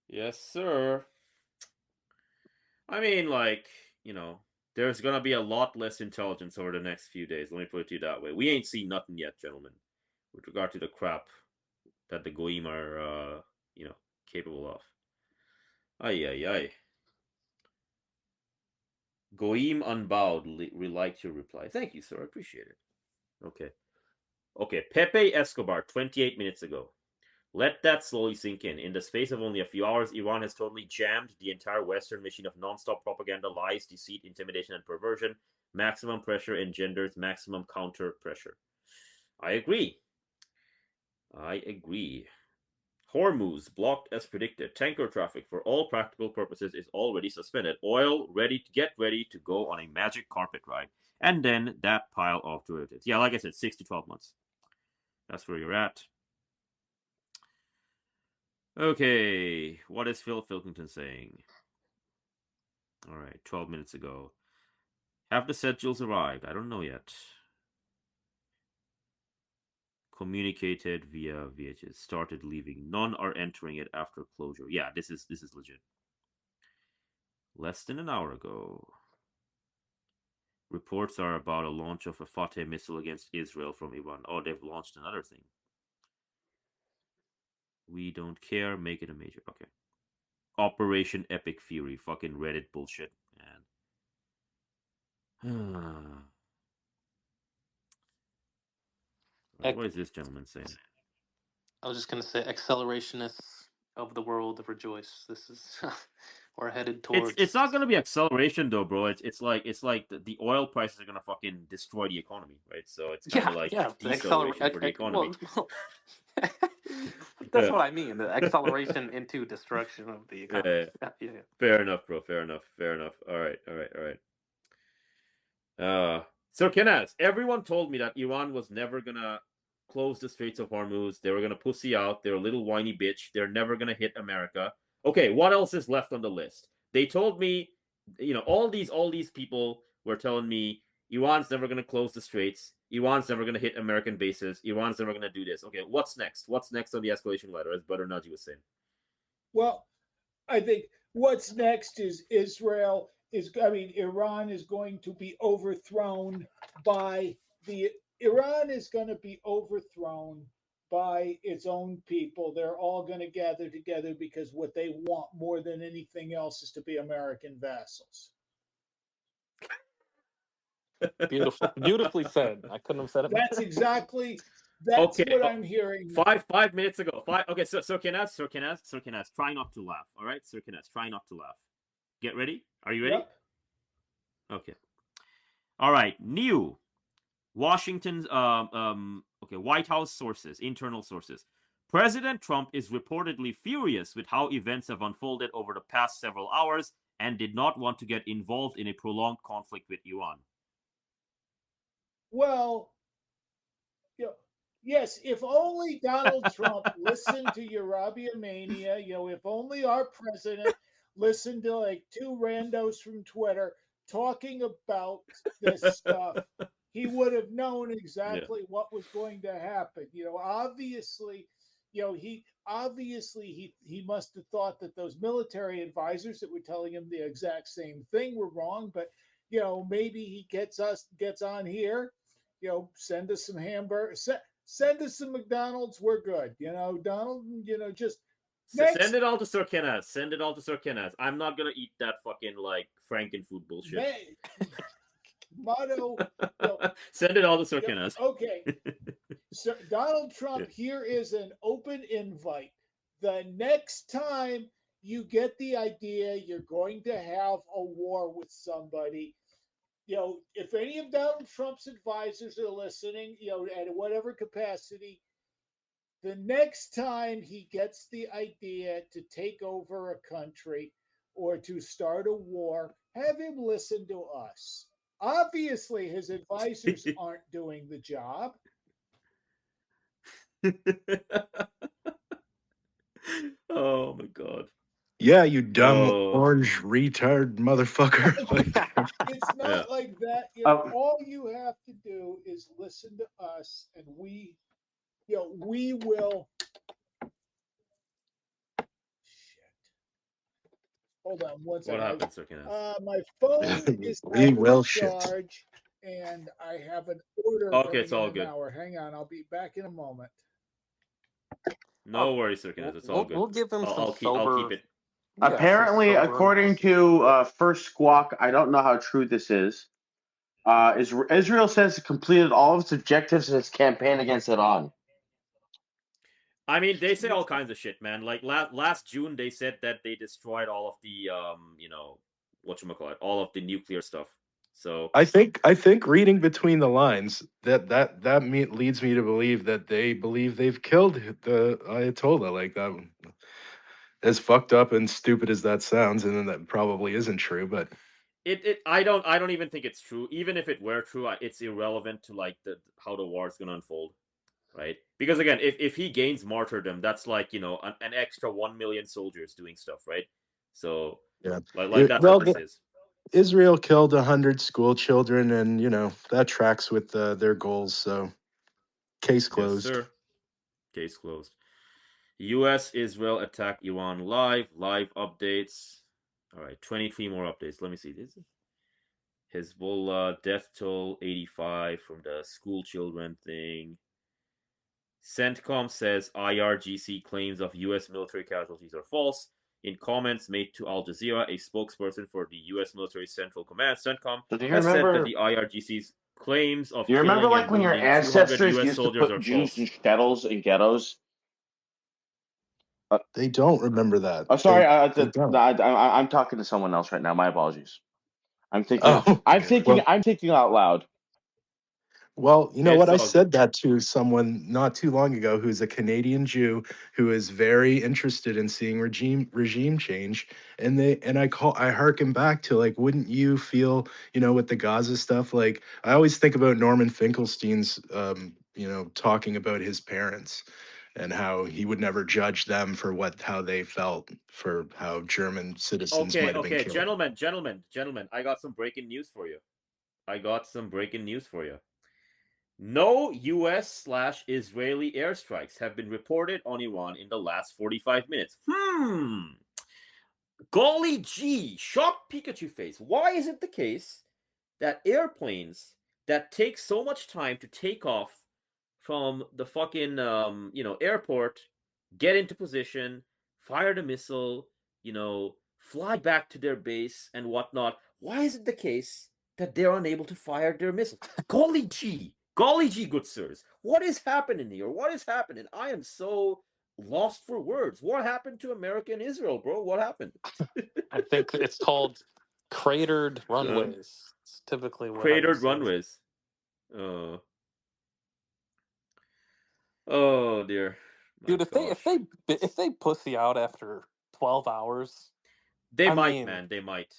Yes, sir. I mean, like, there's gonna be a lot less intelligence over the next few days. Let me put it to you that way. We ain't seen nothing yet, gentlemen, with regard to the crap that the Goyim are, capable of. Ay. Goyim unbowed, liked your reply. Thank you, sir. I appreciate it. Okay. Pepe Escobar, 28 minutes ago. Let that slowly sink in. In the space of only a few hours, Iran has totally jammed the entire Western machine of non-stop propaganda, lies, deceit, intimidation, and perversion. Maximum pressure engenders maximum counter pressure. I agree. Hormuz blocked as predicted. Tanker traffic, for all practical purposes, is already suspended. Oil ready to go on a magic carpet ride. And then that pile of derivatives. Yeah, like I said, 6 to 12 months. That's where you're at. Okay, what is Phil Filkington saying? All right, 12 minutes ago. Have the schedules arrived? I don't know yet. Communicated via VHS. Started leaving. None are entering it after closure. Yeah, this is legit. Less than an hour ago. Reports are about a launch of a Fateh missile against Israel from Iran. Oh, they've launched another thing. We don't care. Make it a major. Okay. Operation Epic Fury. Fucking Reddit bullshit, man. What is this gentleman saying? I was just gonna say, accelerationists of the world rejoice. This is we're headed towards. It's not gonna be acceleration though, bro. It's like the oil prices are gonna fucking destroy the economy, right? So it's kind of like deceleration for the economy. That's what I mean. The acceleration into destruction of the economy. Yeah. Fair enough, bro. Fair enough. All right. So Kenaz, everyone told me that Iran was never gonna close the Straits of Hormuz. They were gonna pussy out. They're a little whiny bitch. They're never gonna hit America. Okay, what else is left on the list? They told me, all these people were telling me Iran's never gonna close the straits. Iran's never gonna hit American bases. Iran's never gonna do this. Okay, what's next? What's next on the escalation ladder, as Brother Naji was saying? Well, I think what's next is Iran is going to be overthrown by its own people. They're all going to gather together because what they want more than anything else is to be American vassals. Beautifully said. I couldn't have said it. That's what I'm hearing. 5 minutes ago. Okay, so Kenaz, try not to laugh. All right, Sir Kenaz, try not to laugh. Get ready. Are you ready? Yep. Okay. All right. New Washington's White House sources, internal sources. President Trump is reportedly furious with how events have unfolded over the past several hours and did not want to get involved in a prolonged conflict with Iran. Well, you know, yes, if only Donald Trump listened to Eurabiamania, if only our president listened to like two randos from Twitter talking about this stuff, he would have known exactly what was going to happen. Obviously, he must have thought that those military advisors that were telling him the exact same thing were wrong, but maybe he gets on here, send us some hamburgers, send us some McDonald's, we're good. Donald, just next. Send it all to Sir Kenneth. Send it all to Sir Kenneth. I'm not gonna eat that fucking like Frankenfood bullshit. Motto. Send it all to Sir Kenneth. Okay. So Donald Trump, here is an open invite. The next time you get the idea you're going to have a war with somebody, if any of Donald Trump's advisors are listening, at whatever capacity, the next time he gets the idea to take over a country or to start a war, have him listen to us. Obviously, his advisors aren't doing the job. Oh my god. Yeah, you dumb orange retard motherfucker. It's not like that. All you have to do is listen to us, and we will. Hold on one second. What happened, Sir Kenneth? My phone is we will charge, and I have an order. Okay, it's all in good. An hour. Hang on, I'll be back in a moment. No worries, Sir Kenneth. It's all good. We'll give him I'll sober. keep it. Apparently, according to First Squawk, I don't know how true this is. Israel says it completed all of its objectives in its campaign against Iran. I mean, they say all kinds of shit, man. Like last June, they said that they destroyed all of the, whatchamacallit, all of the nuclear stuff. So I think reading between the lines, that leads me to believe that they believe they've killed the Ayatollah. Like that, as fucked up and stupid as that sounds, and then that probably isn't true, but. I don't even think it's true. Even if it were true, it's irrelevant to like how the war is gonna unfold, right? Because again, if he gains martyrdom, that's like an extra 1 million soldiers doing stuff, right? So yeah, that's what this is. Israel killed 100 school children, and that tracks with their goals. So, case closed. Yes, sir. Case closed. U.S. Israel attack Iran live updates. All right, 23 more updates. Let me see this. Hezbollah death toll 85 from the school children thing. CENTCOM says IRGC claims of U.S. military casualties are false. In comments made to Al Jazeera, a spokesperson for the U.S. military central command, CENTCOM, has said that the IRGC's claims of Do you remember like when your ancestors used to put Jews in shtetls and ghettos? They don't remember that. Oh, sorry. I'm talking to someone else right now. My apologies. I'm thinking. I'm thinking out loud. Well, you know what? I said that to someone not too long ago who's a Canadian Jew who is very interested in seeing regime change. And I harken back to like, wouldn't you feel, with the Gaza stuff? Like, I always think about Norman Finkelstein's, talking about his parents and how he would never judge them for how they felt, for how German citizens might have been killed. Gentlemen, I got some breaking news for you. No U.S./Israeli airstrikes have been reported on Iran in the last 45 minutes. Golly gee, shocked Pikachu face. Why is it the case that airplanes that take so much time to take off from the fucking, airport, get into position, fire the missile, fly back to their base and whatnot, why is it the case that they're unable to fire their missiles? Golly gee, good sirs. What is happening here? What is happening? I am so lost for words. What happened to America and Israel, bro? What happened? I think it's called cratered runways. It's typically what cratered runways. Oh dear. Dude, if they pussy out after 12 hours, They I might, mean, man. They might.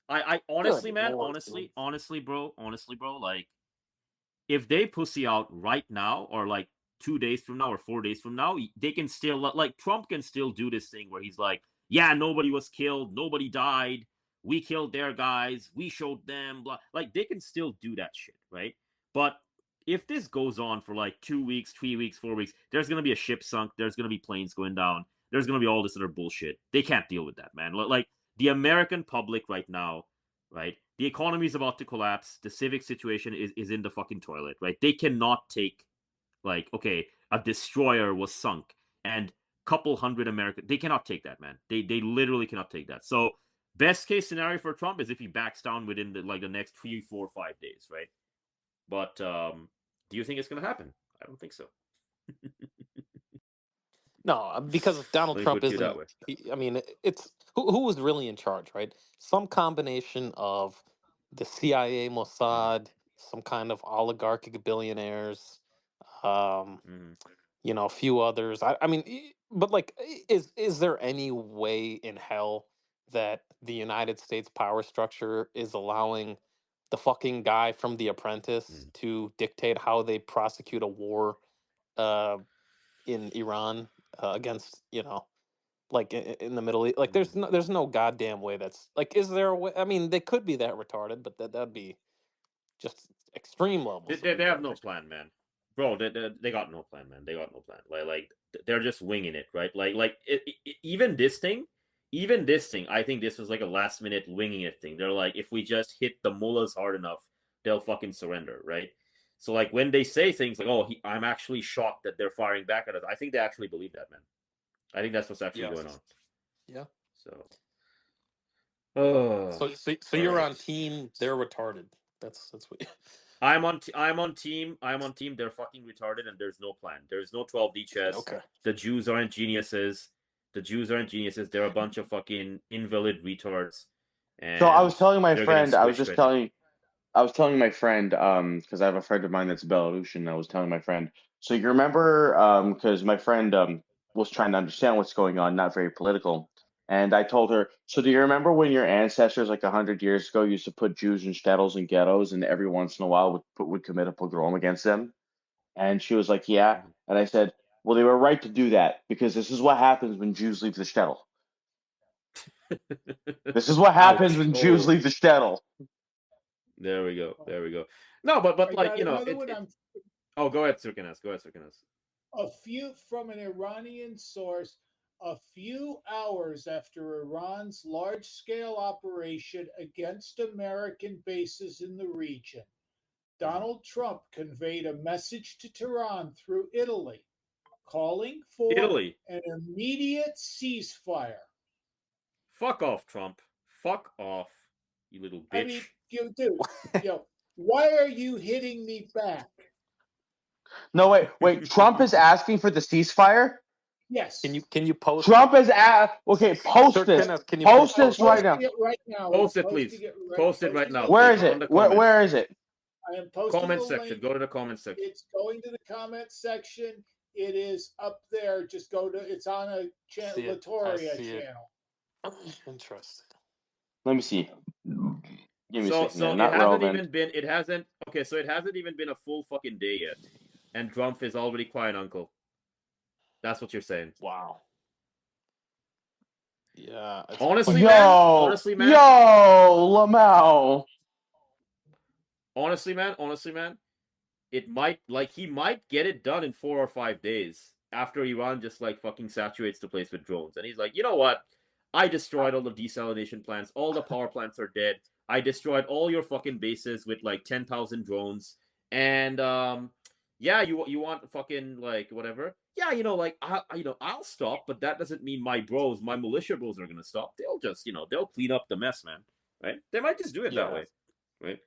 I honestly, good man. lord, Honestly, bro. Like, if they pussy out right now, or like 2 days from now, or 4 days from now, they can still, like, Trump can still do this thing where he's like, yeah, nobody was killed, nobody died, we killed their guys, we showed them, blah. Like, they can still do that shit, right? But if this goes on for like 2 weeks, 3 weeks, 4 weeks, there's gonna be a ship sunk, there's gonna be planes going down, there's gonna be all this other bullshit. They can't deal with that, man. Like, the American public right now, right? The economy is about to collapse. The civic situation is in the fucking toilet, right? They cannot take, like, okay, a destroyer was sunk and couple hundred American. They cannot take that, man. They literally cannot take that. So best case scenario for Trump is if he backs down within the next 3, 4, 5 days, right? But do you think it's gonna happen? I don't think so. no, because Donald Let me Trump put you that isn't. way. I mean, it's who was really in charge, right? Some combination of the CIA, Mossad, some kind of oligarchic billionaires, um, Mm-hmm. a few others. I mean, but like, is there any way in hell that the United States power structure is allowing the fucking guy from The Apprentice to dictate how they prosecute a war uh, in Iran against, like in the Middle East? Like, there's no goddamn way that's like, is there a way? I mean, they could be that retarded, but that'd be just extreme levels of They have no retarded. plan, man. Bro, they got no plan, man. They got no plan. Like they're just winging it, right? Even this thing, I think this was like a last minute winging it thing. They're like, if we just hit the mullahs hard enough, they'll fucking surrender, right? So like when they say things like, "Oh, I'm actually shocked that they're firing back at us," I think they actually believe that, man. I think that's what's actually going on. Yeah. So, oh, So all you're on right. team. They're retarded. That's what. I'm on team. They're fucking retarded, and there's no plan. There's no 12D chess. Okay. The Jews aren't geniuses. They're a bunch of fucking invalid retards, So I was and telling my they're getting friend, squished right now. I was telling my friend, because I have a friend of mine that's Belarusian. I was telling my friend. So you remember, because my friend was trying to understand what's going on, not very political. And I told her, so do you remember when your ancestors, like 100 years ago, used to put Jews in shtetls and ghettos, and every once in a while would commit a pogrom against them? And she was like, yeah. Mhm. And I said, well, they were right to do that because this is what happens when Jews leave the shtetl. This is what happens Ouch! when Jews Oh, leave the shtetl. there we go. There we go. No, but I like, got another one. Oh, go ahead, Sirkinas. Go ahead, Sirkinas. A few from an Iranian source, a few hours after Iran's large-scale operation against American bases in the region, Donald Trump conveyed a message to Tehran through Italy, calling for Italy. an immediate ceasefire. Fuck off, Trump. Fuck off, you little I bitch. mean, dude, why are you hitting me back? No, wait. Trump is asking for the ceasefire? Yes. Can you post Trump is okay, post Sir this. Kenneth, can you Post post this that? right now. Posting it right now. Post He's it, please. posting it Post it right posting now, it Where please. is now. On it? the Where comments. is it? I am posting Comment the section. link. Go to the comment section. It's going to the comment section. It is up there. Just go to. It's on a See it. I Latoria see it. channel. Interesting. Let me see. Give me a So second there. it Not hasn't relevant. even been so it hasn't even been a full fucking day yet. And Trump is already crying uncle. That's what you're saying. Wow. Yeah. It's Honestly, quite... man. Yo, Lamau. Honestly, man. It might, like, he might get it done in 4 or 5 days after Iran just like fucking saturates the place with drones. And he's like, you know what? I destroyed all the desalination plants. All the power plants are dead. I destroyed all your fucking bases with like 10,000 drones. And yeah, you want fucking like whatever? Yeah, like I'll stop, but that doesn't mean my militia bros are gonna stop. They'll just they'll clean up the mess, man. Right? They might just do it that Yeah. way. Right?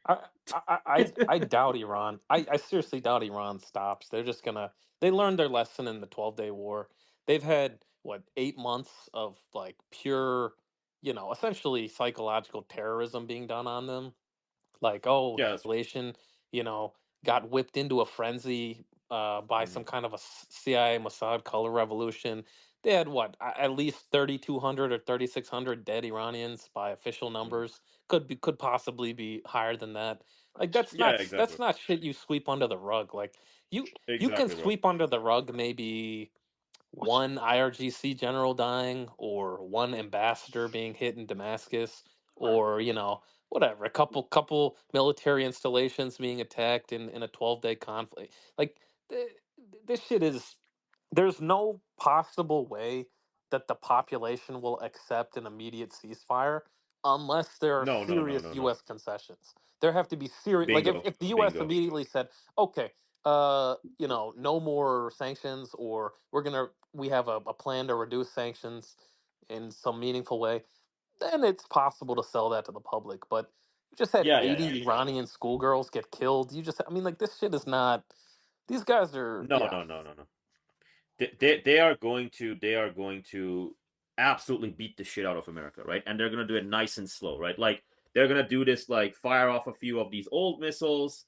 I doubt Iran. I seriously doubt Iran stops. They're just gonna. They learned their lesson in the 12-day war. They've had what 8 months of like pure, essentially psychological terrorism being done on them. Like, oh, Yeah, that's population, got whipped into a frenzy by some kind of a CIA Mossad color revolution. they had what at least 3,200 or 3,600 dead Iranians by official numbers. Could possibly be higher than that. Like Yeah, exactly. that's not shit you sweep under the rug. Like you can Exactly, bro. sweep under the rug maybe one IRGC general dying or one ambassador being hit in Damascus or whatever, a couple military installations being attacked in a 12-day conflict. Like this shit is, there's no possible way that the population will accept an immediate ceasefire unless there are No, no, no, serious no, no. US concessions. There have to be serious, like Bingo. if the US Bingo. immediately said, okay, no more sanctions, or we have a plan to reduce sanctions in some meaningful way, then it's possible to sell that to the public. But you just had Yeah, yeah, 80 yeah. Iranian schoolgirls get killed. I mean, like, this shit is not, these guys are, No, yeah. no, no, no, no. They are going to absolutely beat the shit out of America, right? And they're gonna do it nice and slow, right? Like they're gonna do this, like fire off a few of these old missiles,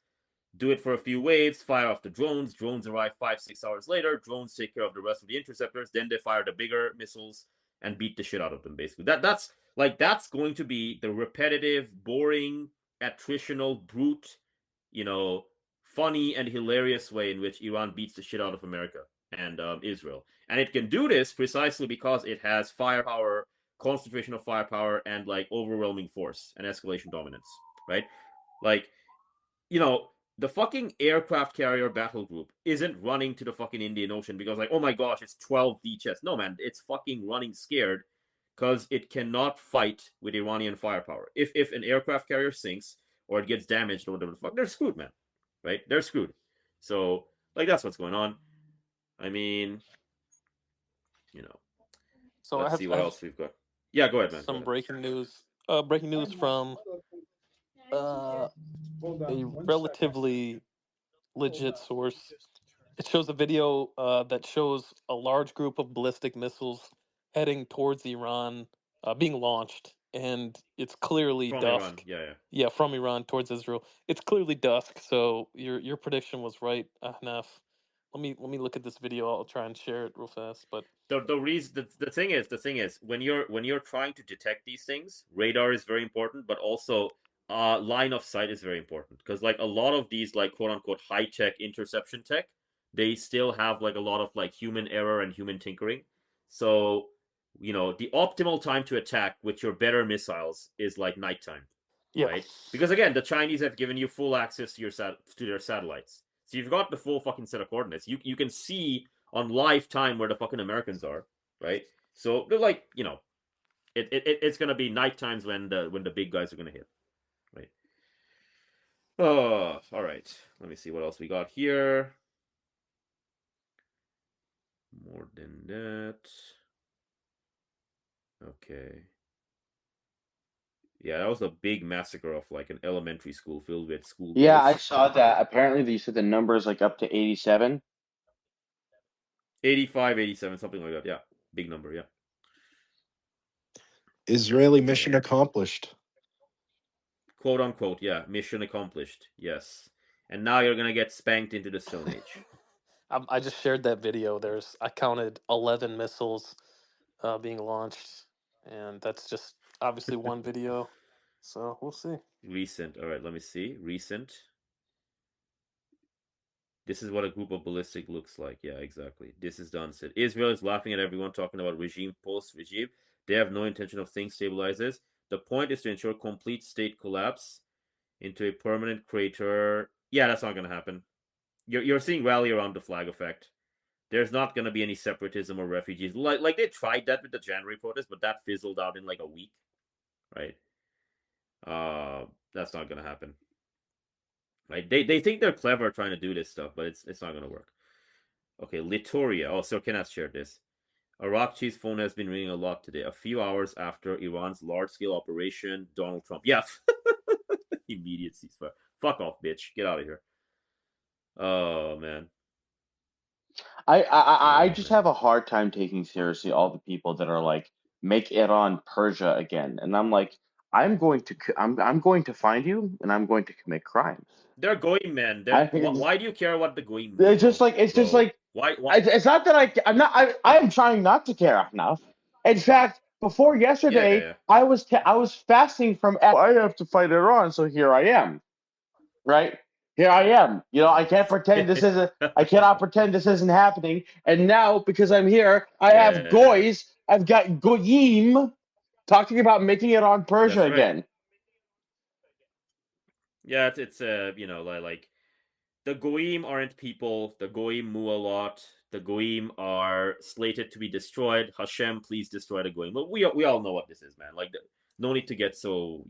do it for a few waves, fire off the drones. Drones arrive 5-6 hours later. Drones take care of the rest of the interceptors. Then they fire the bigger missiles and beat the shit out of them. Basically, that's going to be the repetitive, boring, attritional, brute, funny and hilarious way in which Iran beats the shit out of America and Israel. And it can do this precisely because it has firepower, concentration of firepower, and like overwhelming force and escalation dominance, right? Like, the fucking aircraft carrier battle group isn't running to the fucking Indian Ocean because, like, oh my gosh, it's 12 VHS. No, man, it's fucking running scared because it cannot fight with Iranian firepower. If an aircraft carrier sinks or it gets damaged or whatever the fuck, they're screwed, man. Right? They're screwed. So, like, that's what's going on. I mean, So let's see what else we've got. Yeah, go ahead, man. Some breaking news. Breaking news from a relatively legit source. It shows a video that shows a large group of ballistic missiles heading towards Iran, being launched, and it's clearly From dusk. Iran, yeah. Yeah, from Iran towards Israel. It's clearly dusk, so your prediction was right, Ahnaf. Let me look at this video. I'll try and share it real fast. But the reason the thing is when you're trying to detect these things, radar is very important, but also line of sight is very important because like a lot of these like quote unquote high tech interception tech, they still have like a lot of like human error and human tinkering. So the optimal time to attack with your better missiles is like nighttime, yeah, right? Because again, the Chinese have given you full access to their satellites, so you've got the full fucking set of coordinates. You can see on live time where the fucking Americans are, right? So they're like, it's gonna be night times when the big guys are gonna hit, right? Oh, all right. Let me see what else we got here. More than that. Okay. Yeah, that was a big massacre of like an elementary school filled with school. Yeah, I saw that. Apparently, you said the number is like up to 87. 85, 87, something like that. Yeah, big number. Yeah. Israeli mission accomplished. Quote unquote. Yeah, mission accomplished. Yes. And now you're gonna get spanked into the Stone Age. I just shared that video. I counted 11 missiles being launched, and that's just obviously one video. So we'll see. Recent. All right, let me see. Recent. This is what a group of ballistic looks like. Yeah, exactly. This is done. Said Israel is laughing at everyone talking about regime post-regime. They have no intention of things stabilizes. The point is to ensure complete state collapse into a permanent crater. Yeah, that's not going to happen. You're seeing rally around the flag effect. There's not going to be any separatism or refugees. Like they tried that with the January protest, but that fizzled out in like a week, right? That's not going to happen. Right? They think they're clever trying to do this stuff, but it's not going to work. Okay, Litoria. Oh, so Ken has shared this. Arakchi's phone has been ringing a lot today. A few hours after Iran's large-scale operation, Donald Trump. Yeah, immediate ceasefire. Fuck off, bitch. Get out of here. Oh man. I just have a hard time taking seriously all the people that are like, make Iran Persia again, and I'm like, I'm going to find you and I'm going to commit crimes. They're goyim, man. Why do you care what the goyim? It's just like Why? It's not that I'm not. I am trying not to care enough. In fact, before yesterday, Yeah. I was fasting from. I have to fight Iran, so here I am. Right here I am. I can't pretend this isn't. I cannot pretend this isn't happening. And now, because I'm here, I have Yeah. goys. I've got goyim talking about making it on Persia That's right. again. Yeah, it's like the goyim aren't people. The goyim moo a lot. The goyim are slated to be destroyed. Hashem, please destroy the goyim. But we all know what this is, man. Like, no need to get so.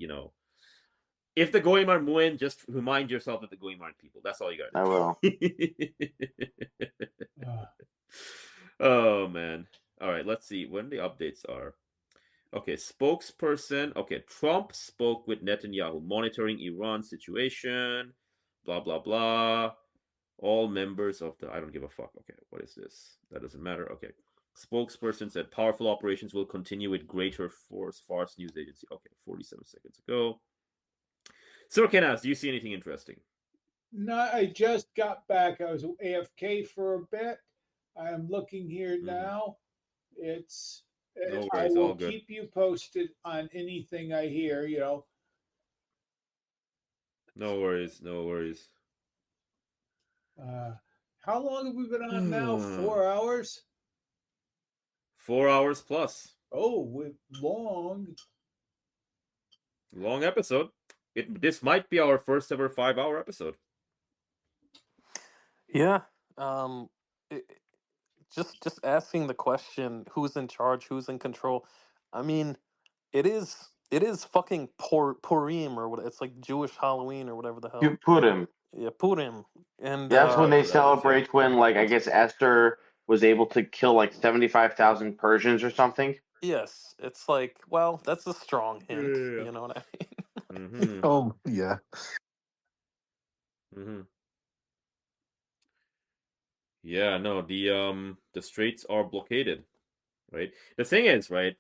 If the goyim are mooing, just remind yourself that the goyim aren't people. That's all you got. I will. Oh man. All right, let's see when the updates are. Okay, spokesperson. Okay, Trump spoke with Netanyahu, monitoring Iran situation. Blah blah blah. All members of the. I don't give a fuck. Okay, what is this? That doesn't matter. Okay. Spokesperson said powerful operations will continue with greater force. Fars news agency. Okay, 47 seconds ago. Sir Kenaz, do you see anything interesting? No, I just got back. I was AFK for a bit. I am looking here now. It's. No I worries, will all good. keep you posted on anything I hear. No worries, no worries. How long have we been on now? 4 hours? 4 hours plus. Oh, long. Long episode. This might be our first ever 5-hour episode. Yeah. Just asking the question, who's in charge, who's in control. I mean, it is fucking Purim or what? It's like Jewish Halloween or whatever the hell. You put him. Yeah, Purim. And that's when they Whatever that is, yeah. celebrate when, like, I guess Esther was able to kill like 75,000 Persians or something. Yes, it's like, well, that's a strong hint. Yeah. You know what I mean? Mm-hmm. Oh yeah. Mm-hmm. Yeah, no, the straits are blockaded, right? The thing is, right,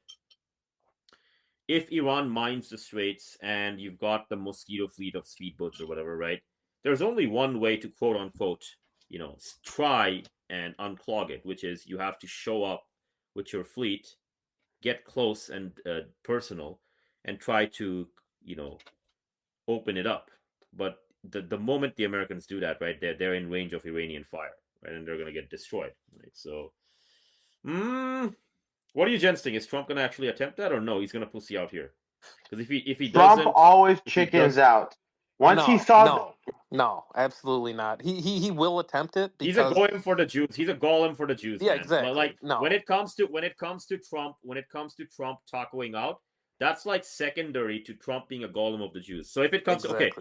if Iran mines the straits and you've got the mosquito fleet of speedboats or whatever, right, there's only one way to quote unquote, try and unclog it, which is you have to show up with your fleet, get close and personal, and try to, open it up. But the moment the Americans do that, right, they're in range of Iranian fire, right, and they're gonna get destroyed, right? So, what do you gents think? Is Trump gonna actually attempt that, or no? He's gonna pussy out here because if he Trump doesn't, always chickens out. Once he saw No, absolutely not. He will attempt it he's a because golem for the Jews. He's a golem for the Jews, yeah, man. exactly. Like No. when it comes to Trump, tacoing out, that's like secondary to Trump being a golem of the Jews. So if it comes to, okay,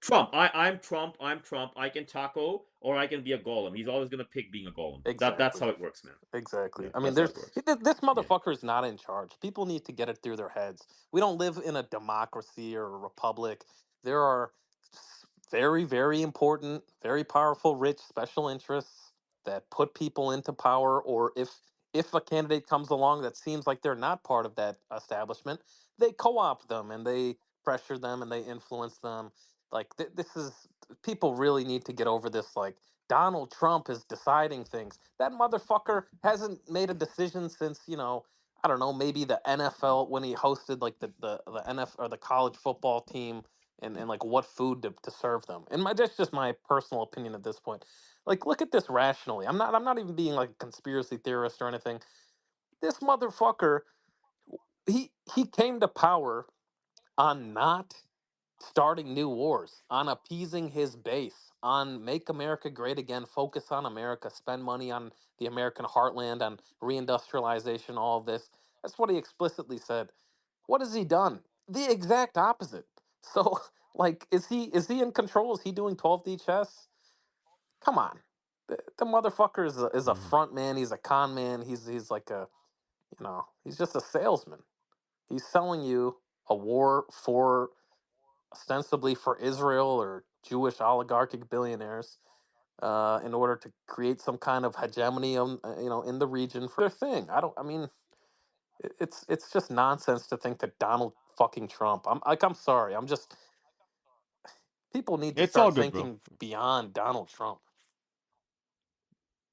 Trump, I'm Trump, I can taco or I can be a golem. He's always gonna pick being a golem. Exactly. That's how it works, man. Exactly. Yeah, I mean, that's how it works. this motherfucker is not in charge. People need to get it through their heads. We don't live in a democracy or a republic. There are very, very important, very powerful, rich special interests that put people into power. Or if a candidate comes along that seems like they're not part of that establishment, they co-opt them and they pressure them and they influence them. Like this is people really need to get over this. Like Donald Trump is deciding things. That motherfucker hasn't made a decision since, I don't know, maybe the NFL when he hosted like the NFL or the college football team and like what food to serve them. And that's just my personal opinion at this point. Like look at this rationally. I'm not even being like a conspiracy theorist or anything. This motherfucker he came to power on not starting new wars, on appeasing his base, on make America great again, focus on America, spend money on the American heartland, on reindustrialization, all of this. That's what he explicitly said. What has he done? The exact opposite. So, like, is he in control? Is he doing 12D chess? Come on. The motherfucker is a front man. He's a con man. He's like he's just a salesman. He's selling you a war for ostensibly for Israel or Jewish oligarchic billionaires in order to create some kind of hegemony in the region for their thing. I mean, it's just nonsense to think that Donald fucking Trump. I'm sorry. I'm just people need to It's all start good, bro. thinking beyond Donald Trump.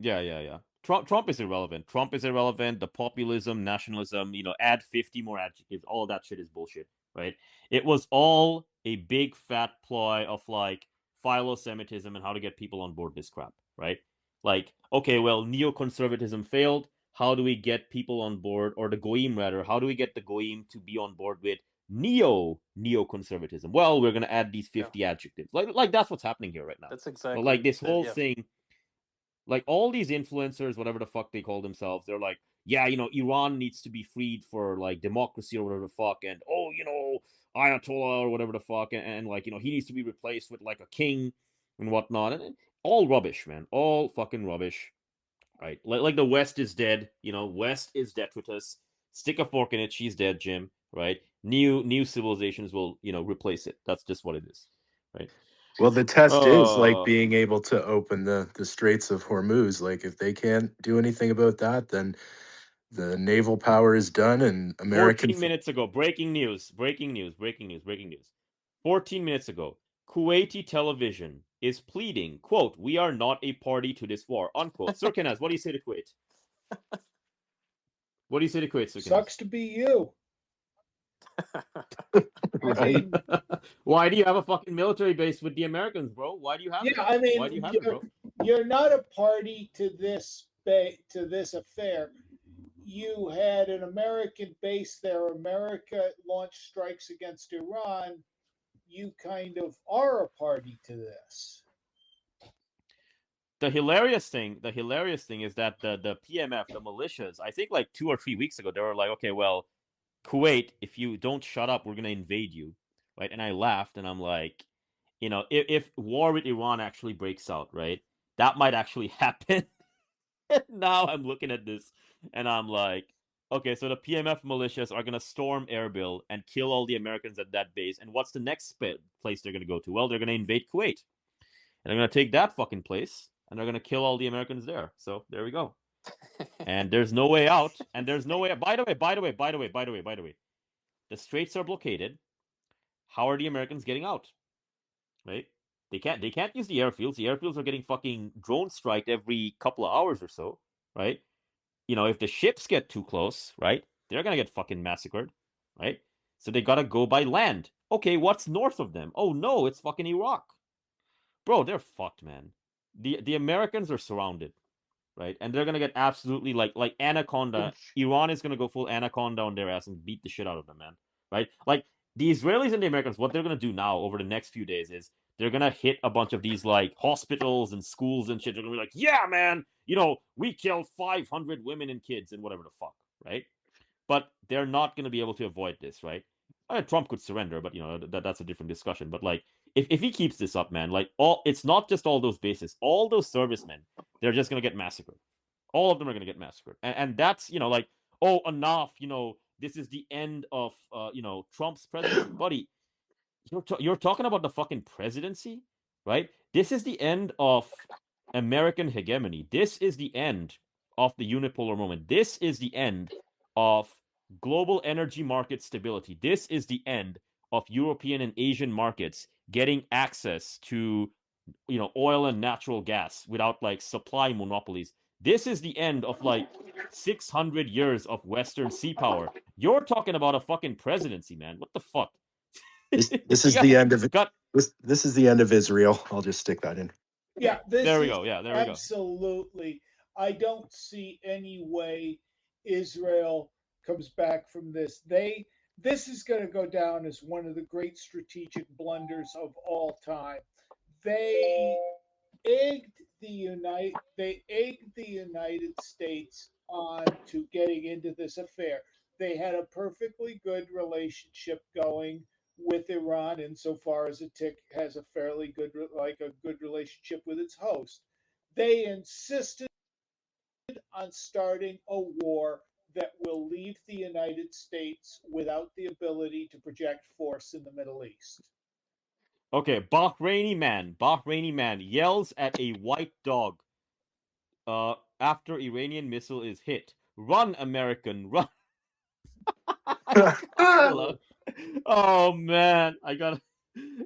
Yeah. Trump is irrelevant. Trump is irrelevant. The populism, nationalism, add 50 more adjectives. All of that shit is bullshit, right? It was all a big fat ploy of like philo-Semitism and how to get people on board this crap, right? Like, okay, well, neoconservatism failed. How do we get people on board, or the goyim rather? How do we get the goyim to be on board with neoconservatism? Well, we're gonna add these 50 adjectives. Like that's what's happening here right now. That's exactly. Like this whole yeah. thing, like all these influencers, whatever the fuck they call themselves, they're like, yeah, Iran needs to be freed for like democracy or whatever the fuck, and Ayatollah or whatever the fuck, and like he needs to be replaced with like a king and whatnot, and all rubbish, man, all fucking rubbish, right? Like the West is dead, West is detritus. Stick a fork in it, she's dead, Jim, right? New civilizations will replace it. That's just what it is, right? Well, the test is like being able to open the Straits of Hormuz. Like, if they can't do anything about that, then the naval power is done, and 14 minutes ago, breaking news. 14 minutes ago, Kuwaiti television is pleading, quote, "We are not a party to this war," unquote. Sir Kenaz, what do you say to Kuwait? What do you say to Kuwait, Sir Kenaz? Sucks to be you. Right. Why do you have a fucking military base with the Americans, bro? Why do you have it? I mean, why do you have it, bro? You're not a party to this affair. You had an American base there. America launched strikes against Iran. You kind of are a party to this. The hilarious thing is that the PMF, the militias, I think like 2 or 3 weeks ago, they were like, okay, well, Kuwait, if you don't shut up, we're gonna invade you, right? And I laughed, and I'm like, if war with Iran actually breaks out, right, that might actually happen. Now I'm looking at this, and I'm like, okay, so the PMF militias are gonna storm Erbil and kill all the Americans at that base, and what's the next place they're gonna go to? Well, they're gonna invade Kuwait, and they're gonna take that fucking place, and they're gonna kill all the Americans there. So there we go. And there's no way out. And there's no way. By the way, the straits are blockaded. How are the Americans getting out? Right? They can't use the airfields. The airfields are getting fucking drone striked every couple of hours or so, right? If the ships get too close, right, they're gonna get fucking massacred, right? So they gotta go by land. Okay, what's north of them? Oh no, it's fucking Iraq. Bro, they're fucked, man. The Americans are surrounded, right? And they're gonna get absolutely like Anaconda. Iran is gonna go full Anaconda on their ass and beat the shit out of them, man. Right? Like the Israelis and the Americans, what they're gonna do now over the next few days is they're gonna hit a bunch of these like hospitals and schools and shit. They're gonna be like, yeah, man, we killed 500 women and kids and whatever the fuck, right? But they're not gonna be able to avoid this, right? Trump could surrender, but that's a different discussion. But like, if he keeps this up, man, like it's not just all those bases, all those servicemen, they're just gonna get massacred. All of them are gonna get massacred, and that's like, oh, enough, this is the end of Trump's presidency, buddy. You're talking about the fucking presidency, right? This is the end of American hegemony. This is the end of the unipolar moment. This is the end of global energy market stability. This is the end of European and Asian markets getting access to oil and natural gas without like supply monopolies. This is the end of like 600 years of Western sea power. You're talking about a fucking presidency, man. What the fuck? This is the end of it. This is the end of Israel. I'll just stick that in. Yeah, there we go. Yeah, there we go. Absolutely. I don't see any way Israel comes back from this. This is going to go down as one of the great strategic blunders of all time. They egged the United States on to getting into this affair. They had a perfectly good relationship going with Iran insofar as it has a fairly good relationship with its host. They insisted on starting a war that will leave the United States without the ability to project force in the Middle East. Okay, Bahraini man yells at a white dog after Iranian missile is hit. Run, American, run. Oh man,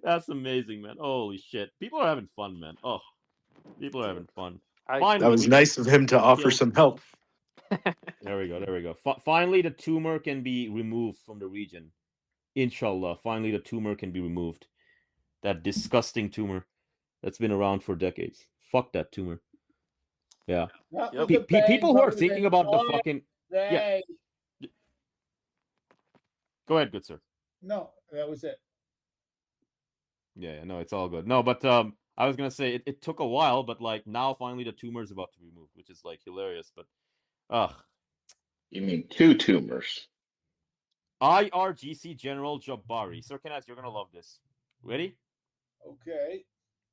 that's amazing, man. Holy shit. People are having fun, man. Oh, people are having fun. Finally, That was we nice can of him to offer kill. some help. There we go. There we go. Finally, the tumor can be removed from the region. Inshallah, finally the tumor can be removed. That disgusting tumor that's been around for decades. Fuck that tumor. Yeah. Not Yep. with the bang People who are version. thinking about the Enjoy it. fucking yeah. Hey. Go ahead, good sir. No, that was it. Yeah, no, it's all good. No, but I was gonna say it took a while, but like now finally the tumor is about to be removed, which is like hilarious. But ugh. You mean 2 tumors? IRGC General Jabari. Sir Kenneth, you're gonna love this. Ready? Okay.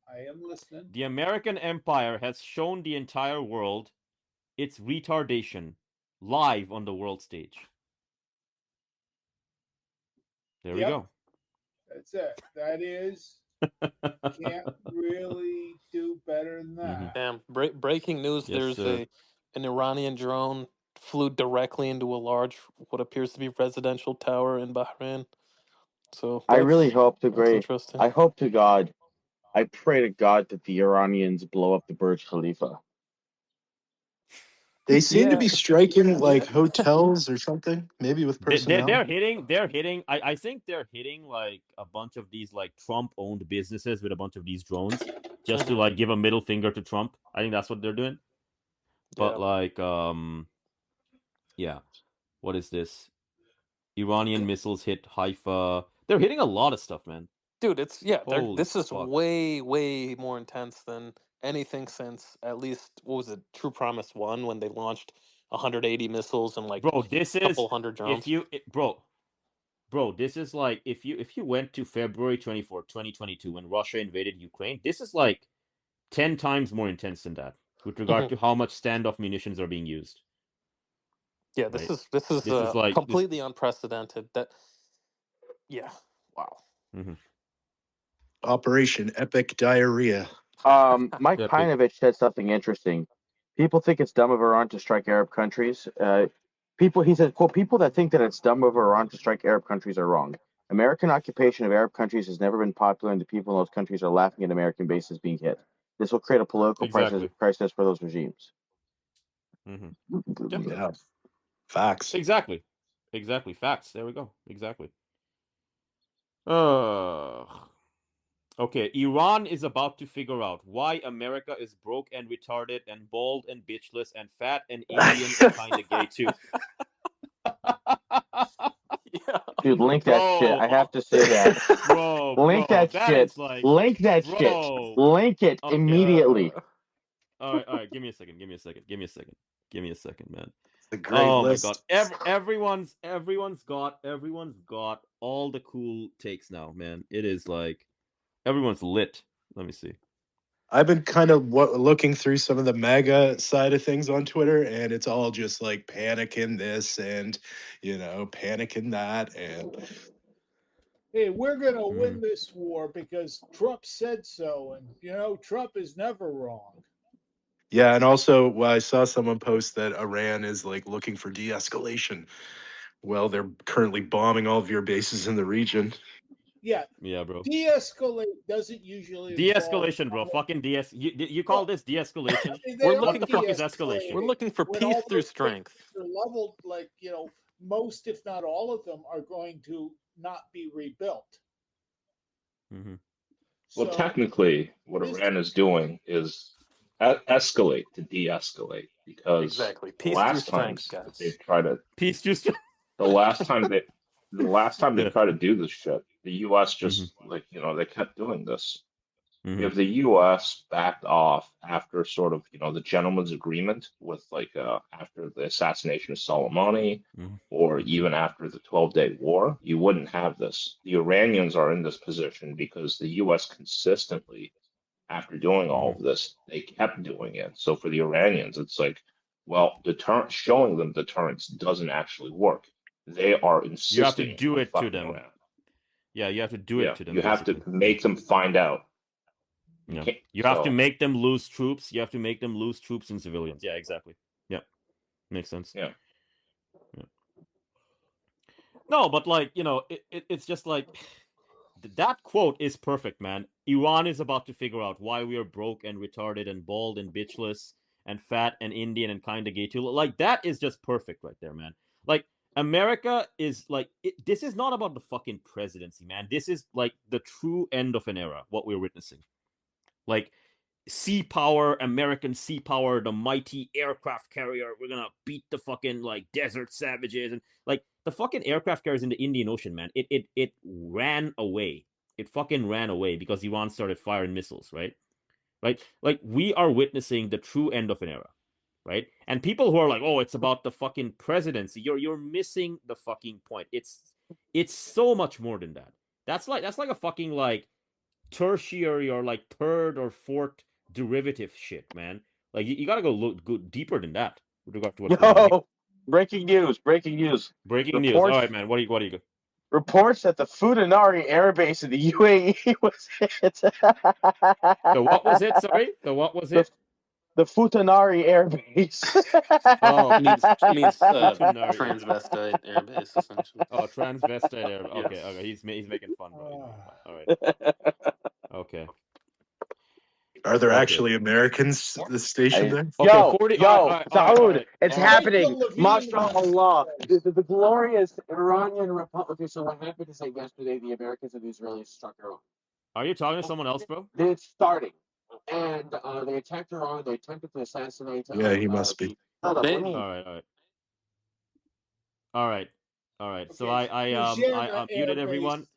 I am listening. The American Empire has shown the entire world its retardation live on the world stage. There we Yep. go. That's it. That is. Can't really do better than that. Damn! Breaking news: Yes, there's sir. an Iranian drone flew directly into a large, what appears to be residential tower in Bahrain. So I really hope to that's great. interesting. I hope to God. I pray to God that the Iranians blow up the Burj Khalifa. They seem to Yeah. be striking like hotels or something, maybe with personnel. They're hitting. I think they're hitting like a bunch of these like Trump-owned businesses with a bunch of these drones just to like give a middle finger to Trump. I think that's what they're doing. But like, yeah, what is this? Iranian missiles hit Haifa. They're hitting a lot of stuff, man. Dude, Holy this is fuck. way more intense than anything since at least what was it, True Promise 1 when they launched 180 missiles and like Bro, this a is couple hundred drones. bro, this is like if you went to February 24th, 2022 when Russia invaded Ukraine, this is like 10 times more intense than that with regard to how much standoff munitions are being used. Yeah, Right? this is like completely unprecedented. Yeah. Wow. Operation Epic Diarrhea. Mike Epic. Pinovich said something interesting. People think it's dumb of Iran to strike Arab countries. He said, quote, people that think that it's dumb of Iran to strike Arab countries are wrong. American occupation of Arab countries has never been popular, and the people in those countries are laughing at American bases being hit. This will create a political crisis for those regimes. Yeah. Facts. Exactly. Facts. There we go. Exactly. Okay, Iran is about to figure out why America is broke and retarded and bald and bitchless and fat and Indian and kind of gay too. Dude, link that shit. I have to say that. Bro, link that shit. is like, link that bro. shit. Link it Okay. immediately. All right. Give me a second, man. It's a great list. My god, everyone's got all the cool takes now, man. It is like everyone's lit. Let me see. I've been kind of looking through some of the MAGA side of things on Twitter, and it's all just like panicking this and, panicking that. And hey, we're going to win this war because Trump said so. And, Trump is never wrong. Yeah. And also, I saw someone post that Iran is like looking for de-escalation. Well, they're currently bombing all of your bases in the region. Yeah. Yeah, bro. De-escalate doesn't usually de-escalation, bro. Fucking You call this de-escalation? What the fuck is escalation? We're looking for peace through strength. They're leveled, like, most, if not all of them, are going to not be rebuilt. Well, technically, what Iran is doing is escalate to de-escalate because exactly the last times that they've tried to peace through strength. The last time they tried to do this shit, the U.S. just they kept doing this. If the U.S. backed off after sort of the gentleman's agreement with after the assassination of Soleimani, or even after the 12-day war, you wouldn't have this. The Iranians are in this position because the U.S. consistently, after doing all of this, they kept doing it. So for the Iranians, it's like, well, showing them deterrence doesn't actually work. They are insisting you have to do it to them. around. Yeah, you have to do it to them. You have to make them find out. You have to make them lose troops. You have to make them lose troops and civilians. Yeah, exactly. Yeah, makes sense. Yeah. No, but it's just like that quote is perfect, man. Iran is about to figure out why we are broke and retarded and bald and bitchless and fat and Indian and kind of gay too. Like that is just perfect right there, man. Like America is like this is not about the fucking presidency, man. This is like the true end of an era. What we're witnessing, like sea power, American sea power, the mighty aircraft carrier. We're gonna beat the fucking like desert savages and like the fucking aircraft carriers in the Indian Ocean, man. It ran away. It fucking ran away because Iran started firing missiles, right? Right? Like we are witnessing the true end of an era, right? And people who are like, "Oh, it's about the fucking presidency." You're missing the fucking point. It's so much more than that. That's like a fucking like tertiary or like third or fourth derivative shit, man. Like you gotta go deeper than that with regard to what's going on here. Yo, breaking news! Breaking news! Breaking news. All Reports right, man. What do you got? reports that the Futanari Air Base in the UAE was hit. The what was it? Sorry, the what was the it? the Futanari Air Base. Oh, It means Futanari. transvestite airbase essentially. Oh, transvestite air. Yes. Okay. He's making fun, bro. He's making fun. All right. Okay. Are there Okay. actually Americans stationed there? Okay. Yo, 40. Saud, it's all right. happening. Michael Levine MashaAllah. was- The glorious Iranian Republic. Okay, so what happened is that yesterday the Americans and the Israelis struck Iran. Are you talking to someone else, bro? It's starting. And they attacked Iran. They attempted to assassinate. Yeah, he must be. Hold up, let me. All right. So Okay, I Fujairah Air muted Base, everyone.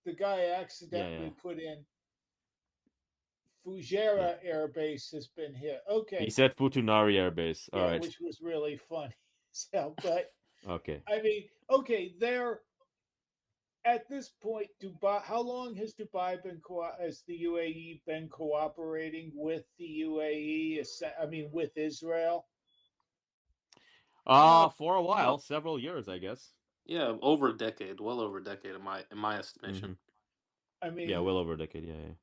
The guy accidentally Yeah. put in Fujairah Air Base has been hit. Okay. He said Futunari Air Base. All right. Which was really funny. So, but Okay. I mean, okay, they're at this point. Dubai. How long has Dubai been? Has the UAE been cooperating with the UAE? I mean, with Israel. For a while, several years, I guess. Yeah, over a decade, well over a decade in my estimation. I mean, yeah, well over a decade. Yeah.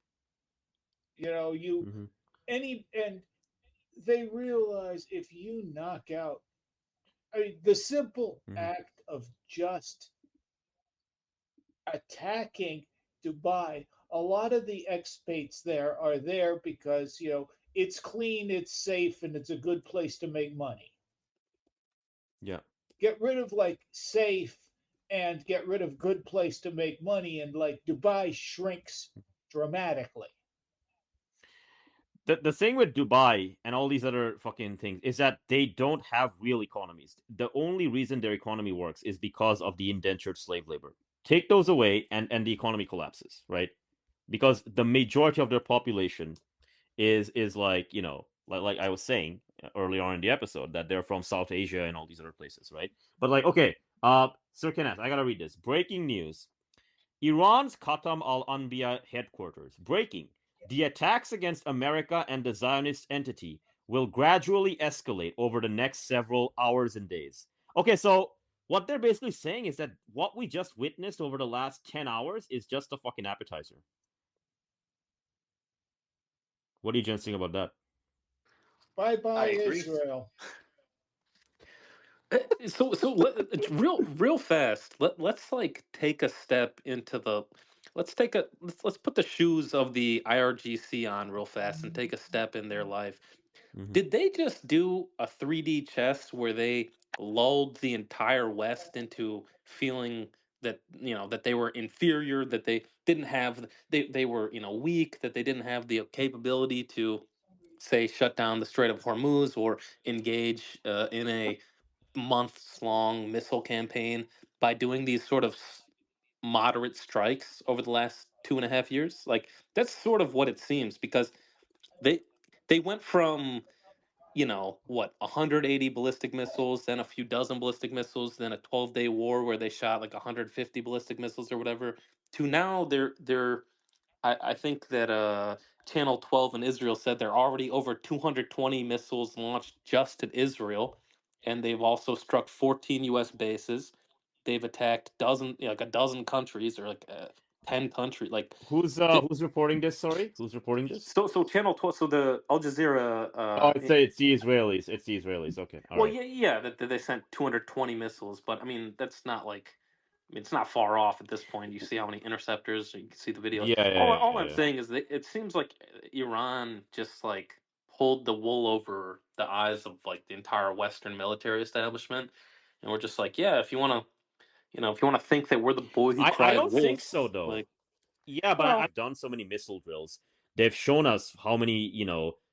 You know, and they realize if you knock out, I mean, the simple act of just attacking Dubai, a lot of the expats there are there because, it's clean, it's safe, and it's a good place to make money. Yeah. Get rid of like safe and get rid of good place to make money, and like Dubai shrinks dramatically. The thing with Dubai and all these other fucking things is that they don't have real economies. The only reason their economy works is because of the indentured slave labor. Take those away and the economy collapses, right? Because the majority of their population is like, like I was saying earlier on in the episode, that they're from South Asia and all these other places, right? But like, okay, Sir Kenneth, I gotta read this. Breaking news. Iran's Khatam al-Anbiya headquarters. Breaking. The attacks against America and the Zionist entity will gradually escalate over the next several hours and days. Okay, so what they're basically saying is that what we just witnessed over the last 10 hours is just a fucking appetizer. What do you gents think about that? Bye-bye, Israel. So real fast. Let's like take a step into the. Let's put the shoes of the IRGC on real fast and take a step in their life. Did they just do a 3D chess where they lulled the entire West into feeling that that they were inferior, that they didn't have they were weak, that they didn't have the capability to say shut down the Strait of Hormuz or engage in a months long missile campaign by doing these sort of moderate strikes over the last 2.5 years? Like that's sort of what it seems, because they went from 180 ballistic missiles, then a few dozen ballistic missiles, then a 12-day war where they shot like 150 ballistic missiles or whatever, to now they're I think that Channel 12 in Israel said they're already over 220 missiles launched just at Israel, and they've also struck 14 U.S. bases. They've attacked a dozen countries, or like 10 countries. Like who's reporting this? Sorry, who's reporting this? So Channel 12, so the Al Jazeera. It's the Israelis. It's the Israelis. Okay, all right. Yeah, that they sent 220 missiles, but I mean that's not like. I mean, it's not far off at this point. You see how many interceptors. You can see the video. Yeah. All I'm saying is that it seems like Iran just like pulled the wool over the eyes of like the entire Western military establishment, and we're just like, yeah, if you want to think that we're the boy who I cried don't wolf, think so though. like, Yeah, but Well, I've done so many missile drills. They've shown us how many,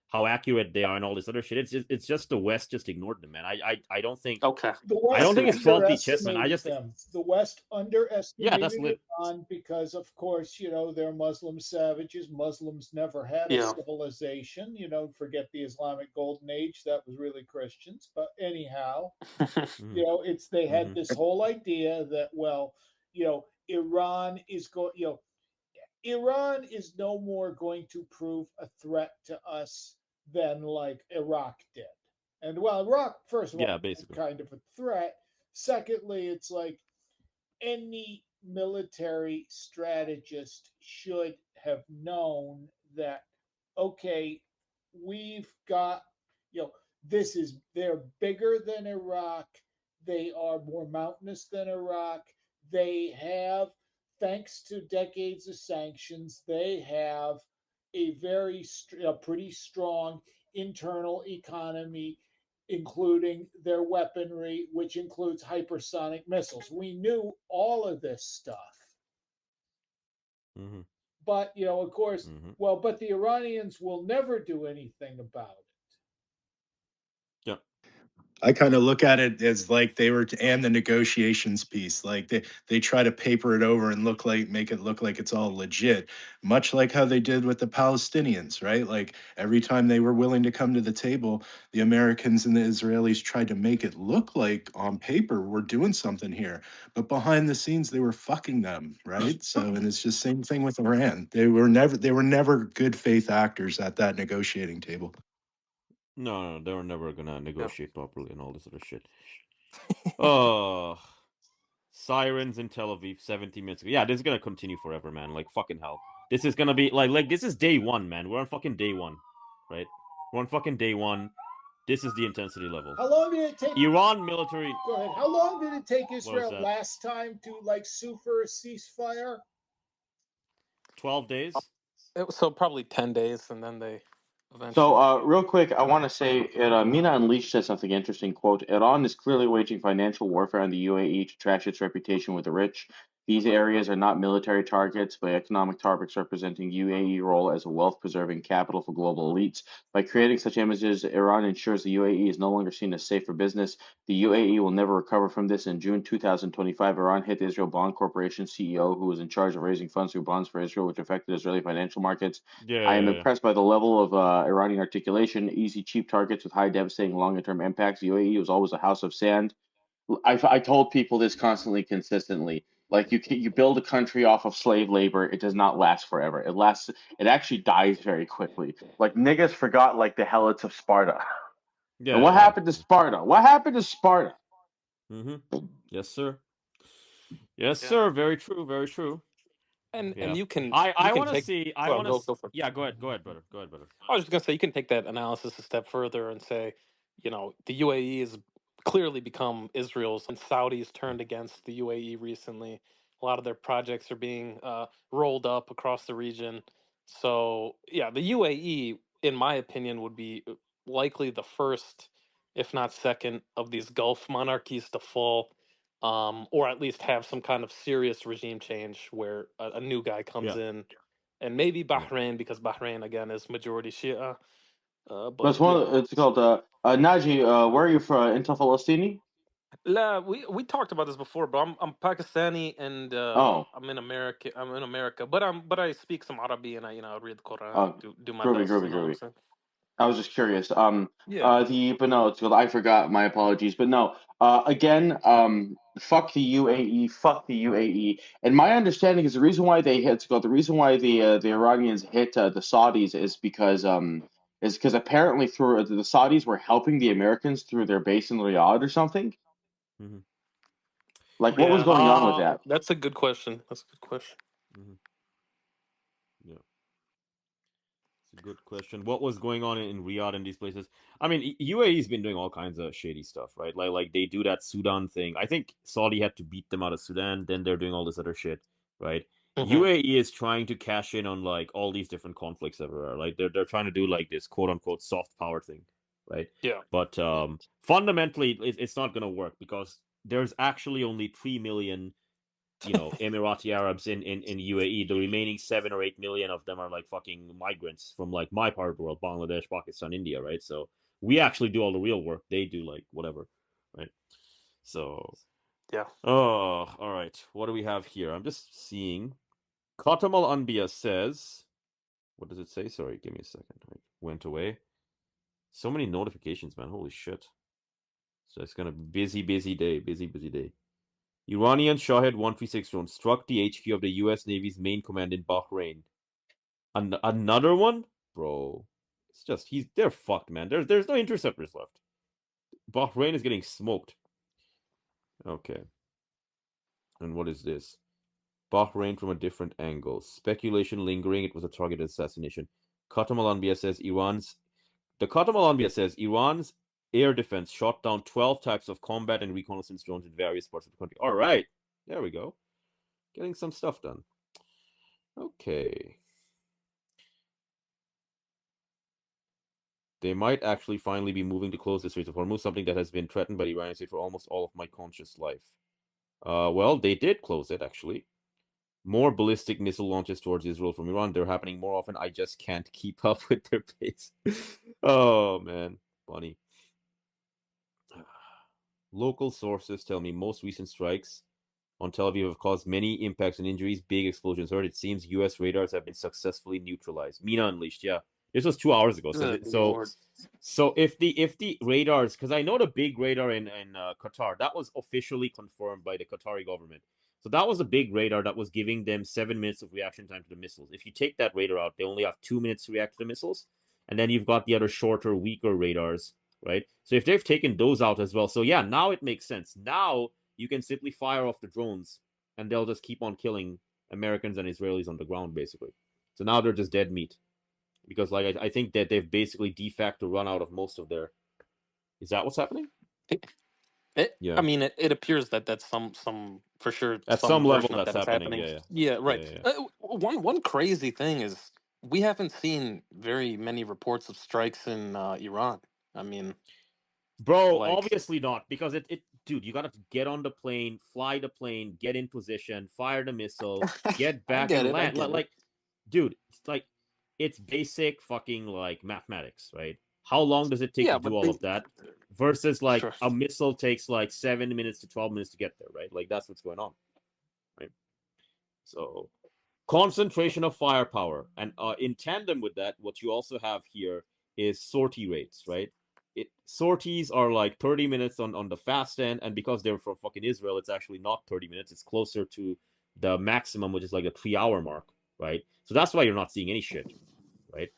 how accurate they are and all this other shit. It's just the West just ignored them, man. I don't think okay, The I don't West think it's 12D chess, man. I underestimated just them. The West yeah, underestimated that's lit. Iran because, of course, they're Muslim savages. Muslims never had a yeah, civilization. Forget the Islamic Golden Age. That was really Christians. But anyhow, Mhm. they had Mhm. this whole idea that, well, Iran is going, Iran is no more going to prove a threat to us than like Iraq did. And well, Iraq, first of all, Yeah, is basically. kind of a threat. Secondly, it's like any military strategist should have known that, okay, we've got, they're bigger than Iraq. They are more mountainous than Iraq. They have, thanks to decades of sanctions, they have a pretty strong internal economy, including their weaponry, which includes hypersonic missiles. We knew all of this stuff. Mhm. But, of course, Mhm. but the Iranians will never do anything about it. Yep. I kind of look at it as like and the negotiations piece, like they try to paper it over and make it look like it's all legit, much like how they did with the Palestinians, right? Like every time they were willing to come to the table, the Americans and the Israelis tried to make it look like on paper we're doing something here, but behind the scenes they were fucking them, right? So, and it's just same thing with Iran. They were never good faith actors at that negotiating table. No, they were never gonna yeah. negotiate properly and all this other shit. Oh, sirens in Tel Aviv 70 minutes ago. Yeah, this is gonna continue forever, man. Like fucking hell. This is gonna be like this is day one, man. We're on fucking day one, right? We're on fucking day one. This is the intensity level. How long did it take? Iran military. Go ahead. How long did it take What was Israel that? last time to sue for a ceasefire? 12 days. So probably 10 days, and then they eventually. So, real quick, I want to say Mina Unleashed said something interesting. Quote, Iran is clearly waging financial warfare on the UAE to trash its reputation with the rich. These areas are not military targets, but economic targets representing UAE role as a wealth-preserving capital for global elites. By creating such images, Iran ensures the UAE is no longer seen as safe for business. The UAE will never recover from this. In June 2025, Iran hit Israel Bond Corporation CEO, who was in charge of raising funds through bonds for Israel, which affected Israeli financial markets. I am Yeah. impressed by the level of Iranian articulation, easy, cheap targets with high, devastating, longer-term impacts. The UAE was always a house of sand. I told people this constantly, consistently. Like you build a country off of slave labor, it does not last forever. It actually dies very quickly. Like niggas forgot like the helots of Sparta. And what Yeah. happened to Sparta? What happened to Sparta? Mm-hmm. Yes, sir. Yes, Yeah. sir. Very true. Very true. And Yeah. you can I want to take. see. I Well, want to. go for it. Yeah. Go ahead, brother. Go ahead, brother. I was just gonna say you can take that analysis a step further and say, the UAE has clearly become Israel's, and Saudis turned against the UAE recently. A lot of their projects are being rolled up across the region. So yeah, the UAE, in my opinion, would be likely the first, if not second, of these Gulf monarchies to fall. Or at least have some kind of serious regime change where a new guy comes Yeah. in, and maybe Yeah. Bahrain, because Bahrain again is majority Shia. But But yeah, it's called Naji. Where are you from? Inta Falastini? we talked about this before, but I'm Pakistani and Oh, I'm in America. But I speak some Arabic, and I read the Quran, uh, do my groovy, best. You groovy, know what I'm groovy. saying? I was just curious. Yeah. But no, it's I forgot. My apologies. But no, again, fuck the UAE, fuck the UAE. And my understanding is the reason why they hit, the reason why the Iranians hit the Saudis is because apparently through the Saudis were helping the Americans through their base in Riyadh or something. Mm-hmm. Like, what was Yeah, going on with that? that's a good question. That's a good question. Mm-hmm. Yeah. It's a good question. What was going on in Riyadh and these places? I mean, UAE's been doing all kinds of shady stuff, right? Like they do that Sudan thing. I think Saudi had to beat them out of Sudan. Then they're doing all this other shit, right? UAE is trying to cash in on like all these different conflicts everywhere. Like they're trying to do like this quote unquote soft power thing, right? Yeah. But fundamentally, it's not going to work because there's actually only 3 million, Emirati Arabs in UAE. The remaining 7 or 8 million of them are like fucking migrants from like my part of the world, Bangladesh, Pakistan, India, right? So we actually do all the real work. They do like whatever, right? So Yeah. oh, all right. What do we have here? I'm just seeing. Khatam Al Anbiya says, what does it say? Sorry, give me a second. I went away. So many notifications, man. Holy shit. So it's gonna be busy day. Busy day. Iranian Shahed 136 drone struck the HQ of the US Navy's main command in Bahrain. Another one? Bro. It's just they're fucked, man. There's no interceptors left. Bahrain is getting smoked. Okay. And what is this? Bahrain from a different angle. Speculation lingering. It was a targeted assassination. Khatam Al Anbiya says Iran's air defense shot down 12 types of combat and reconnaissance drones in various parts of the country. All right. There we go. Getting some stuff done. Okay. They might actually finally be moving to close the Straits of Hormuz, something that has been threatened by the Iranian state for almost all of my conscious life. Well, they did close it, actually. More ballistic missile launches towards Israel from Iran. They're happening more often. I just can't keep up with their pace. Oh, man. Funny. Local sources tell me most recent strikes on Tel Aviv have caused many impacts and injuries. Big explosions heard. It seems U.S. radars have been successfully neutralized. Mina Unleashed, yeah. This was 2 hours ago. So if the radars, because I know the big radar in Qatar, that was officially confirmed by the Qatari government. So that was a big radar that was giving them 7 minutes of reaction time to the missiles. If you take that radar out, they only have 2 minutes to react to the missiles. And then you've got the other shorter, weaker radars, right? So if they've taken those out as well, so yeah, now it makes sense. Now you can simply fire off the drones and they'll just keep on killing Americans and Israelis on the ground, basically. So now they're just dead meat. Because like I think that they've basically de facto run out of most of their. Is that what's happening? Yeah. I mean, it appears that that's some for sure at some level version of that's that is happening. Yeah, right. Yeah. One crazy thing is we haven't seen very many reports of strikes in Iran. I mean, bro, obviously not, because it dude, you gotta get on the plane, fly the plane, get in position, fire the missile, get back and land. Like, dude, it's like it's basic fucking like mathematics, right? How long does it take to do all of that? Versus like a missile takes like 7 minutes to 12 minutes to get there, right? Like that's what's going on, right? So concentration of firepower, and in tandem with that, what you also have here is sortie rates, right? Sorties are like 30 minutes on the fast end, and because they're from fucking Israel, it's actually not 30 minutes. It's closer to the maximum, which is like a 3-hour mark, right? So that's why you're not seeing any shit, right?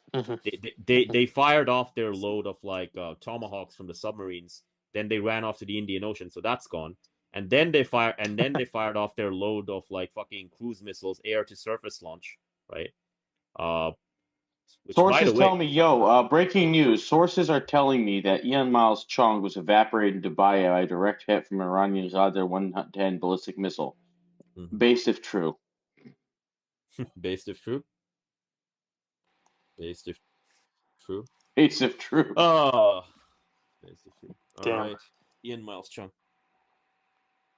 They fired off their load of like tomahawks from the submarines, then they ran off to the Indian Ocean, so that's gone. And then they fired off their load of like fucking cruise missiles, air to surface launch, right? Sources tell me, breaking news. Sources are telling me that Ian Miles Chung was evaporated in Dubai by a direct hit from Iranian Zadr 110 ballistic missile. Based if true. Based if true. Based if true. Based if true. Oh, based if true. All Damn. right, Ian Miles Chung.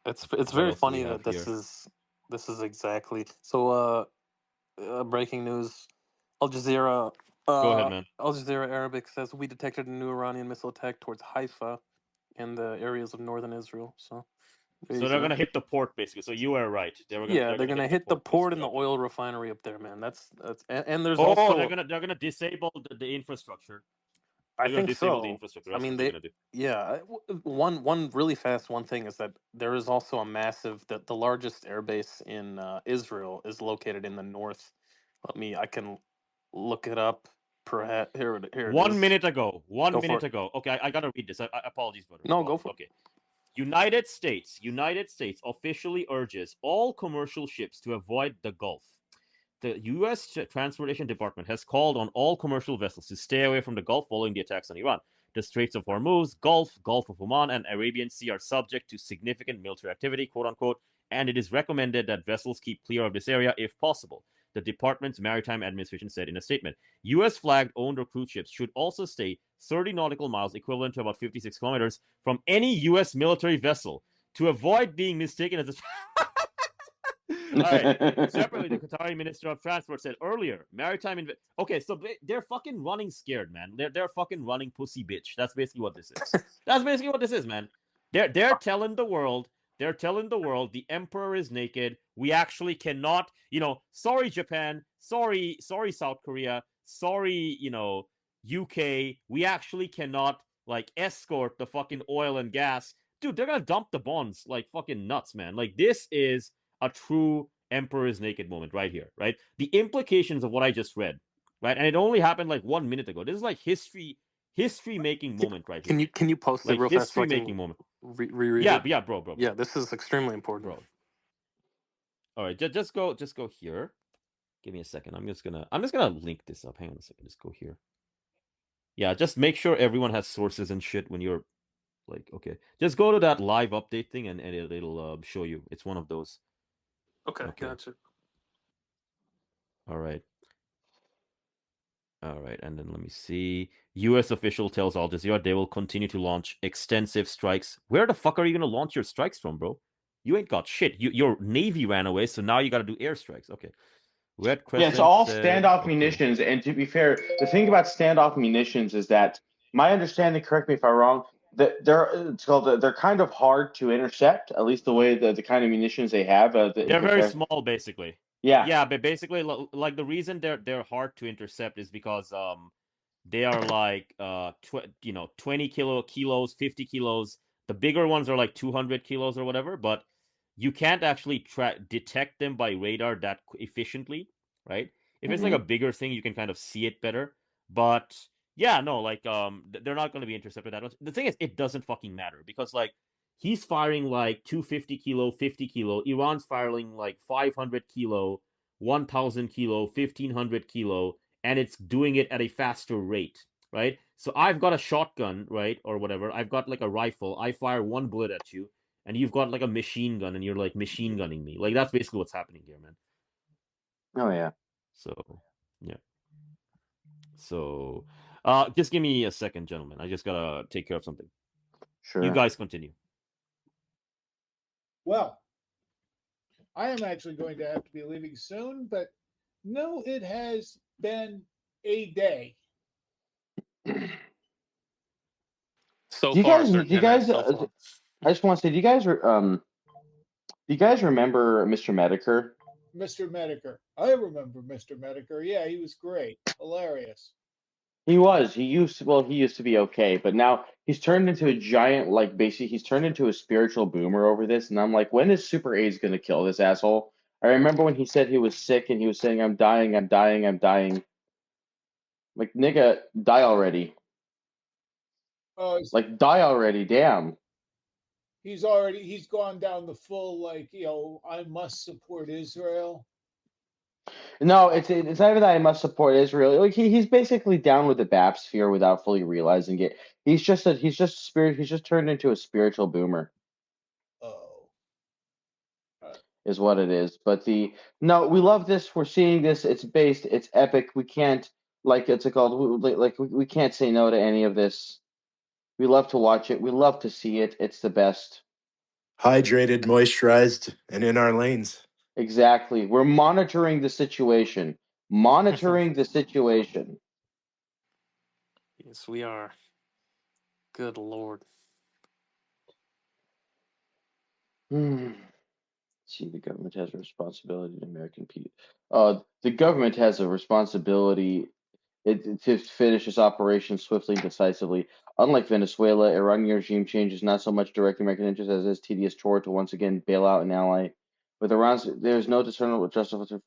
It's very funny that this is exactly so. Breaking news: Al Jazeera. Go ahead, man. Al Jazeera Arabic says we detected a new Iranian missile attack towards Haifa and the areas of northern Israel. So they're gonna hit the port basically. So you were right. They're gonna hit the port and the oil refinery up there, man. That's and there's also they're gonna disable the infrastructure. I think so. I mean, one really fast one thing is that there is also a massive the largest airbase in Israel is located in the north. I can look it up. Perhaps here it is. 1 minute ago. 1 minute ago. Okay, I gotta read this. Apologies, brother. No, go for it. Okay. United States officially urges all commercial ships to avoid the Gulf. The U.S. Transportation Department has called on all commercial vessels to stay away from the Gulf following the attacks on Iran. The Straits of Hormuz, Gulf of Oman, and Arabian Sea are subject to significant military activity, quote unquote, and it is recommended that vessels keep clear of this area if possible, the department's maritime administration said in a statement. U.S. flagged owned or cruise ships should also stay 30 nautical miles, equivalent to about 56 kilometers, from any U.S. military vessel to avoid being mistaken as a. All right. Separately, the Qatari Minister of Transport said earlier, maritime. Okay, so they're fucking running scared, man. They're fucking running pussy bitch. That's basically what this is. That's basically what this is, man. They're telling the world. They're telling the world the emperor is naked. We actually cannot, sorry Japan, sorry South Korea, sorry, UK. We actually cannot like escort the fucking oil and gas. Dude, they're gonna dump the bonds like fucking nuts, man. Like this is a true emperor is naked moment right here, right? The implications of what I just read, right? And it only happened like 1 minute ago. This is like history making moment right here. Can you post it Like real fast so history I making can moment. reread Yeah, it? yeah, bro. Yeah, this is extremely important. Bro. All right, just go here. Give me a second. I'm just gonna link this up. Hang on a second. Just go here. Yeah, just make sure everyone has sources and shit when you're like, okay. Just go to that live update thing and it'll show you. It's one of those. Okay, gotcha. All right. All right, and then let me see. U.S. official tells Al Jazeera they will continue to launch extensive strikes. Where the fuck are you going to launch your strikes from, bro? You ain't got shit. Your Navy ran away, so now you got to do airstrikes. Okay. Red Crescent. Yeah, it's all said, standoff okay. munitions. And to be fair, the thing about standoff munitions is that, my understanding, correct me if I'm wrong, that they're kind of hard to intercept. At least the way the kind of munitions they have. They're very small, basically. Yeah. Yeah, but basically, like the reason they're hard to intercept is because they are like 20 kilos, 50 kilos. The bigger ones are like 200 kilos or whatever, but you can't actually detect them by radar that efficiently, right? If it's like a bigger thing, you can kind of see it better. But yeah, no, like they're not going to be intercepted that much. The thing is, it doesn't fucking matter because like he's firing like 250 kilo, 50 kilo. Iran's firing like 500 kilo, 1,000 kilo, 1,500 kilo, and it's doing it at a faster rate, right? So I've got a shotgun, right, or whatever. I've got like a rifle. I fire one bullet at you, and you've got like a machine gun, and you're like machine gunning me. Like that's basically what's happening here, man. Oh yeah. So yeah. So just give me a second, gentlemen. I just gotta take care of something. Sure. You guys continue. Well, I am actually going to have to be leaving soon, but no, it has been a day. So do you far, guys? Sir Do you guys? so far. I just want to say, do you guys remember Mr. Medicare? Mr. Medicare. I remember Mr. Medicare. Yeah, he was great. Hilarious. He was. He used to be okay, but now he's turned into a giant, like basically he's turned into a spiritual boomer over this, and I'm like, when is Super AIDS gonna kill this asshole? I remember when he said he was sick and he was saying, I'm dying, I'm dying, I'm dying. Like, nigga, die already. Like, die already, damn. He's gone down the full, like, I must support Israel. No, it's not even that I must support Israel. Like he's basically down with the BAP sphere without fully realizing it. He's just turned into a spiritual boomer. Oh. Is what it is. But no, we love this. We're seeing this. It's based. It's epic. We can't we can't say no to any of this. We love to watch it. We love to see it. It's the best. Hydrated, moisturized, and in our lanes. Exactly. We're monitoring the situation. Monitoring the situation. Yes, we are. Good Lord. See, the government has a responsibility to American people. The government has a responsibility to finish its operation swiftly and decisively. Unlike Venezuela, Iranian regime change is not so much direct American interest as it is tedious chore to once again bail out an ally. With Iran, there is no discernible justification.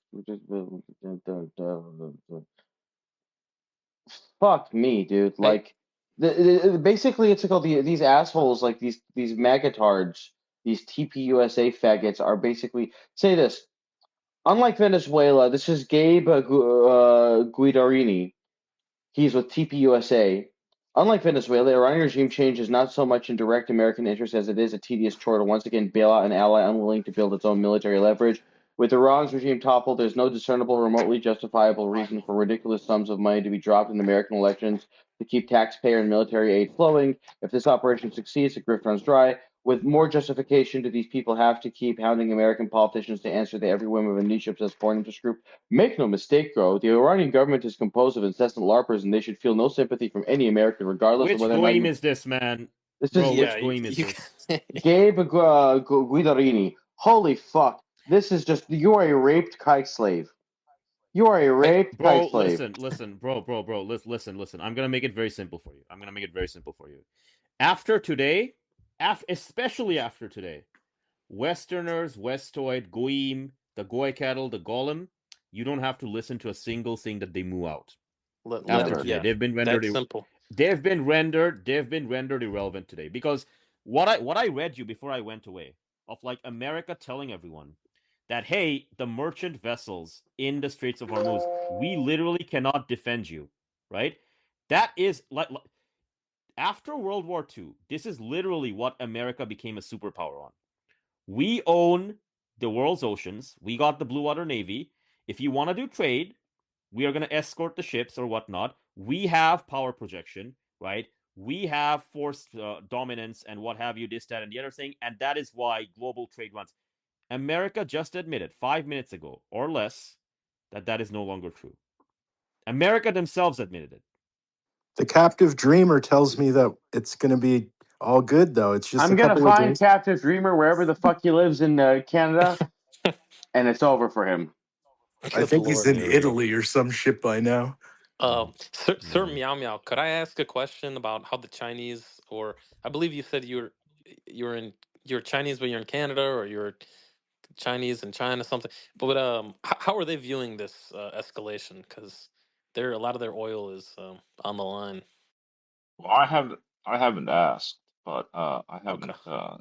Fuck me, dude. Like, basically, it's like these assholes, like these magatards, these TPUSA faggots, are basically say this. Unlike Venezuela, this is Gabe Guidarini. He's with TPUSA. Unlike Venezuela, the Iranian regime change is not so much in direct American interest as it is a tedious chore to once again bail out an ally unwilling to build its own military leverage. With Iran's regime toppled, there's no discernible, remotely justifiable reason for ridiculous sums of money to be dropped in American elections to keep taxpayer and military aid flowing. If this operation succeeds, the grift runs dry. With more justification, do these people have to keep hounding American politicians to answer the every whim of a niche obsessed foreign interest group? Make no mistake, though, the Iranian government is composed of incessant LARPers, and they should feel no sympathy from any American, regardless of Which whether or not goyim you. is this, man? This Bro, is which Yeah, goyim is this? Gabe Guidarini. Holy fuck! This is just you are a raped kite slave. You are a raped kite Bro, slave. listen, bro, listen. I'm gonna make it very simple for you. After today, especially after today, Westerners, Westoid, Goyim, the Goy cattle, the Golem, you don't have to listen to a single thing that they move out. After today, yeah, they've been rendered. that's simple. They've been rendered irrelevant today because what I read you before I went away of like America telling everyone that hey, the merchant vessels in the Straits of Hormuz, we literally cannot defend you, right? That is like after World War II, this is literally what America became a superpower on. We own the world's oceans. We got the Blue Water Navy. If you want to do trade, we are going to escort the ships or whatnot. We have power projection, right? We have force dominance and what have you, this, that, and the other thing. And that is why global trade runs. America just admitted 5 minutes ago or less that that is no longer true. America themselves admitted it. The captive dreamer tells me that it's going to be all good, though. It's just I'm a gonna couple of find days. Captain Dreamer wherever the fuck he lives in Canada, and it's over for him. I Good think he's lord. in Italy or some shit by now. Sir Meow Meow, could I ask a question about how the Chinese, or I believe you said you're Chinese, but you're in Canada, or you're Chinese in China, something. But how are they viewing this escalation? Because a lot of their oil is on the line. Well, I haven't asked, but I Okay. haven't Are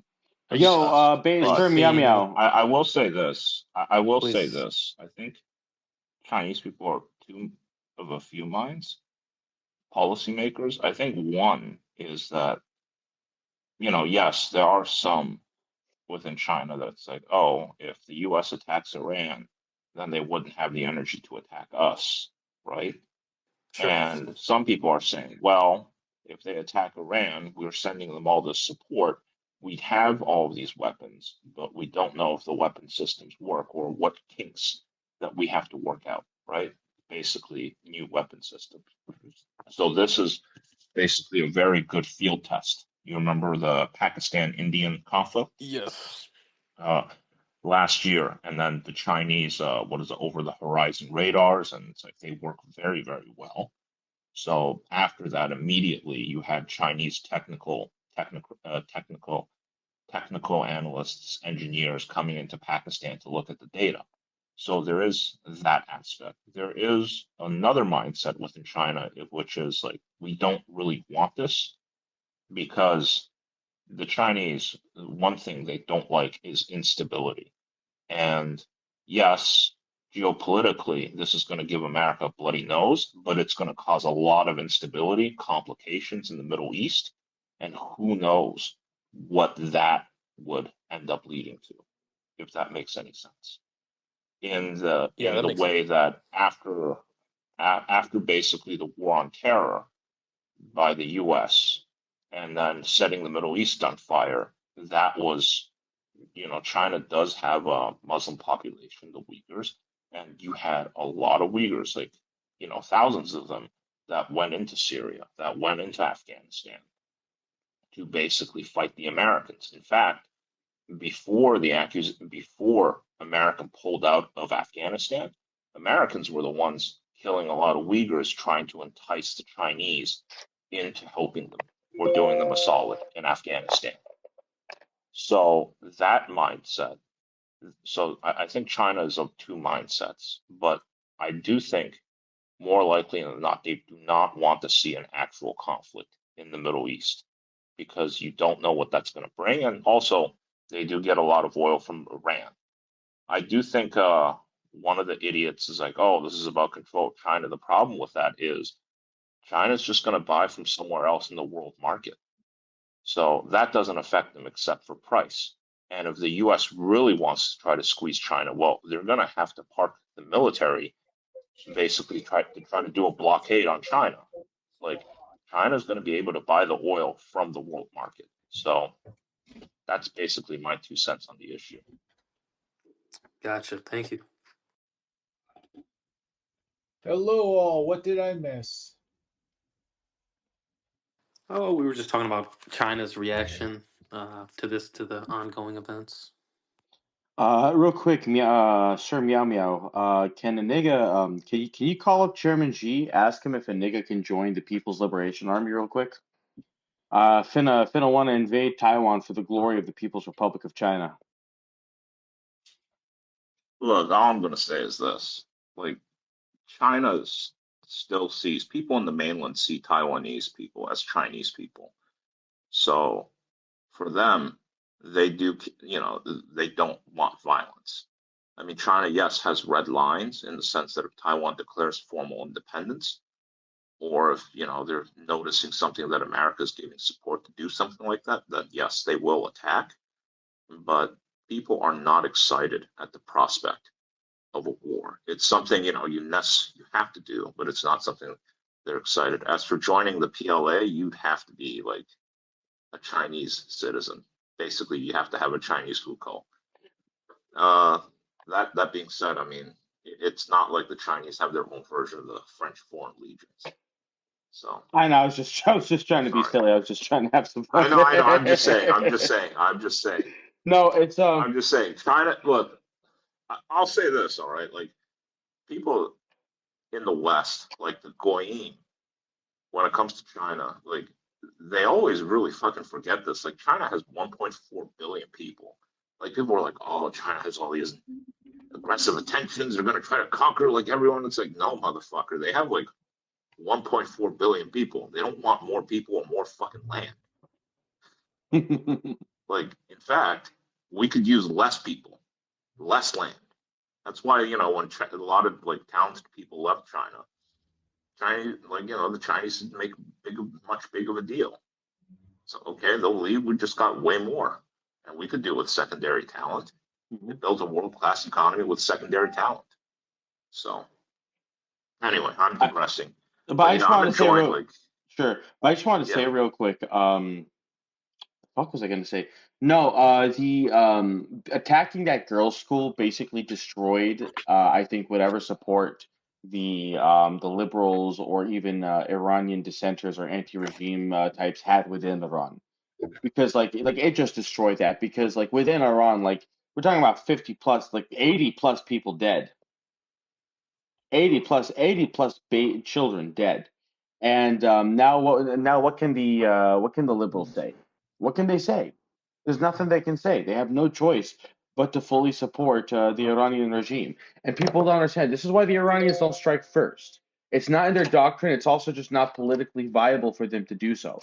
you Yo, assessed. are you Sir But Meow seeing any? Meow. I will say this. I will say Please. this. I think Chinese people are two of a few minds. Policymakers. I think one is that, yes, there are some within China that's like, oh, if the US attacks Iran, then they wouldn't have the energy to attack us, right? Sure. And some people are saying, well, if they attack Iran, we're sending them all this support. We have all of these weapons, but we don't know if the weapon systems work or what kinks that we have to work out, right? Basically, new weapon systems. So this is basically a very good field test. You remember the Pakistan-Indian conflict Yes. uh, last year, and then the Chinese, over the horizon radars, and it's like they work very, very well. So after that, immediately you had Chinese technical analysts, engineers coming into Pakistan to look at the data. So there is that aspect. There is another mindset within China, which is like, we don't really want this because the Chinese, one thing they don't like is instability. And yes, geopolitically, this is going to give America a bloody nose, but it's going to cause a lot of instability, complications in the Middle East, and who knows what that would end up leading to, if that makes any sense. Yeah, In that the makes sense. way that after basically the war on terror by the U.S. and then setting the Middle East on fire, that was China does have a Muslim population, the Uyghurs, and you had a lot of Uyghurs, like, thousands of them that went into Syria, that went into Afghanistan to basically fight the Americans. In fact, before America pulled out of Afghanistan, Americans were the ones killing a lot of Uyghurs, trying to entice the Chinese into helping them or doing them a solid in Afghanistan. So that mindset. So I think China is of two mindsets, but I do think more likely than not, they do not want to see an actual conflict in the Middle East because you don't know what that's going to bring. And also, they do get a lot of oil from Iran. I do think one of the idiots is like, oh, this is about control of China. The problem with that is China's just going to buy from somewhere else in the world market. So that doesn't affect them except for price. And if the US really wants to try to squeeze China, well, they're going to have to park the military, basically try to do a blockade on China. Like China's going to be able to buy the oil from the world market. So that's basically my 2 cents on the issue. Gotcha. Thank you. Hello, all. What did I miss? Oh, we were just talking about China's reaction to the ongoing events. Real quick, Sir Meow Meow. Can a nigga, can you call up Chairman G, ask him if a nigga can join the People's Liberation Army real quick? Finna want to invade Taiwan for the glory of the People's Republic of China. Look, all I'm going to say is this. Like, China still sees people in the mainland see Taiwanese people as Chinese people. So for them, they do, they don't want violence. I mean, China, yes, has red lines in the sense that if Taiwan declares formal independence, or if, they're noticing something that America is giving support to do something like that, then yes, they will attack. But people are not excited at the prospect of a war. It's something, you have to do, but it's not something they're excited. As for joining the PLA, you'd have to be like a Chinese citizen. Basically, you have to have a Chinese hukou. That being said, I mean, it's not like the Chinese have their own version of the French Foreign Legions. So I know. I was just trying to be silly. I was just trying to have some fun. I know. I'm just saying. No, it's I'm just saying. China. Look, I'll say this. All right, like people in the West, like the Goyim, when it comes to China, like they always really fucking forget this. Like China has 1.4 billion people. Like people are like, oh, China has all these aggressive intentions. They're gonna try to conquer like everyone. It's like, no, motherfucker. They have like 1.4 billion people. They don't want more people or more fucking land. Like, in fact, we could use less people, less land. That's why, when a lot of like talented people left China, the Chinese make much big of a deal. So, okay, they'll leave. We just got way more. And we could do with secondary talent. It builds a world class economy with secondary talent. So, anyway, I'm digressing. But I just wanted to say Sure. But I just wanted to say real quick. What was I going to say? No, the attacking that girls' school basically destroyed. I think whatever support the liberals or even Iranian dissenters or anti-regime types had within Iran, because like it just destroyed that, because like within Iran, like we're talking about 50 plus, like 80 plus people dead. 80 plus children dead. And now what can the liberals say? What can they say? There's nothing they can say. They have no choice but to fully support the Iranian regime. And people don't understand. This is why the Iranians don't strike first. It's not in their doctrine. It's also just not politically viable for them to do so.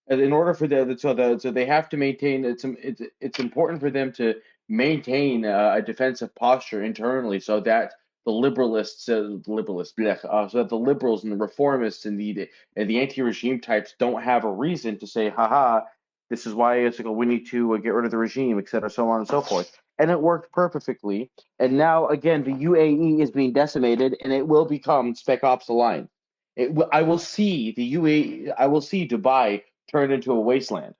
And in order for so they have to maintain. It's important for them to maintain a defensive posture internally, so that the so that the liberals and the reformists and the anti-regime types don't have a reason to say, haha, this is why we need to get rid of the regime, etc., so on and so forth. And it worked perfectly. And now, again, the UAE is being decimated, and it will become Spec Ops: The Line. I will see the UAE, I will see Dubai turned into a wasteland.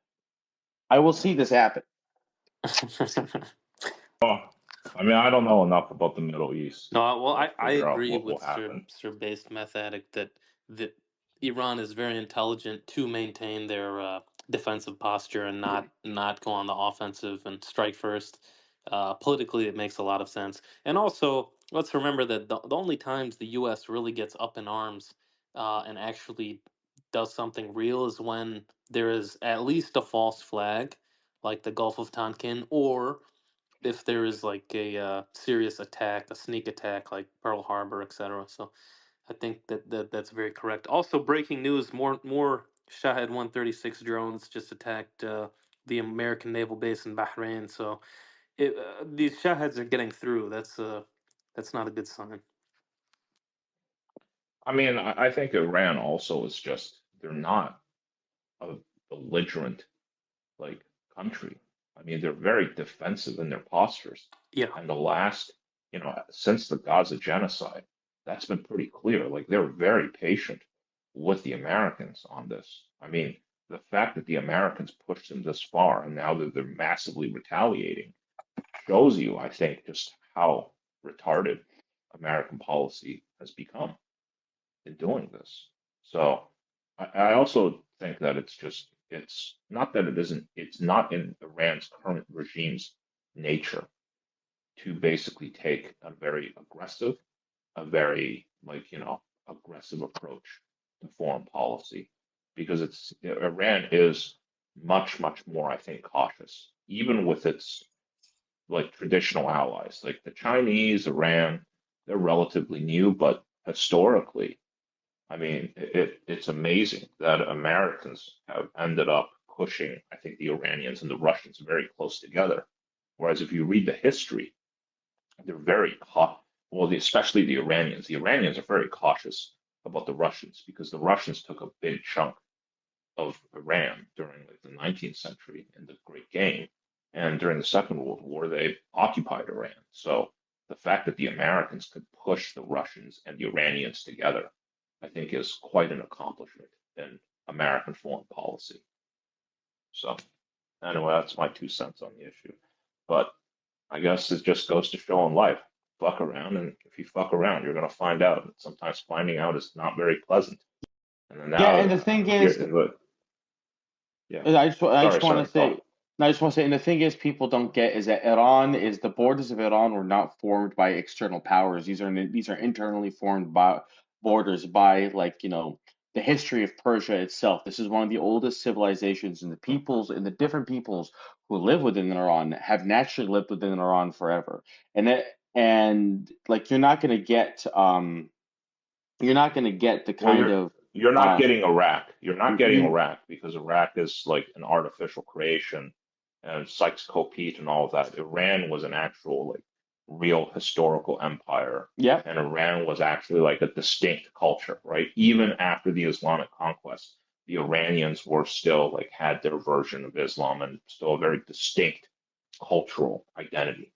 I will see this happen. I mean, I don't know enough about the Middle East. No, well, I agree what will with happen. Sir Based Math Addict that Iran is very intelligent to maintain their defensive posture and not go on the offensive and strike first. Politically, it makes a lot of sense. And also, let's remember that the only times the U.S. really gets up in arms and actually does something real is when there is at least a false flag, like the Gulf of Tonkin, or if there is like a serious attack, a sneak attack like Pearl Harbor, etc. So I think that's very correct. Also, breaking news: more Shahed 136 drones just attacked the American naval base in Bahrain. So these Shaheds are getting through. That's not a good sign. I mean, I think Iran also is just, they're not a belligerent like country. I mean, they're very defensive in their postures. Yeah. And the last, since the Gaza genocide, that's been pretty clear. Like they're very patient with the Americans on this. I mean, the fact that the Americans pushed them this far and now that they're massively retaliating shows you, I think, just how retarded American policy has become in doing this. So I also think that it's not that it's not in Iran's current regime's nature to basically take a very aggressive approach to foreign policy because Iran is much, much more, I think, cautious, even with its like traditional allies, like the Chinese, Iran, they're relatively new, but historically, I mean, it's amazing that Americans have ended up pushing, I think, the Iranians and the Russians very close together. Whereas if you read the history, they're very well, especially the Iranians. The Iranians are very cautious about the Russians because the Russians took a big chunk of Iran during like the 19th century in the Great Game, and during the Second World War, they occupied Iran. So the fact that the Americans could push the Russians and the Iranians together, I think, is quite an accomplishment in American foreign policy. So anyway, that's my 2 cents on the issue. But I guess it just goes to show in life, fuck around, and if you fuck around, you're gonna find out. And sometimes finding out is not very pleasant. And then Yeah, now, and the thing here, is, yeah. I just want Sorry, to say, go. no, I just want to say, and the thing is, people don't get is that Iran is the borders of Iran were not formed by external powers. These are internally formed by borders by the history of Persia itself. This is one of the oldest civilizations, and the different peoples who live within Iran have naturally lived within Iran forever. And like you're not gonna get the Well, kind of you're not um getting Iraq. You're not getting you Iraq because Iraq is like an artificial creation and Sykes-Picot and all of that. Iran was an actual like real historical empire, yeah. and Iran was actually like a distinct culture, right? Even after the Islamic conquest, the Iranians were still like had their version of Islam and still a very distinct cultural identity.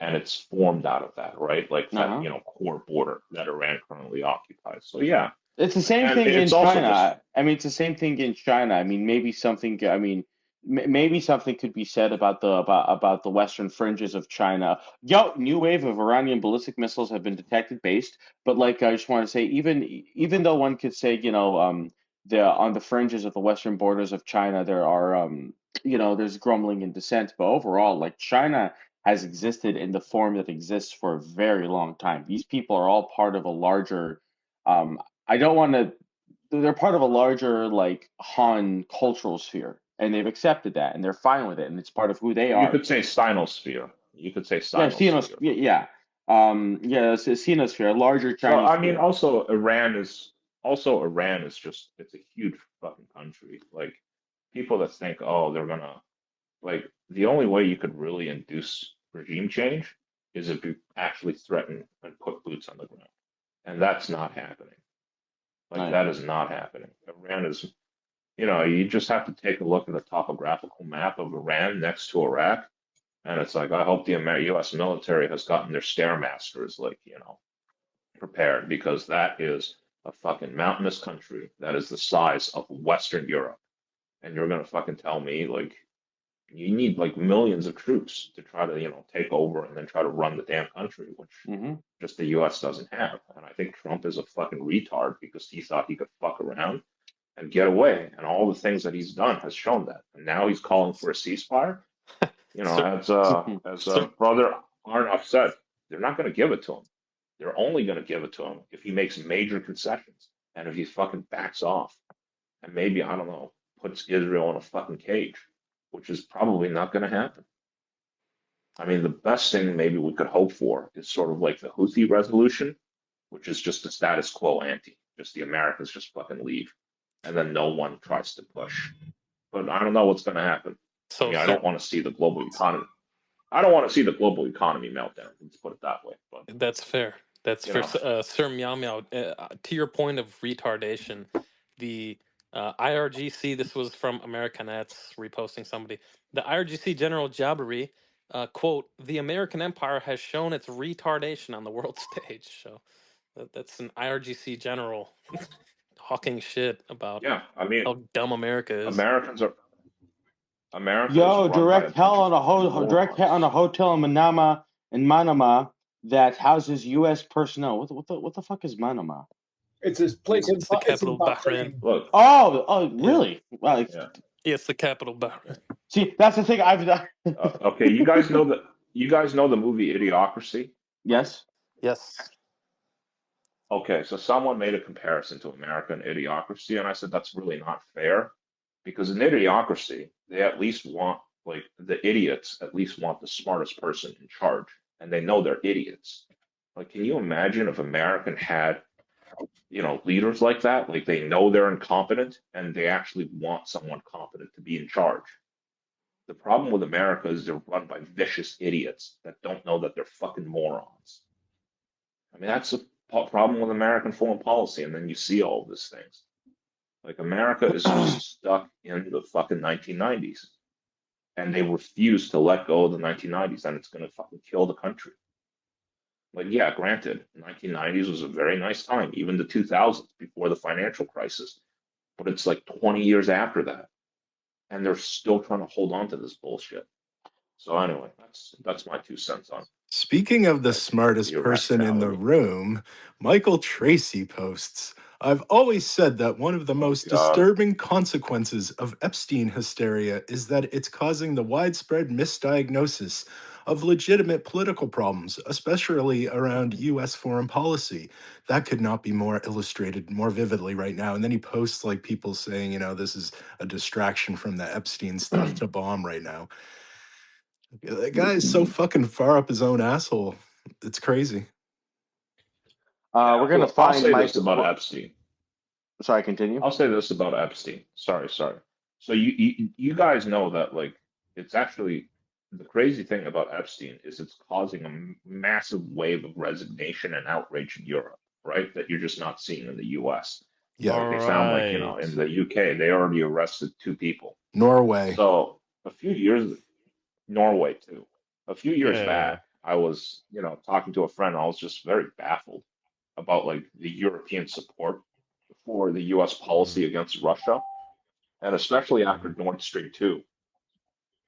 And it's formed out of that, right? Like that, Uh-huh. core border that Iran currently occupies. So yeah, It's the same and thing in it's also just China. I mean, it's the same thing in China. I mean, maybe something. I mean, maybe something could be said about the western fringes of China. Yo, new wave of Iranian ballistic missiles have been detected based, but like I just want to say, even though one could say, the on the fringes of the western borders of China, there are there's grumbling and dissent, but overall, like China has existed in the form that exists for a very long time. These people are all part of a larger. Um, I don't want to. They're part of a larger like Han cultural sphere, and they've accepted that, and they're fine with it, and it's part of who they you are. could say Sinosphere. You could say Yeah, Xenos, Sinosphere. yeah, it's a Xenosphere, a larger So Chinese I mean, sphere. Iran is just it's a huge fucking country. Like people that think, oh, they're gonna like the only way you could really induce regime change is if you actually threaten and put boots on the ground, and that's not happening. Like Right. that is not happening. Iran is, you just have to take a look at the topographical map of Iran next to Iraq, and it's like I hope the U.S. military has gotten their stairmasters, like prepared because that is a fucking mountainous country that is the size of Western Europe. And you're gonna fucking tell me like you need like millions of troops to try to, take over and then try to run the damn country, which Mm-hmm. just the US doesn't have. And I think Trump is a fucking retard because he thought he could fuck around and get away. And all the things that he's done has shown that. And now he's calling for a ceasefire. So, As brother Arnoff said, they're not going to give it to him. They're only going to give it to him if he makes major concessions and if he fucking backs off and maybe, I don't know, puts Israel in a fucking cage, which is probably not going to happen. I mean, the best thing maybe we could hope for is sort of like the Houthi resolution, which is just the status quo ante. Just the Americans just fucking leave. And then no one tries to push. But I don't know what's going to happen. I so mean, I don't want to see the global economy. I don't want to see the global economy meltdown. Let's put it that way. But that's fair. That's You for know, Sir Meow Meow. To your point of retardation, the IRGC, this was from Americanets reposting somebody. The IRGC General Jabari, quote, the American empire has shown its retardation on the world stage. So that's an IRGC general talking shit about yeah. I mean, how dumb America is. America is Yo, run by a direct hell bunch on a of direct hit on a morons. hotel in Manama that houses U.S. personnel. What the fuck is Manama? It's this place It's the it's in capital of Bahrain. Bahrain. Look, Oh, Yeah. really? Well, yeah. Yeah, it's the capital of Bahrain. see, that's the thing I've done. Okay, you guys know the movie Idiocracy? Yes. Yes. Okay, so someone made a comparison to America and Idiocracy, and I said that's really not fair because in Idiocracy, they at least want, like, the idiots at least want the smartest person in charge, and they know they're idiots. Like, can you imagine if American had, leaders like that? Like, they know they're incompetent and they actually want someone competent to be in charge. The problem with America is they're run by vicious idiots that don't know that they're fucking morons. I mean, that's a problem with American foreign policy, and then you see all of these things. Like, America is just stuck in the fucking 1990s, and they refuse to let go of the 1990s, and it's going to fucking kill the country. Like, yeah, granted, the 1990s was a very nice time, even the 2000s before the financial crisis, but it's like 20 years after that, and they're still trying to hold on to this bullshit. So anyway, that's my 2 cents on Speaking of the like the smartest person in the irrationality. room, Michael Tracy posts, I've always said that one of the Oh most God. disturbing consequences of Epstein hysteria is that it's causing the widespread misdiagnosis of legitimate political problems, especially around US foreign policy. That could not be more illustrated more vividly right now. And then he posts like people saying, this is a distraction from the Epstein stuff to bomb right now. That guy is so fucking far up his own asshole. It's crazy. Yeah, We're gonna look, I'll find say this Mike. about Epstein. Sorry, continue. I'll say this about Epstein. Sorry. So you guys know that, like, it's actually the crazy thing about Epstein is it's causing a massive wave of resignation and outrage in Europe, right? That you're just not seeing in the US. Yeah. Like, All they found, like, right. in the UK, they already arrested 2 people. Norway. So a few years, Norway too. A few years Yeah. back, I was, talking to a friend. I was just very baffled about, like, the European support for the U.S. Mhm, policy against Russia, and especially after mhm. Nord Stream 2.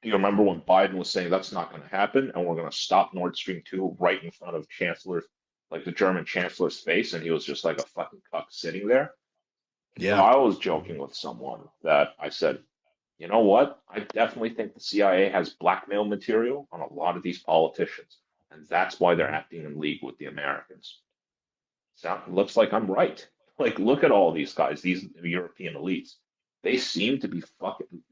Do you remember when Biden was saying that's not going to happen and we're going to stop Nord Stream 2 right in front of the German Chancellor's face, and he was just like a fucking cuck sitting there? So Yeah. I was joking Mhm. with someone that I said, you know what? I definitely think the CIA has blackmail material on a lot of these politicians, and that's why they're Mhm. acting in league with the Americans. Looks like I'm right. Like, look at all these guys, these European elites. They seem to be fucking,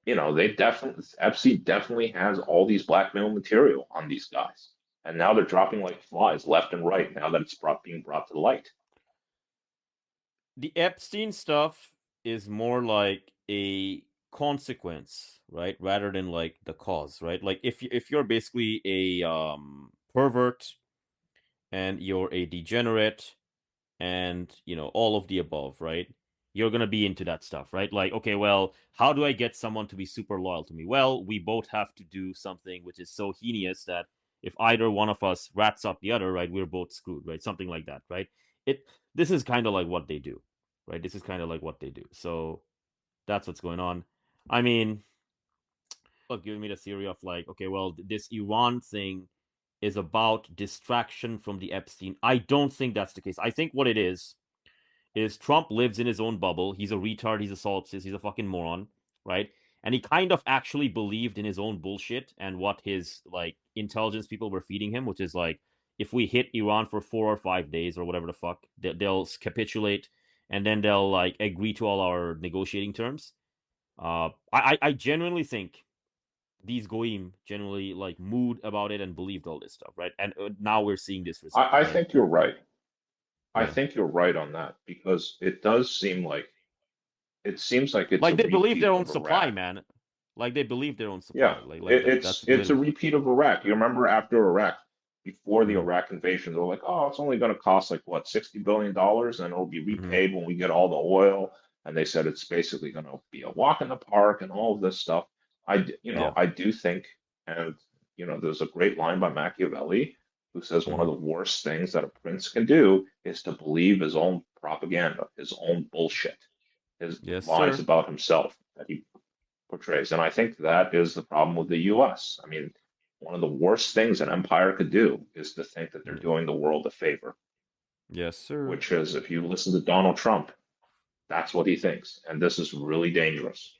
Epstein definitely has all these blackmail material on these guys. And now they're dropping like flies left and right now that it's being brought to light. The Epstein stuff is more like a consequence, right? Rather than like the cause, right? Like if you're basically a pervert and you're a degenerate and all of the above, right? You're gonna be into that stuff, right? Like, okay, well, how do I get someone to be super loyal to me? Well, we both have to do something which is so heinous that if either one of us rats up the other, right, we're both screwed, right? Something like that, right? It This is kind of like what they do, right? This is kind of like what they do. So that's what's going on. I mean, giving me the theory of like, okay, well, this Iran thing is about distraction from the Epstein. I don't think that's the case. I think what it is Trump lives in his own bubble. He's a retard. He's a solipsist. He's a fucking moron, right? And he kind of actually believed in his own bullshit and what his like intelligence people were feeding him, which is like, if we hit Iran for 4 or 5 days or whatever the fuck, they'll capitulate and then they'll like agree to all our negotiating terms. I genuinely think these goyim generally like mood about it and believed all this stuff, right? And now we're seeing this result, I right? think you're right. I Yeah. think you're right on that because it seems like it's a Like they believe repeat their own of supply, Iraq. man. Like they believe their own Yeah, supply. Like it, that's it's a literally. repeat of Iraq. You remember after Iraq, before the Iraq invasion, they're like, oh, it's only going to cost like what, $60 billion, and it'll be repaid when we get all the oil. And they said it's basically going to be a walk in the park and all of this stuff. I do think, and there's a great line by Machiavelli who says one of the worst things that a prince can do is to believe his own propaganda, his own bullshit, his lies about himself that he portrays. And I think that is the problem with the US. I mean, one of the worst things an empire could do is to think that they're doing the world a favor. Yes, sir. Which is, if you listen to Donald Trump, that's what he thinks. And this is really dangerous.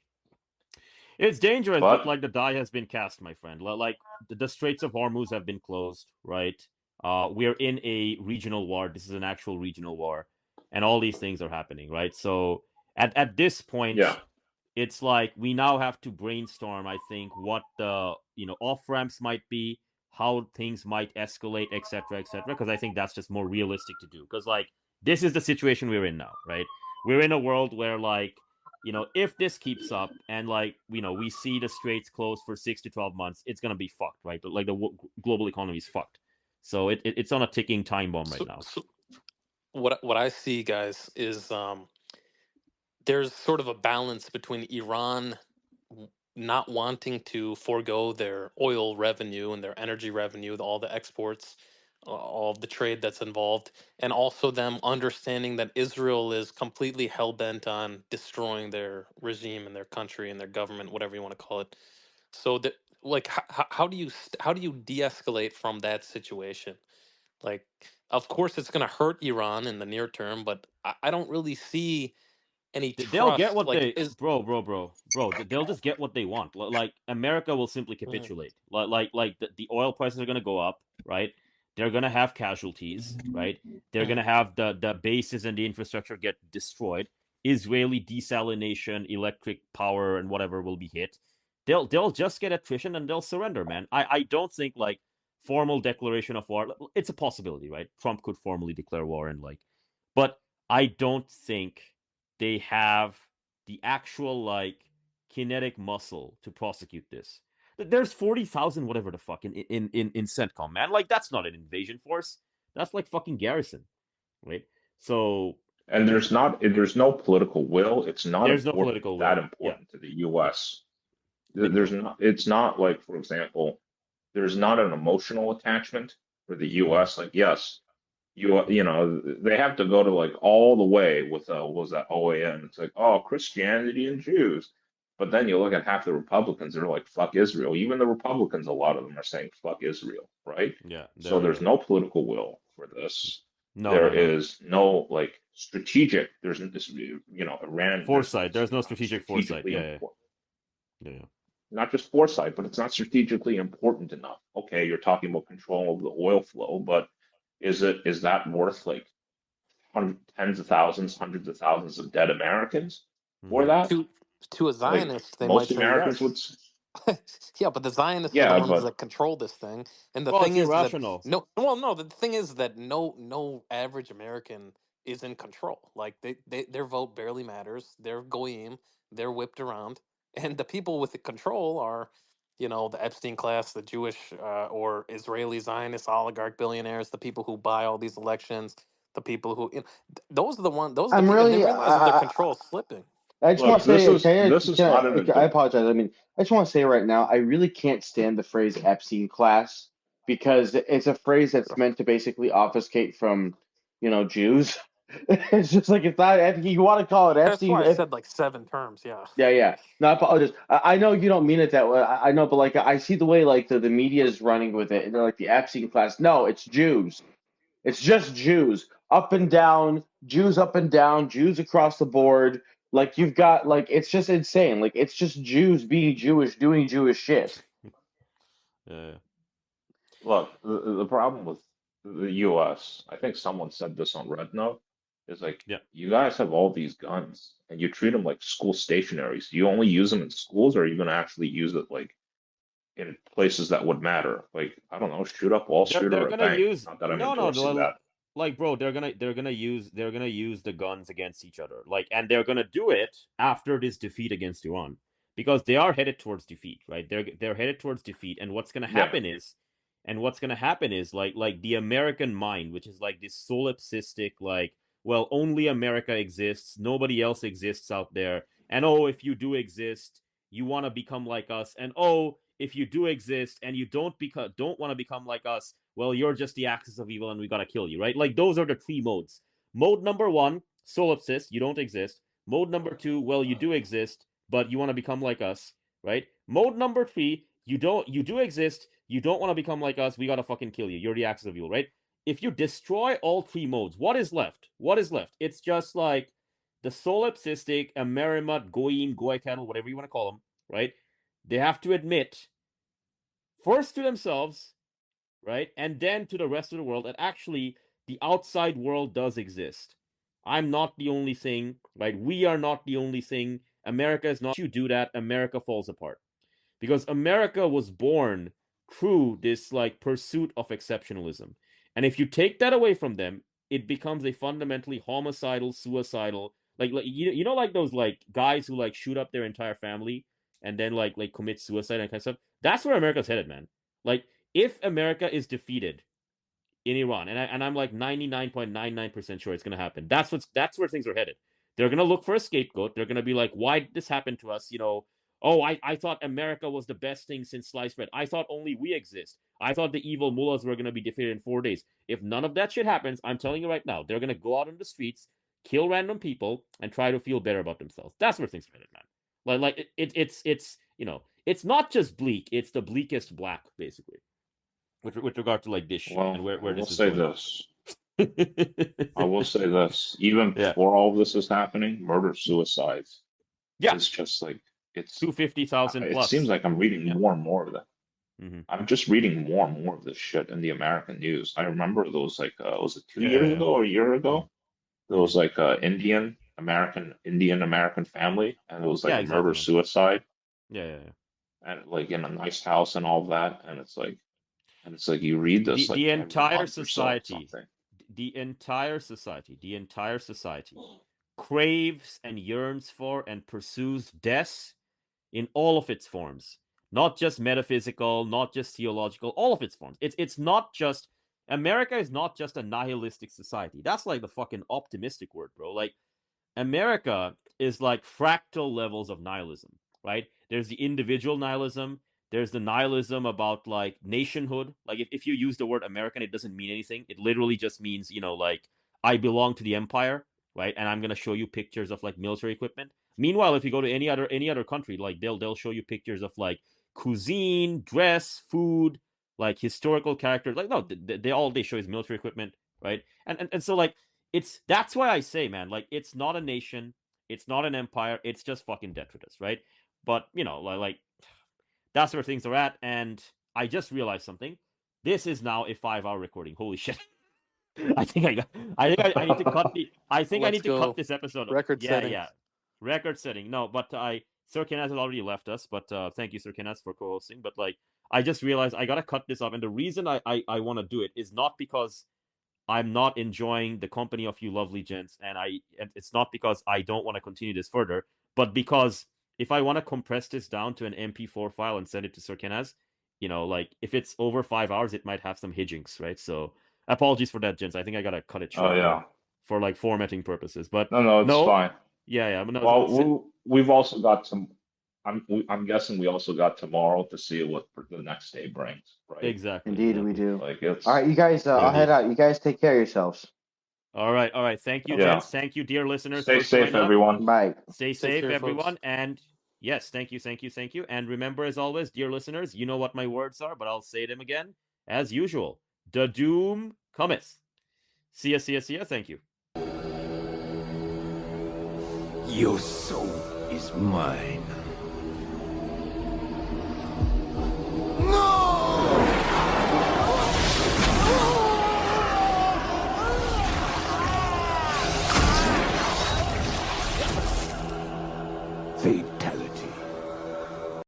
It's dangerous, but like the die has been cast, my friend. Like the Straits of Hormuz have been closed, right? We're in a regional war. This is an actual regional war, and all these things are happening, right? So at this point, it's like we now have to brainstorm, I think, what the off ramps might be, how things might escalate, etc., because I think that's just more realistic to do. Because like this is the situation we're in now, right? We're in a world where like if this keeps up and like we see the straits closed for 6 to 12 months, it's gonna be fucked, right? Like the global economy is fucked. So it's on a ticking time bomb right now. So what I see, guys, is there's sort of a balance between Iran not wanting to forego their oil revenue and their energy revenue, all the exports, all of the trade that's involved, and also them understanding that Israel is completely hell bent on destroying their regime and their country and their government, whatever you want to call it. So that, like, how do you de-escalate from that situation? Like, of course, it's going to hurt Iran in the near term, but I don't really see any they'll get trust. what Like, they bro. They'll just get what they want. Like America will simply capitulate. Like the oil prices are gonna go up, right? They're gonna have casualties, right? They're gonna have the bases and the infrastructure get destroyed. Israeli desalination, electric power, and whatever will be hit. They'll just get attrition and they'll surrender, man. I don't think like formal declaration of war. It's a possibility, right? Trump could formally declare war and like, but I don't think they have the actual like kinetic muscle to prosecute this. There's 40,000 whatever the fuck in CENTCOM, man. Like that's not an invasion force. That's like fucking garrison, right? So and there's no political will. It's not there's no important, political that will. important to the U.S. There's not. It's not like, for example, there's not an emotional attachment for the U.S. Like, yes, they have to go to like all the way with what was that OAN? It's like, oh, Christianity and Jews. But then you look at half the Republicans, they're like, fuck Israel. Even the Republicans, a lot of them are saying fuck Israel, right? Yeah. So there's no political will for this. No, There is no like strategic. There's this, Iran. Foresight. There's no strategic foresight. Strategically Yeah. important. Not just foresight, but it's not strategically important enough. Okay, you're talking about control of the oil flow, but is that worth like tens of thousands, hundreds of thousands of dead Americans for that? to a Like Zionist, they might most say Americans would. yes. Yeah, but the Zionists are the Yeah, ones but that control this thing. And the Well, thing it's is that irrational. the thing is that no average American is in control. Like their vote barely matters. They're goyim, they're whipped around, and the people with the control are, the Epstein class, the Jewish or Israeli Zionist oligarch billionaires, the people who buy all these elections, the people who those are the one. Those are the I'm people, and they really, realize that their control is slipping. I just want look, to say, this is not an I adult. apologize. I mean, I just want to say right now, I really can't stand the phrase Epstein class because it's a phrase that's meant to basically obfuscate from, Jews. It's just like it's not. You want to call it That's Epstein? why I said like 7 terms. Yeah. Yeah. No, I apologize. I know you don't mean it that way. I know, but like I see the way like the media is running with it, and they're like the Epstein class. No, it's Jews. It's just Jews up and down, Jews up and down, Jews across the board. Like you've got like it's just insane. Like it's just Jews being Jewish, doing Jewish shit. Yeah. Look, the problem with the U.S., I think someone said this on Red Note, is like, you guys have all these guns and you treat them like school stationaries. Do you only use them in schools, or are you going to actually use it like in places that would matter? Like, I don't know, shoot up Wall Street They're or a gonna bank. use Not that I'm no endorsing that. like bro, they're gonna use the guns against each other. Like, and they're gonna do it after this defeat against Iran. Because they are headed towards defeat, right? They're headed towards defeat, and what's gonna happen is And what's gonna happen is like the American mind, which is like this solipsistic, like, well, only America exists, nobody else exists out there, and oh, if you do exist, you want to become like us, and oh, if you do exist and you don't want to become like us, well, you're just the axis of evil, and we gotta kill you, right? Like those are the three modes. Mode number one, solipsist, you don't exist. Mode number two, well, you do exist, but you want to become like us, right? Mode number three, you do exist, you don't want to become like us, we gotta fucking kill you. You're the axis of evil, right? If you destroy all three modes, what is left? What is left? It's just like the solipsistic, Amerimat, Goyim, Goy-cattle, whatever you want to call them, right? They have to admit, first to themselves, right? And then to the rest of the world that actually the outside world does exist. I'm not the only thing, right? We are not the only thing. America is not. If you do that, America falls apart. Because America was born through this like pursuit of exceptionalism. And if you take that away from them, it becomes a fundamentally homicidal, suicidal, like you know like those like guys who like shoot up their entire family and then like commit suicide and kind of stuff. That's where America's headed, man. Like if America is defeated in Iran, and I'm like 99.99% sure it's gonna happen. That's where things are headed. They're gonna look for a scapegoat. They're gonna be like, why did this happen to us? You know, oh, I thought America was the best thing since sliced bread. I thought only we exist. I thought the evil mullahs were gonna be defeated in 4 days. If none of that shit happens, I'm telling you right now, they're gonna go out on the streets, kill random people, and try to feel better about themselves. That's where things are headed, man. Like it's you know, it's not just bleak. It's the bleakest black, basically with regard to like this shit and Well, where I will this is say going. this. I will say this. Even Yeah. before all of this is happening, murder suicides Yeah. is just like it's. 250,000 It plus. seems like I'm reading Yeah. more and more of that. Mhm. I'm just reading more and more of this shit in the American news. I remember those like was it 2 years Yeah. ago or a year ago? There was Mhm. like a Indian American family, and it was like Yeah, a exactly, murder man. suicide, Yeah. and like in a nice house and all that, and it's like you read this like The every entire month or so society, something. the entire society craves and yearns for and pursues death in all of its forms. Not just metaphysical, not just theological, all of its forms. It's not just America is not just a nihilistic society. That's like the fucking optimistic word, bro. Like America is like fractal levels of nihilism, right? There's the individual nihilism. There's the nihilism about like nationhood. Like if you use the word American, it doesn't mean anything. It literally just means, you know, like I belong to the empire, right? And I'm gonna show you pictures of like military equipment. Meanwhile, if you go to any other country, like they'll show you pictures of like cuisine, dress, food, like historical characters. Like no, they show is military equipment, right? And so like that's why I say, man, like it's not a nation, it's not an empire, it's just fucking detritus, right? But you know, like that's where things are at, and I just realized something. This is now a 5-hour recording. Holy shit! I think I need to cut the. I think I Let's need to cut go. this episode. Record Yeah, setting. yeah, record setting. No, but Sir Kenneth has already left us, but thank you, Sir Kenneth, for co-hosting. But like, I just realized I gotta cut this up, and the reason I want to do it is not because I'm not enjoying the company of you lovely gents, and it's not because I don't want to continue this further, but because if I want to compress this down to an MP4 file and send it to Sir Kenaz, you know, like if it's over 5 hours, it might have some hijinks, right? So apologies for that, gents. I think I gotta cut it Oh short yeah. for like formatting purposes. But No, it's no, fine. yeah, but no, Well, we've also got some. I'm guessing we also got tomorrow to see what the next day brings, right? exactly, Indeed, we exactly. do. Like it's All right, you guys, I'll head Indeed. out. You guys take care of yourselves. All right. Thank you, Okay. yeah. gents. Thank you, dear listeners, Stay for safe, showing up. everyone. Bye. Stay Take safe, care, everyone. folks. And yes, thank you. And remember, as always, dear listeners, you know what my words are, but I'll say them again. As usual, the doom cometh. See ya. Thank you. Your soul is mine. Fate